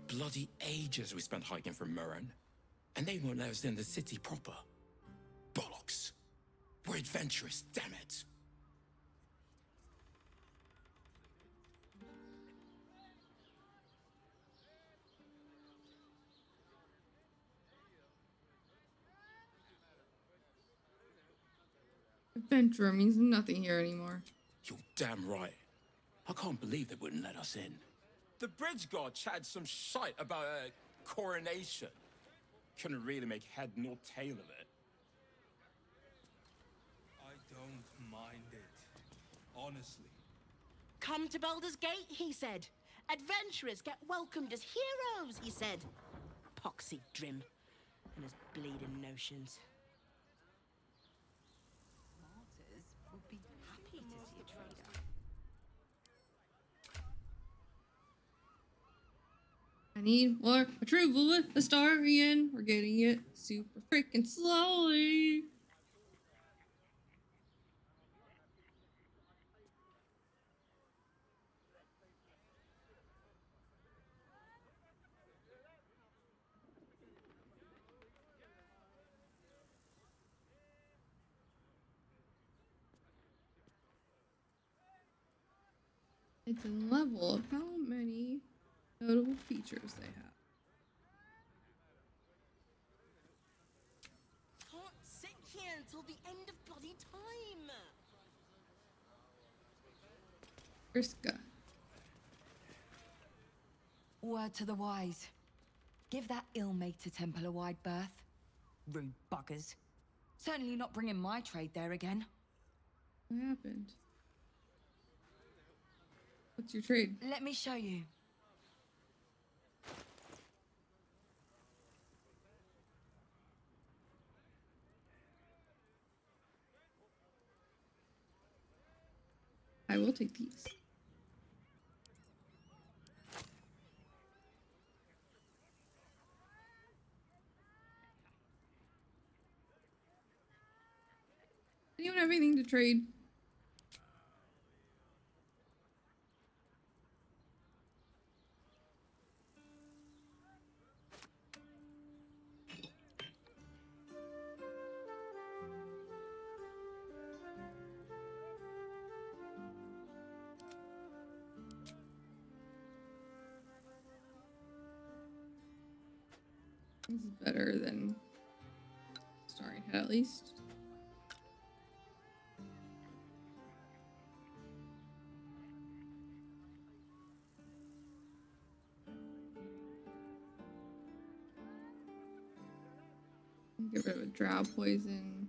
Bloody ages we spent hiking from Murren, and they won't let us in the city proper. Bollocks. We're adventurous, damn it. Adventurer means nothing here anymore. You're damn right. I can't believe they wouldn't let us in. The bridge guard chatted some shite about a coronation. Couldn't really make head nor tail of it. I don't mind it. Honestly. Come to Baldur's Gate, he said. Adventurers get welcomed as heroes, he said. Poxy Drim and his bleeding notions. Martyrs would be happy to see a trader. I need more approval with the Astarian. We're getting it super freaking slowly. It's in level of how many notable features they have. Can't sit here until the end of bloody time. Friska. Word to the wise. Give that ill-mater temple a wide berth. Rude buggers. Certainly not bringing my trade there again. What happened? What's your trade? Let me show you. I will take these. Anyone have anything to trade? This is better than Starring Head, at least. Get rid of a drow poison.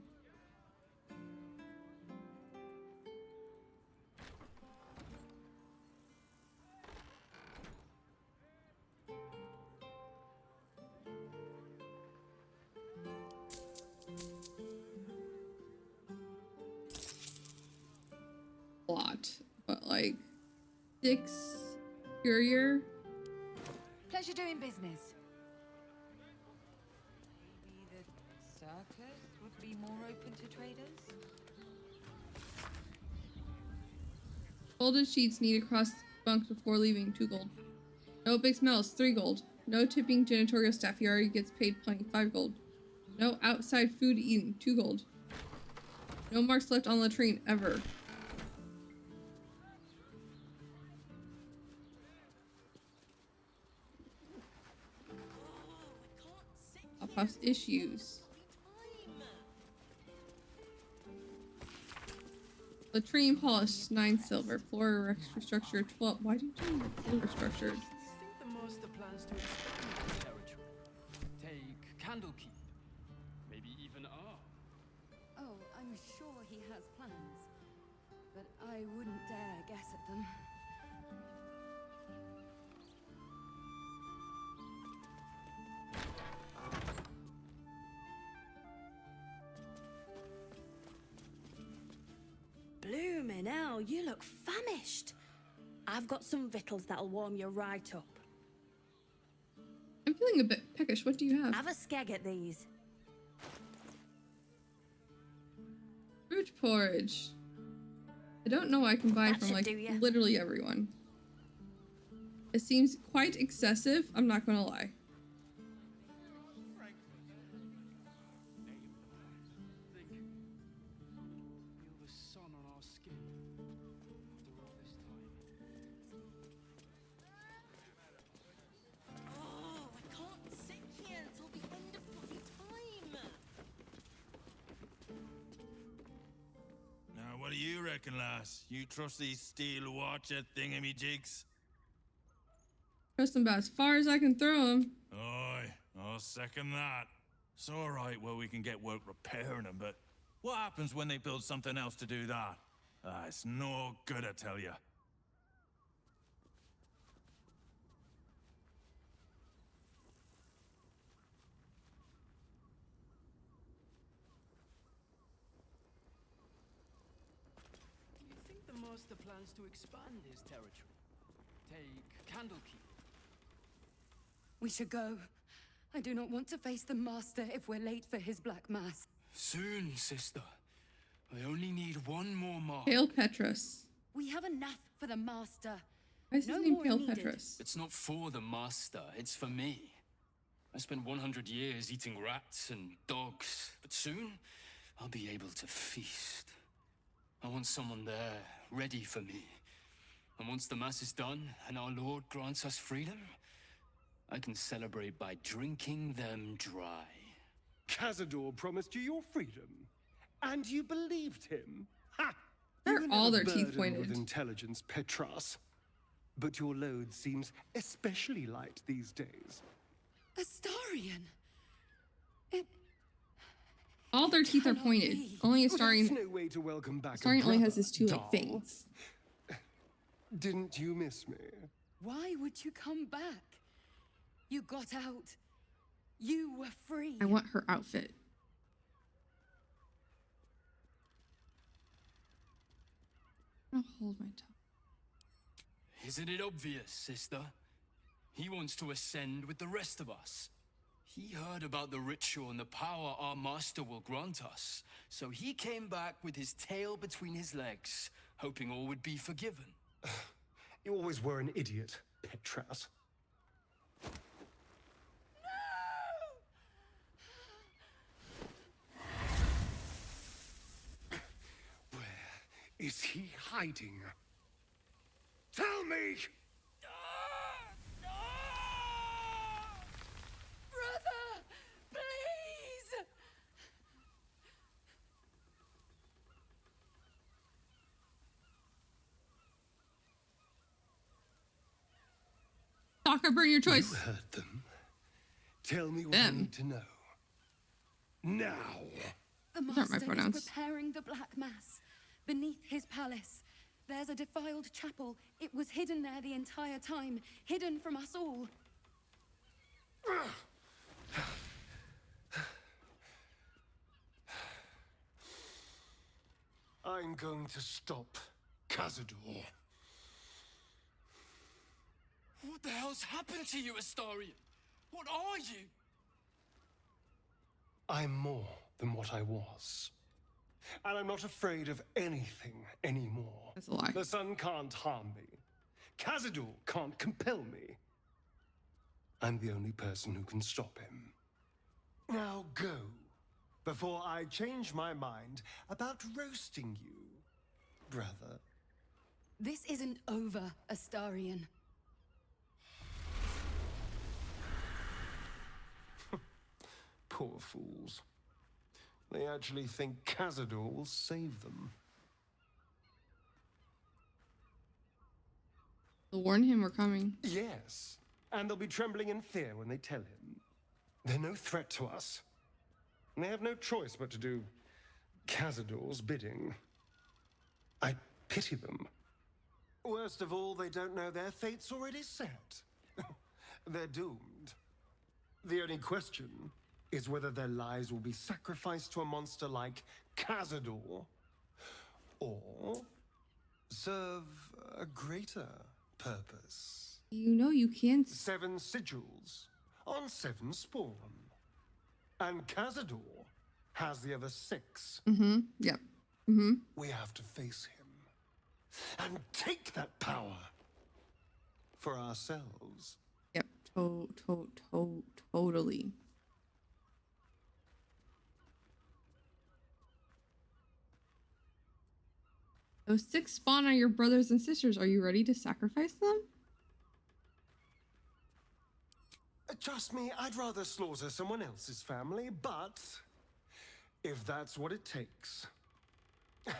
lot, but like 6 courier. Pleasure doing business. Maybe the circus would be more open to traders? Folded sheets needed across bunks before leaving, 2 gold. No big smells, 3 gold. No tipping janitorial staff, he already gets paid plenty, 5 gold. No outside food eaten, 2 gold. No marks left on the latrine, ever. House issues. Latrine polished, 9 silver. Floor restructured, 12. Why do you do floor restructured? I think the master plans to expand the territory. Take Candlekeep. Maybe even R. Oh, I'm sure he has plans. But I wouldn't dare guess at them. Bloomin' hell, you look famished. I've got some victuals that'll warm you right up. I'm feeling a bit peckish. What do you have? Have a skeg at these. Fruit porridge. I don't know what I can buy That from should like do ya. literally everyone. It seems quite excessive, I'm not gonna lie. Feel the sun on our skin after all this time. Oh, I can't sit here until the end of bloody time. Now, what do you reckon, lass? You trust these steel watcher thingamajigs? Trust them about as far as I can throw them. Aye, I'll second that. It's all right, well, we can get work repairing them, but what happens when they build something else to do that? It's no good, I tell ya. You think the master plans to expand his territory? Take Candlekeep. We should go. I do not want to face the master if we're late for his black mass. Soon, sister. I only need one more mark. Pale Petrus. We have enough for the master. Why is his name Pale Petrus? It's not for the master, it's for me. I spent 100 years eating rats and dogs, but soon I'll be able to feast. I want someone there, ready for me. And once the mass is done and our Lord grants us freedom, I can celebrate by drinking them dry. Cazador promised you your freedom, and you believed him. Ha! They're You were all never their teeth burdened pointed. with intelligence, Petras. But your load seems especially light these days. Astarion! All their teeth are pointed. Only Astarion. That's no way to welcome back a Astarion only has brother, his 2 like doll. fangs. Didn't you miss me? Why would you come back? You got out. You were free. I want her outfit. I'll hold my tongue. Isn't it obvious, sister? He wants to ascend with the rest of us. He heard about the ritual and the power our master will grant us. So he came back with his tail between his legs, hoping all would be forgiven. You always were an idiot, Petras. Where is he hiding? Tell me! Brother! Please! Talk or burn your choice. You heard them. Tell me what I Them. need to know. Now! The Those aren't my master pronouns. is preparing the Black Mass. Beneath his palace, there's a defiled chapel. It was hidden there the entire time, hidden from us all. I'm going to stop Cazador. What the hell's happened to you, Astarion? What are you? I'm more than what I was. And I'm not afraid of anything anymore. That's a lie. The sun can't harm me. Cazador can't compel me. I'm the only person who can stop him. Now go, before I change my mind about roasting you, brother. This isn't over, Astarion. Poor fools. They actually think Cazador will save them. They'll warn him we're coming. Yes, and they'll be trembling in fear when they tell him. They're no threat to us. And they have no choice but to do Cazador's bidding. I pity them. Worst of all, they don't know their fate's already set. They're doomed. The only question is whether their lives will be sacrificed to a monster like Cazador, or serve a greater purpose. You know you can't. 7 sigils on 7 spawn. And Cazador has the other 6. Mm-hmm. Yep. Mm-hmm. We have to face him and take that power for ourselves. Yep. Totally. Those 6 spawn are your brothers and sisters. Are you ready to sacrifice them? Trust me, I'd rather slaughter someone else's family, but if that's what it takes.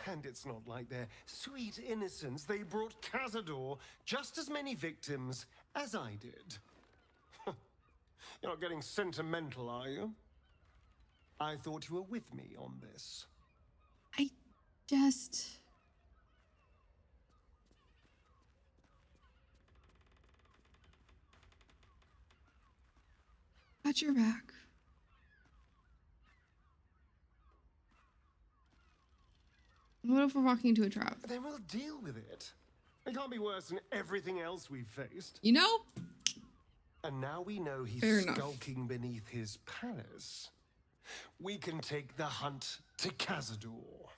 And it's not like their sweet innocence. They brought Cazador just as many victims as I did. You're not getting sentimental, are you? I thought you were with me on this. I just... got your back. What if we're walking into a trap? Then we'll deal with it. It can't be worse than everything else we've faced. You know? And now we know he's Fair enough. skulking beneath his palace. We can take the hunt to Cazador.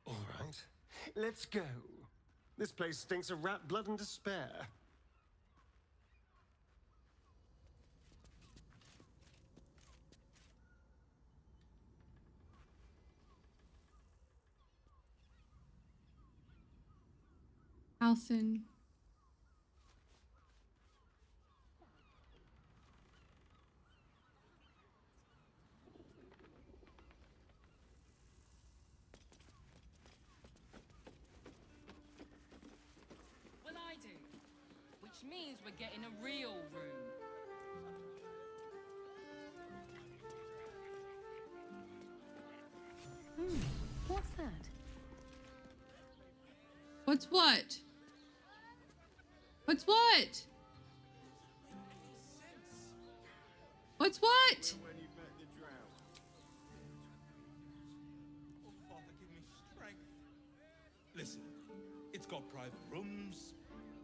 All right, let's go. This place stinks of rat blood and despair. Alson. Well, I do. Which means we're getting a real room. What's that? What's what? What's what? What's what? Oh, Father, give me strength. Listen, it's got private rooms,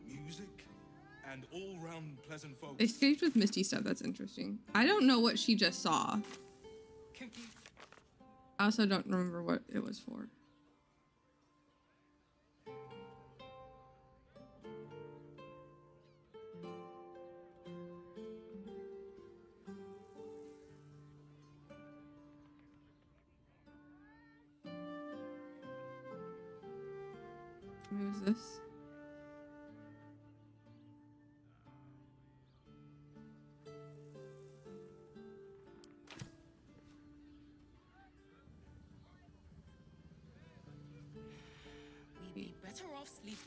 music, and all-round pleasant folks. They escaped with Misty stuff. That's interesting. I don't know what she just saw. I also don't remember what it was for. Who's this? We'd be better off sleeping.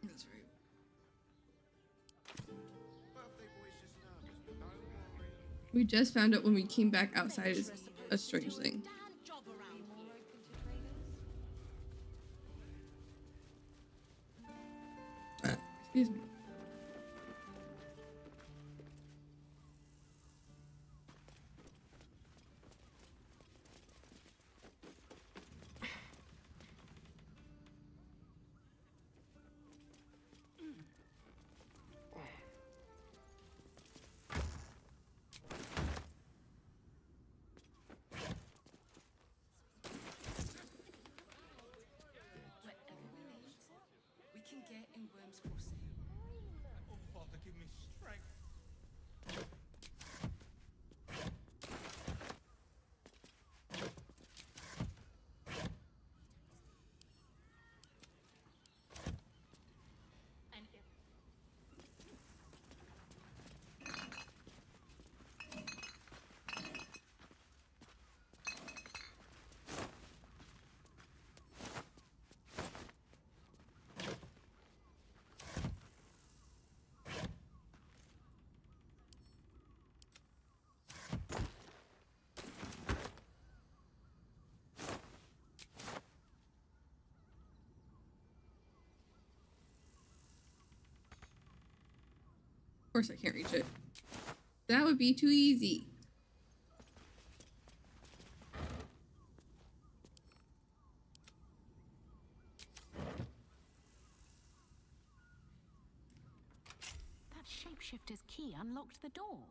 That's right. We just found out when we came back outside is a strange thing. Excuse me. get in Worm's Crossing. Oh, Father, give me strength. Of course I can't reach it. That would be too easy. That shapeshifter's key unlocked the door.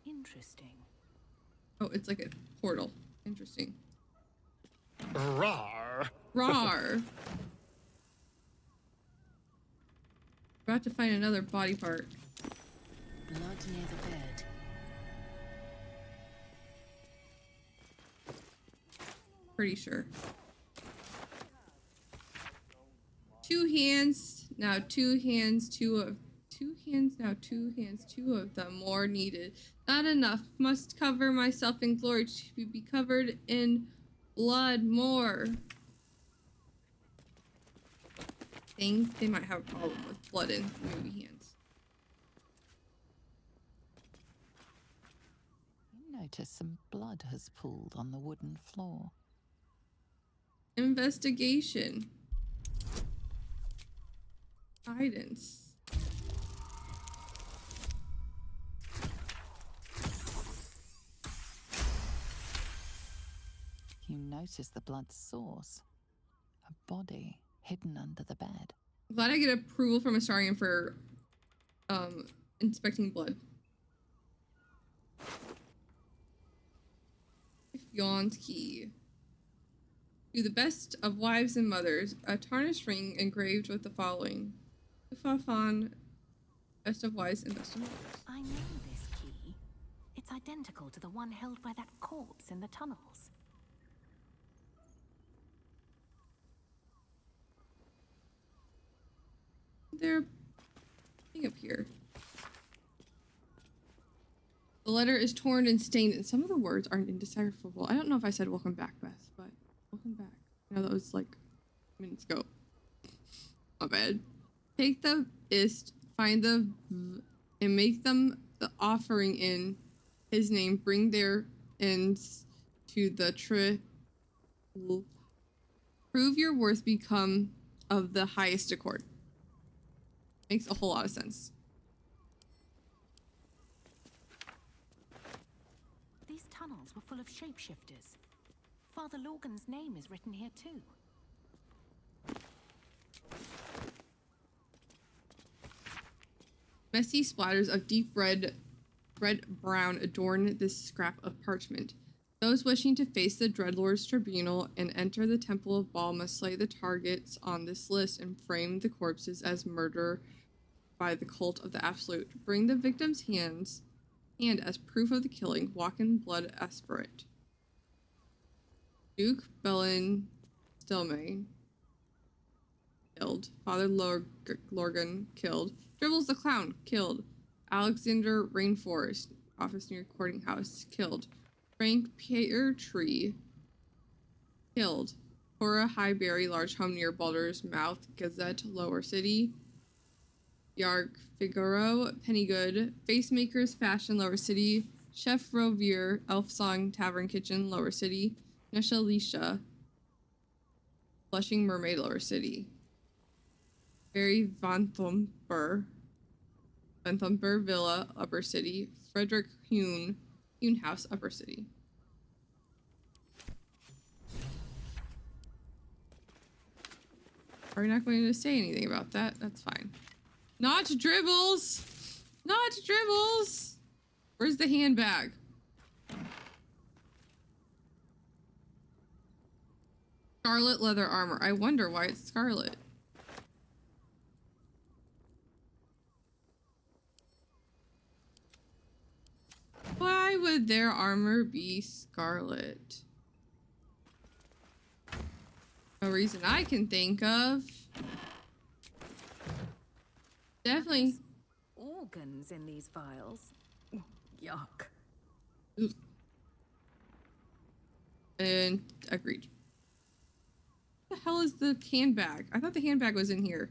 Interesting. Oh, it's like a portal. Interesting. Rawr. Rawr. About to find another body part. Blood near the bed. Pretty sure. 2 hands, now 2 hands, 2 hands, now 2 hands, 2 of them more needed. Not enough. Must cover myself in glory to be covered in blood more. Think they might have a problem with blood in maybe hands. You notice some blood has pooled on the wooden floor. Investigation. Guidance. You notice the blood's source. A body hidden under the bed. I'm glad I get approval from Astarion for inspecting blood. Yon's key. To the best of wives and mothers, a tarnished ring engraved with the following. Ufafan, best of wives and best of mothers. I know this key. It's identical to the one held by that corpse in the tunnels. They're thing up here. The letter is torn and stained, and some of the words aren't indecipherable. I don't know if I said welcome back, Beth, but welcome back. I know that was like minutes ago. My bad. Take the ist, find the v, and make them the offering in his name. Bring their ends to the prove your worth, become of the highest accord. Makes a whole lot of sense. These tunnels were full of shapeshifters. Father Lorgan's name is written here too. Messy splatters of deep red-brown adorn this scrap of parchment. Those wishing to face the Dreadlord's tribunal and enter the Temple of Baal must slay the targets on this list and frame the corpses as murder by the cult of the Absolute. Bring the victim's hand as proof of the killing. Walk in blood aspirate. Duke Bellin Stilmay killed. Father Lorgan killed. Dribbles the Clown killed. Alexander Rainforest, office near Courting House, killed. Frank Peartree killed. Cora Highberry, large home near Baldur's Mouth, Gazette, Lower City. Yarg Figaro, Pennygood, Facemakers, Fashion, Lower City. Chef Rovier, Elf Song, Tavern Kitchen, Lower City. Nesha Lisha, Blushing Mermaid, Lower City. Barry Vanthumper Villa, Upper City. Frederick Hune House, Upper City. Are we not going to say anything about that? That's fine. Not dribbles! Not dribbles! Where's the handbag? Scarlet leather armor. I wonder why it's scarlet. would their armor be scarlet? No reason I can think of. Definitely. Organs in these vials. Yuck. And agreed. What the hell is the handbag? I thought the handbag was in here.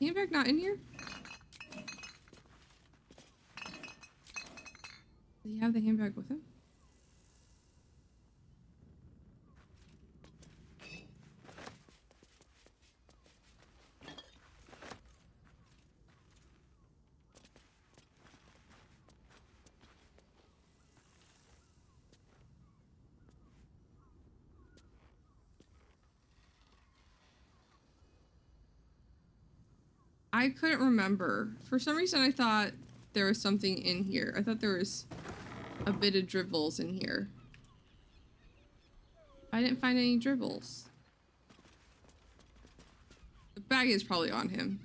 Handbag not in here? Does he have the handbag with him? I couldn't remember. For some reason, I thought there was something in here. I thought there was a bit of dribbles in here. I didn't find any dribbles. The bag is probably on him.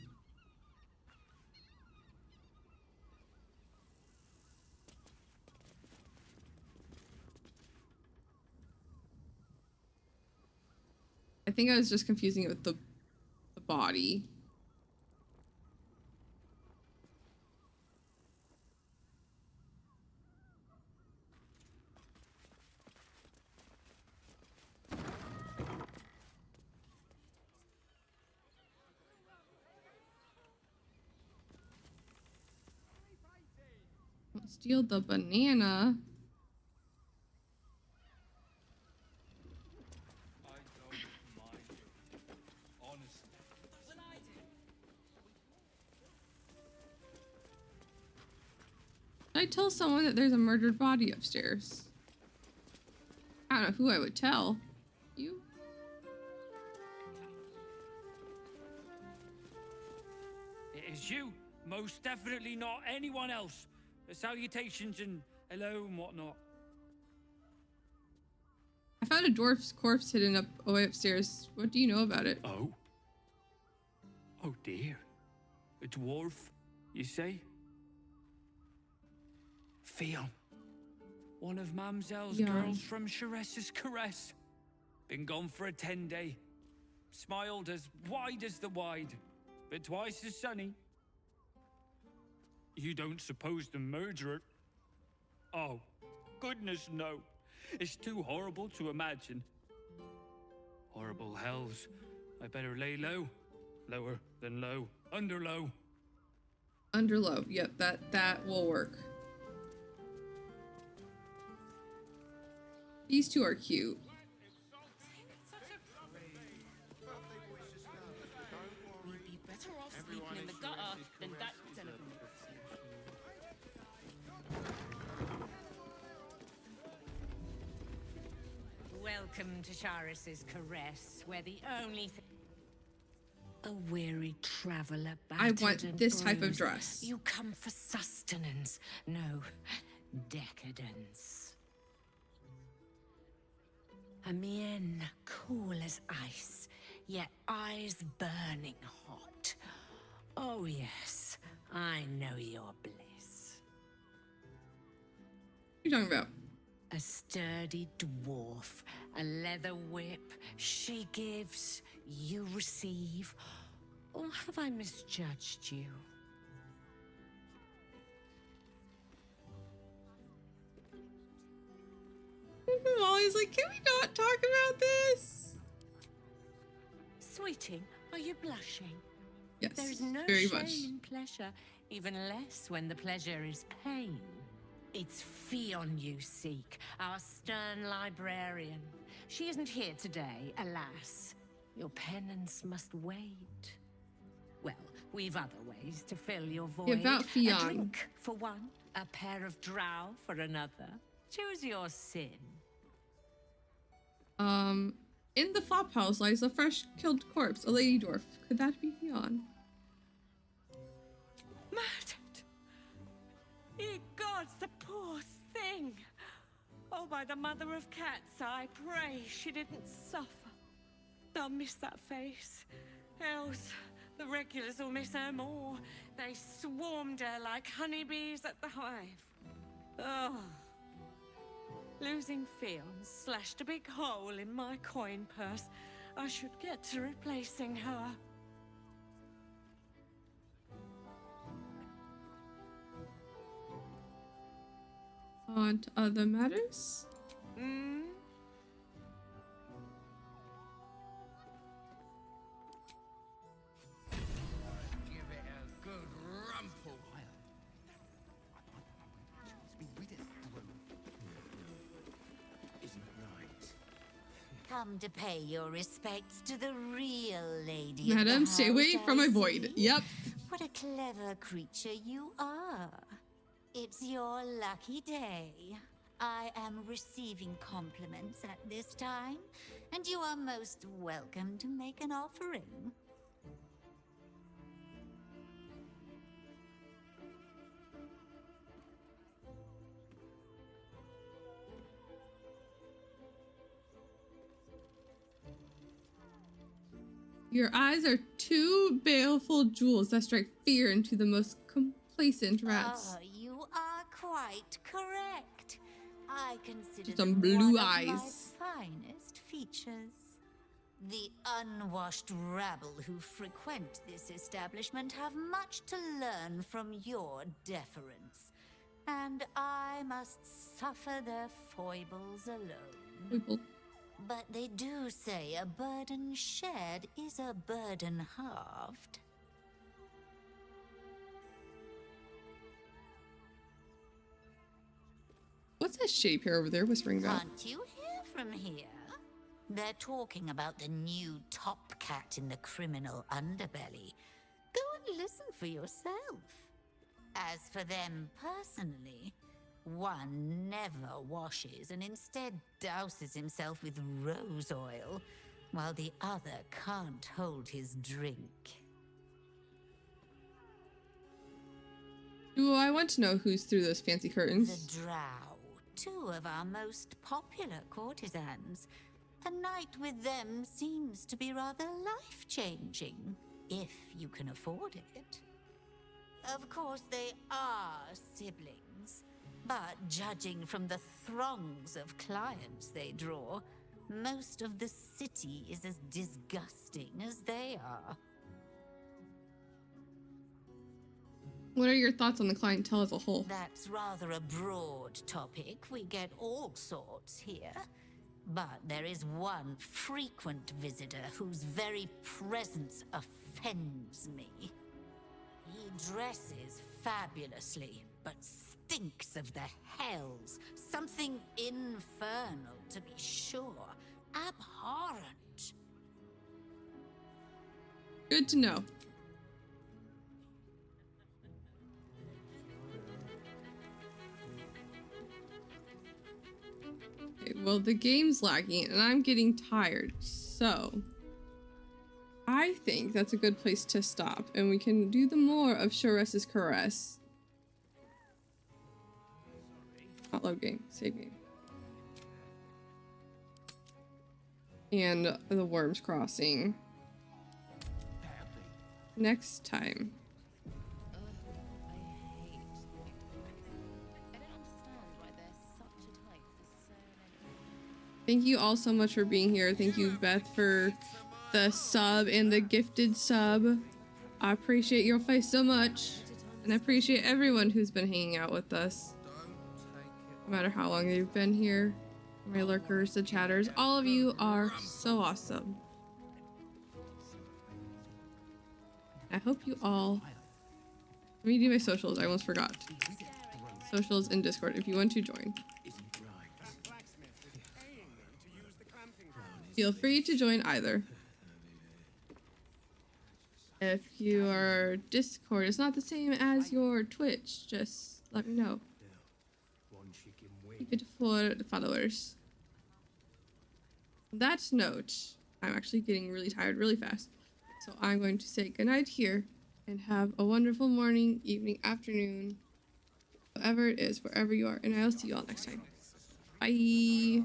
I think I was just confusing it with the body. Steal the banana. I tell someone that there's a murdered body upstairs. I don't know who I would tell. You? It is you. Most definitely not anyone else. Salutations and hello and whatnot. I found a dwarf's corpse hidden up away upstairs. What do you know about it? Oh. Oh dear. A dwarf, you say? Fion. One of Mamselle's girls from Sharess's Caress. Been gone for a 10-day. Smiled as wide as the wide, but twice as sunny. You don't suppose the murderer? Oh, goodness no. It's too horrible to imagine. Horrible hells. I better lay low. Lower than low. Under low. Under low. Yep, that will work. These two are cute. We'd be better off sleeping in the gutter than that den of them. Welcome to Sharess's Caress, where the only a weary traveler I battered want and this type of bruised. dress. You come for sustenance, no decadence. A mien cool as ice, yet eyes burning hot. Oh yes, I know your bliss. What are you talking about? A sturdy dwarf, a leather whip, she gives, you receive. Or have I misjudged you? Molly's like, can we not talk about this? Sweeting, are you blushing? Yes, There is no very shame much. in pleasure, even less when the pleasure is pain. It's Fion you seek, our stern librarian. She isn't here today, alas. Your penance must wait. Well, we've other ways to fill your void. about A Fionn. drink for one, a pair of drow for another. Choose your sin. In the flop house lies a fresh killed corpse, a lady dwarf. Could that be Fionn? Murdered! Ye gods, the poor thing! Oh, by the mother of cats, I pray she didn't suffer. They'll miss that face. Else, The regulars will miss her more. They swarmed her like honeybees at the hive. Oh. Losing Fionn slashed a big hole in my coin purse. I should get to replacing her. On to other matters. Hmm? Give it a good rumple. Isn't right. Come to pay your respects to the real lady of Madam, the stay away house, from I my void. see. Yep. What a clever creature you are. It's your lucky day. I am receiving compliments at this time, and you are most welcome to make an offering. Your eyes are two baleful jewels that strike fear into the most complacent rats. Oh, you are quite correct. I consider Some them blue one eyes. of my finest features. The unwashed rabble who frequent this establishment have much to learn from your deference, and I must suffer their foibles alone. But they do say a burden shared is a burden halved. What's that shape here over there whispering about? Can't you hear from here? They're talking about the new top cat in the criminal underbelly. Go and listen for yourself. As for them personally, one never washes and instead douses himself with rose oil, while the other can't hold his drink. Ooh, I want to know who's through those fancy curtains. The Drow, two of our most popular courtesans. A night with them seems to be rather life-changing, if you can afford it. Of course, they are siblings, but judging from the throngs of clients they draw, most of the city is as disgusting as they are. What are your thoughts on the clientele as a whole? That's rather a broad topic. We get all sorts here. But there is one frequent visitor whose very presence offends me. He dresses fabulously, but stinks of the hells. Something infernal, to be sure. Abhorrent. Good to know. Okay, well, the game's lagging and I'm getting tired, so I think that's a good place to stop and we can do the more of Sharess's Caress. Not load game, save game. And the Worms Crossing next time. Thank you all so much for being here. Thank you, Beth, for the sub and the gifted sub. I appreciate your face so much. And I appreciate everyone who's been hanging out with us. No matter how long you've been here. My lurkers, the chatters, all of you are so awesome. I hope you all... Let me do my socials, I almost forgot. Socials and Discord if you want to join. Feel free to join either. If your Discord is not the same as your Twitch, just let me know. Keep it for the followers. On that note, I'm actually getting really tired really fast. So I'm going to say goodnight here and have a wonderful morning, evening, afternoon, whatever it is, wherever you are. And I'll see you all next time. Bye.